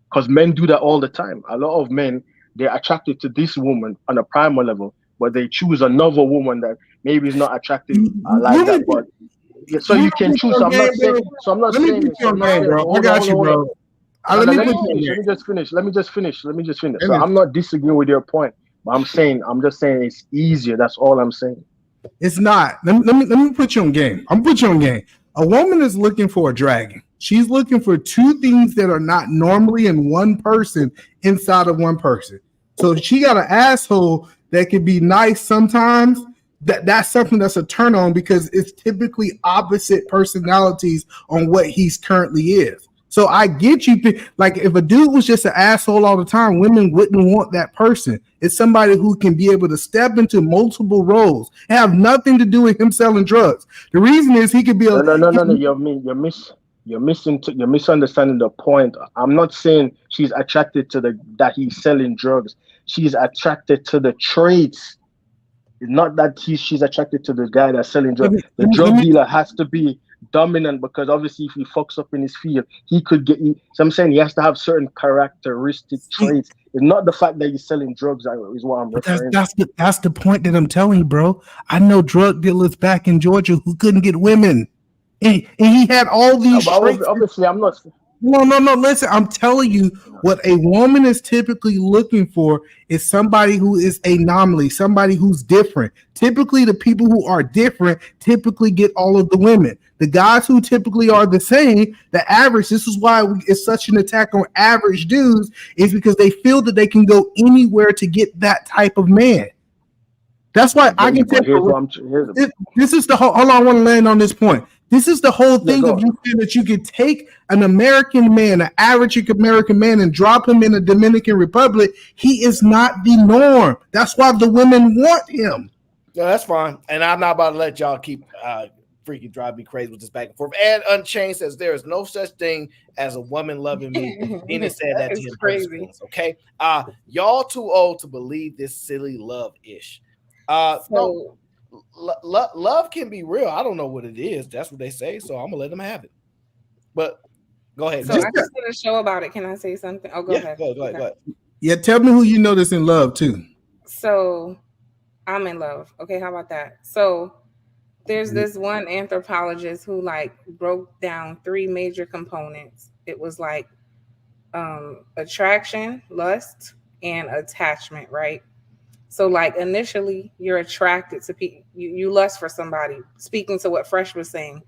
Speaker 14: because men do that all the time. A lot of men, they're attracted to this woman on a primal level, but they choose another woman that maybe is not attractive like that. But so you can choose. I'm not saying. So I'm not saying.
Speaker 15: I got you, bro.
Speaker 14: Let me just finish. So I'm not disagreeing with your point, but I'm just saying it's easier. That's all I'm saying.
Speaker 15: It's not. Let me put you on game. I'm gonna put you on game. A woman is looking for a dragon. She's looking for two things that are not normally in one person inside of one person. So she got an asshole that can be nice sometimes. That's something that's a turn on because it's typically opposite personalities on what he's currently is. So I get you. Like if a dude was just an asshole all the time, women wouldn't want that person. It's somebody who can be able to step into multiple roles, have nothing to do with him selling drugs. The reason is he could be
Speaker 14: You're misunderstanding the point. I'm not saying she's attracted to that he's selling drugs. She's attracted to the traits. It's not that she's attracted to the guy that's selling drugs. The drug dealer has to be dominant because obviously if he fucks up in his field, he could get. So I'm saying he has to have certain characteristic traits. It's not the fact that he's selling drugs is what I'm referring to.
Speaker 15: That's the point that I'm telling you, bro. I know drug dealers back in Georgia who couldn't get women. And he had all these traits.
Speaker 14: Obviously, I'm not.
Speaker 15: No. Listen, I'm telling you, what a woman is typically looking for is somebody who is an anomaly, somebody who's different. Typically, the people who are different typically get all of the women. The guys who typically are the same, the average. This is why it's such an attack on average dudes, is because they feel that they can go anywhere to get that type of man. That's why I can tell you. This is the whole. Hold on, I want to land on this point. This is the whole thing of you feel that you could take an American man, an average American man, and drop him in the Dominican Republic. He is not the norm. That's why the women want him.
Speaker 5: No, that's fine. And I'm not about to let y'all keep freaking drive me crazy with this back and forth. And Unchained says there is no such thing as a woman loving me. Nina said that to him. Crazy. Okay. Y'all too old to believe this silly love-ish. No. Love can be real. I don't know what it is. That's what they say. So I'm gonna let them have it. But go ahead.
Speaker 10: So I just did a show about it. Can I say something? Oh, go ahead.
Speaker 5: Go ahead.
Speaker 15: Yeah, tell me who you know that's in love too.
Speaker 10: So I'm in love. Okay, how about that? So there's this one anthropologist who broke down 3 major components. It was attraction, lust, and attachment, right? So initially you're attracted to people, you lust for somebody, speaking to what Fresh was saying,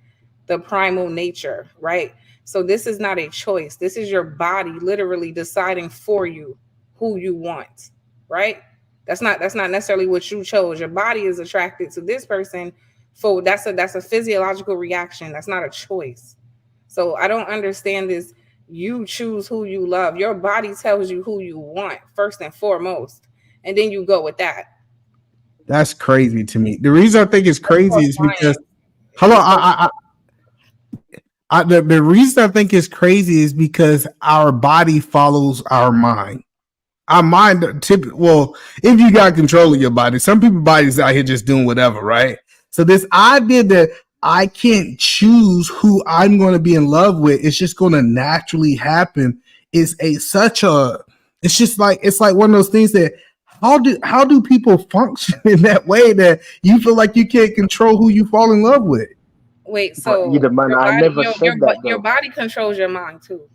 Speaker 10: the primal nature, right? So this is not a choice. This is your body literally deciding for you who you want, right? That's not necessarily what you chose. Your body is attracted to this person for that's a physiological reaction. That's not a choice. So I don't understand this you choose who you love. Your body tells you who you want first and foremost, and then you go with that.
Speaker 15: That's crazy to me. The reason I think it's crazy is because the reason I think it's crazy is because our body follows our mind. Our mind, well, if you got control of your body, some people's bodies out here just doing whatever, right? So this idea that I can't choose who I'm going to be in love with, it's just going to naturally happen. It's just like, it's like one of those things that how do people function in that way that you feel like you can't control who you fall in love with?
Speaker 10: Wait, so
Speaker 14: either man, I never said that.
Speaker 10: Your body controls your mind too.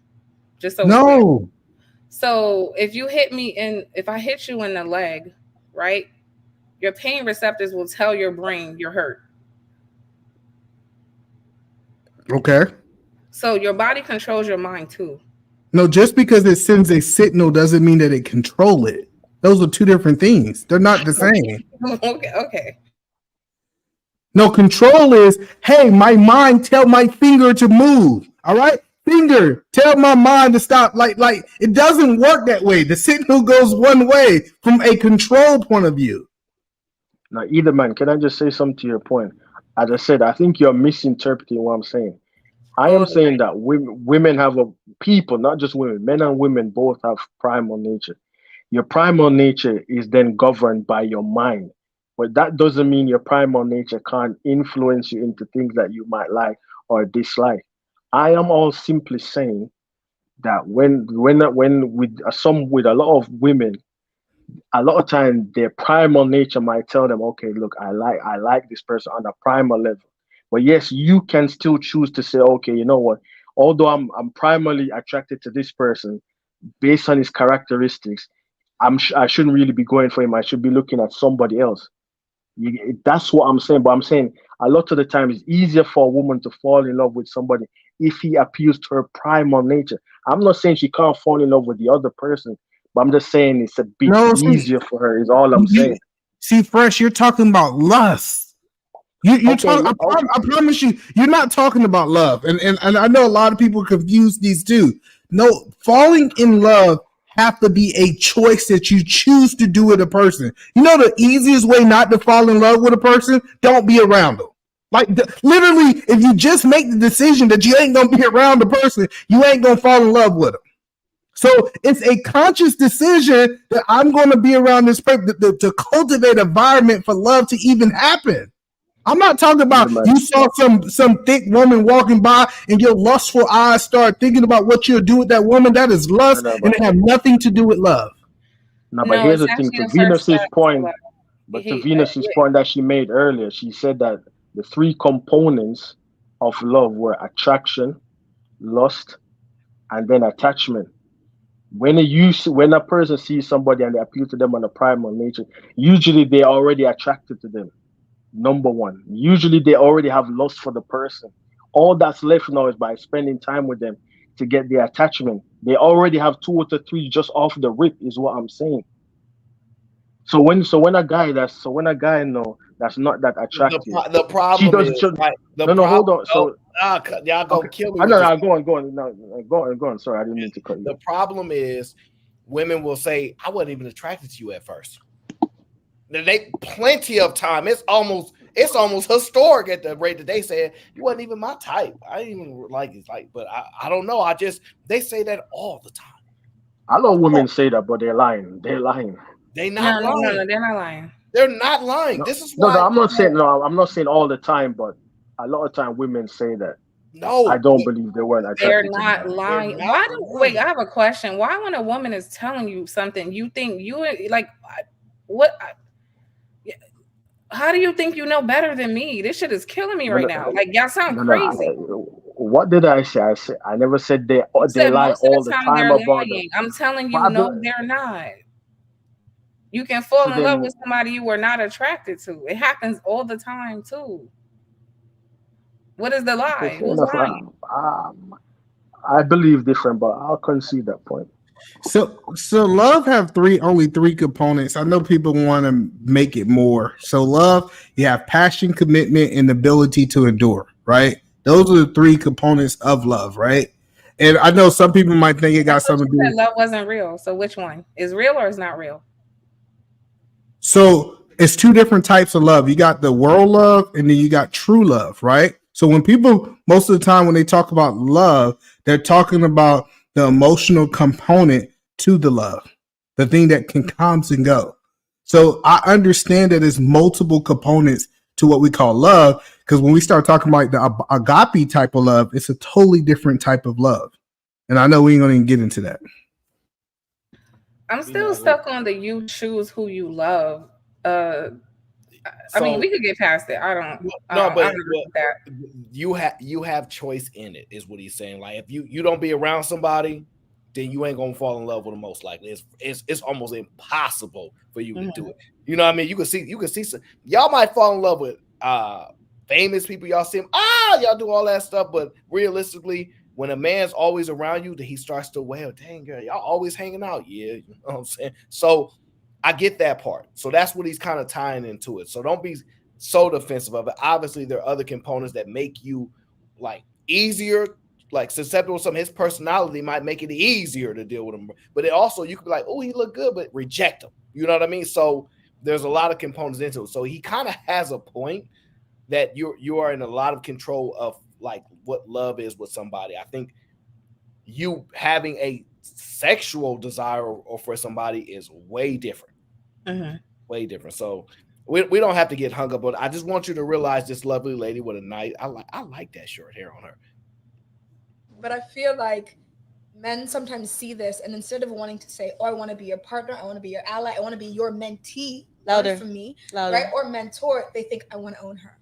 Speaker 10: Just so
Speaker 15: no.
Speaker 10: So if you hit me if I hit you in the leg, right, your pain receptors will tell your brain you're hurt.
Speaker 15: Okay.
Speaker 10: So your body controls your mind too.
Speaker 15: No, just because it sends a signal doesn't mean that it control it. Those are two different things. They're not the same.
Speaker 10: Okay.
Speaker 15: No, control is, hey, my mind tell my finger to move. All right? Finger, tell my mind to stop. Like it doesn't work that way. The signal goes one way from a control point of view.
Speaker 14: Now, either man, can I just say something to your point? As I said, I think you're misinterpreting what I'm saying. I am saying that women have people, not just women, men and women both have primal nature. Your primal nature is then governed by your mind. But that doesn't mean your primal nature can't influence you into things that you might like or dislike. I am all simply saying that when with a lot of women, a lot of times their primal nature might tell them, okay, look, I like this person on a primal level. But yes, you can still choose to say, okay, you know what? Although I'm primarily attracted to this person based on his characteristics, I shouldn't really be going for him. I should be looking at somebody else. That's what I'm saying. But I'm saying a lot of the time it's easier for a woman to fall in love with somebody if he appeals to her primal nature. I'm not saying she can't fall in love with the other person, but I'm just saying it's a bit easier for her. Is all I'm saying.
Speaker 15: See, Fresh, you're talking about lust. I promise you, you're not talking about love. And I know a lot of people confuse these two. No, falling in love have to be a choice that you choose to do with a person. You know the easiest way not to fall in love with a person? Don't be around them. Like literally, if you just make the decision that you ain't gonna be around the person, you ain't gonna fall in love with them. So it's a conscious decision that I'm gonna be around this person to cultivate an environment for love to even happen. I'm not talking about you saw some thick woman walking by and your lustful eyes start thinking about what you'll do with that woman. That is lust, and it have nothing to do with love.
Speaker 14: No, but here's the thing. To Venus's point, point that she made earlier, she said that the three components of love were attraction, lust, and then attachment. When a person sees somebody and they appeal to them on a primal nature, usually they're already attracted to them. Number one, usually they already have lust for the person. All that's left now is by spending time with them to get the attachment. They already have 2 or 3 just off the rip, is what I'm saying. So when a guy that's not that attractive,
Speaker 5: the problem is
Speaker 14: hold on. So
Speaker 5: y'all gonna kill me.
Speaker 14: No, go on. Sorry, I didn't mean to cut you.
Speaker 5: The problem is women will say, I wasn't even attracted to you at first. They plenty of time. It's almost historic at the rate that they said you wasn't even my type. I didn't even like his type, but I don't know. They say that all the time.
Speaker 14: A lot of women say that, but they're lying. They're lying.
Speaker 5: They're not lying.
Speaker 10: No, they're not lying.
Speaker 5: They're not lying.
Speaker 14: No,
Speaker 5: this is why.
Speaker 14: I'm not saying all the time, but a lot of time women say that.
Speaker 5: No,
Speaker 14: I don't believe they weren't attracted.
Speaker 10: They're not lying. Wait, I have a question. Why, when a woman is telling you something, you think you like what? How do you think you know better than me? This shit is killing me right now. Like, y'all sound crazy.
Speaker 14: What did I say? I never said they lie all the time about them.
Speaker 10: I'm telling you, no, they're not. You can fall in love with somebody you were not attracted to. It happens all the time too. What is the lie? Who's lying?
Speaker 14: I believe different, but I'll concede that point.
Speaker 15: So love have only three components. I know people want to make it more. So love, you have passion, commitment, and ability to endure, right? Those are the three components of love, right? And I know some people might think it got something to do with
Speaker 10: love wasn't real. So which one is real or is not real?
Speaker 15: So it's two different types of love. You got the world love and then you got true love, right? So when people, most of the time when they talk about love, they're talking about the emotional component to the love, the thing that can comes and go. So I understand that there's multiple components to what we call love, because when we start talking about the agape type of love, it's a totally different type of love. And I know we ain't gonna even get into that.
Speaker 10: I'm still stuck on the you choose who you love. I mean, we could get past it. I don't.
Speaker 5: But you have choice in it, is what he's saying. Like if you don't be around somebody, then you ain't gonna fall in love with them. Most likely, it's almost impossible for you to do it. You know what I mean? You can see some, y'all might fall in love with famous people. Y'all see them, y'all do all that stuff, but realistically, when a man's always around you, that he starts to, well, dang girl, y'all always hanging out. Yeah, you know what I'm saying? So I get that part. So that's what he's kind of tying into it. So don't be so defensive of it. Obviously, there are other components that make you like easier, like susceptible. Some of his personality might make it easier to deal with him. But it also, you could be like, oh, he look good, but reject him. You know what I mean? So there's a lot of components into it. So he kind of has a point that you are in a lot of control of like what love is with somebody. I think you having a sexual desire or for somebody is way different. Way different. So we don't have to get hung up on it. I just want you to realize this lovely lady with a nice, I like that short hair on her.
Speaker 16: But I feel like men sometimes see this, and instead of wanting to say, oh, I want to be your partner, I want to be your ally, I want to be your mentee, louder for me, right? Or mentor, they think I want to own her.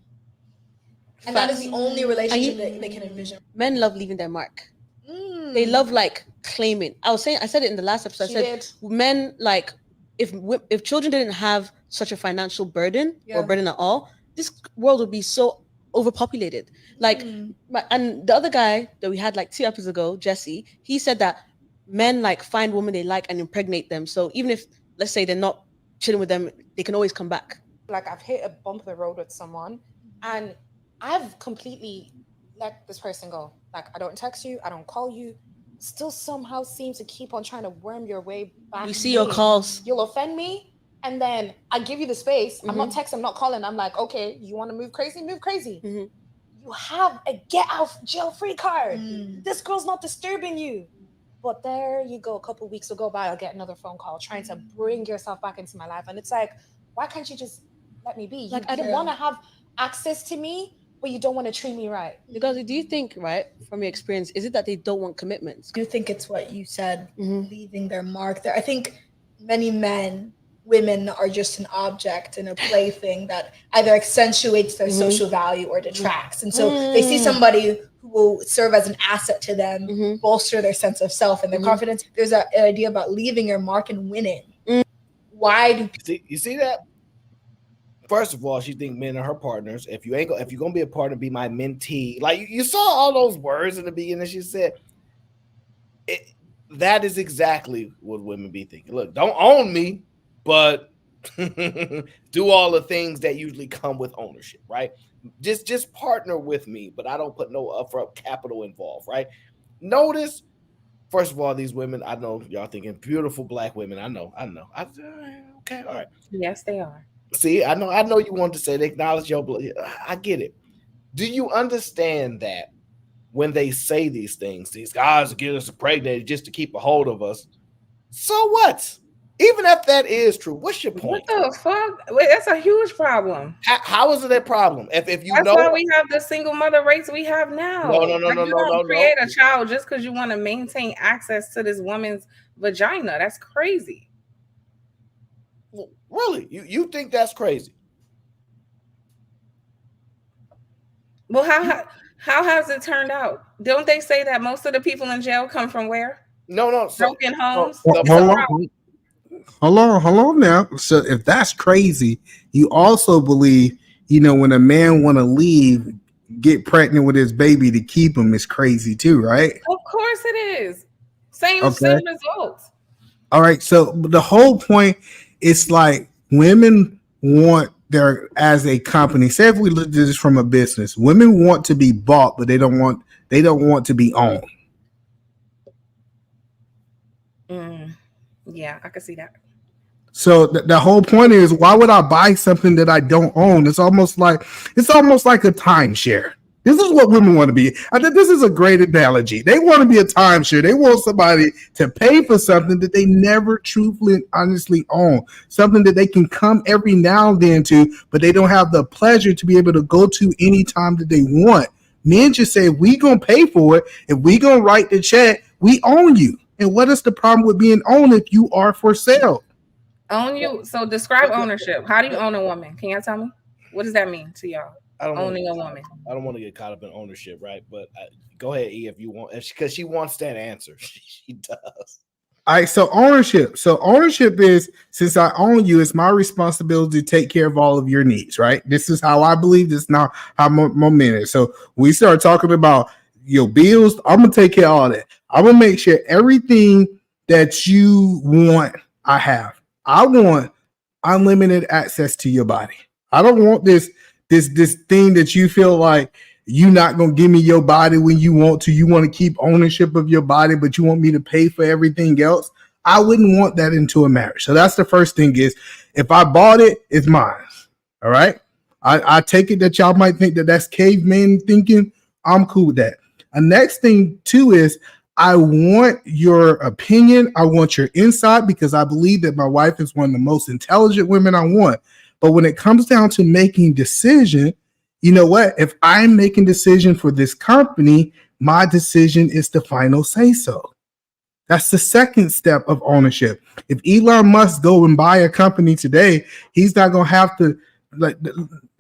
Speaker 16: And that is the only relationship that they can envision.
Speaker 17: Men love leaving their mark. They love like claiming. I said it in the last episode. Men like, if children didn't have such a financial burden or burden at all, this world would be so overpopulated. Like, and the other guy that we had like 2 episodes ago, Jesse, he said that men like find women they like and impregnate them. So even if, let's say, they're not chilling with them, they can always come back.
Speaker 4: Like I've hit a bump of the road with someone, and I've completely let this person go. Like I don't text you, I don't call you. Still somehow seems to keep on trying to worm your way back.
Speaker 17: We see your calls.
Speaker 4: You'll offend me, and then I give you the space. I'm not texting, I'm not calling. I'm like, okay, you want to move crazy? Move crazy. You have a get out jail free card. This girl's not disturbing you. But there you go. A couple weeks will go by, I'll get another phone call trying to bring yourself back into my life. And it's like, why can't you just let me be? Like, I don't want to have access to me, but you don't want to treat me right.
Speaker 17: Because do you think, right, from your experience, is it that they don't want commitments?
Speaker 16: Do you think it's what you said, leaving their mark there? I think many women are just an object and a plaything that either accentuates their social value or detracts. And so they see somebody who will serve as an asset to them, bolster their sense of self and their confidence. There's an idea about leaving your mark and winning. Why do
Speaker 5: you see that? First of all, she think men are her partners. If you're gonna be a partner, be my mentee. Like you saw all those words in the beginning. She said, that is exactly what women be thinking. Look, don't own me, but do all the things that usually come with ownership, right? Just partner with me, but I don't put no upfront capital involved, right? Notice, first of all, these women, I know y'all thinking beautiful black women. I know. Okay, all right.
Speaker 10: Yes, they are.
Speaker 5: See, I know you want to say they acknowledge your blood. I get it. Do you understand that when they say these things, these guys get us impregnated just to keep a hold of us? So what? Even if that is true, what's your point?
Speaker 10: What the fuck? Wait, that's a huge problem.
Speaker 5: How is it a problem? If you
Speaker 10: that's
Speaker 5: know,
Speaker 10: why we have the single mother rates we have now.
Speaker 5: No.
Speaker 10: You don't create a child just because you want to maintain access to this woman's vagina. That's crazy.
Speaker 5: Really? You think that's crazy?
Speaker 10: Well, how has it turned out? Don't they say that most of the people in jail come from where?
Speaker 5: No.
Speaker 10: Broken homes.
Speaker 15: Hold on now. So if that's crazy, you also believe, when a man want to leave, get pregnant with his baby to keep him is crazy too, right?
Speaker 10: Of course it is. Same results.
Speaker 15: All right. So the whole point is like women want as a company. Say if we look at this from a business, women want to be bought, but they don't want to be owned.
Speaker 10: Yeah, I can see that.
Speaker 15: So the whole point is, why would I buy something that I don't own? It's almost like a timeshare. This is what women want to be. I think this is a great analogy. They want to be a timeshare. They want somebody to pay for something that they never truthfully and honestly own. Something that they can come every now and then to, but they don't have the pleasure to be able to go to anytime that they want. Men just say, we gonna pay for it. If we gonna write the check, we own you. And what is the problem with being owned if you are for sale?
Speaker 10: Own you. So describe ownership. How do you own a woman? Can y'all tell me? What does that mean to y'all? Owning a woman.
Speaker 5: I don't want to get caught up in ownership, right? But go ahead, E, if you want, because she wants that answer. She does.
Speaker 15: All right, so ownership. So ownership is, since I own you, it's my responsibility to take care of all of your needs, right? This is how I believe. This is now how men is. So we start talking about your bills. I'm gonna take care of all that. I'm gonna make sure everything that you want, I have. I want unlimited access to your body. I don't want this thing that you feel like you're not going to give me your body when you want to. You want to keep ownership of your body, but you want me to pay for everything else. I wouldn't want that into a marriage. So that's the first thing is, if I bought it, it's mine. All right. I take it that y'all might think that that's caveman thinking. I'm cool with that. The next thing too is, I want your opinion. I want your insight, because I believe that my wife is one of the most intelligent women I want. But when it comes down to making decision, you know what? If I'm making decision for this company, my decision is the final say so. That's the second step of ownership. If Elon Musk go and buy a company today, he's not going to have to, like,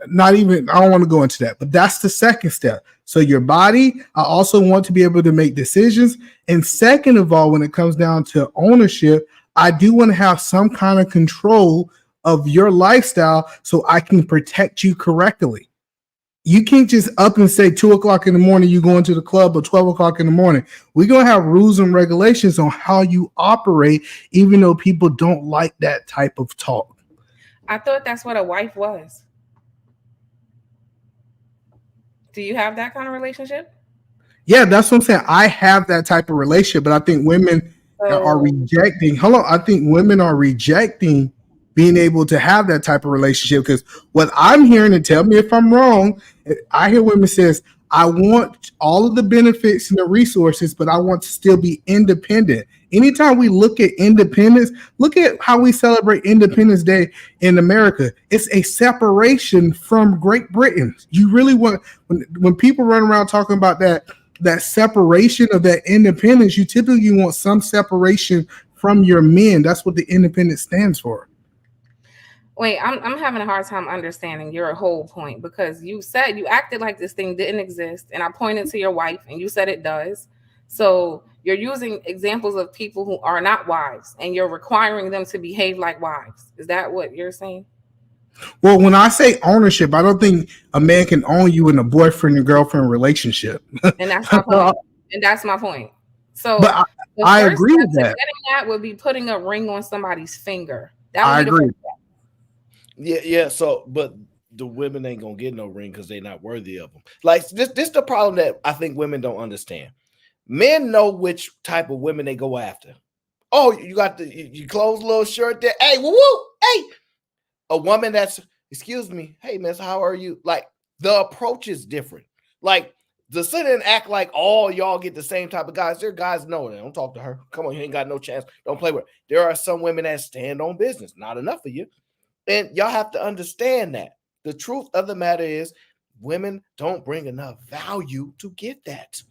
Speaker 15: not even, I don't want to go into that, but that's the second step. So your body, I also want to be able to make decisions. And second of all, when it comes down to ownership, I do want to have some kind of control of your lifestyle so I can protect you correctly. You can't just up and say 2 o'clock in the morning, you going to the club, or 12 o'clock in the morning. We're going to have rules and regulations on how you operate, even though people don't like that type of talk.
Speaker 10: I thought that's what a wife was. Do you have that kind of relationship?
Speaker 15: Yeah, that's what I'm saying. I have that type of relationship, but I think women are rejecting. Hold on. I think women are rejecting being able to have that type of relationship, because what I'm hearing, and tell me if I'm wrong, I hear women says, I want all of the benefits and the resources, but I want to still be independent. Anytime we look at independence, look at how we celebrate Independence Day in America. It's a separation from Great Britain. You really want, when people run around talking about that separation of that independence, you typically want some separation from your men. That's what the independence stands for.
Speaker 10: Wait, I'm having a hard time understanding your whole point, because you said, you acted like this thing didn't exist, and I pointed to your wife and you said it does. So you're using examples of people who are not wives, and you're requiring them to behave like wives. Is that what you're saying?
Speaker 15: Well, when I say ownership, I don't think a man can own you in a boyfriend and girlfriend relationship.
Speaker 10: And that's my point. And that's my point. So
Speaker 15: but I agree with that.
Speaker 10: Getting that would be putting a ring on somebody's finger. That would
Speaker 15: I
Speaker 10: be
Speaker 15: agree.
Speaker 5: Yeah. So, but the women ain't gonna get no ring because they're not worthy of them. Like this the problem that I think women don't understand. Men know which type of women they go after. Oh, you got your clothes, little shirt there. Hey, woo, hey. A woman that's, excuse me, hey, miss, how are you? Like, the approach is different. Like, to sit and act like all y'all get the same type of guys. There are guys, no, they don't talk to her. Come on, you ain't got no chance. Don't play with her. There are some women that stand on business. Not enough of you. And y'all have to understand that. The truth of the matter is, women don't bring enough value to get that.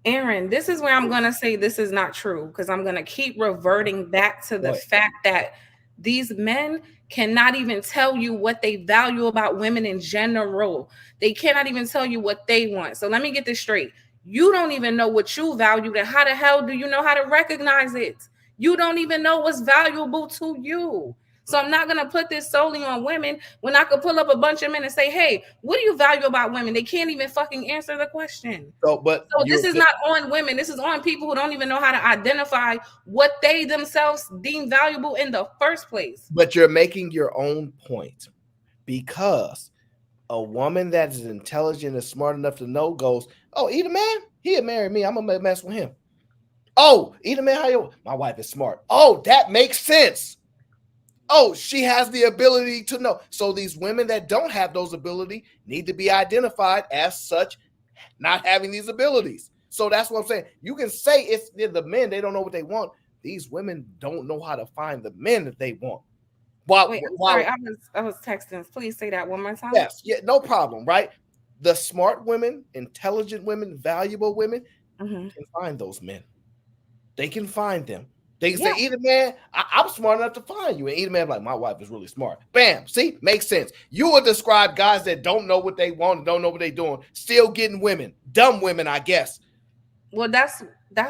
Speaker 10: Aaron, this is where I'm going to say this is not true, because I'm going to keep reverting back to the fact that these men cannot even tell you what they value about women in general. They cannot even tell you what they want. So let me get this straight. You don't even know what you value, and how the hell do you know how to recognize it? You don't even know what's valuable to you. So I'm not going to put this solely on women when I could pull up a bunch of men and say, hey, what do you value about women? They can't even fucking answer the question. So this is not on women. This is on people who don't even know how to identify what they themselves deem valuable in the first place.
Speaker 5: But you're making your own point, because a woman that is intelligent and smart enough to know goes, oh, he the man? He'll marry me. I'm going to mess with him. Oh, either man, how you? My wife is smart. Oh, that makes sense. Oh, she has the ability to know. So these women that don't have those abilities need to be identified as such, not having these abilities. So that's what I'm saying. You can say it's the men, they don't know what they want. These women don't know how to find the men that they want.
Speaker 18: Wait, I'm sorry, I was texting. Please say that one more time.
Speaker 5: Yes, yeah, no problem, right? The smart women, intelligent women, valuable women can find those men. They can find them. They can say, either man, I'm smart enough to find you. And either man, like, my wife is really smart. Bam. See, makes sense. You would describe guys that don't know what they want, don't know what they're doing, still getting women. Dumb women, I guess.
Speaker 18: Well, that's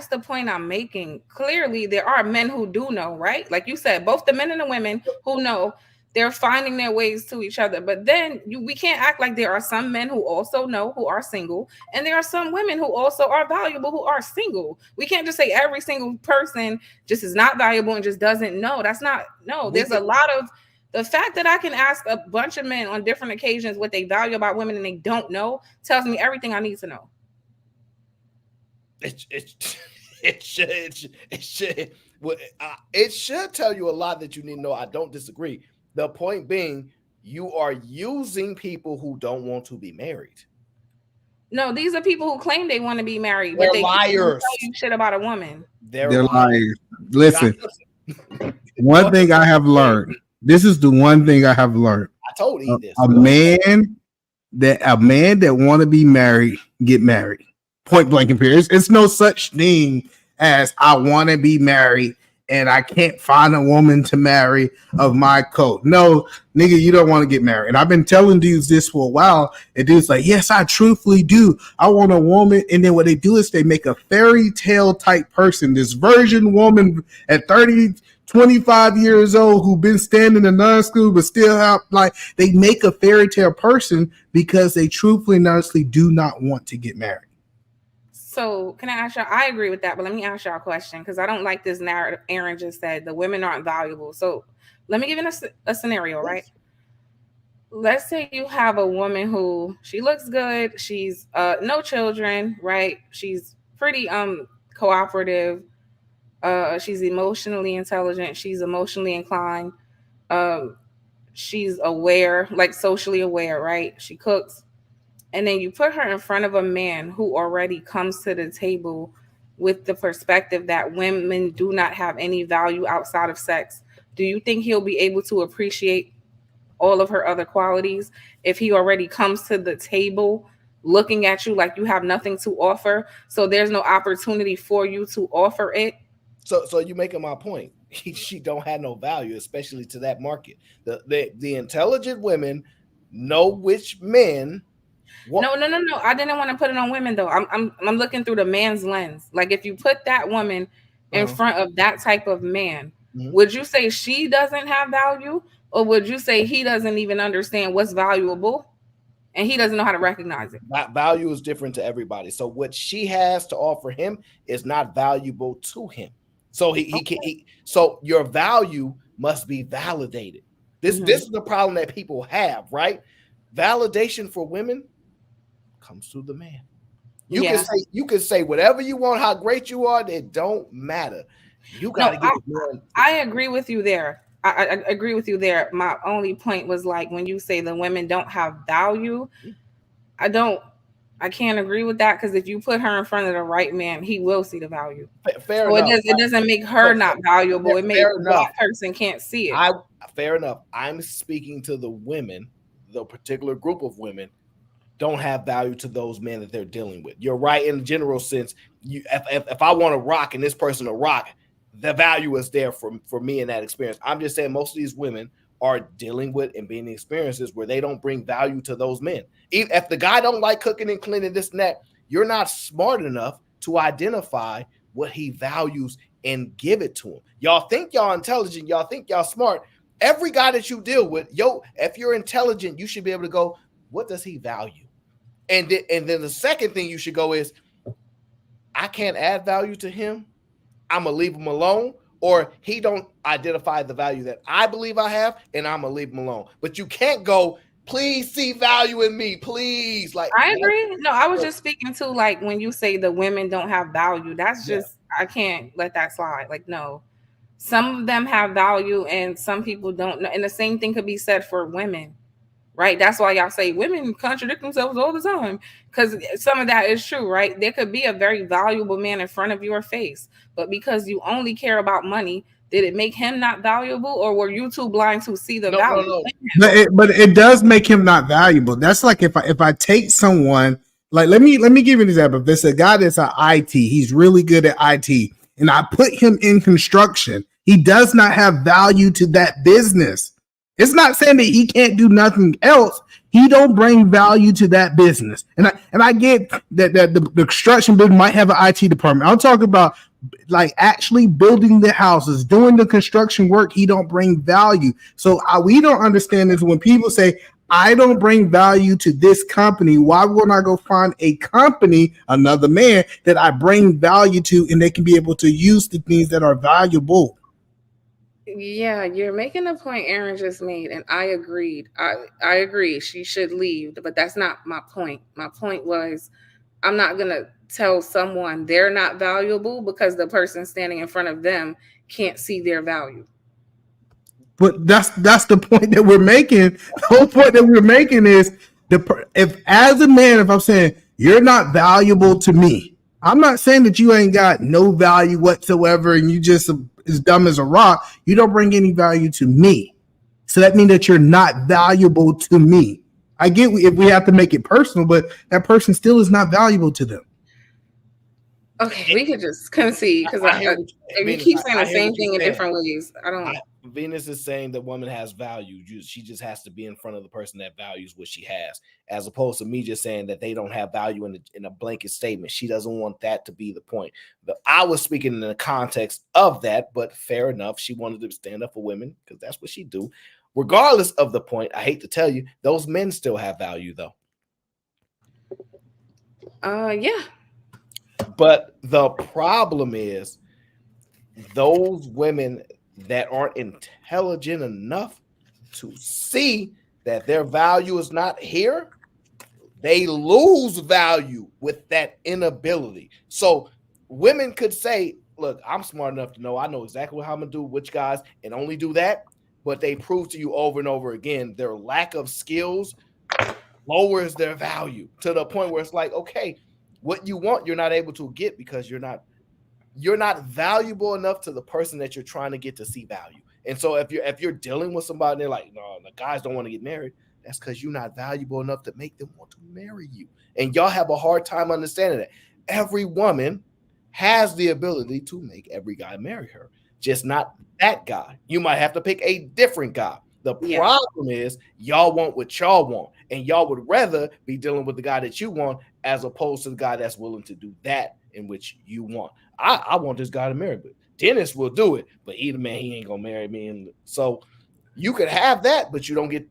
Speaker 18: the point I'm making. Clearly, there are men who do know, right? Like you said, both the men and the women who know, they're finding their ways to each other. But then we can't act like there are some men who also know, who are single, and there are some women who also are valuable, who are single. We can't just say every single person just is not valuable and just doesn't know. That's not, no, there's a lot of, the fact that I can ask a bunch of men on different occasions what they value about women and they don't know tells me everything I need to know.
Speaker 5: It should tell you a lot that you need to know. I don't disagree. The point being, you are using people who don't want to be married.
Speaker 18: No, these are people who claim they want to be married,
Speaker 5: They're
Speaker 18: but they
Speaker 5: liars.
Speaker 18: tell you shit about a woman.
Speaker 15: They're liars. Listen, one thing I have learned. This is the one thing I have learned.
Speaker 5: I told you this.
Speaker 15: A man that want to be married get married. Point blank and period. It's no such thing as I want to be married and I can't find a woman to marry of my code. No, nigga, you don't want to get married. And I've been telling dudes this for a while, and dudes like, yes, I truthfully do. I want a woman. And then what they do is they make a fairy tale type person, this virgin woman at 30, 25 years old who been standing in non-school but still have, like, they make a fairy tale person because they truthfully and honestly do not want to get married.
Speaker 18: So can I ask y'all, I agree with that, but let me ask y'all a question because I don't like this narrative Aaron just said, the women aren't valuable. So let me give you a scenario, right? Let's say you have a woman who, she looks good, she's no children, right? She's pretty cooperative, she's emotionally intelligent, she's emotionally inclined, she's aware, like socially aware, right? She cooks. And then you put her in front of a man who already comes to the table with the perspective that women do not have any value outside of sex. Do you think he'll be able to appreciate all of her other qualities if he already comes to the table looking at you like you have nothing to offer? So there's no opportunity for you to offer it.
Speaker 5: So you're making my point. She don't have no value, especially to that market. The intelligent women know which men.
Speaker 18: No. I didn't want to put it on women though. I'm looking through the man's lens. Like if you put that woman in front of that type of man, would you say she doesn't have value, or would you say he doesn't even understand what's valuable and he doesn't know how to recognize it?
Speaker 5: That value is different to everybody. So what she has to offer him is not valuable to him. So so your value must be validated. This is the problem that people have, right? Validation for women comes through the man. You can say whatever you want, how great you are, it don't matter. You gotta get it.
Speaker 18: I agree with you there. I agree with you there. My only point was like when you say the women don't have value, I can't agree with that because if you put her in front of the right man, he will see the value.
Speaker 5: Fair enough.
Speaker 18: It doesn't make her not valuable. It makes that person can't see it.
Speaker 5: Fair enough. I'm speaking to the women, the particular group of women don't have value to those men that they're dealing with. You're right in the general sense. If I want to rock and this person to rock, the value is there for me in that experience. I'm just saying most of these women are dealing with and being experiences where they don't bring value to those men. If the guy don't like cooking and cleaning this and that, you're not smart enough to identify what he values and give it to him. Y'all think y'all intelligent. Y'all think y'all smart. Every guy that you deal with, if you're intelligent, you should be able to go, what does he value? And then the second thing you should go is, I can't add value to him. I'm going to leave him alone. Or he don't identify the value that I believe I have, and I'm going to leave him alone. But you can't go, Please see value in me, please. Like
Speaker 18: I agree. No, I was just speaking to like when you say the women don't have value. That's just I can't let that slide. Like no, some of them have value and some people don't know. And the same thing could be said for women, right? That's why y'all say women contradict themselves all the time because some of that is true, right? There could be a very valuable man in front of your face, but because you only care about money, did it make him not valuable, or were you too blind to see the value?
Speaker 5: No.
Speaker 15: But it does make him not valuable. That's like if I take someone, like let me give you an example. If there's a guy that's at IT, he's really good at IT, and I put him in construction, he does not have value to that business. It's not saying that he can't do nothing else. He don't bring value to that business. And I get that the construction business might have an IT department. I'm talking about like actually building the houses, doing the construction work. He don't bring value. So we don't understand this when people say, I don't bring value to this company. Why wouldn't I go find a company, another man that I bring value to, and they can be able to use the things that are valuable?
Speaker 18: Yeah, you're making a point Aaron just made, and I agreed. I agree she should leave, but that's not my point. My point was I'm not gonna tell someone they're not valuable because the person standing in front of them can't see their value.
Speaker 15: But that's the point that we're making. The whole point that we're making is if as a man, if I'm saying you're not valuable to me, I'm not saying that you ain't got no value whatsoever and you just as dumb as a rock. You don't bring any value to me. So that means that you're not valuable to me. I get if we have to make it personal, but that person still is not valuable to them.
Speaker 18: Okay, we could just concede because you keep saying the same thing in different ways. I don't.
Speaker 5: Venus is saying that woman has value. She just has to be in front of the person that values what she has, as opposed to me just saying that they don't have value in a blanket statement. She doesn't want that to be the point. But I was speaking in the context of that, but fair enough. She wanted to stand up for women because that's what she do. Regardless of the point, I hate to tell you, those men still have value though.
Speaker 18: Yeah.
Speaker 5: But the problem is those women that aren't intelligent enough to see that their value is not here, they lose value with that inability. So women could say, look, I'm smart enough to know I know exactly how I'm gonna do which guys and only do that, but they prove to you over and over again their lack of skills lowers their value to the point where it's like, okay, what you want you're not able to get because you're not valuable enough to the person that you're trying to get to see value. And so if you're dealing with somebody and they're like, no, the guys don't want to get married, that's because you're not valuable enough to make them want to marry you. And y'all have a hard time understanding that. Every woman has the ability to make every guy marry her, just not that guy. You might have to pick a different guy. The problem is y'all want what y'all want, and y'all would rather be dealing with the guy that you want as opposed to the guy that's willing to do that in which you want. I want this guy to marry, but Dennis will do it, but either man, he ain't gonna marry me. And so you could have that, but you don't get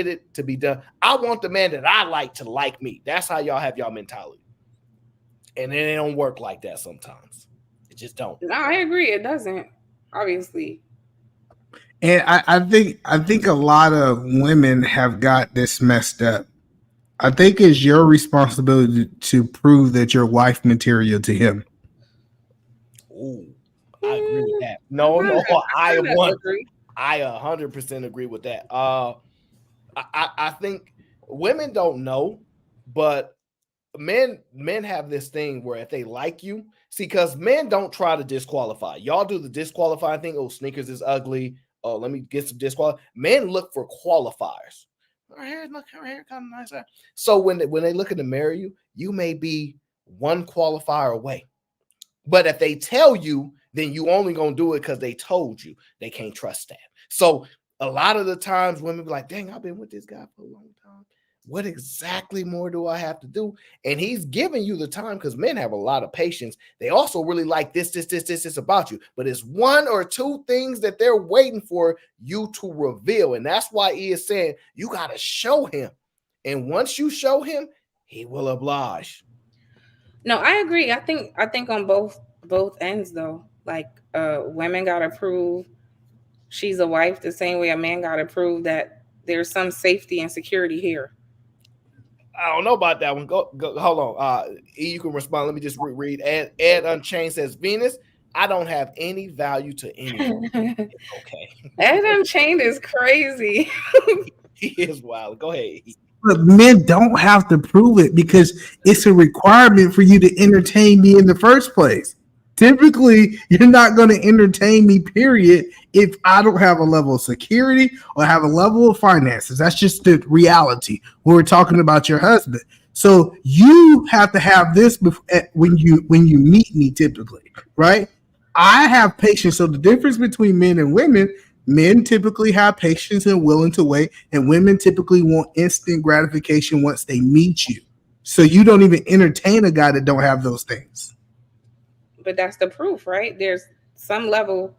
Speaker 5: it to be done. I want the man that I like to like me. That's how y'all have y'all mentality. And it don't work like that sometimes. It just don't.
Speaker 18: No, I agree. It doesn't, obviously.
Speaker 15: And I think a lot of women have got this messed up. I think it's your responsibility to prove that you're wife material to him.
Speaker 5: Ooh, I agree with that. No, I 100% agree with that. I think women don't know, but men have this thing where if they like you, see, because men don't try to disqualify. Y'all do the disqualifying thing. Oh, sneakers is ugly. Oh, let me get some disqualify. Men look for qualifiers. Her hair kind of nice. So when they looking to marry you, you may be one qualifier away. But if they tell you, then you only gonna do it because they told you. They can't trust that. So a lot of the times women be like, dang, I've been with this guy for a long time. What exactly more do I have to do? And he's giving you the time because men have a lot of patience. They also really like this about you. But it's one or two things that they're waiting for you to reveal. And that's why he is saying you got to show him. And once you show him, he will oblige.
Speaker 18: No, I agree. I think on both ends though. Like women gotta prove she's a wife the same way a man gotta prove that there's some safety and security here.
Speaker 5: I don't know about that one. Go hold on. You can respond. Let me just read. Ed Unchained says, Venus, I don't have any value to anyone. Okay.
Speaker 18: Ed Unchained is crazy.
Speaker 5: He is wild. Go ahead.
Speaker 15: But men don't have to prove it because it's a requirement for you to entertain me in the first place. Typically, you're not going to entertain me, period, if I don't have a level of security or have a level of finances. That's just the reality when we're talking about your husband. So you have to have this when you meet me, typically, right? I have patience. So the difference between men and women, men typically have patience and willing to wait, and women typically want instant gratification once they meet you. So you don't even entertain a guy that don't have those things.
Speaker 18: But that's the proof, right? There's some level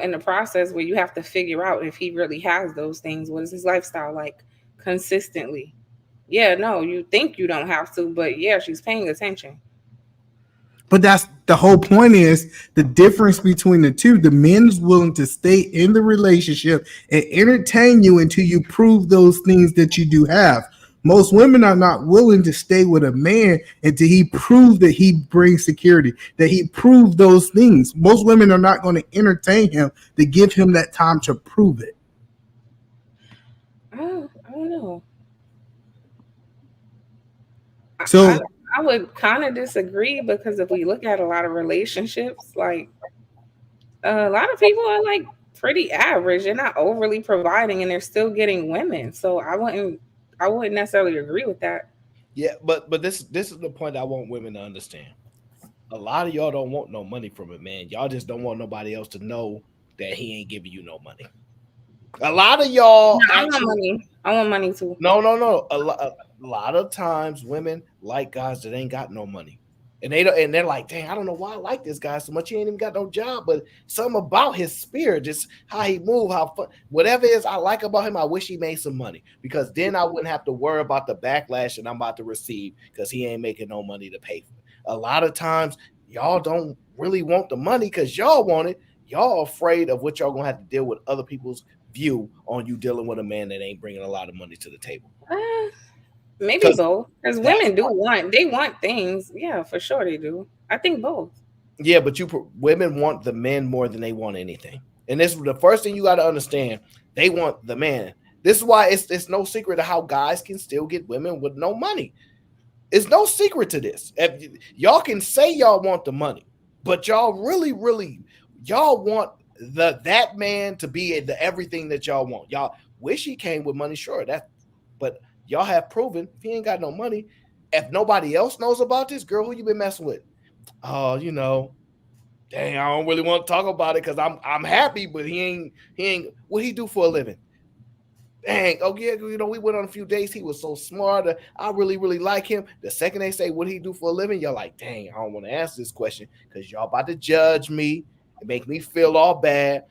Speaker 18: in the process where you have to figure out if he really has those things. What is his lifestyle like consistently? Yeah, no, you think you don't have to, but yeah, she's paying attention.
Speaker 15: But that's the whole point, is the difference between the two. The men's willing to stay in the relationship and entertain you until you prove those things that you do have. Most women are not willing to stay with a man until he proves that he brings security, that he proves those things. Most women are not going to entertain him to give him that time to prove it.
Speaker 18: I don't know.
Speaker 15: So
Speaker 18: I would kind of disagree, because if we look at a lot of relationships, like a lot of people are like pretty average. They're not overly providing and they're still getting women. So I wouldn't necessarily agree with that.
Speaker 5: Yeah, but this is the point I want women to understand. A lot of y'all don't want no money from it, man. Y'all just don't want nobody else to know that he ain't giving you no money. A lot of y'all
Speaker 18: I want money. I want money too.
Speaker 5: No. A lot of times women like guys that ain't got no money. And they're like, dang, I don't know why I like this guy so much. He ain't even got no job, but something about his spirit, just how he move, whatever it is I like about him, I wish he made some money, because then I wouldn't have to worry about the backlash that I'm about to receive because he ain't making no money to pay for it. A lot of times y'all don't really want the money because y'all want it. Y'all afraid of what y'all gonna have to deal with other people's view on you dealing with a man that ain't bringing a lot of money to the table.
Speaker 18: Maybe both, because women want things. Yeah, for sure they do. I think both.
Speaker 5: Yeah, but women want the men more than they want anything, and this is the first thing you got to understand. They want the man. This is why it's no secret of how guys can still get women with no money. It's no secret to this. Y'all can say y'all want the money, but y'all really y'all want that man to be the everything that y'all want. Y'all wish he came with money, sure, but y'all have proven if he ain't got no money, if nobody else knows about this, girl, who you been messing with? Oh, dang, I don't really want to talk about it because I'm happy, but he ain't what he do for a living? Dang, oh yeah, we went on a few dates. He was so smart. I really like him. The second they say what he do for a living, you're like, dang, I don't want to answer this question because y'all about to judge me and make me feel all bad.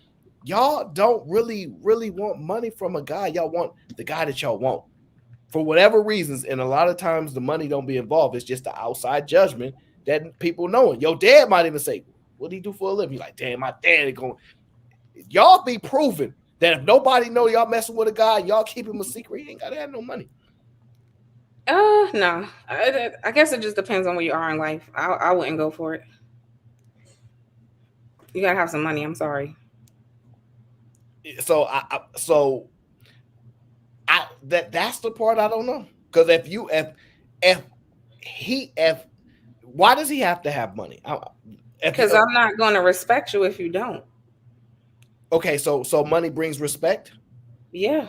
Speaker 5: Y'all don't really want money from a guy. Y'all want the guy that y'all want for whatever reasons. And a lot of times the money don't be involved. It's just the outside judgment that people knowing. Your dad might even say, what do he do for a living? You're like, damn, my dad is going. Y'all be proven that if nobody know y'all messing with a guy, y'all keep him a secret, he ain't gotta have no money.
Speaker 18: No. I guess it just depends on where you are in life. I wouldn't go for it. You gotta have some money. I'm sorry.
Speaker 5: So that's the part I don't know. Because why does he have to have money?
Speaker 18: Because I'm not going to respect you if you don't.
Speaker 5: Okay, so money brings respect?
Speaker 18: Yeah.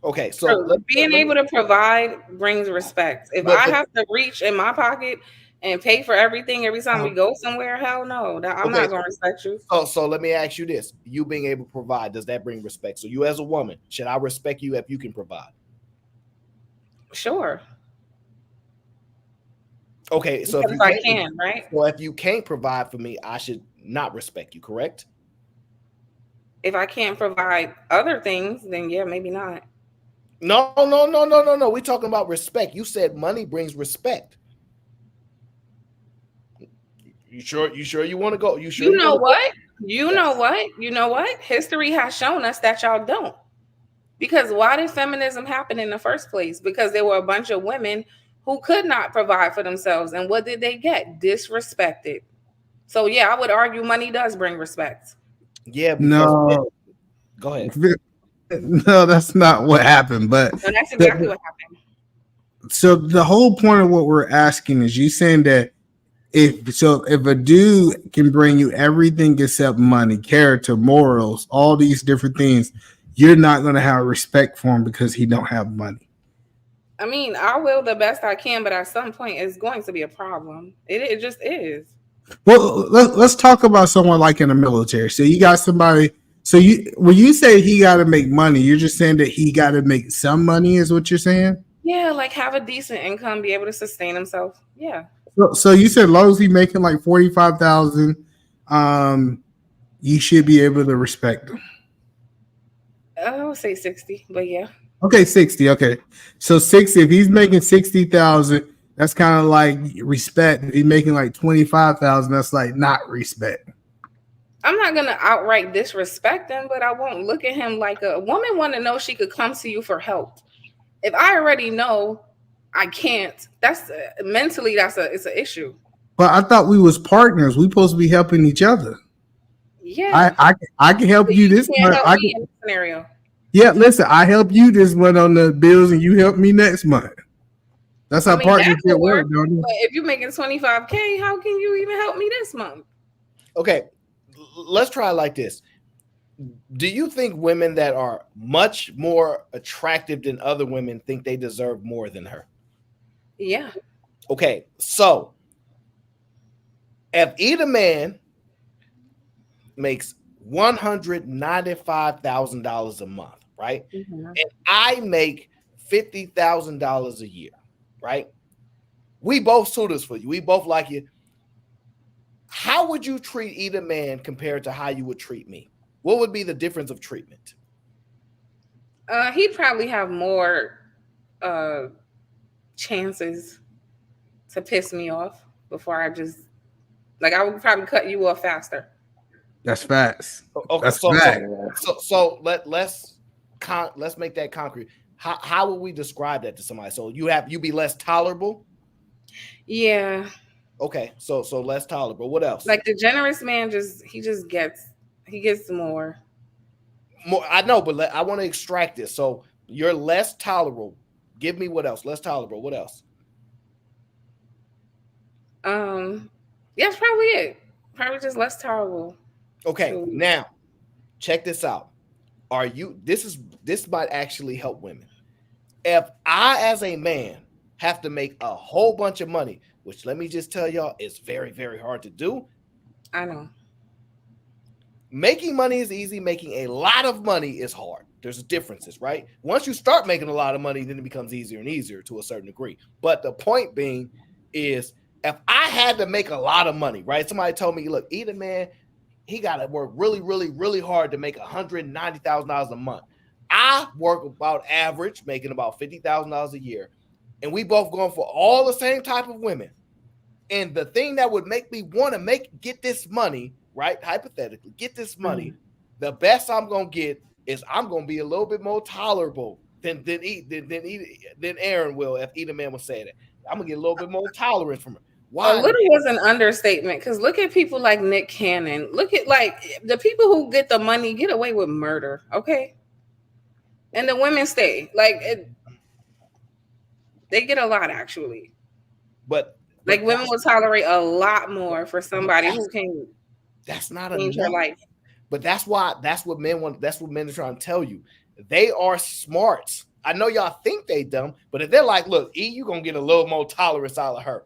Speaker 5: Okay, so
Speaker 18: being able to provide brings respect. If I have to reach in my pocket and pay for everything every time we go somewhere, hell no. I'm not going to respect you.
Speaker 5: So let me ask you this. You being able to provide, does that bring respect? So you as a woman, should I respect you if you can provide?
Speaker 18: Sure.
Speaker 5: Okay, so
Speaker 18: if I can, right?
Speaker 5: So if you can't provide for me, I should not respect you, correct?
Speaker 18: If I can't provide other things, then yeah, maybe not.
Speaker 5: No. We're talking about respect. You said money brings respect. You sure you want to go? You sure?
Speaker 18: You know what? You know what? History has shown us that y'all don't. Because why did feminism happen in the first place? Because there were a bunch of women who could not provide for themselves. And what did they get? Disrespected. So yeah, I would argue money does bring respect.
Speaker 5: Yeah, because
Speaker 15: No,
Speaker 5: go ahead.
Speaker 15: No, that's not what happened. But
Speaker 18: and that's exactly what happened.
Speaker 15: So the whole point of what we're asking is you saying that if a dude can bring you everything except money, character, morals, all these different things, you're not going to have respect for him because he don't have money.
Speaker 18: I mean, I will the best I can, but at some point it's going to be a problem. It just is.
Speaker 15: Well, let's talk about someone like in the military. So you got somebody. So when you say he got to make money, you're just saying that he got to make some money, is what you're saying?
Speaker 18: Yeah, like have a decent income, be able to sustain himself. Yeah.
Speaker 15: So you said, as long as he's making like 45,000, you should be able to respect him.
Speaker 18: I would say 60, but yeah.
Speaker 15: Okay, 60. Okay, so 60. If he's making 60,000, that's kind of like respect. If he's making like 25,000, that's like not respect.
Speaker 18: I'm not gonna outright disrespect him, but I won't look at him like a woman. Want to know she could come to you for help. If I already know I can't, that's mentally it's an issue.
Speaker 15: But I thought we was partners. We supposed to be helping each other.
Speaker 18: Yeah,
Speaker 15: I can help you this
Speaker 18: month.
Speaker 15: I
Speaker 18: can, in this scenario.
Speaker 15: Yeah, listen, I help you this month on the bills, and you help me next month. That's how partnership works.
Speaker 18: But if you're making $25K, how can you even help me this month?
Speaker 5: Okay, let's try it like this. Do you think women that are much more attractive than other women think they deserve more than her?
Speaker 18: Yeah.
Speaker 5: Okay, so if either man makes $195,000 a month, right? Mm-hmm. And I make $50,000 a year, right? We both suitors for you. We both like you. How would you treat either man compared to how you would treat me? What would be the difference of treatment?
Speaker 18: He'd probably have more chances to piss me off before I would probably cut you off faster.
Speaker 15: That's fast.
Speaker 5: Okay,
Speaker 15: that's
Speaker 5: so let's make that concrete. How would we describe that to somebody? So you be less tolerable?
Speaker 18: Yeah.
Speaker 5: Okay, so less tolerable. What else?
Speaker 18: Like the generous man gets more.
Speaker 5: More, I know, but I want to extract this. So you're less tolerable. Give me what else? Less tolerable. What else?
Speaker 18: That's probably it. Probably just less tolerable.
Speaker 5: Okay, now check this out. This might actually help women. If I, as a man, have to make a whole bunch of money, which let me just tell y'all, is very, very hard to do.
Speaker 18: I know.
Speaker 5: Making money is easy. Making a lot of money is hard. There's differences, right? Once you start making a lot of money, then it becomes easier and easier to a certain degree. But the point being is, if I had to make a lot of money, right? Somebody told me, look, either man, he got to work really, really, really hard to make $190,000 a month. I work about average, making about $50,000 a year. And we both going for all the same type of women. And the thing that would make me want to get this money, right? Hypothetically, get this money. The best I'm going to get is I'm going to be a little bit more tolerable than Aaron will if either man would say that. I'm going to get a little bit more tolerance from her. Why?
Speaker 18: A little was an understatement, because look at people like Nick Cannon. Look at the people who get the money get away with murder, okay? And the women stay. They get a lot, actually.
Speaker 5: But
Speaker 18: women will tolerate a lot more for somebody who can.
Speaker 5: That's not
Speaker 18: change her life.
Speaker 5: But that's what men want. That's what men are trying to tell you. They are smart. I know y'all think they dumb, but if they're like, look, E, you're gonna get a little more tolerance out of her.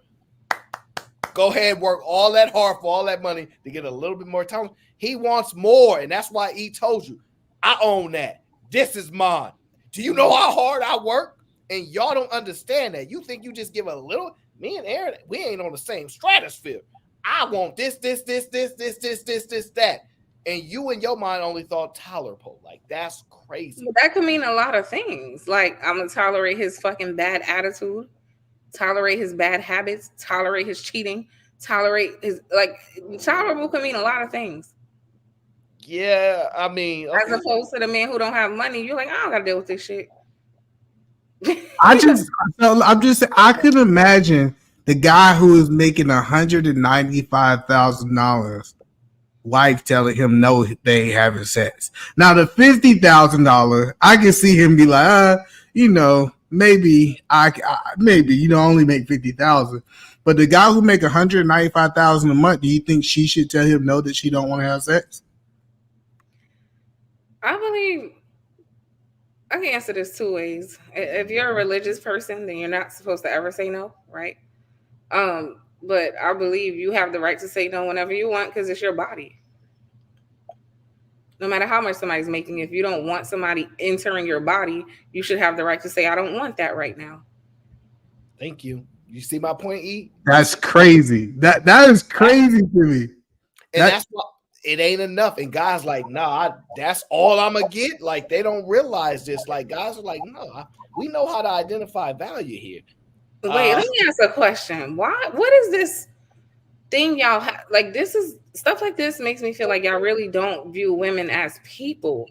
Speaker 5: Go ahead, work all that hard for all that money to get a little bit more tolerance. He wants more, and that's why E told you, I own that. This is mine. Do you know how hard I work? And y'all don't understand that. You think you just give a little. Me and Aaron, we ain't on the same stratosphere. I want this, that. And you in your mind only thought tolerable. Like, that's crazy.
Speaker 18: But that could mean a lot of things. Like, I'm going to tolerate his fucking bad attitude, tolerate his bad habits, tolerate his cheating, tolerate his, tolerable could mean a lot of things.
Speaker 5: Yeah, I mean, okay.
Speaker 18: As opposed to the men who don't have money, you're like, I don't gotta deal with this shit.
Speaker 15: I could imagine the guy who is making $195,000 wife telling him no, they ain't having sex. Now the $50,000, I can see him be like, maybe maybe only make 50,000. But the guy who make 195,000 a month, do you think she should tell him no that she don't want to have sex?
Speaker 18: I believe I can answer this two ways. If you're a religious person, then you're not supposed to ever say no, right? But I believe you have the right to say no whenever you want because it's your body. No matter how much somebody's making, if you don't want somebody entering your body, you should have the right to say, I don't want that right now.
Speaker 5: Thank you. You see my point, E?
Speaker 15: That's crazy. That is crazy to me.
Speaker 5: And that's why it ain't enough. And guys like, nah, that's all I'm gonna get. Like, they don't realize this. Like, guys are like, no, we know how to identify value here.
Speaker 18: Wait, let me ask a question. What is this thing y'all have? Like, this is stuff like this makes me feel like y'all really don't view women as people.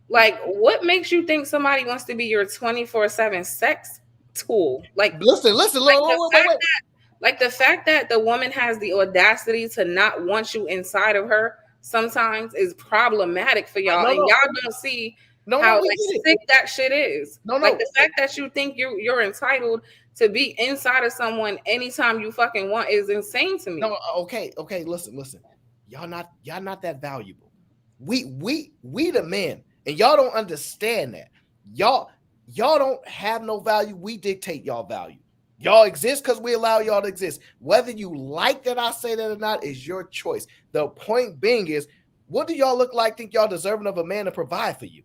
Speaker 18: Like, what makes you think somebody wants to be your 24/7 sex tool? Like,
Speaker 5: listen,
Speaker 18: like the fact that the woman has the audacity to not want you inside of her sometimes is problematic for y'all, and y'all don't see how sick that shit is. Like the fact that you think you're entitled to be inside of someone anytime you fucking want is insane to me.
Speaker 5: No, okay, listen. Y'all not that valuable. We the men, and y'all don't understand that. Y'all don't have no value. We dictate y'all value. Y'all exist because we allow y'all to exist. Whether you like that I say that or not is your choice. The point being is, what do y'all look like? Think y'all deserving of a man to provide for you?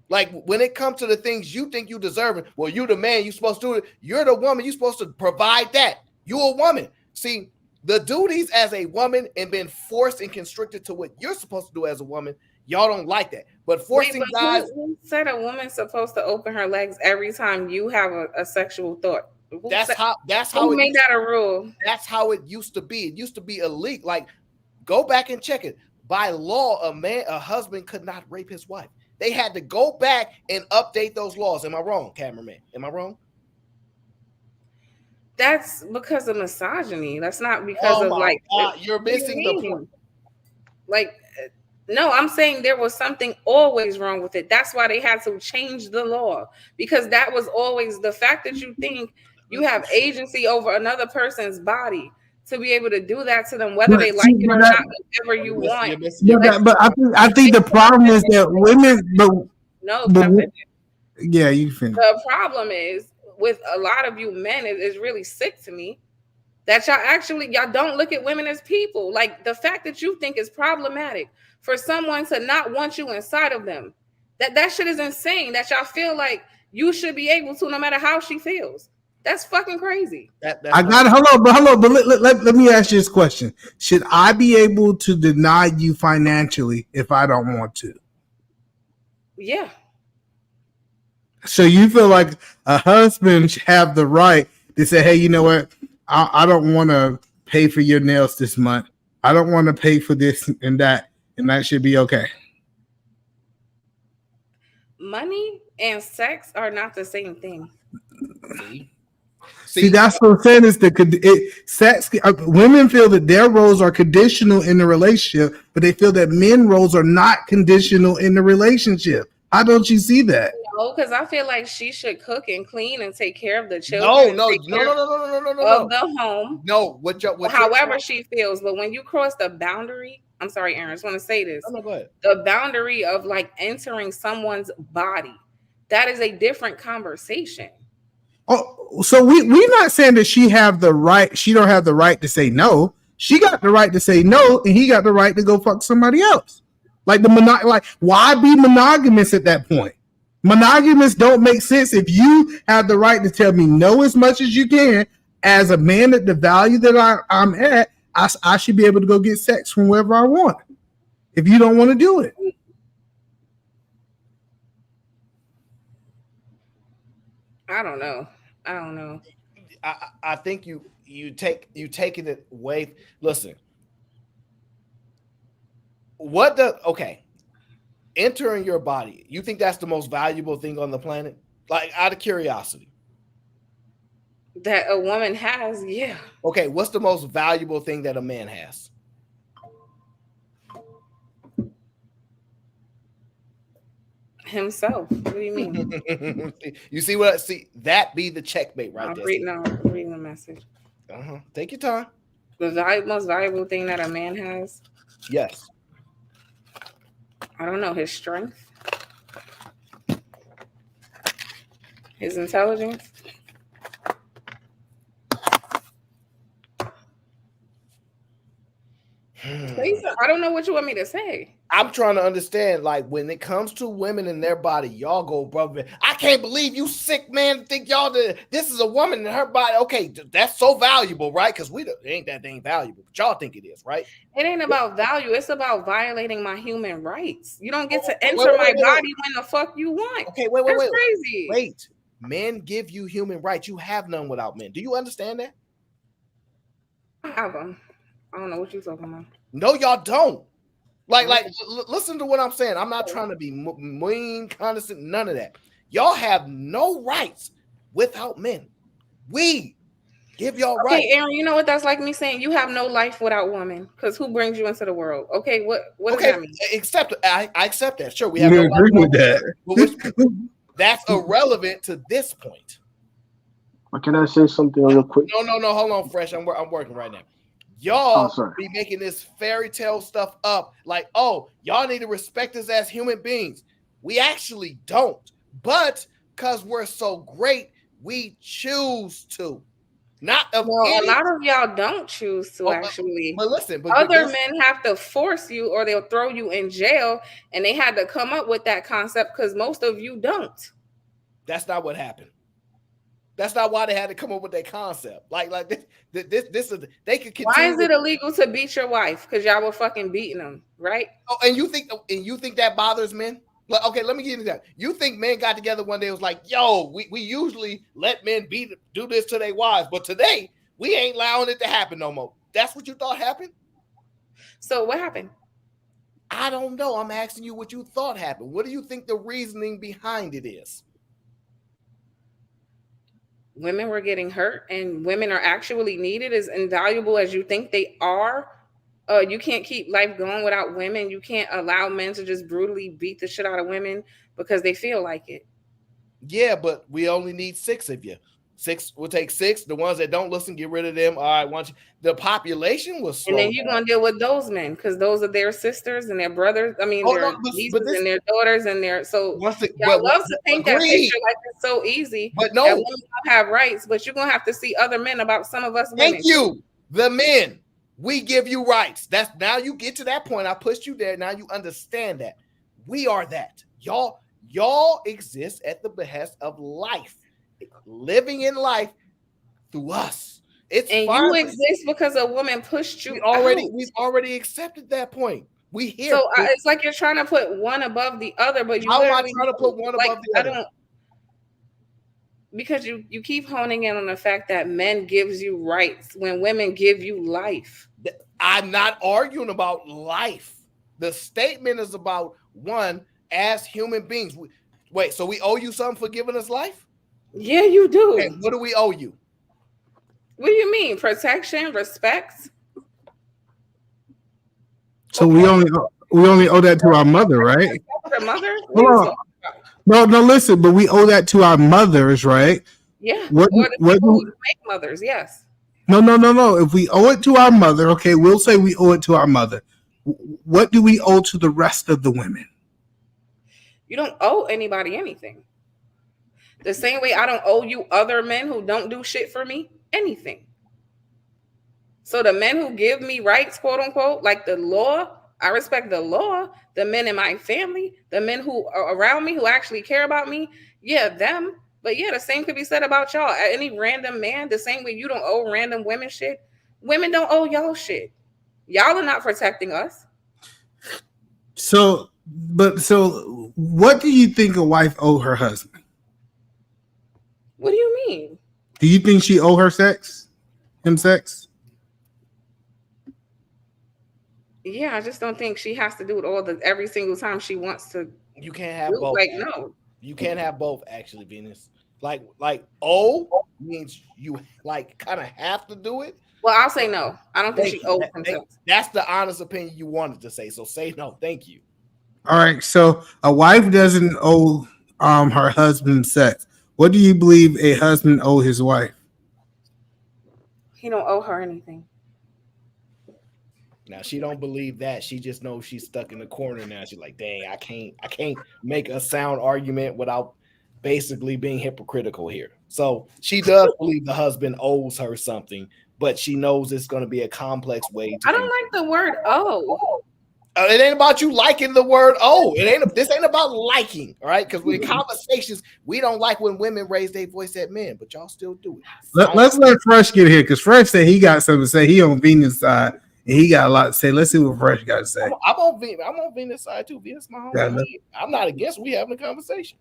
Speaker 5: Like, when it comes to the things you think you deserving, well, you the man, you supposed to do it. You're the woman, you supposed to provide that. You a woman. See, the duties as a woman and being forced and constricted to what you're supposed to do as a woman, y'all don't like that. But forcing guys.
Speaker 18: Who said a woman's supposed to open her legs every time you have a sexual thought?
Speaker 5: That's how
Speaker 18: who made that a rule?
Speaker 5: That's how it used to be. It used to be illegal. Like, go back and check it. By law, a husband could not rape his wife. They had to go back and update those laws. Am I wrong, cameraman? Am I wrong?
Speaker 18: That's because of misogyny. That's not because of like
Speaker 5: you're missing the point.
Speaker 18: Like, no, I'm saying there was something always wrong with it. That's why they had to change the law, because that was always the fact that you think you have agency over another person's body to be able to do that to them, whether they like it or not, whatever you want.
Speaker 15: But I think the problem is that women. Yeah, you finish.
Speaker 18: The problem is with a lot of you men, it's really sick to me that y'all don't look at women as people. Like, the fact that you think it's problematic for someone to not want you inside of them, that shit is insane. That y'all feel like you should be able to, no matter how she feels. That's fucking crazy.
Speaker 15: Hello, but let me ask you this question. Should I be able to deny you financially if I don't want to?
Speaker 18: Yeah.
Speaker 15: So you feel like a husband should have the right to say, hey, you know what? I don't want to pay for your nails this month. I don't want to pay for this and that should be okay.
Speaker 18: Money and sex are not the same thing.
Speaker 15: See, that's what I'm saying is sex. Women feel that their roles are conditional in the relationship, but they feel that men roles are not conditional in the relationship. How don't you see that?
Speaker 18: No, because I feel like she should cook and clean and take care of the children.
Speaker 5: No.
Speaker 18: Of the home.
Speaker 5: No,
Speaker 18: however she feels, but when you cross the boundary, I'm sorry, Aaron, I just want to say this.
Speaker 5: No, go ahead.
Speaker 18: The boundary of like entering someone's body, that is a different conversation.
Speaker 15: Oh, so we're not saying that she have the right. She don't have the right to say no. She got the right to say no, and he got the right to go fuck somebody else. Like why be monogamous at that point? Monogamous don't make sense if you have the right to tell me no as much as you can. As a man at the value that I'm at, I should be able to go get sex from wherever I want. If you don't want to do it.
Speaker 18: I don't know.
Speaker 5: I think you taking it away. Listen, Entering your body, you think that's the most valuable thing on the planet? Like, out of curiosity.
Speaker 18: That a woman has, yeah.
Speaker 5: Okay, what's the most valuable thing that a man has?
Speaker 18: Himself. What do you mean?
Speaker 5: You see what? See, that be the checkmate right there.
Speaker 18: I'm reading the message.
Speaker 5: Take your time.
Speaker 18: The most valuable thing that a man has?
Speaker 5: Yes.
Speaker 18: I don't know. His strength? His intelligence? I don't know what you want me to say.
Speaker 5: I'm trying to understand, like, when it comes to women in their body, y'all go, brother. I can't believe you sick man think y'all this is a woman in her body. Okay, that's so valuable, right? Because it ain't that thing valuable, but y'all think it is, right?
Speaker 18: It ain't about value. It's about violating my human rights. You don't get to enter my body when the fuck you want.
Speaker 5: Okay, wait.
Speaker 18: Crazy.
Speaker 5: Wait, men give you human rights. You have none without men. Do you understand that?
Speaker 18: I have them. I don't know what you're talking about.
Speaker 5: No, y'all don't. Listen to what I'm saying. I'm not trying to be mean, condescending, none of that. Y'all have no rights without men. We give y'all rights.
Speaker 18: Okay, Aaron, you know what that's like me saying you have no life without women, because who brings you into the world? Okay, what does that mean?
Speaker 5: I accept that. Sure, we
Speaker 15: You
Speaker 5: have no
Speaker 15: agree with
Speaker 5: that. That's irrelevant to this point.
Speaker 14: Can I say something real quick?
Speaker 5: No, hold on, Fresh. I'm working right now. Y'all be making this fairy tale stuff up like, oh, y'all need to respect us as human beings. We actually don't. But because we're so great, we choose to.
Speaker 18: A lot of y'all don't choose to actually.
Speaker 5: But listen,
Speaker 18: other men have to force you, or they'll throw you in jail, and they had to come up with that concept because most of you don't.
Speaker 5: That's not what happened. That's not why they had to come up with that concept. Like this is they could continue.
Speaker 18: Why is it illegal to beat your wife? Because y'all were fucking beating them, right?
Speaker 5: Oh, and you think that bothers men? Like, okay, let me get into that. You think men got together one day and was like, yo, we usually let men do this to their wives, but today we ain't allowing it to happen no more. That's what you thought happened?
Speaker 18: So what happened?
Speaker 5: I don't know. I'm asking you what you thought happened. What do you think the reasoning behind it is?
Speaker 18: Women were getting hurt, and women are actually needed. As invaluable as you think they are, you can't keep life going without women. You can't allow men to just brutally beat the shit out of women because they feel like it.
Speaker 5: Yeah, but we only need 6 of you. 6, we'll take 6. The ones that don't listen, get rid of them. All right, the population was slow.
Speaker 18: And then you're going to deal with those men because those are their sisters and their brothers. I mean, their nieces and their daughters and their. So y'all love to paint that picture like it's so easy.
Speaker 5: But no.
Speaker 18: That women don't have rights, but you're going to have to see other men about some of us women.
Speaker 5: Thank you. The men, we give you rights. That's now you get to that point. I pushed you there. Now you understand that. We are that. Y'all exist at the behest of life. Living in life through us.
Speaker 18: You exist because a woman pushed you.
Speaker 5: We've already accepted that point. We here.
Speaker 18: So it's like you're trying to put one above the other, but you.
Speaker 5: How am I trying to put one above the other?
Speaker 18: Because you keep honing in on the fact that men gives you rights when women give you life.
Speaker 5: I'm not arguing about life. The statement is about one as human beings. Wait, so we owe you something for giving us life?
Speaker 18: Yeah, you do.
Speaker 5: Okay, what do we owe you?
Speaker 18: What do you mean? Protection, respect?
Speaker 15: So we only owe that to our mother, right?
Speaker 18: Your mother?
Speaker 15: No, listen, but we owe that to our mothers, right?
Speaker 18: Yeah.
Speaker 15: What
Speaker 18: who make mothers, yes.
Speaker 15: No. If we owe it to our mother, okay, we'll say we owe it to our mother. What do we owe to the rest of the women?
Speaker 18: You don't owe anybody anything. The same way I don't owe you other men who don't do shit for me anything. So the men who give me rights, quote unquote, like the law, I respect the law. The men in my family, the men who are around me who actually care about me, yeah, them. But yeah, the same could be said about y'all. Any random man, the same way you don't owe random women shit. Women don't owe y'all shit. Y'all are not protecting us.
Speaker 15: So what do you think a wife owe her husband?
Speaker 18: What do you mean?
Speaker 15: Do you think she owe him sex?
Speaker 18: Yeah, I just don't think she has to do it every single time she wants to.
Speaker 5: You can't have both.
Speaker 18: Like, no.
Speaker 5: You can't have both, actually, Venus. Like means you like kind of have to do it.
Speaker 18: Well, I'll say no. I don't think she owes him sex.
Speaker 5: That's the honest opinion you wanted to say. So say no. Thank you.
Speaker 15: All right. So a wife doesn't owe her husband sex. What do you believe a husband owe his wife?
Speaker 18: He don't owe her anything.
Speaker 5: Now she don't believe that. She just knows she's stuck in the corner now. She's like, dang, I can't make a sound argument without basically being hypocritical here. So she does believe the husband owes her something, but she knows it's going to be a complex way.
Speaker 18: I don't like the word "oh."
Speaker 5: It ain't about you liking the word "oh." This ain't about liking, all right? Because with conversations, we don't like when women raise their voice at men, but y'all still do it.
Speaker 15: Let's let Fresh get here because Fresh said he got something to say. He on Venus' side and he got a lot to say. Let's see what Fresh got to say.
Speaker 5: I'm on Venus' side too. Venus, my homie. I'm not against we having a conversation.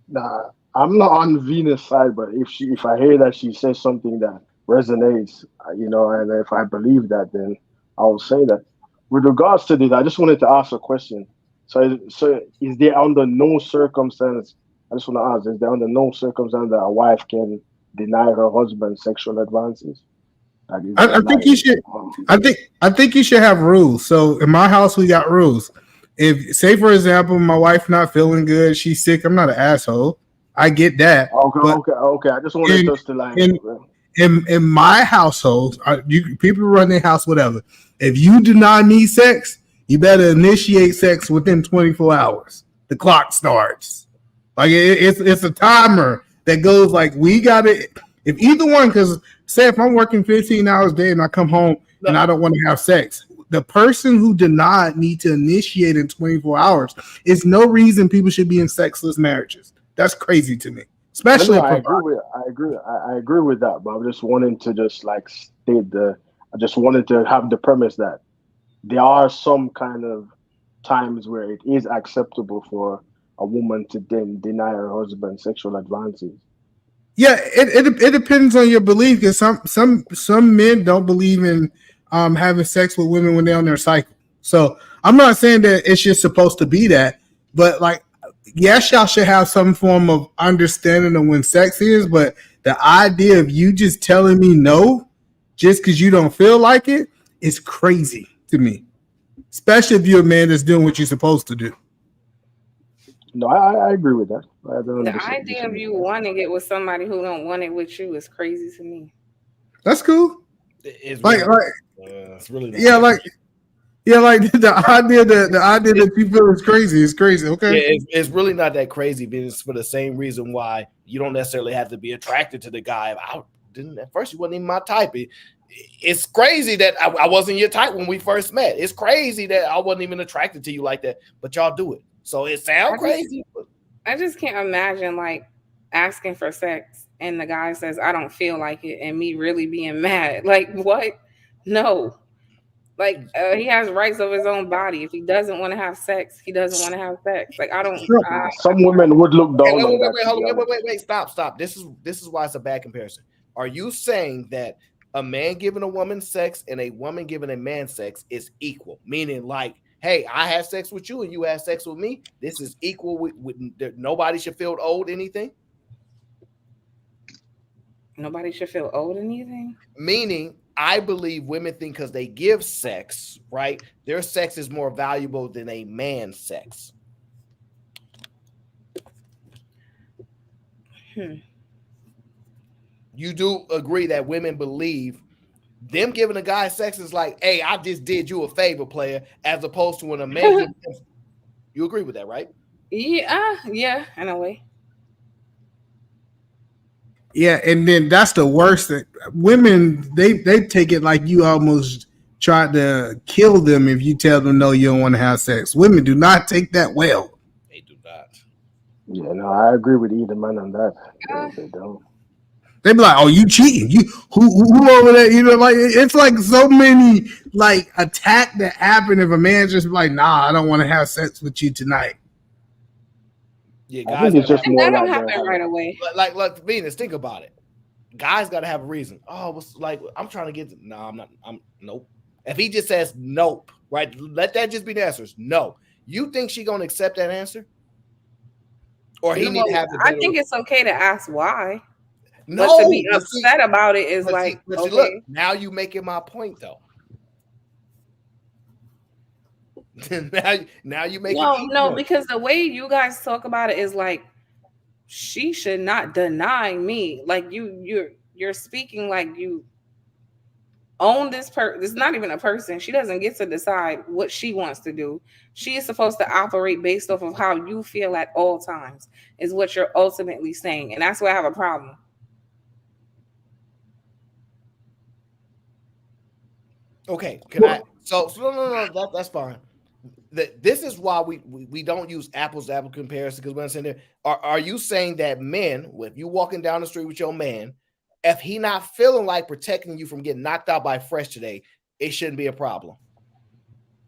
Speaker 14: Nah, I'm not on Venus' side, but if I hear that she says something that resonates, and if I believe that, then I will say that. With regards to this, I just wanted to ask a question. So is there under no circumstance? I just want to ask: is there under no circumstance that a wife can deny her husband sexual advances?
Speaker 15: I think you should. I think you should have rules. So in my house, we got rules. If, say, for example, my wife not feeling good, she's sick. I'm not an asshole. I get that.
Speaker 14: Okay. I just wanted us to like.
Speaker 15: In my household, people run their house, whatever. If you do not need sex, you better initiate sex within 24 hours. The clock starts. Like it's a timer that goes like we got to. If either one, because say if I'm working 15 hours a day and I come home and I don't want to have sex, the person who did not need to initiate in 24 hours is no reason people should be in sexless marriages. That's crazy to me. Especially,
Speaker 14: I agree with that, but I'm just wanting to just like state I just wanted to have the premise that there are some kind of times where it is acceptable for a woman to then deny her husband sexual advances.
Speaker 15: Yeah, it depends on your belief because some men don't believe in having sex with women when they're on their cycle. So I'm not saying that it's just supposed to be that, but like, yes, y'all should have some form of understanding of when sex is, but the idea of you just telling me no just because you don't feel like it is crazy to me, especially if you're a man that's doing what you're supposed to do.
Speaker 14: No, I agree with that.
Speaker 18: The idea of you wanting it with somebody who don't want it with you is crazy to me.
Speaker 15: That's cool.
Speaker 5: It's really
Speaker 15: the idea that you feel is crazy is crazy. Okay,
Speaker 5: yeah, it's really not that crazy, but it's for the same reason why you don't necessarily have to be attracted to the guy. At first, you wasn't even my type. It's crazy that I wasn't your type when we first met. It's crazy that I wasn't even attracted to you like that, but y'all do it. So it sounds crazy.
Speaker 18: I just can't imagine like asking for sex and the guy says, I don't feel like it, and me really being mad. Like, what? No. Like, he has rights of his own body. If he doesn't want to have sex, he doesn't want to have sex. Like, I don't.
Speaker 14: Some women would look down on that.
Speaker 5: Wait, stop. This is why it's a bad comparison. Are you saying that a man giving a woman sex and a woman giving a man sex is equal? Meaning, like, hey, I had sex with you and you had sex with me. This is equal. With nobody should feel owed anything.
Speaker 18: Nobody should feel owed anything.
Speaker 5: Meaning, I believe women think because they give sex, right? Their sex is more valuable than a man's sex. You do agree that women believe them giving a guy sex is like, hey, I just did you a favor, player, as opposed to when a man gives. You agree with that, right?
Speaker 18: Yeah, in a way.
Speaker 15: Yeah, and then that's the worst thing. Women, they take it like you almost tried to kill them if you tell them no, you don't want to have sex. Women do not take that well.
Speaker 5: They do not.
Speaker 14: Yeah, no, I agree with either man on that. They don't.
Speaker 15: They be like, "Oh, you cheating? You who over there?" You know, like it's like so many like attack that happen if a man just like, "Nah, I don't want to have sex with you tonight."
Speaker 5: Yeah,
Speaker 14: guys, I think it's just more
Speaker 18: that don't happen right away.
Speaker 5: Like Venus, think about it. Guys got to have a reason. Oh, what's like? I'm trying to get. No, I'm not. Nope. If he just says nope, right? Let that just be the answers. No. You think she gonna accept that answer? Or he need to have
Speaker 18: I think it's okay to ask why.
Speaker 5: No,
Speaker 18: but to be upset about it is like, okay.
Speaker 5: Look, now you making my point though. now you make
Speaker 18: no, because the way you guys talk about it is like she should not deny me. Like you're speaking like you own this person. It's not even a person. She doesn't get to decide what she wants to do. She is supposed to operate based off of how you feel at all times, is what you're ultimately saying. And that's where I have a problem.
Speaker 5: Okay, can I? So no, that's fine. This is why we don't use apples to apple comparison, because we're saying there. Are you saying that men, if you walking down the street with your man, if he not feeling like protecting you from getting knocked out by Fresh today, it shouldn't be a problem?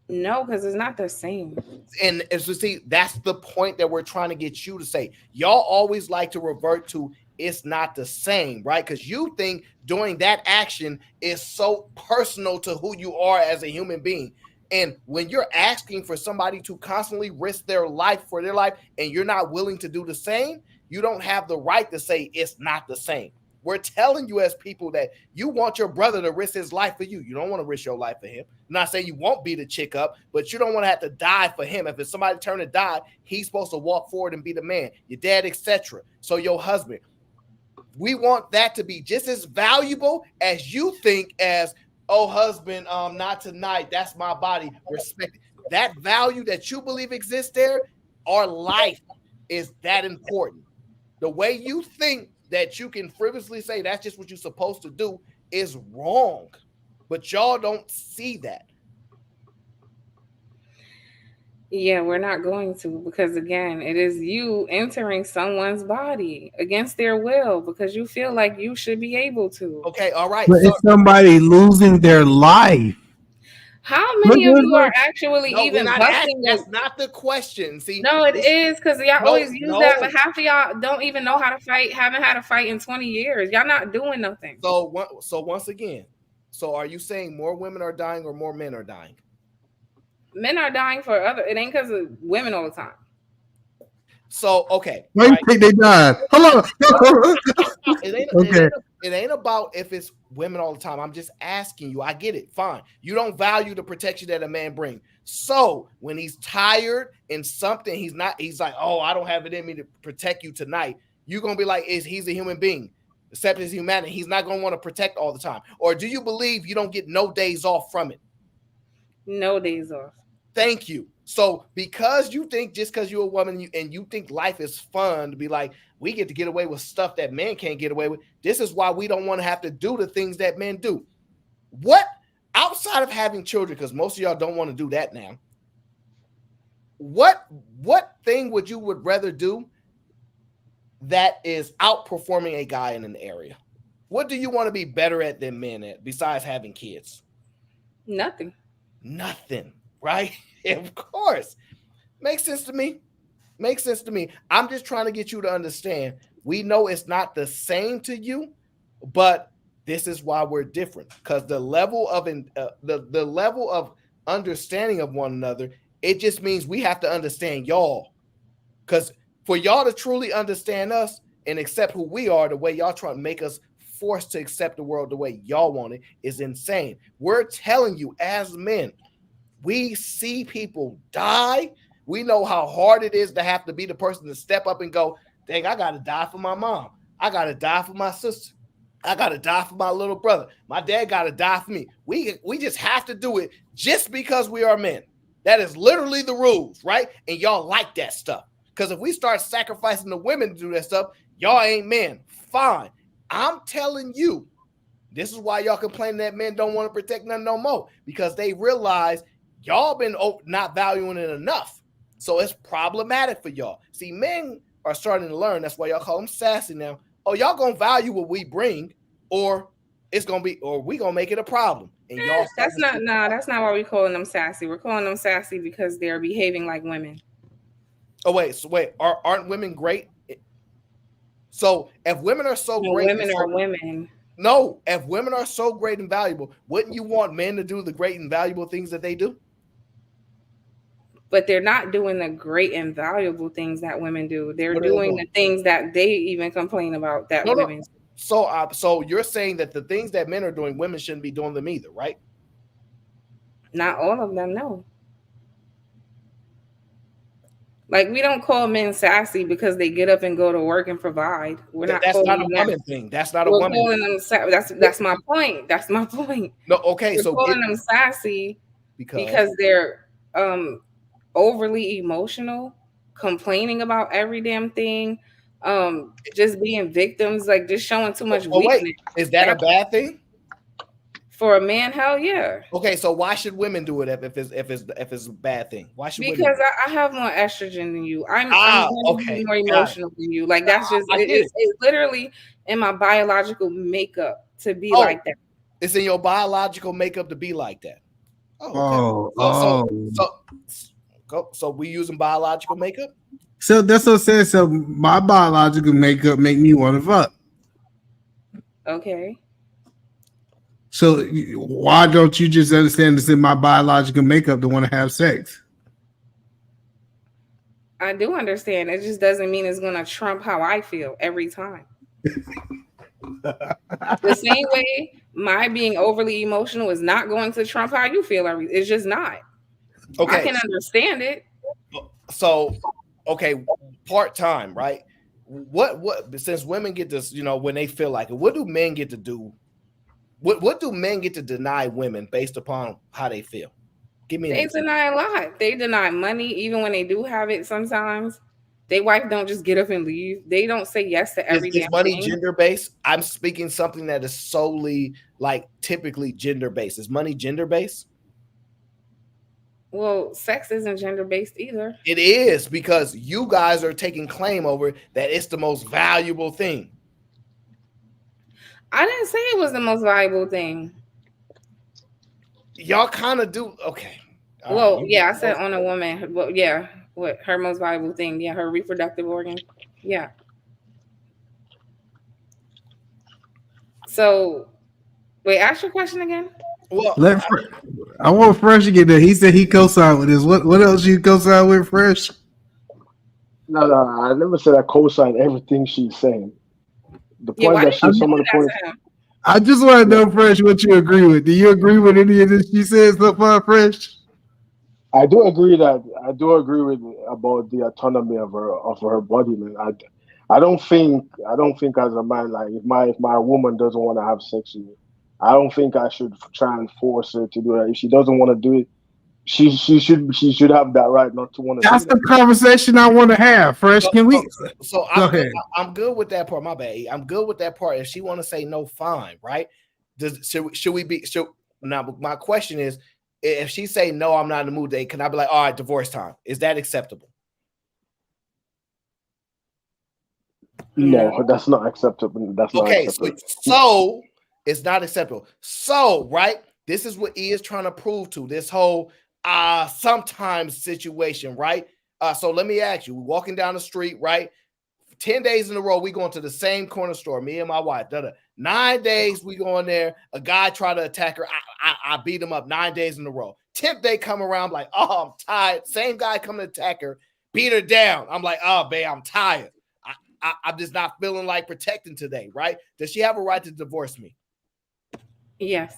Speaker 18: No, because it's not the same.
Speaker 5: And so see, that's the point that we're trying to get you to say. Y'all always like to revert to it's not the same, right? Because you think doing that action is so personal to who you are as a human being. And when you're asking for somebody to constantly risk their life for their life and you're not willing to do the same, you don't have the right to say it's not the same. We're telling you as people that you want your brother to risk his life for you. You don't want to risk your life for him. I'm not saying you won't beat the chick up, but you don't want to have to die for him. If it's somebody turn to die, he's supposed to walk forward and be the man, your dad, etc. So your husband, we want that to be just as valuable as you think as, oh, husband, not tonight. That's my body. Respect it. That value that you believe exists there, our life is that important. The way you think that you can frivolously say that's just what you're supposed to do is wrong. But y'all don't see that.
Speaker 18: Yeah, we're not going to, because again, it is you entering someone's body against their will because you feel like you should be able to.
Speaker 5: Okay, all right.
Speaker 15: But it's somebody losing their life.
Speaker 18: How many of you are actually even busting?
Speaker 5: That's not the question. See,
Speaker 18: no, it is, because y'all always use that, but half of y'all don't even know how to fight, haven't had a fight in 20 years. Y'all not doing nothing.
Speaker 5: So once again, so are you saying more women are dying or more men are dying?
Speaker 18: Men are dying for other. It ain't because of women all the time.
Speaker 5: So okay,
Speaker 15: why you think they died? Hello.
Speaker 5: It ain't about if it's women all the time. I'm just asking you. I get it. Fine. You don't value the protection that a man brings. So when he's tired and something, he's like, oh, I don't have it in me to protect you tonight. You're gonna be like, he's a human being, except his humanity. He's not gonna want to protect all the time. Or do you believe you don't get no days off from it?
Speaker 18: No days off.
Speaker 5: Thank you. So because you think just because you're a woman and you think life is fun to be like, we get away with stuff that men can't get away with. This is why we don't want to have to do the things that men do. What outside of having children, because most of y'all don't want to do that now. What thing would rather do that is outperforming a guy in an area? What do you want to be better at than men at besides having kids?
Speaker 18: Nothing.
Speaker 5: Right? Of course. Makes sense to me. I'm just trying to get you to understand. We know it's not the same to you, but this is why we're different. Because the level of the level of understanding of one another, it just means we have to understand y'all. Because for y'all to truly understand us and accept who we are, the way y'all trying to make us forced to accept the world the way y'all want it is insane. We're telling you as men, we see people die. We know how hard it is to have to be the person to step up and go, dang, I got to die for my mom. I got to die for my sister. I got to die for my little brother. My dad got to die for me. We just have to do it just because we are men. That is literally the rules, right? And y'all like that stuff. Because if we start sacrificing the women to do that stuff, y'all ain't men. Fine. I'm telling you, this is why y'all complaining that men don't want to protect nothing no more. Because they realize y'all been not valuing it enough. So it's problematic for y'all. See, men are starting to learn. That's why y'all call them sassy now. Oh, y'all gonna value what we bring, or it's gonna be, or we gonna make it a problem. And y'all
Speaker 18: that's not why we calling them sassy. We're calling them sassy because they're behaving like women.
Speaker 5: Oh, wait, aren't women great? So if women are so great,
Speaker 18: women are women.
Speaker 5: No, if women are so great and valuable, wouldn't you want men to do the great and valuable things that they do?
Speaker 18: But they're not doing the great and valuable things that women do. They're
Speaker 5: What are they
Speaker 18: doing
Speaker 5: doing?
Speaker 18: the things that they even complain about that
Speaker 5: No.
Speaker 18: women.
Speaker 5: So you're saying that the things that men are doing, women shouldn't be doing them either, right?
Speaker 18: Not all of them, no. Like, we don't call men sassy because they get up and go to work and provide. We're not.
Speaker 5: That's not a
Speaker 18: calling
Speaker 5: woman thing. That's not a
Speaker 18: We're
Speaker 5: woman.
Speaker 18: calling them that's my point. That's my point.
Speaker 5: No, okay.
Speaker 18: We're
Speaker 5: So
Speaker 18: calling them sassy because they're overly emotional, complaining about every damn thing, just being victims, like just showing too much weakness.
Speaker 5: Wait, is that a bad thing?
Speaker 18: For a man? Hell yeah.
Speaker 5: Okay, so why should women do it if it's a bad thing? Why should women?
Speaker 18: Because I have more estrogen than you. I'm
Speaker 5: okay.
Speaker 18: more emotional than you. Like, that's just it's literally in my biological makeup to be like that.
Speaker 5: It's in your biological makeup to be like that.
Speaker 15: Oh, okay.
Speaker 5: So we using biological makeup?
Speaker 15: So that's what I'm saying. So my biological makeup make me want to fuck.
Speaker 18: Okay.
Speaker 15: So why don't you just understand it's in my biological makeup to want to have sex?
Speaker 18: I do understand. It just doesn't mean it's going to trump how I feel every time. The same way my being overly emotional is not going to trump how you feel. It's just not.
Speaker 5: Okay.
Speaker 18: I can understand it.
Speaker 5: So, okay, part-time, right? What since women get this, when they feel like it, what do men get to do? What do men get to deny women based upon how they feel? Give me.
Speaker 18: They deny a lot. They deny money, even when they do have it. Sometimes they wife don't just get up and leave. They don't say yes to every damn
Speaker 5: Is money
Speaker 18: thing.
Speaker 5: gender based? I'm speaking something that is solely like typically gender based. Is money gender based?
Speaker 18: Well, sex isn't gender based either.
Speaker 5: It is, because you guys are taking claim over that it's the most valuable thing.
Speaker 18: I didn't say it was the most valuable thing.
Speaker 5: Y'all kind of do. Okay.
Speaker 18: Well, yeah, I said on a woman. Well, yeah, what her most valuable thing? Yeah, her reproductive organ. Yeah. So, wait, ask your question again.
Speaker 5: Well,
Speaker 15: I want Fresh to get there. He said he co-signed with this. What else you co-sign with, Fresh?
Speaker 14: No, I never said I co-signed everything she's saying. The point that some of the points.
Speaker 15: I just want to know, Fresh, what you agree with. Do you agree with any of this she says so far, Fresh?
Speaker 14: I do agree with about the autonomy of her body, man. I don't think as a man, like if my woman doesn't want to have sex with me, I don't think I should try and force her to do it. If she doesn't want to do it, she should have that right not to want to.
Speaker 15: That's the conversation I want to have, Fresh. Can we?
Speaker 5: So I'm good with that part. My bad. I'm good with that part. If she want to say no, fine, right? Should we be? Now my question is, if she say no, I'm not in the mood today, can I be like, all right, divorce time? Is that acceptable?
Speaker 14: No, that's not acceptable. That's not acceptable.
Speaker 5: So it's not acceptable. So, right, this is what E is trying to prove to this whole sometimes situation, right? So let me ask you, we're walking down the street, right? 10 days in a row, we going to the same corner store, me and my wife. 9 days we go in there, a guy try to attack her. I beat him up 9 days in a row. 10th day come around, like, oh, I'm tired. Same guy come to attack her, beat her down. I'm like, oh, babe, I'm tired. I'm just not feeling like protecting today, right? Does she have a right to divorce me?
Speaker 18: Yes.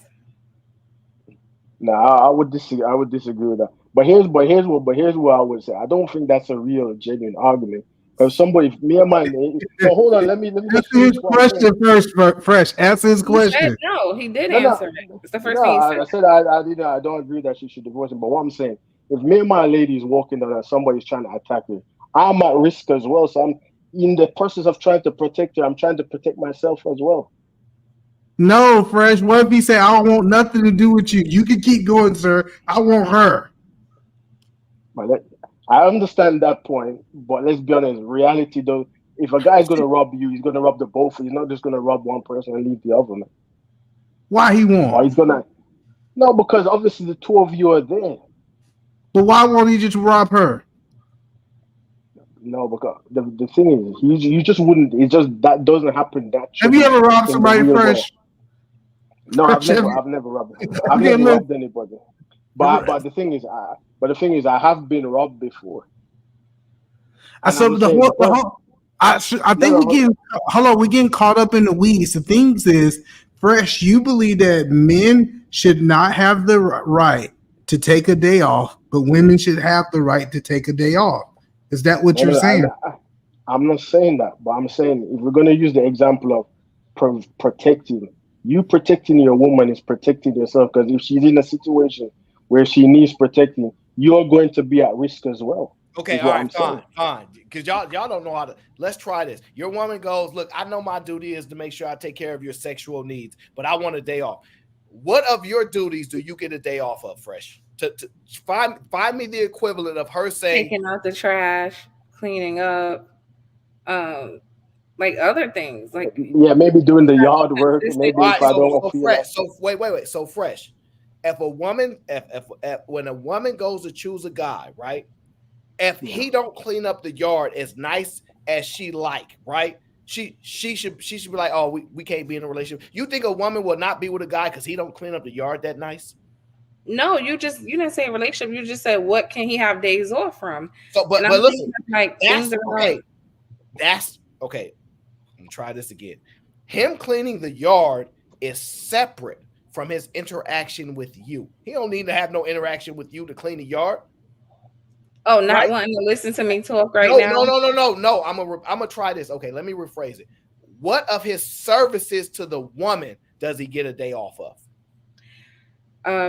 Speaker 14: No, I would disagree. I would disagree with that. But here's what I would say. I don't think that's a real genuine argument. Because if me and my so hold on, let me
Speaker 15: answer his question first, Fresh. Answer his question.
Speaker 18: No, he did answer it. It's the first thing he said.
Speaker 14: I said I don't agree that she should divorce him. But what I'm saying, if me and my lady is walking down and somebody's trying to attack me, I'm at risk as well. So I'm in the process of trying to protect her. I'm trying to protect myself as well.
Speaker 15: No, Fresh. What if he say, I don't want nothing to do with you? You can keep going, sir. I want her.
Speaker 14: I understand that point, but let's be honest. Reality, though, if a guy's going to rob you, he's going to rob the both. He's not just going to rob one person and leave the other, man.
Speaker 15: Why he won't?
Speaker 14: Or he's going to... No, because obviously the two of you are there.
Speaker 15: But why won't he just rob her?
Speaker 14: No, because the thing is, you just wouldn't. It's just that doesn't happen naturally.
Speaker 15: Have you ever robbed somebody, Fresh?
Speaker 14: No, I've never robbed. I've never robbed anybody. But the thing is, I have been robbed before.
Speaker 15: I think we're getting caught up in the weeds. The things is, Fresh, you believe that men should not have the right to take a day off, but women should have the right to take a day off. Is that what you're saying?
Speaker 14: I'm not saying that, but I'm saying if we're going to use the example of protecting, you protecting your woman is protecting yourself, because if she's in a situation where she needs protecting, you're going to be at risk as well.
Speaker 5: Okay, all right, fine. Because y'all don't know how to. Let's try this. Your woman goes, look, I know my duty is to make sure I take care of your sexual needs, but I want a day off. What of your duties do you get a day off of, Fresh? To find me the equivalent of her saying
Speaker 18: taking out the trash, cleaning up, like other things, like
Speaker 14: maybe doing the yard work. Maybe if I don't feel
Speaker 5: Fresh. So wait. So Fresh, if a woman, if when a woman goes to choose a guy, right? If he don't clean up the yard as nice as she like, right? She should be like, oh, we can't be in a relationship. You think a woman will not be with a guy because he don't clean up the yard that nice?
Speaker 18: No, you didn't say relationship. You just said what can he have days off from?
Speaker 5: So, but listen, that's okay. That's okay. Let me try this again. Him cleaning the yard is separate from his interaction with you. He don't need to have no interaction with you to clean the yard.
Speaker 18: Oh, not wanting to listen to me talk now?
Speaker 5: No. I'm gonna try this. Okay, let me rephrase it. What of his services to the woman does he get a day off of?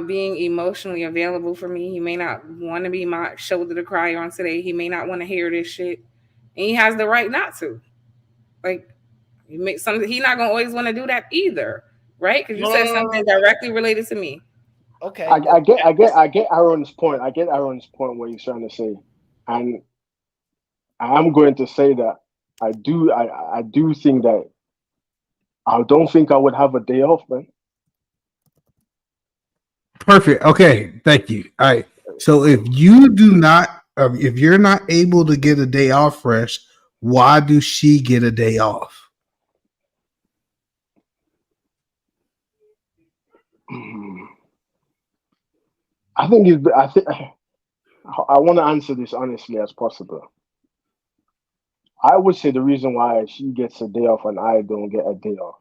Speaker 18: Being emotionally available for me. He may not want to be my shoulder to cry on today. He may not want to hear this shit, and he has the right not to. Like, he's not gonna always want to do that either, right? Because you said something directly related to me.
Speaker 5: Okay,
Speaker 14: I get Aaron's point. I get Aaron's point, what he's trying to say, and I'm going to say that I do think that I don't think I would have a day off, man.
Speaker 15: Perfect. Okay, thank you. All right. So if you do not, if you're not able to get a day off, Fresh, why do she get a day off?
Speaker 14: I want to answer this honestly as possible. I would say the reason why she gets a day off and I don't get a day off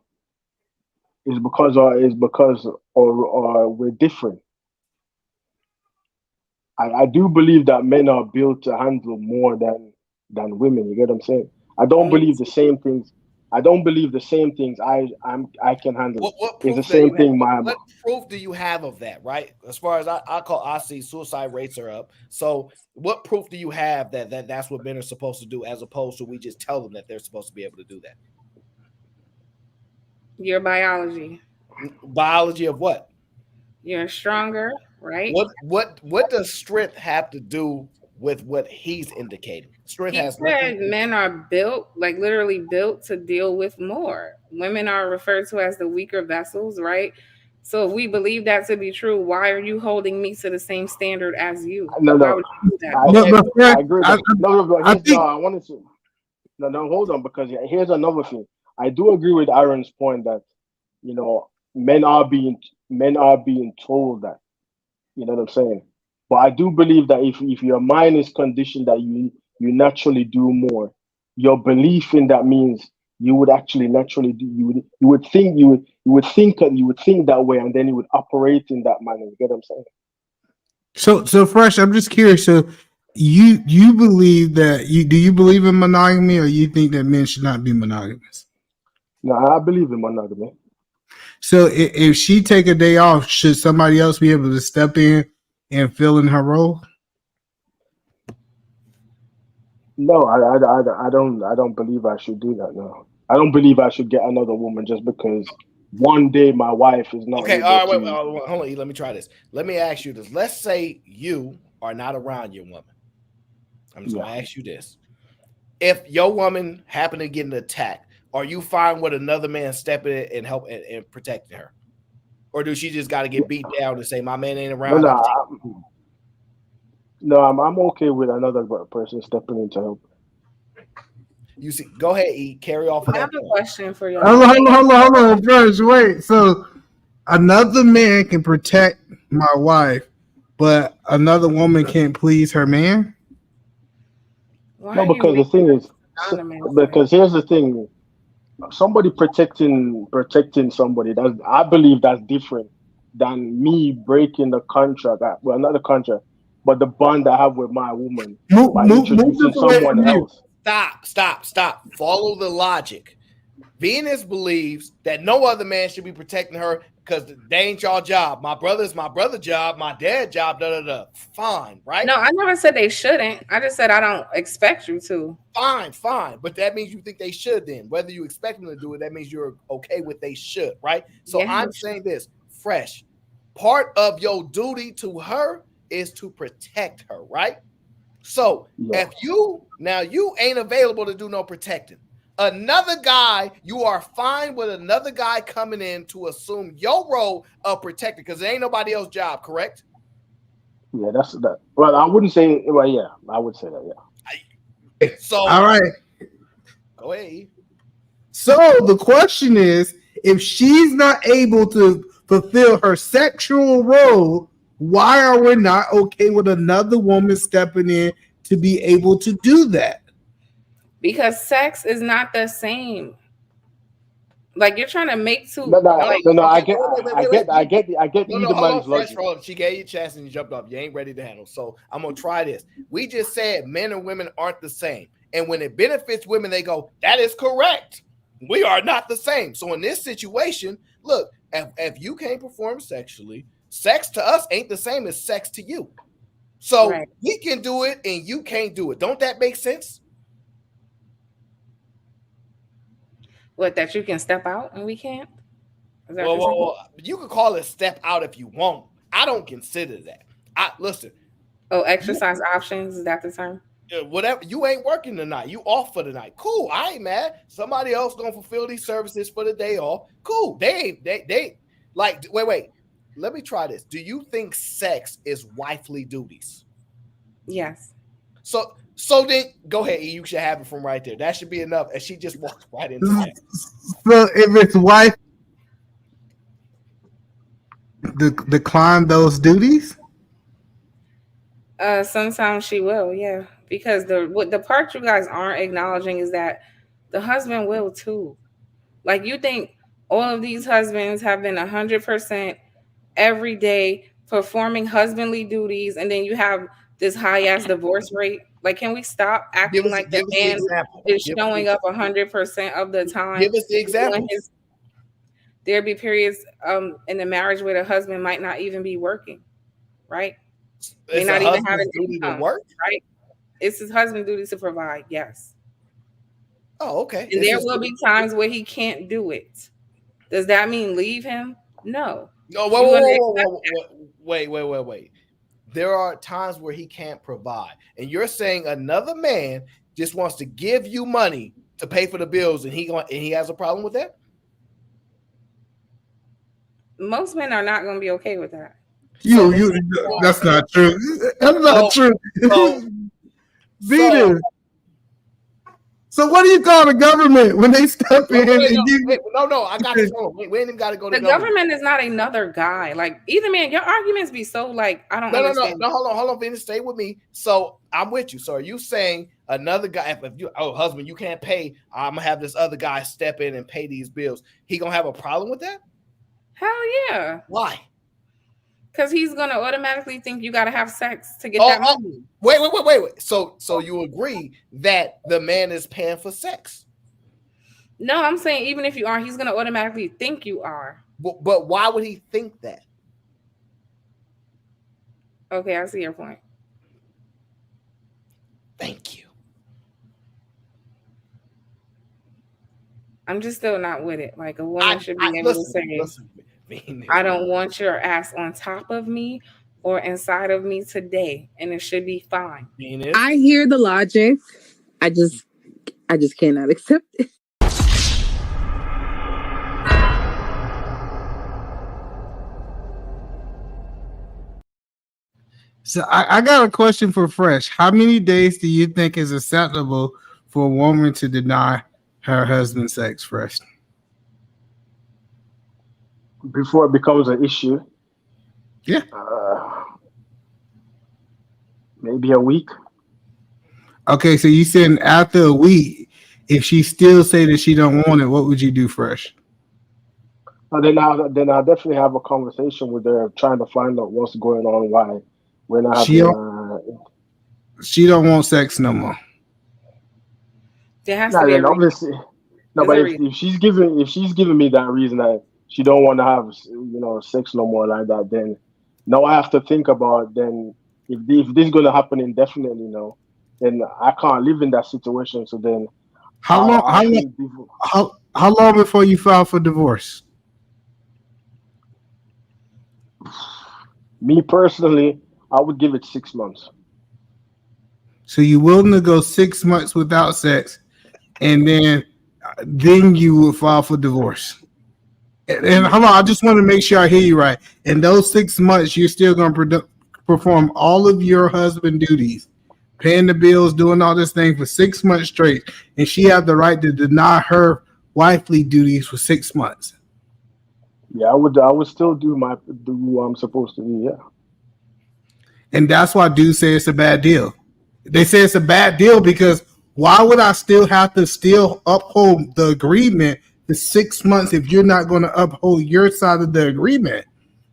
Speaker 14: is because we're different. I do believe that men are built to handle more than women. You get what I'm saying? I don't believe the same things. I don't believe the same things I can handle.
Speaker 5: What
Speaker 14: is the same thing.
Speaker 5: What proof do you have of that? Right, as far as I see, suicide rates are up. So, what proof do you have that that's what men are supposed to do, as opposed to we just tell them that they're supposed to be able to do that?
Speaker 18: Your biology.
Speaker 5: Biology of what?
Speaker 18: You're stronger, right?
Speaker 5: What does strength have to do with what he's indicating? Strength has nothing.
Speaker 18: Men are built, like literally built to deal with more. Women are referred to as the weaker vessels, right? So if we believe that to be true, why are you holding me to the same standard as you?
Speaker 14: No.
Speaker 18: Why would you do that?
Speaker 14: I agree. Hold on, because here's another thing. I do agree with Aaron's point that, you know, men are being told that, you know what I'm saying? But I do believe that if your mind is conditioned that you naturally do more, your belief in that means you would actually naturally do. You would think that way, and then you would operate in that manner. You get what I'm saying?
Speaker 15: So Fresh, I'm just curious. So you believe that do you believe in monogamy, or you think that men should not be monogamous?
Speaker 14: No, I believe in monogamy.
Speaker 15: So if she take a day off, should somebody else be able to step in and fill in her role?
Speaker 14: No, I don't believe I should do that. No, I don't believe I should get another woman just because one day my wife is not.
Speaker 5: Okay, all right, wait, hold on. Let me try this. Let me ask you this. Let's say you are not around your woman. I'm just going to ask you this. If your woman happened to get an attack, are you fine with another man stepping in and help and protecting her? Or do she just got to get beat down and say, my man ain't around?
Speaker 14: No, I'm okay with another person stepping in to help.
Speaker 5: You see, go ahead, E. Carry off.
Speaker 18: I have a question for y'all.
Speaker 15: Hold on, Bruce. Wait. So another man can protect my wife, but another woman can't please her man?
Speaker 14: No, because the thing is, because here's the thing: somebody protecting somebody, I believe that's different than me breaking the contract. Well, not the contract, but the bond I have with my woman by introducing someone else.
Speaker 5: Stop. Follow the logic. Venus believes that no other man should be protecting her because they ain't y'all job. My brother's my brother's job, my dad's job, Fine, right?
Speaker 18: No, I never said they shouldn't. I just said I don't expect you to.
Speaker 5: Fine. But that means you think they should then. Whether you expect them to do it, that means you're okay with they should, right? So yeah, I'm saying this, Fresh. Part of your duty to her is to protect her, right? So if you ain't available to do no protecting, another guy, you are fine with another guy coming in to assume your role of protector because there ain't nobody else's job, correct?
Speaker 14: Yeah, that's that. Well, I wouldn't say. Well, yeah, I would say that. Yeah.
Speaker 5: So
Speaker 15: all right,
Speaker 5: go ahead.
Speaker 15: So the question is, if she's not able to fulfill her sexual role, why are we not okay with another woman stepping in to be able to do that?
Speaker 18: Because sex is not the same. Like you're trying to make two.
Speaker 14: No, I get
Speaker 5: the
Speaker 14: man's logic.
Speaker 5: She gave you a chance and you jumped up. You ain't ready to handle. So I'm gonna try this. We just said men and women aren't the same, and when it benefits women, they go, "That is correct. We are not the same." So in this situation, look, if you can't perform sexually, sex to us ain't the same as sex to you. So we can do it and you can't do it. Don't that make sense?
Speaker 18: What, that you can step out and we can't?
Speaker 5: Well, you can call it step out if you want. I don't consider that. Listen.
Speaker 18: Oh, exercise options, is that the term?
Speaker 5: Whatever, you ain't working tonight. You off for the night. Cool. I ain't mad. Somebody else gonna fulfill these services for the day off. Cool. They like wait. Let me try this. Do you think sex is wifely duties?
Speaker 18: Yes.
Speaker 5: So then go ahead, E. You should have it from right there. That should be enough. And she just walked right into that.
Speaker 15: So if it's wife decline those duties?
Speaker 18: Sometimes she will, yeah. Because the part you guys aren't acknowledging is that the husband will too. Like you think all of these husbands have been 100% every day performing husbandly duties, and then you have this high ass divorce rate. Like, can we stop acting like the man is showing up 100% of the time?
Speaker 5: Give us the example.
Speaker 18: There be periods in the marriage where the husband might not even be working, right? May not even have an income, right? It's his husband's duty to provide, yes.
Speaker 5: Oh, okay.
Speaker 18: And there will be times where he can't do it. Does that mean leave him? No.
Speaker 5: No, wait. There are times where he can't provide. And you're saying another man just wants to give you money to pay for the bills and he has a problem with that?
Speaker 18: Most men are not going to be okay with that.
Speaker 15: That's not true. That's not true. Venus. So what do you call the government when they step in?
Speaker 5: No, I got this wrong. We ain't even got to go to
Speaker 18: the government is not another guy. Like either man, your arguments be so like I don't understand.
Speaker 5: No, hold on, Venus, stay with me. So I'm with you. So are you saying another guy? If you, husband, you can't pay, I'm gonna have this other guy step in and pay these bills. He gonna have a problem with that?
Speaker 18: Hell yeah.
Speaker 5: Why?
Speaker 18: Because he's gonna automatically think you gotta have sex to get that money.
Speaker 5: Wait. So you agree that the man is paying for sex?
Speaker 18: No, I'm saying even if you are, he's gonna automatically think you are.
Speaker 5: But why would he think that?
Speaker 18: Okay, I see your point.
Speaker 5: Thank you.
Speaker 18: I'm just still not with it. Like a woman should be able to say, I don't want your ass on top of me or inside of me today, and it should be fine.
Speaker 19: I hear the logic. I just cannot accept it.
Speaker 15: So I got a question for Fresh. How many days do you think is acceptable for a woman to deny her husband sex, Fresh?
Speaker 14: before it becomes an issue.
Speaker 15: Yeah.
Speaker 14: Maybe a week.
Speaker 15: Okay, so you said after a week, if she still say that she don't want it, what would you do, Fresh?
Speaker 14: Then I definitely have a conversation with her, trying to find out what's going on, why we're not having.
Speaker 15: She don't want sex no more.
Speaker 18: There has to be a reason.
Speaker 14: Obviously, no. But if she's giving me that reason that she don't want to have sex no more like that, then now I have to think about then if this is going to happen indefinitely, then I can't live in that situation. So then,
Speaker 15: how long before you file for divorce?
Speaker 14: Me personally, I would give it 6 months.
Speaker 15: So you willing to go 6 months without sex, and then you will file for divorce? And hold on, I just want to make sure I hear you right. In those 6 months, you're still going to perform all of your husband duties, paying the bills, doing all this thing for 6 months straight, and she have the right to deny her wifely duties for 6 months.
Speaker 14: Yeah, I would still do what I'm supposed to do. Yeah.
Speaker 15: And that's why dudes say it's a bad deal. They say it's a bad deal because why would I still have to uphold the agreement for 6 months if you're not going to uphold your side of the agreement?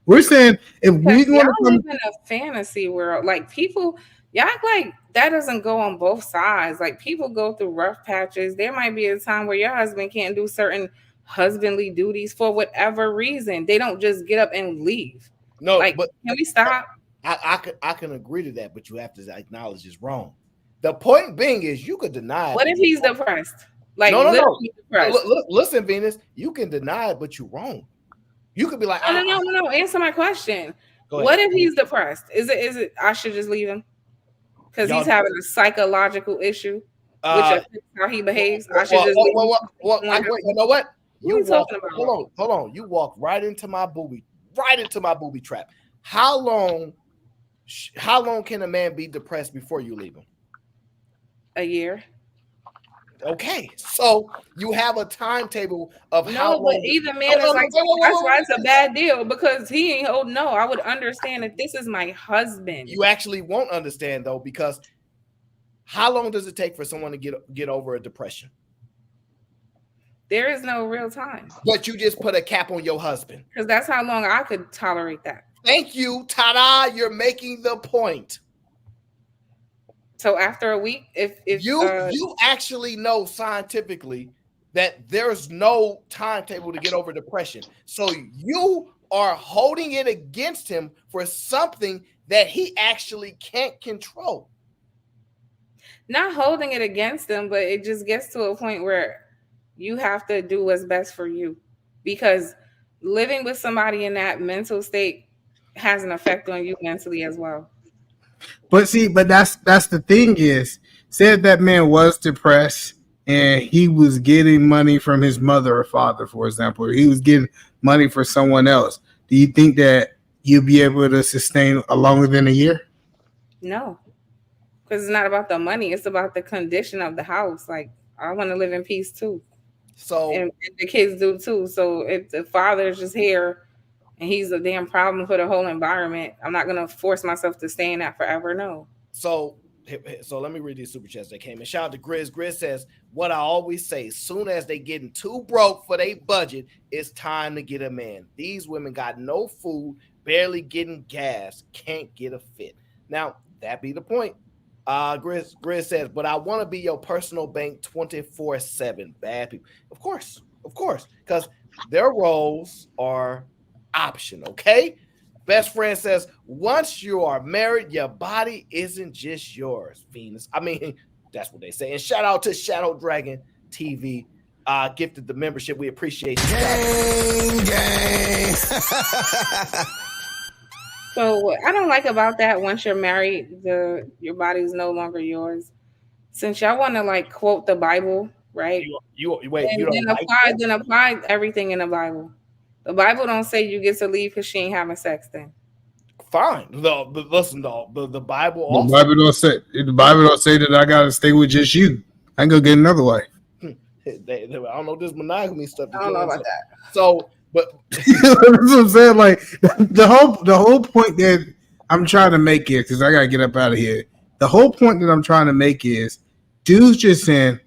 Speaker 15: We're saying if we're going to
Speaker 18: live in a fantasy world, like people, y'all act like that doesn't go on both sides. Like people go through rough patches. There might be a time where your husband can't do certain husbandly duties for whatever reason. They don't just get up and leave.
Speaker 5: No,
Speaker 18: like,
Speaker 5: but
Speaker 18: can we stop?
Speaker 5: I can agree to that, but you have to acknowledge it's wrong. The point being is you could deny.
Speaker 18: What if he's depressed? Like
Speaker 5: no.
Speaker 18: Depressed.
Speaker 5: Listen, Venus, you can deny it, but you're wrong. You could be like,
Speaker 18: no. Answer my question. What if he's depressed? Is it I should just leave him because he's having a psychological issue, which affects how he behaves? I should just leave him.
Speaker 5: You know what?
Speaker 18: Hold
Speaker 5: on. You walked right into my booby trap. How long can a man be depressed before you leave him?
Speaker 18: A year.
Speaker 5: Okay, so you have a timetable of how long.
Speaker 18: But either man is like, that's why it's a bad deal because he ain't holding. No, I would understand if this is my husband.
Speaker 5: You actually won't understand though, because how long does it take for someone to get over a depression?
Speaker 18: There is no real time.
Speaker 5: But you just put a cap on your husband.
Speaker 18: Because that's how long I could tolerate that.
Speaker 5: Thank you, ta-da, you're making the point.
Speaker 18: So after a week, if
Speaker 5: you actually know scientifically that there's no timetable to get over depression. So you are holding it against him for something that he actually can't control.
Speaker 18: Not holding it against him, but it just gets to a point where you have to do what's best for you, because living with somebody in that mental state has an effect on you mentally as well.
Speaker 15: But that's the thing is, said that man was depressed and he was getting money from his mother or father, for example, or he was getting money for someone else. Do you think that you'll be able to sustain longer than a year?
Speaker 18: No, because it's not about the money. It's about the condition of the house. Like, I want to live in peace too.
Speaker 5: So
Speaker 18: and the kids do too. So if the father's just here and he's a damn problem for the whole environment, I'm not gonna force myself to stay in that forever. No.
Speaker 5: So let me read these super chats that came in. Shout out to Grizz. Grizz says, what I always say, as soon as they getting too broke for their budget, it's time to get a man. These women got no food, barely getting gas, can't get a fit. Now, that be the point. Grizz says, but I want to be your personal bank 24/7. Bad people. Of course, because their roles are option, okay? Best friend says, once you are married, your body isn't just yours, Venus. I mean, that's what they say. And shout out to Shadow Dragon TV, gifted the membership. We appreciate you.
Speaker 2: Gang.
Speaker 18: So what I don't like about that, once you're married, your body's no longer yours. Since y'all want to like quote the Bible, right? Then apply everything in the Bible. The Bible don't say you get to leave because she ain't having sex then.
Speaker 5: Fine. Listen, the Bible
Speaker 15: also. The Bible don't say that I gotta stay with just you. I can go get another wife.
Speaker 5: I don't know this monogamy stuff.
Speaker 18: I don't know about that.
Speaker 5: So But
Speaker 15: that's what I'm saying. Like the whole point that I'm trying to make is, because I gotta get up out of here. The whole point that I'm trying to make is, dudes just saying,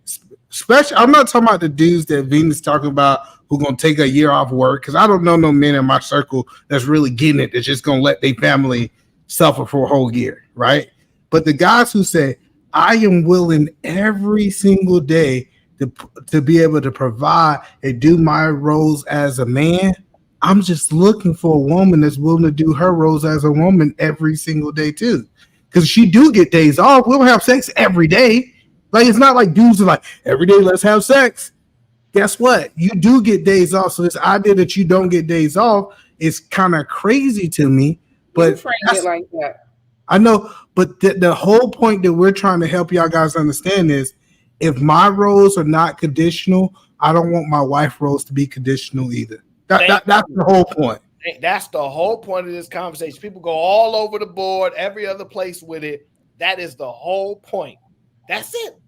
Speaker 15: especially. I'm not talking about the dudes that Venus talking about who gonna take a year off work, because I don't know no men in my circle that's really getting it. That's just gonna let their family suffer for a whole year, right? But the guys who say, I am willing every single day to be able to provide and do my roles as a man. I'm just looking for a woman that's willing to do her roles as a woman every single day too. Because she do get days off. We'll have sex every day. Like, it's not like dudes are like, every day let's have sex. Guess what? You do get days off. So this idea that you don't get days off is kind of crazy to me. But
Speaker 18: you frame it like that.
Speaker 15: I know, but the whole point that we're trying to help y'all guys understand is, if my roles are not conditional, I don't want my wife roles to be conditional either. That's the whole point.
Speaker 5: That's the whole point of this conversation. People go all over the board, every other place with it. That is the whole point. That's it.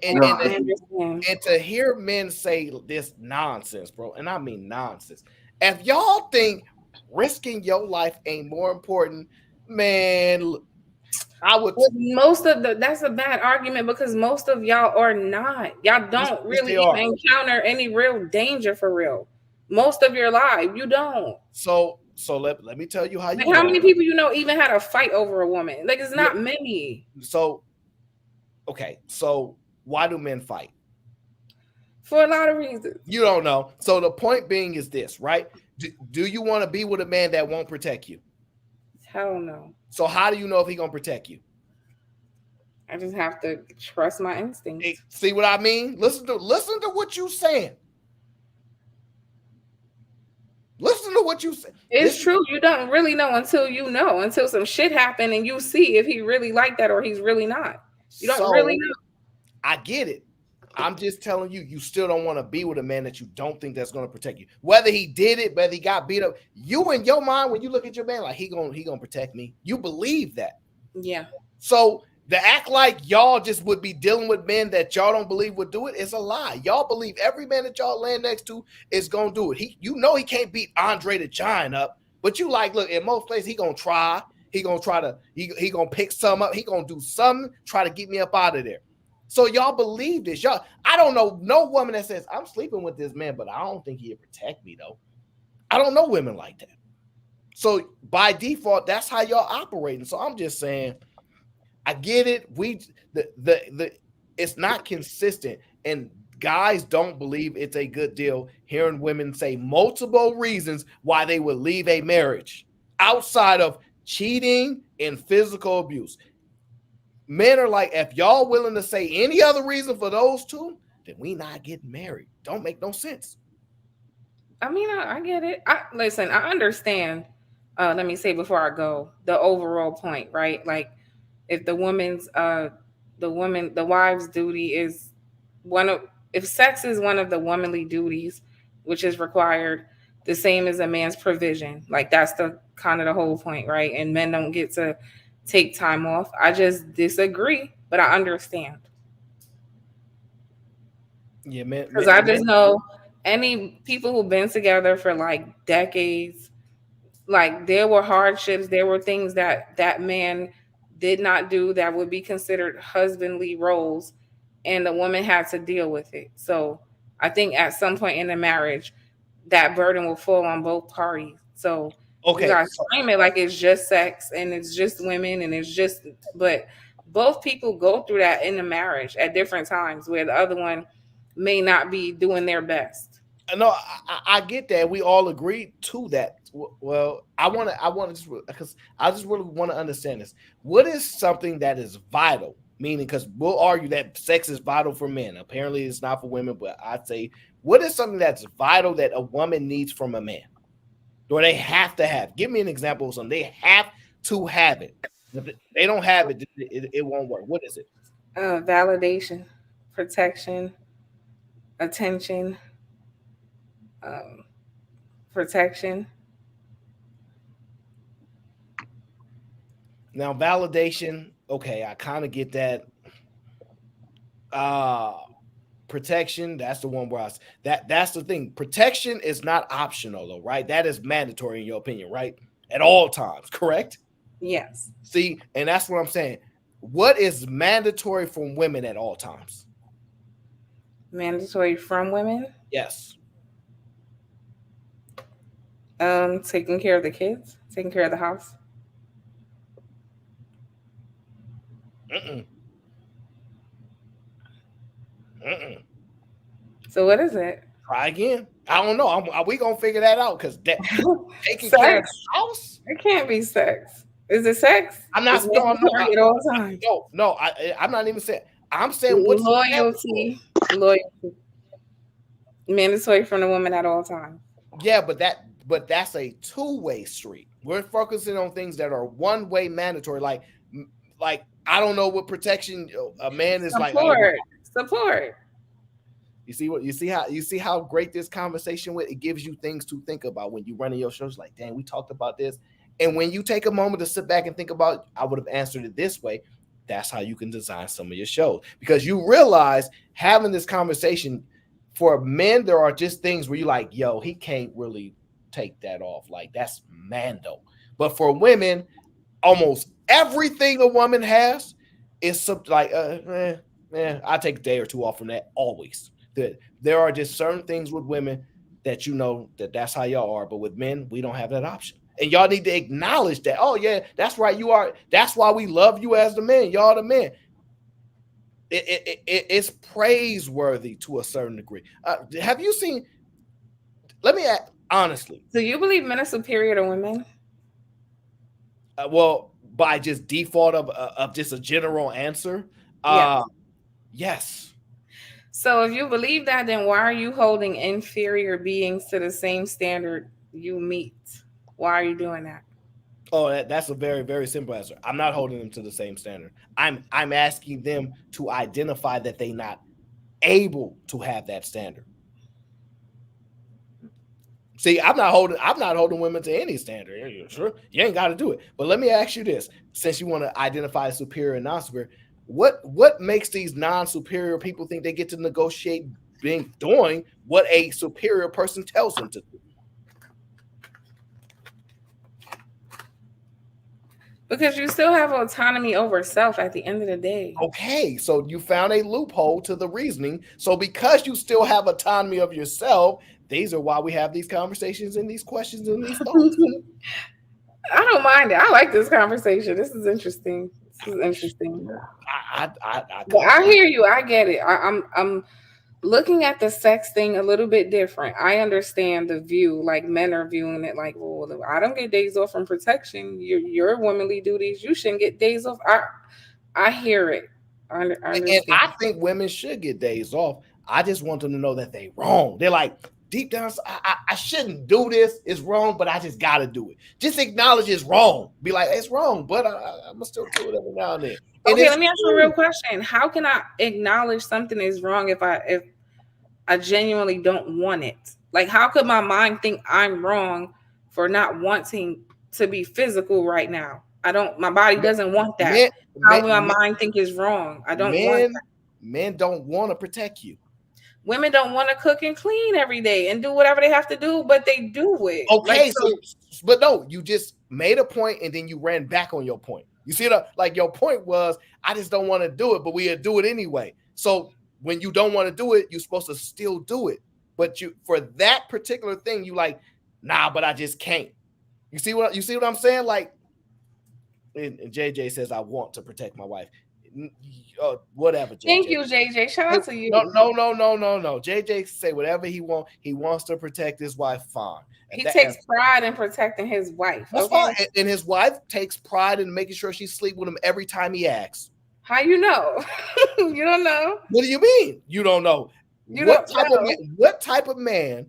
Speaker 5: And to hear men say this nonsense, bro, and I mean nonsense. If y'all think risking your life ain't more important, man, I would.
Speaker 18: That's a bad argument, because most of y'all are not. Y'all don't really even encounter any real danger for real. Most of your life, you don't.
Speaker 5: So let me tell you how you.
Speaker 18: Like, how many people you know even had a fight over a woman? Like, it's not many.
Speaker 5: So, okay, so why do men fight?
Speaker 18: For a lot of reasons.
Speaker 5: You don't know. So the point being is this, right? Do you want to be with a man that won't protect you?
Speaker 18: Hell no.
Speaker 5: So how do you know if he's gonna protect you?
Speaker 18: I just have to trust my instincts.
Speaker 5: See what I mean? Listen to what you're saying. Listen to what you say.
Speaker 18: It's true. You don't really know until some shit happened and you see if he really like that or he's really not. You don't really know.
Speaker 5: I get it. I'm just telling you, you still don't want to be with a man that you don't think that's going to protect you. Whether he did it, whether he got beat up, you in your mind, when you look at your man, like he gonna protect me. You believe that.
Speaker 18: Yeah.
Speaker 5: So to act like y'all just would be dealing with men that y'all don't believe would do it is a lie. Y'all believe every man that y'all land next to is gonna do it. He can't beat Andre the Giant up, but you like, look, in most places he gonna try. He gonna try to he gonna pick some up. He gonna do something, try to get me up out of there. So y'all believe this. Y'all, I don't know no woman that says I'm sleeping with this man, but I don't think he'll protect me though. I don't know women like that. So by default, that's how y'all operating. So I'm just saying, I get it. It's not consistent, and guys don't believe it's a good deal hearing women say multiple reasons why they would leave a marriage outside of cheating and physical abuse. Men are like, if y'all willing to say any other reason for those two, then we not getting married. Don't make no sense.
Speaker 18: I mean, I get it. Listen, I understand. Let me say before I go, the overall point, right? Like, if the wife's duty is if sex is one of the womanly duties, which is required, the same as a man's provision. Like, that's the kind of the whole point, right? And men don't get to take time off. I just disagree, but I understand.
Speaker 5: Yeah, man.
Speaker 18: Because I just know any people who've been together for like decades, like there were hardships, there were things that man did not do that would be considered husbandly roles, and the woman had to deal with it. So I think at some point in the marriage, that burden will fall on both parties. So you guys frame it like it's just sex and it's just women and but both people go through that in the marriage at different times where the other one may not be doing their best.
Speaker 5: No, I get that. We all agree to that. Well, I want to because I just really want to understand this. What is something that is vital? Meaning, because we'll argue that sex is vital for men. Apparently, it's not for women. But I'd say, what is something that's vital that a woman needs from a man, or they have to have? Give me an example of something they have to have it. If they don't have it, it won't work. What is it?
Speaker 18: Validation, protection, attention, protection.
Speaker 5: Now, validation, okay, I kind of get that. protection, that's the one where that's the thing. Protection is not optional though, right? That is mandatory in your opinion, right? At all times, correct?
Speaker 18: Yes.
Speaker 5: See, and that's what I'm saying. What is mandatory from women at all times?
Speaker 18: Mandatory from women?
Speaker 5: Yes.
Speaker 18: Taking care of the kids, taking care of the house. So what is it?
Speaker 5: Try again. I don't know. Are we gonna figure that out? Because taking
Speaker 18: Sex?
Speaker 5: care of the house.
Speaker 18: It can't be sex. Is it sex?
Speaker 5: I'm not.
Speaker 18: It's mandatory at all times.
Speaker 5: No. I'm not even saying. I'm saying what's
Speaker 18: loyalty. Mandatory from the woman at all times.
Speaker 5: Yeah, but that's a two-way street. We're focusing on things that are one-way mandatory. Like I don't know what protection a man is like.
Speaker 18: Support.
Speaker 5: You see how great this conversation with it gives you things to think about when you running your shows. Like, dang, we talked about this. And when you take a moment to sit back and think about, I would have answered it this way. That's how you can design some of your shows, because you realize having this conversation for men, there are just things where you're like, yo, he can't really take that off. Like, that's Mando. But for women, almost everything a woman has is something like, I take a day or two off from that always. There are just certain things with women that you know that's how y'all are. But with men, we don't have that option. And y'all need to acknowledge that. Oh, yeah, that's right. You are. That's why we love you as the men. Y'all the men. It's praiseworthy to a certain degree. Have you seen? Let me ask honestly.
Speaker 18: Do you believe men are superior to women?
Speaker 5: Well, by just default of just a general answer, yes.
Speaker 18: So if you believe that, then why are you holding inferior beings to the same standard you meet? Why are you doing that?
Speaker 5: Oh, that's a very, very simple answer. I'm not holding them to the same standard. I'm asking them to identify that they're not able to have that standard. See, I'm not holding women to any standard. Sure, you ain't got to do it. But let me ask you this: since you want to identify superior and non-superior, what makes these non-superior people think they get to negotiate doing what a superior person tells them to do?
Speaker 18: Because you still have autonomy over self at the end of the day.
Speaker 5: Okay, so you found a loophole to the reasoning. So because you still have autonomy of yourself, these are why we have these conversations and these questions and these thoughts.
Speaker 18: I don't mind it. I like this conversation. This is interesting. I hear you. I get it. I'm looking at the sex thing a little bit different. I understand the view, like men are viewing it like, well, I don't get days off from protection. Your womanly duties, you shouldn't get days off. I hear it. I understand.
Speaker 5: And I think women should get days off. I just want them to know that they're wrong. They're like, deep down, I shouldn't do this. It's wrong, but I just got to do it. Just acknowledge it's wrong. Be like, it's wrong, but I'm going to still do it every now and then.
Speaker 18: Okay, let me ask you a real question. How can I acknowledge something is wrong if I genuinely don't want it? Like, how could my mind think I'm wrong for not wanting to be physical right now? My body doesn't want that. How will my mind think is wrong? I don't want that.
Speaker 5: Men don't want to protect you.
Speaker 18: Women don't want to cook and clean every day and do whatever they have to do, but they do it.
Speaker 5: Okay, but no, you just made a point and then you ran back on your point. You see, your point was, I just don't want to do it, but we'll do it anyway. So when you don't want to do it, you're supposed to still do it. But for that particular thing, you like, nah, but I just can't. You see what I'm saying? Like, and JJ says, I want to protect my wife. Whatever. JJ.
Speaker 18: Thank you, JJ. Shout out to you.
Speaker 5: No. JJ say whatever he wants. He wants to protect his wife. Fine.
Speaker 18: He takes pride in protecting his wife.
Speaker 5: That's fine. And his wife takes pride in making sure she sleeps with him every time he asks.
Speaker 18: How you know? You don't know.
Speaker 5: What do you mean? You don't know? What type of man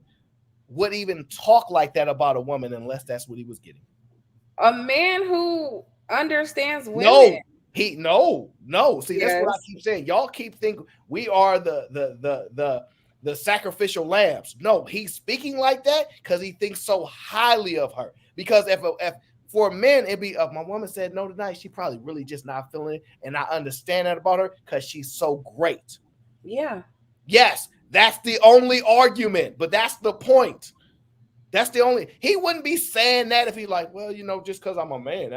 Speaker 5: would even talk like that about a woman unless that's what he was getting?
Speaker 18: A man who understands women.
Speaker 5: No. See, that's what I keep saying. Y'all keep thinking we are the sacrificial lambs. No, he's speaking like that because he thinks so highly of her. Because if for men, it'd be my woman said no tonight, she probably really just not feeling it. And I understand that about her because she's so great.
Speaker 18: Yeah.
Speaker 5: Yes, that's the only argument, but that's the point. That's the only. He wouldn't be saying that if he like, well, just because I'm a man.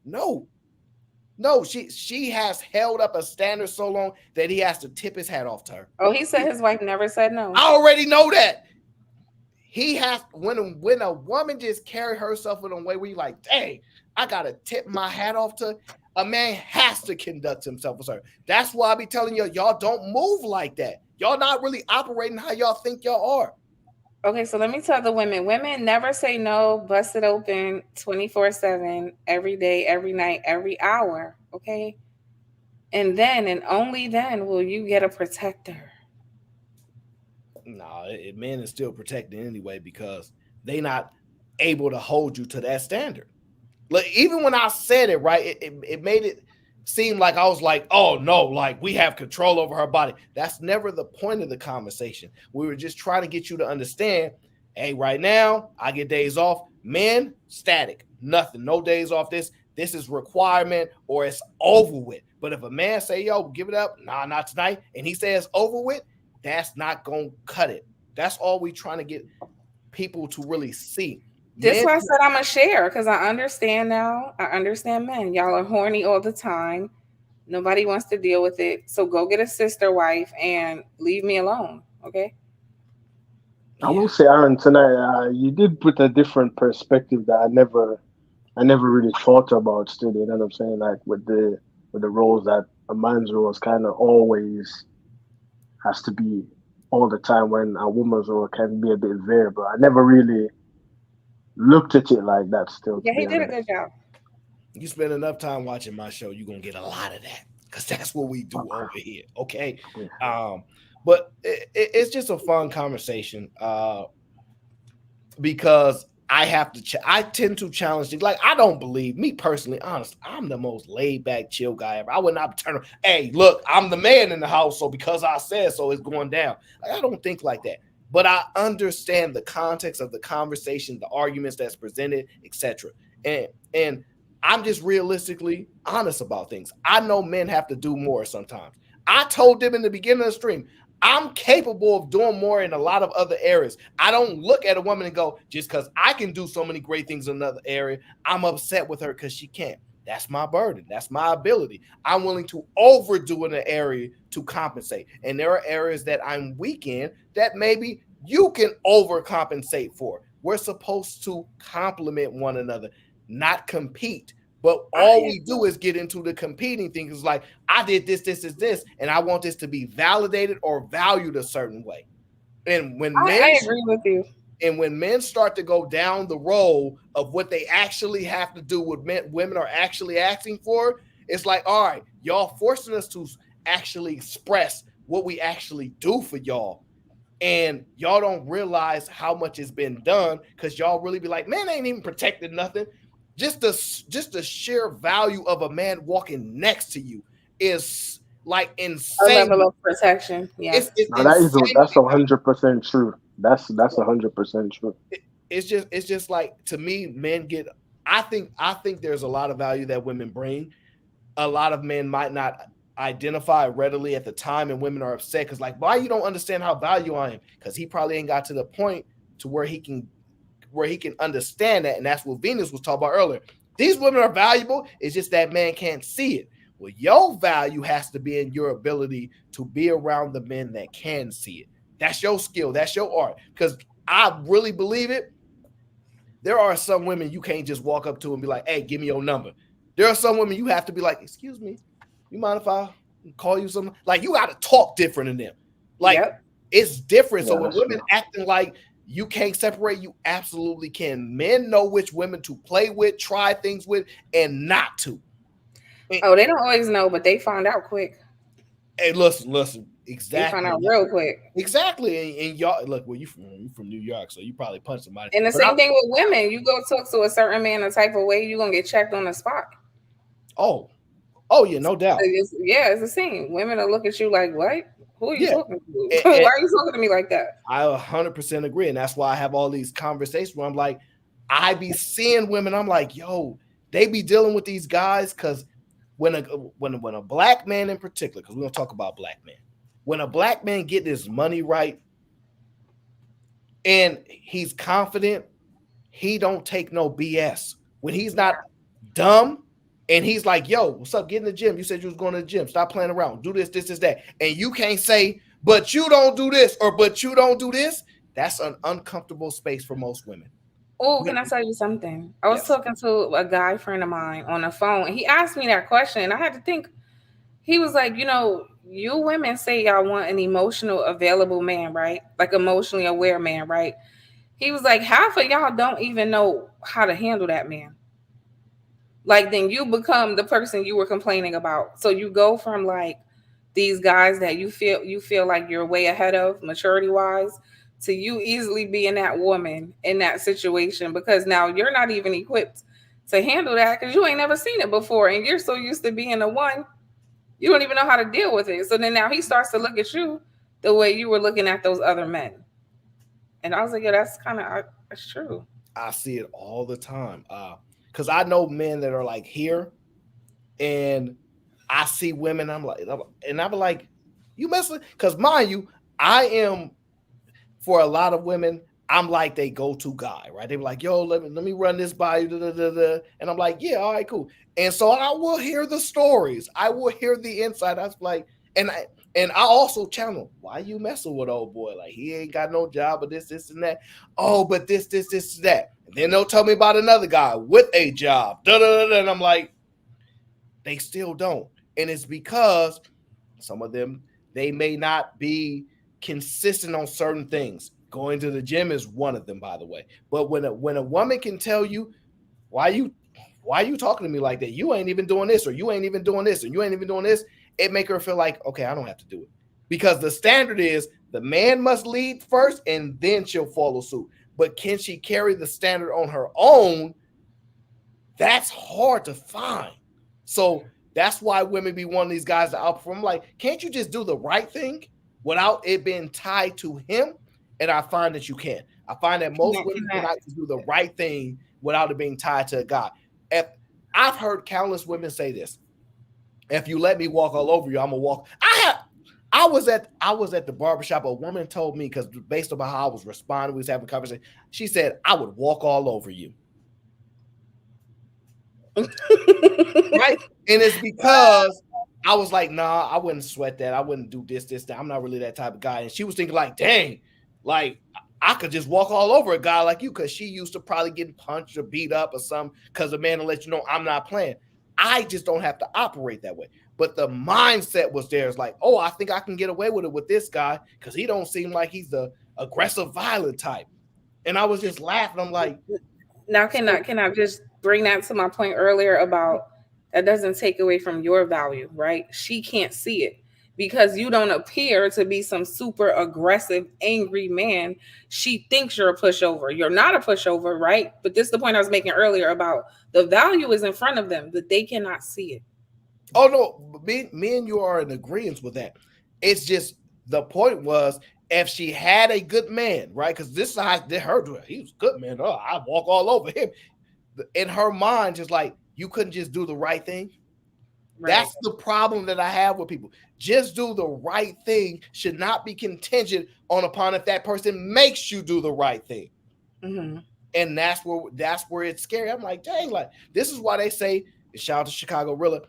Speaker 5: No, she has held up a standard so long that he has to tip his hat off to her.
Speaker 18: Oh, he said his wife never said no.
Speaker 5: I already know that. He has when a woman just carry herself in a way where you're like, dang, I gotta tip my hat off to. A man has to conduct himself with her. That's why I be telling y'all don't move like that. Y'all not really operating how y'all think y'all are.
Speaker 18: Okay, so let me tell the women. Women never say no, bust it open 24/7, every day, every night, every hour. Okay. And then and only then will you get a protector.
Speaker 5: No, men is still protected anyway because they not able to hold you to that standard. Like even when I said it, right, it made it seem like I was like, oh no, like we have control over her body. That's never the point of the conversation. We were just trying to get you to understand, hey, right now I get days off. Men, static, nothing, no days off. This is requirement or it's over with. But if a man say, yo, give it up, nah, not tonight, and he says over with, that's not gonna cut it. That's all we trying to get people to really see.
Speaker 18: This is why I said I'm a share because I understand now. I understand men. Y'all are horny all the time. Nobody wants to deal with it. So go get a sister wife and leave me alone. Okay.
Speaker 14: I will say, Aaron, tonight you did put a different perspective that I never really thought about. Still, you know what I'm saying? Like with the roles that a man's roles kind of always has to be all the time, when a woman's role can be a bit variable. I never really looked at it like that. Still,
Speaker 18: yeah, he did a good job.
Speaker 5: You spend enough time watching my show, you're gonna get a lot of that because that's what we do over here. Okay. But it's just a fun conversation because I have to. I tend to challenge things. Like I don't believe me personally. Honest, I'm the most laid back, chill guy ever. I would not turn. Hey, look, I'm the man in the house, so because I said so, it's going down. Like I don't think like that. But I understand the context of the conversation, the arguments that's presented, etc. And I'm just realistically honest about things. I know men have to do more sometimes. I told them in the beginning of the stream, I'm capable of doing more in a lot of other areas. I don't look at a woman and go, just because I can do so many great things in another area, I'm upset with her because she can't. That's my burden. That's my ability. I'm willing to overdo in an area to compensate. And there are areas that I'm weak in that maybe you can overcompensate for. We're supposed to complement one another, not compete. But all we do is get into the competing thing. It's like, I did this, and I want this to be validated or valued a certain way. And when
Speaker 18: I agree with you.
Speaker 5: And when men start to go down the road of what they actually have to do, what women are actually asking for, it's like, all right, y'all forcing us to actually express what we actually do for y'all. And y'all don't realize how much has been done because y'all really be like, man, ain't even protected nothing. Just the sheer value of a man walking next to you is like insane.
Speaker 18: A level of protection. Yeah,
Speaker 5: it's
Speaker 14: that's 100% true. That's 100% true.
Speaker 5: It's just like, to me, men get. I think there's a lot of value that women bring. A lot of men might not identify readily at the time, and women are upset because like, why you don't understand how valuable I am? Because he probably ain't got to the point to where he can understand that. And that's what Venus was talking about earlier. These women are valuable. It's just that man can't see it. Well, your value has to be in your ability to be around the men that can see it. That's your skill. That's your art. Because I really believe it. There are some women you can't just walk up to and be like, hey, give me your number. There are some women you have to be like, excuse me, you mind if I call you something? Like, you got to talk different than them. Like, it's different. So when women acting like you can't separate, you absolutely can. Men know which women to play with, try things with, and not to.
Speaker 18: Oh, they don't always know, but they find out quick.
Speaker 5: Hey, listen. Exactly.
Speaker 18: They find out real quick.
Speaker 5: Exactly. And y'all, look, well, you from New York, so you probably punch somebody.
Speaker 18: And the same thing with women. You go talk to a certain man a type of way, you're going to get checked on the spot.
Speaker 5: Oh, yeah, no doubt.
Speaker 18: It's the same. Women will look at you like, what? Who are you talking to? Why are you talking to me like that?
Speaker 5: I 100% agree. And that's why I have all these conversations where I'm like, I be seeing women, I'm like, yo, they be dealing with these guys because when a black man in particular, because we're going to talk about black men, when a black man get his money right and he's confident, he don't take no BS. When he's not dumb and he's like, yo, what's up? Get in the gym. You said you was going to the gym. Stop playing around. Do this, that. And you can't say, but you don't do this or but you don't do this. That's an uncomfortable space for most women.
Speaker 18: Oh, can I tell you something? I was talking to a guy friend of mine on the phone, and he asked me that question, and I had to think. He was like, you women say y'all want an emotional, available man, right? Like emotionally aware man, right? He was like, half of y'all don't even know how to handle that man. Like, then you become the person you were complaining about. So you go from like these guys that you feel like you're way ahead of maturity wise to you easily being that woman in that situation, because now you're not even equipped to handle that because you ain't never seen it before. And you're so used to being the one, you don't even know how to deal with it. So then now he starts to look at you the way you were looking at those other men. And I was like, yeah, that's true.
Speaker 5: I see it all the time. Because I know men that are like here, and I see women, I'm like, you messing? Because mind you, I am, for a lot of women, I'm like they go-to guy, right? They be like, yo, let me run this by you, and I'm like, yeah, all right, cool. And so I will hear the stories. I will hear the inside. I was like, and I also channel, why you messing with old boy? Like, he ain't got no job, but this, and that. Oh, but this, that. And then they'll tell me about another guy with a job. And I'm like, they still don't. And it's because some of them, they may not be consistent on certain things. Going to the gym is one of them, by the way. But when a woman can tell you, why you talking to me like that? You ain't even doing this, or you ain't even doing this, and you ain't even doing this. It make her feel like, okay, I don't have to do it. Because the standard is the man must lead first and then she'll follow suit. But can she carry the standard on her own? That's hard to find. So that's why women be wanting these guys to outperform. Like, can't you just do the right thing without it being tied to him? And I find that you can. I find that most women cannot do the right thing without it being tied to a guy. I've heard countless women say this. If you let me walk all over you, I'm gonna walk. I was at the barbershop. A woman told me, because based on how I was responding, we was having a conversation. She said, I would walk all over you. Right? And it's because I was like, nah, I wouldn't sweat that. I wouldn't do this, that. I'm not really that type of guy. And she was thinking like, dang, like I could just walk all over a guy like you, because she used to probably getting punched or beat up or something, because the man will let you know I'm not playing. I just don't have to operate that way. But the mindset was there. It's like, oh, I think I can get away with it with this guy because he don't seem like he's the aggressive, violent type. And I was just laughing. I'm like,
Speaker 18: now can I just bring that to my point earlier about that doesn't take away from your value, right? She can't see it because you don't appear to be some super aggressive, angry man. She thinks you're a pushover. You're not a pushover, right? But this is the point I was making earlier about the value is in front of them, that they cannot see it.
Speaker 5: Oh no, me and you are in agreement with that. It's just the point was, if she had a good man, right? Because this is how they heard her. He was a good man. Oh, I walk all over him. In her mind, just like, you couldn't just do the right thing. Right. That's the problem that I have with people. Just do the right thing should not be contingent upon if that person makes you do the right thing.
Speaker 18: Mm-hmm.
Speaker 5: And that's where it's scary. I'm like, dang, like this is why they say, shout out to Chicago Rilla.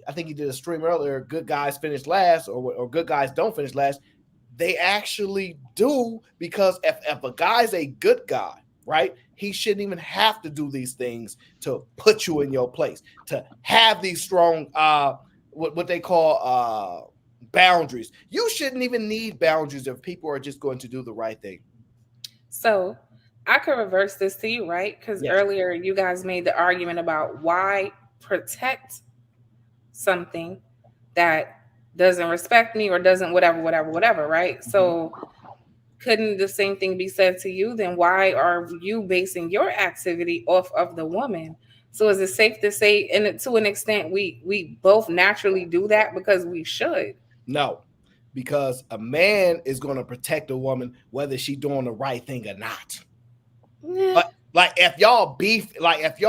Speaker 5: I think he did a stream earlier, good guys finish last or good guys don't finish last. They actually do, because if a guy's a good guy, right, he shouldn't even have to do these things to put you in your place, to have these strong, what they call boundaries. You shouldn't even need boundaries if people are just going to do the right thing.
Speaker 18: So I could reverse this to you, right? Because earlier you guys made the argument about why protect something that doesn't respect me or doesn't whatever, right? Mm-hmm. So couldn't the same thing be said to you? Then why are you basing your activity off of the woman? So is it safe to say, and to an extent, we both naturally do that because we should?
Speaker 5: No, because a man is going to protect a woman whether she's doing the right thing or not. But like if y'all beef, like if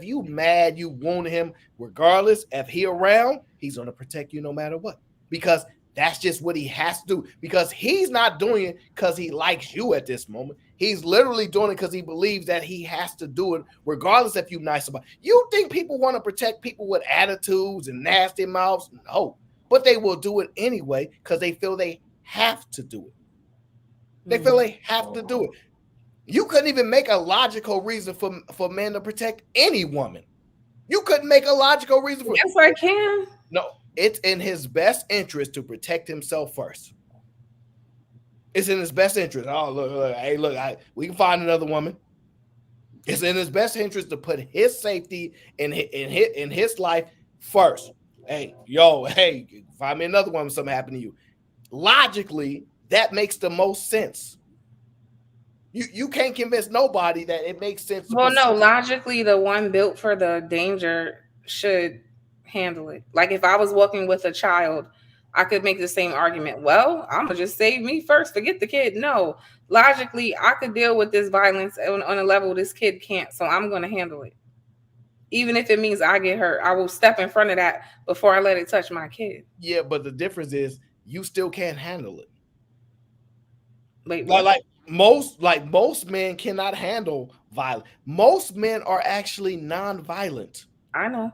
Speaker 5: you mad, you wound him, regardless, if he around, he's going to protect you no matter what. Because That's just what he has to do, because he's not doing it because he likes you at this moment. He's literally doing it because he believes that he has to do it, regardless if you're nice about it. You think people want to protect people with attitudes and nasty mouths? No, but they will do it anyway because they feel they have to do it. They feel they have to do it. You couldn't even make a logical reason for men to protect any woman. You couldn't make a logical reason for.
Speaker 18: Yes, I can.
Speaker 5: No, it's in his best interest to protect himself first. It's in his best interest. Oh, look, hey, look, we can find another woman. It's in his best interest to put his safety in his life first. Hey, find me another woman, something happened to you. Logically, that makes the most sense. You can't convince nobody that it makes sense.
Speaker 18: Well, no, logically, the one built for the danger should handle it. Like if I was walking with a child, I could make the same argument. Well, I'm gonna just save me first, forget the kid. No, logically, I could deal with this violence on a level this kid can't, so I'm gonna handle it. Even if it means I get hurt, I will step in front of that before I let it touch my kid.
Speaker 5: Yeah, but the difference is you still can't handle it.
Speaker 18: Wait,
Speaker 5: like most men cannot handle violence. Most men are actually non-violent.
Speaker 18: I know.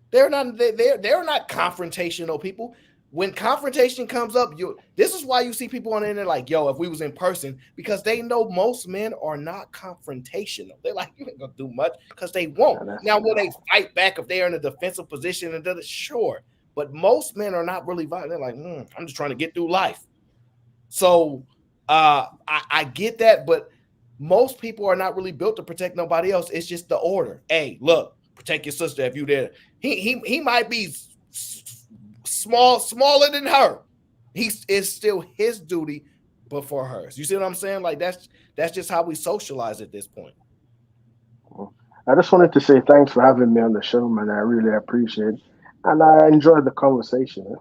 Speaker 5: They're not confrontational people. When confrontation comes up, this is why you see people on the internet like, yo, if we was in person, because they know most men are not confrontational. They're like, you ain't gonna do much, because they won't. Now, will they fight back if they're in a defensive position and does it? Sure. But most men are not really violent. They're like, I'm just trying to get through life. So I get that, but most people are not really built to protect nobody else. It's just the order. Hey, look, protect your sister if you there. He might be smaller than her. It's still his duty before hers. You see what I'm saying? Like that's just how we socialize at this point.
Speaker 14: I just wanted to say thanks for having me on the show, man. I really appreciate it. And I enjoyed the conversation.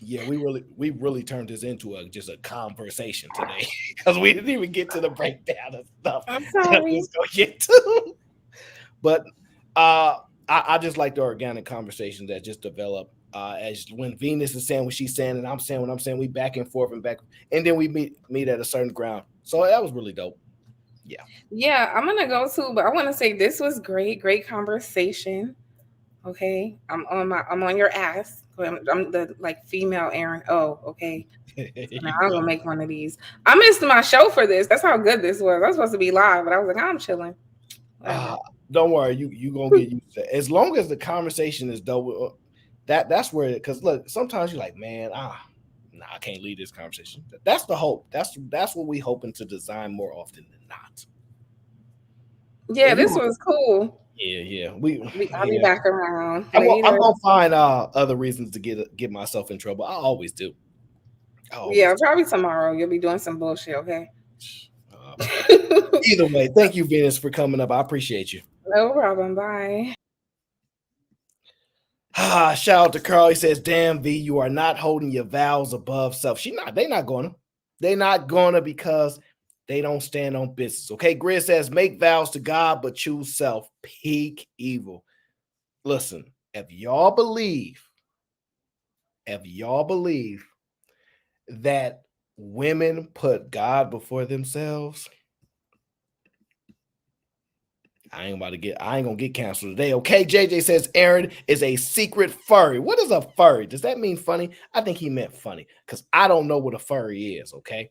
Speaker 5: Yeah, we really turned this into just a conversation today because we didn't even get to the breakdown of stuff.
Speaker 18: I'm sorry.
Speaker 5: Let's go get to. But I just like the organic conversation that just developed. As when Venus is saying what she's saying and I'm saying what I'm saying, we back and forth, and then we meet at a certain ground. So that was really dope.
Speaker 18: Yeah, I'm gonna go too, but I want to say this was great conversation. Okay, I'm on your ass. I'm the female Aaron. Oh, okay. Now I'm gonna make one of these. I missed my show for this. That's how good this was. I was supposed to be live, but I was like, I'm chilling.
Speaker 5: Don't worry, you gonna get used to it. As long as the conversation is dope. That's where, because look, sometimes you're like, man, I can't lead this conversation. That's the hope. That's what we hoping to design more often than not.
Speaker 18: Yeah, this was cool.
Speaker 5: Yeah.
Speaker 18: I'll be back around.
Speaker 5: I'm gonna find other reasons to get myself in trouble. I always do.
Speaker 18: Yeah, probably tomorrow you'll be doing some bullshit. Okay.
Speaker 5: Either way, thank you, Venus, for coming up. I appreciate you.
Speaker 18: No problem. Bye.
Speaker 5: Shout out to Carl. He says, damn, V, you are not holding your vows above self. They're not gonna because they don't stand on business. Okay, Grid says, make vows to God, but choose self. Peak evil. Listen, if y'all believe that women put God before themselves, I ain't gonna get canceled today. Okay, JJ says Aaron is a secret furry. What is a furry? Does that mean funny? I think he meant funny because I don't know what a furry is. Okay,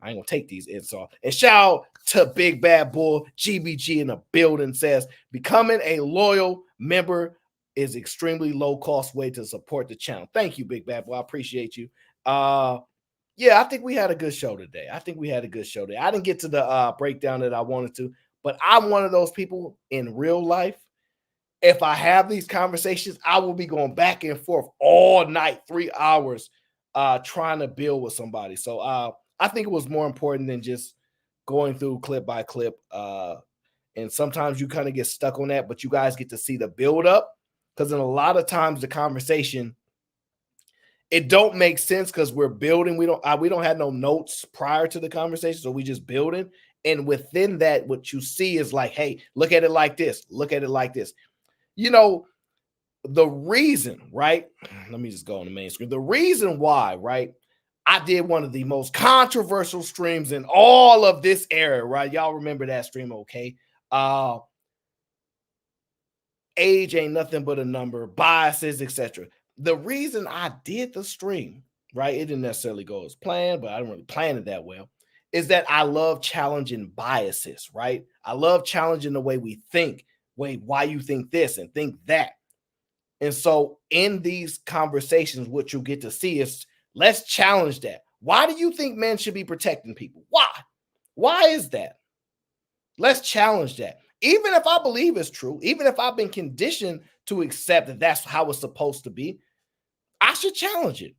Speaker 5: I ain't gonna take these insults. And shout out to Big Bad Bull GBG in the building, says becoming a loyal member is extremely low cost way to support the channel. Thank you, Big Bad Bull. I appreciate you. Yeah, I think we had a good show today. I didn't get to the breakdown that I wanted to. But I'm one of those people in real life. If I have these conversations, I will be going back and forth all night, 3 hours, trying to build with somebody. So I think it was more important than just going through clip by clip. And sometimes you kind of get stuck on that, but you guys get to see the build up, because in a lot of times the conversation, it don't make sense because we're building. We don't have no notes prior to the conversation, so we just building. And within that, what you see is like, hey, look at it like this. Look at it like this. You know, the reason, right? Let me just go on the main screen. The reason why, right? I did one of the most controversial streams in all of this era, right? Y'all remember that stream, okay? Age ain't nothing but a number, biases, etc. The reason I did the stream, right? It didn't necessarily go as planned, but I didn't really plan it that well. Is that I love challenging biases, right? I love challenging the way we think. Wait, why you think this and think that? And so in these conversations, what you get to see is let's challenge that. Why do you think men should be protecting people? Why? Why is that? Let's challenge that. Even if I believe it's true, even if I've been conditioned to accept that that's how it's supposed to be, I should challenge it.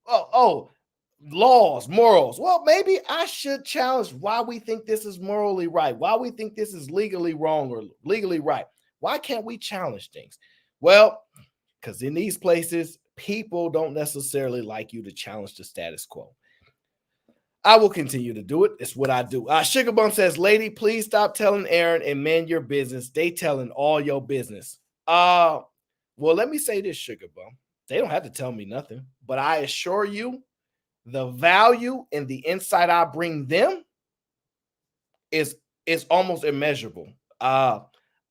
Speaker 5: Oh, laws, morals. Well, maybe I should challenge why we think this is morally right, why we think this is legally wrong or legally right. Why can't we challenge things? Well, because in these places, people don't necessarily like you to challenge the status quo. I will continue to do it. It's what I do. Sugar Bum says, lady, please stop telling Aaron and men your business. They telling all your business. Well, let me say this, Sugar Bum. They don't have to tell me nothing, but I assure you the value and the insight I bring them is almost immeasurable. I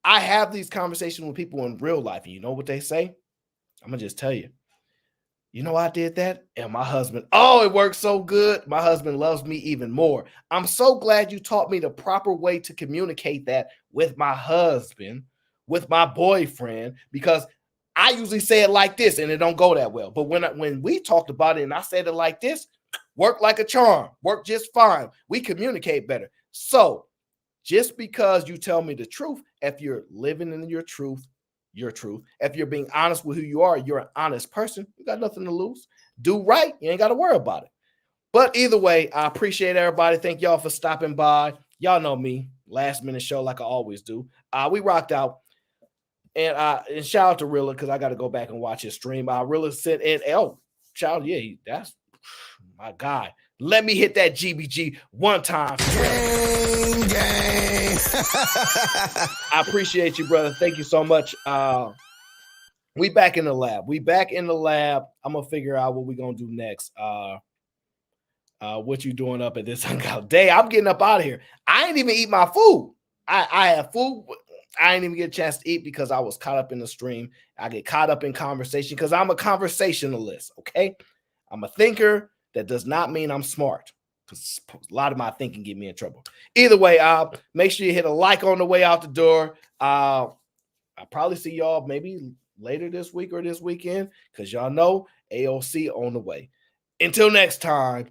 Speaker 5: have these conversations with people in real life, and you know what they say? I'm gonna just tell you. You know, I did that, and my husband, oh, it worked so good. My husband loves me even more. I'm so glad you taught me the proper way to communicate that with my husband, with my boyfriend, because I usually say it like this, and it don't go that well. But when we talked about it, and I said it like this, worked like a charm, worked just fine. We communicate better. So just because you tell me the truth, if you're living in your truth, if you're being honest with who you are, you're an honest person, you got nothing to lose. Do right, you ain't got to worry about it. But either way, I appreciate everybody. Thank y'all for stopping by. Y'all know me, last minute show like I always do. We rocked out. And shout out to Rilla, because I got to go back and watch his stream. Rilla said, shout, yeah, that's my guy. Let me hit that GBG one time. Gang, gang. I appreciate you, brother. Thank you so much. We back in the lab. I'm gonna figure out what we're gonna do next. What you doing up at this hangout day? I'm getting up out of here. I ain't even eat my food. I have food. I didn't even get a chance to eat because I was caught up in the stream. I get caught up in conversation because I'm a conversationalist. Okay, I'm a thinker. That does not mean I'm smart, because a lot of my thinking get me in trouble. Either way, make sure you hit a like on the way out the door. I'll probably see y'all maybe later this week or this weekend, because y'all know AOC on the way. Until next time,